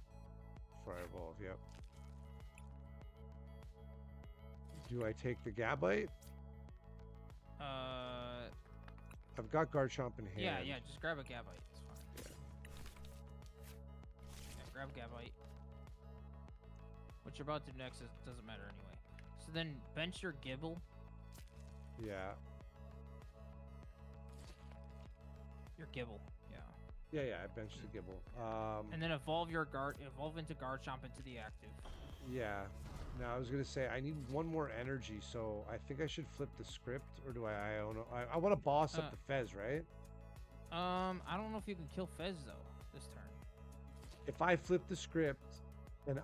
before I evolve. Yep. Do I take the Gabite? I've got Garchomp in hand. Yeah, just grab a Gabite. It's fine. Yeah, grab Gabite. What you're about to do next doesn't matter anyway. So then bench your Gibble. Yeah. Your Gibble, yeah. Yeah, I benched the Gibble. And then evolve into Garchomp into the active. Yeah. Now I was gonna say I need one more energy, so I think I should flip the script, or do I own? I want to boss up the Fez, right? I don't know if you can kill Fez though this turn. If I flip the script and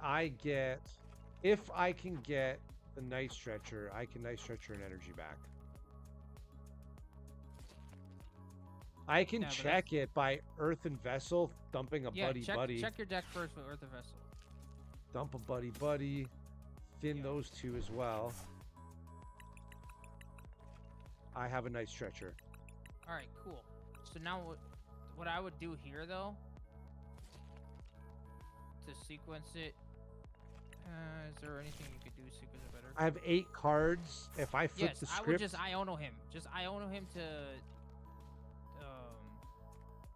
if I can get the Night Stretcher, I can Night Stretcher an energy back. I can check it by Earthen Vessel, dumping a buddy. Check your deck first with Earthen Vessel. Dump a buddy. Thin those two as well. I have a Night Stretcher. All right, cool. So now what I would do here though, to sequence it, is there anything you could do to sequence it better? I have 8 cards. If I flip the script, I would just Iono him. Just Iono him to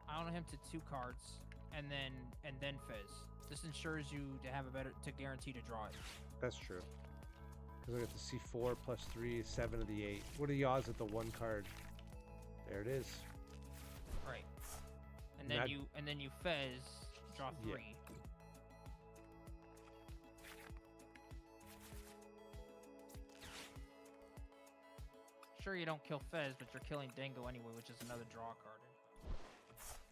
Iono him to 2 cards, and then Fez. This ensures you to have to guarantee to draw it. That's true. Because I get to see 4 plus 3 is 7 of the 8. What are the odds at the 1 card? There it is. Right. And then you Fez, draw 3. Yeah. Sure, you don't kill Fez, but you're killing Dengo anyway, which is another draw card.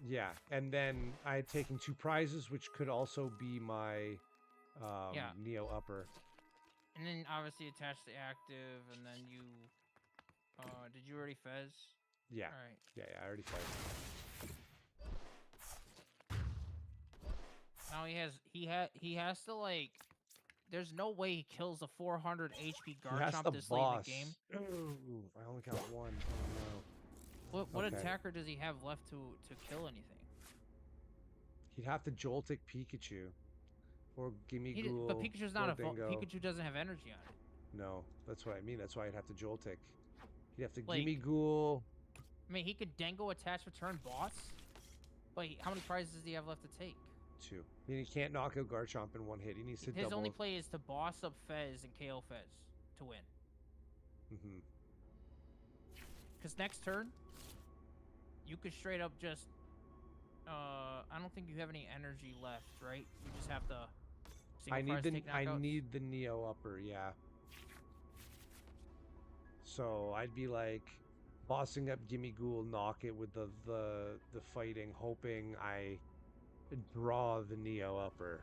Yeah, and then I had taken 2 prizes, which could also be my Neo Upper. And then obviously attach the active, and then you... did you already Fez? Yeah. All right. Yeah, I already Fez. Now he has to, like... There's no way he kills a 400 HP Garchomp this late in the game. Ooh, I only got 1. Oh no. What attacker does he have left to kill anything? He'd have to Joltik Pikachu. Or Gimme Ghoul. But Pikachu's not Dingo. Pikachu doesn't have energy on it. No, that's what I mean. That's why I'd have to Joltik. He'd have to Like, Gimme Ghoul. I mean, he could Dengo attach return boss. But how many prizes does he have left to take? 2. I mean, he can't knock out Garchomp in 1 hit. He needs to His double. only play is to boss up Fez and KO Fez to win. Mm-hmm. Because next turn, you could straight up just... I don't think you have any energy left, right? You just have to... I need the Neo Upper, yeah. So I'd be like bossing up Gimme Ghoul, knock it with the fighting, hoping I draw the Neo Upper.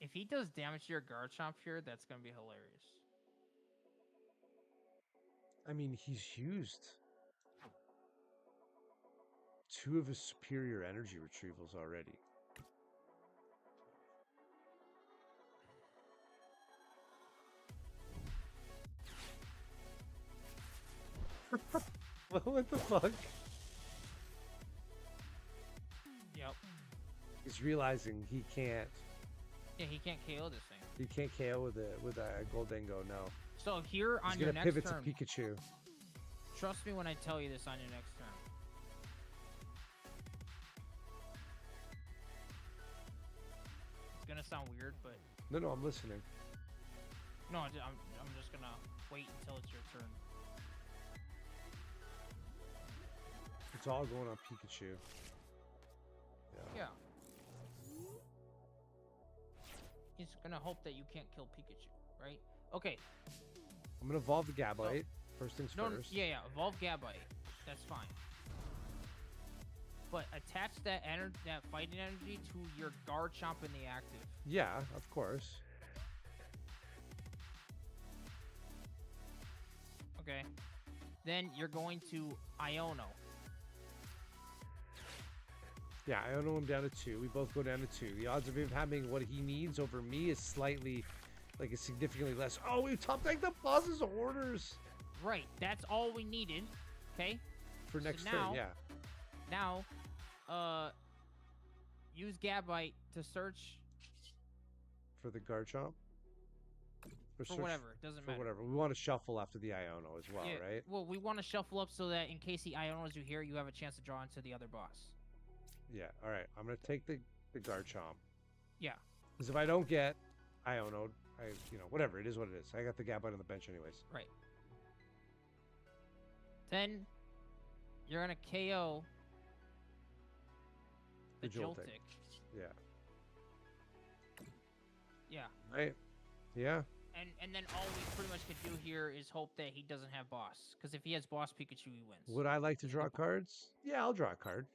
If he does damage to your Garchomp here, that's going to be hilarious. I mean, he's used 2 of his superior energy retrievals already. What the fuck? Yep. He's realizing he can't. Yeah, he can't KO this thing. He can't KO with a Goldengo, no. So here on your next pivot turn, to Pikachu. Trust me when I tell you this on your next turn. It's gonna sound weird, but No, I'm listening. no, I'm just gonna wait until it's your turn. It's all going on Pikachu. Yeah. He's gonna hope that you can't kill Pikachu, right? Okay. I'm gonna evolve the Gabite. First things first. Yeah, evolve Gabite. That's fine. But attach that fighting energy to your Garchomp in the active. Yeah, of course. Okay. Then you're going to Iono. Yeah, I know him down to 2. We both go down to 2. The odds of him having what he needs over me is slightly like it's significantly less. Oh, we top deck the boss's orders Right. That's all we needed. Okay. for next now- turn. Yeah. Now, use Gabite to search For the Garchomp. Or for search whatever. It doesn't For matter. whatever. We want to shuffle after the Iono as well, Yeah, right? Well, we want to shuffle up so that in case he Ionos you here, you have a chance to draw into the other boss. Yeah. All right. I'm gonna take the Garchomp. Yeah. Because if I don't get Iono, whatever it is, what it is. I got the Gabite on the bench anyways. Right. Then you're gonna KO the The Joltik. Joltik. Yeah. Yeah. Right. Yeah. And then all we pretty much could do here is hope that he doesn't have boss. Because if he has boss Pikachu, he wins. Would I like to draw cards? Yeah, I'll draw a card.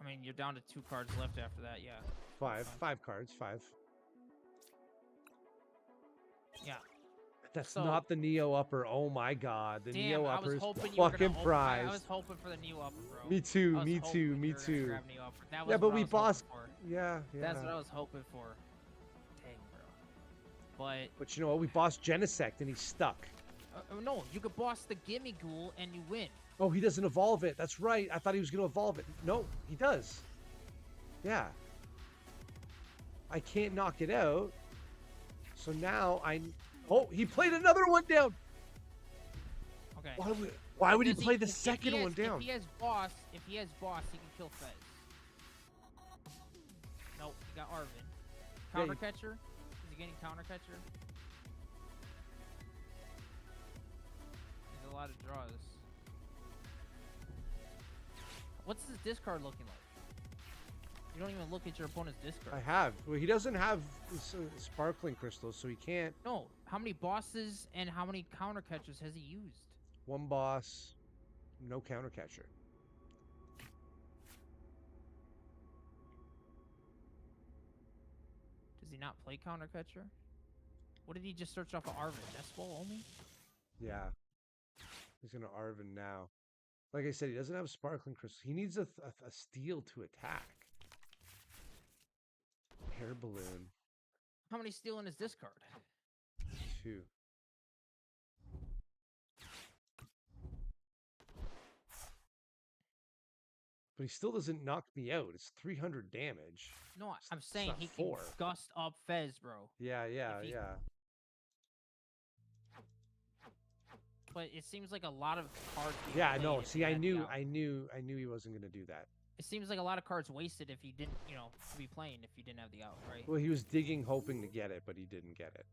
I mean, you're down to 2 cards left after that. Yeah. Five cards. 5. Yeah. That's So- not the Neo Upper. Oh my God, the Damn, Neo I Upper was is hoping you were fucking gonna prize. I was hoping for the Neo Upper, bro. Me too. I was Me hoping too. you Me were gonna too. grab Neo Upper. That was Yeah, but what I we was bossed. hoping for. Yeah. That's what I was hoping for. Dang, bro. But But you know what? We bossed Genesect and he's stuck. no, you could boss the Gimme Ghoul and you win. Oh, he doesn't evolve it. That's right. I thought he was going to evolve it. No, he does. Yeah. I can't knock it out. So now Oh, he played another one down. Okay. Why would he Because play the if second he one has- down? If he has boss, he can kill Fez. Nope, he got Arvin. Yeah, Counter catcher? Is he getting counter catcher? There's a lot of draws. What's his discard looking like? You don't even look at your opponent's discard. I have. Well, he doesn't have sparkling crystals, so he can't. No, how many bosses and how many counter catchers has he used? One boss, no counter catcher. Does he not play counter catcher? What did he just search off of Arvin? Despol only? Yeah. He's going to Arvin now. Like I said, he doesn't have sparkling crystals. He needs a steel to attack. Hair balloon. How many steel in his discard? 2. But he still doesn't knock me out. It's 300 damage. No, I'm saying not he 4. can gust up Fez, bro. Yeah, If he- yeah. But it seems like a lot of cards. being Yeah, played no. if See, he I had the knew out. he wasn't going to do that. It seems like a lot of cards wasted if he didn't, be playing if he didn't have the out, right? Well, he was digging, hoping to get it, but he didn't get it.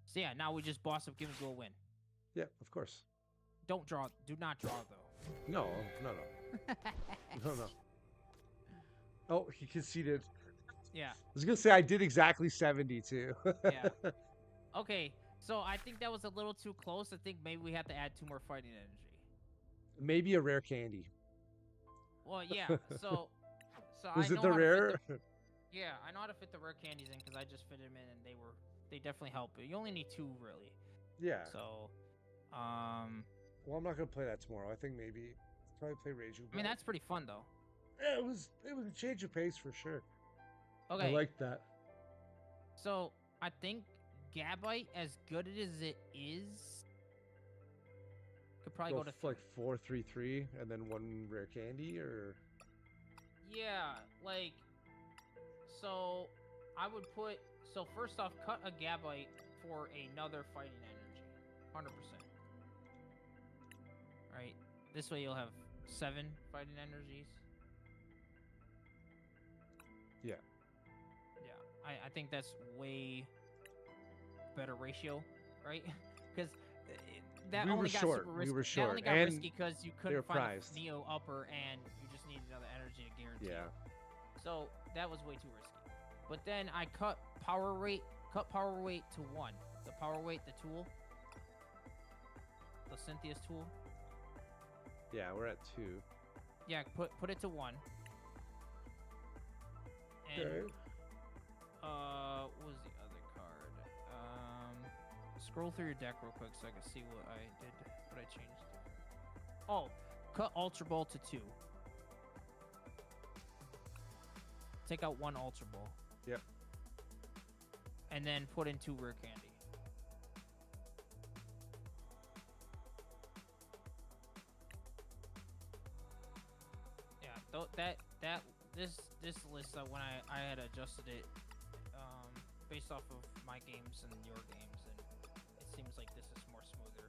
So yeah, now we just boss up, give him to a win. Yeah, of course. Don't draw. Do not draw though. No. No. Oh, he conceded. Yeah. I was gonna say I did exactly 70 too. Yeah. Okay. So I think that was a little too close. I think maybe we have to add 2 more fighting energy. Maybe a rare candy. Well, yeah. So Was I it know the how to fit rare? Yeah, I know how to fit the rare candies in because I just fit them in and they definitely help. You only need 2 really. Yeah. So, Well, I'm not gonna play that tomorrow. I think maybe probably play Rage. I mean that's pretty fun though. Yeah, it was a change of pace for sure. Okay. I like that. So I think Gabite, as good as it is, could probably go to like 4-3-3 and then 1 rare candy, or yeah, like so I would put first off cut a Gabite for another fighting energy, 100%. Right, this way you'll have 7 fighting energies. Yeah. Yeah, I think that's way better ratio, right? Because that We only were got short. super We risky. were That short, only got and risky because you were couldn't find prized. a Neo upper and you just needed another energy to guarantee. yeah. it. So that was way too risky. But then I cut power weight to 1. The power weight, the tool, the Cynthia's tool. Yeah, we're at 2. Yeah, put it to 1. And Okay. what was the other card? Scroll through your deck real quick so I can see what I did, what I changed. Oh, cut Ultra Ball to 2. Take out 1 Ultra Ball. Yep. and then put in 2 rare candy. Yeah, this list when I had adjusted it based off of my games and your games, and it seems like this is more smoother.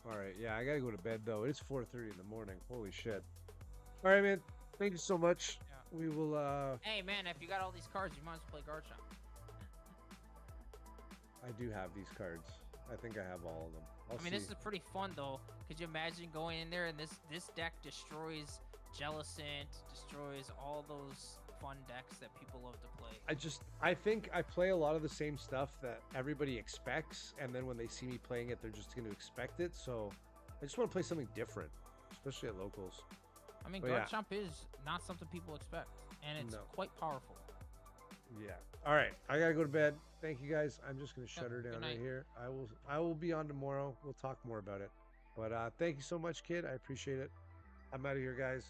All right, yeah, I gotta go to bed though. It's 4:30 in the morning. Holy shit! All right, man. Thank you so much. Yeah. We will. Hey man, if you got all these cards, you might as well play Guard Shop. I do have these cards. I think I have all of them. I mean, this is pretty fun though. Could you imagine going in there and this deck destroys Jellicent, destroys all those fun decks that people love to play. I think I play a lot of the same stuff that everybody expects, and then when they see me playing it, they're just going to expect it. So I just want to play something different, especially at locals. I mean, But Guard yeah. Chomp is not something people expect, and it's No. quite powerful. Yeah. All right. I gotta go to bed. Thank you guys. I'm just gonna shut Yep, her good down right night. here. I will be on tomorrow. We'll talk more about it. But thank you so much, kid. I appreciate it. I'm out of here, guys.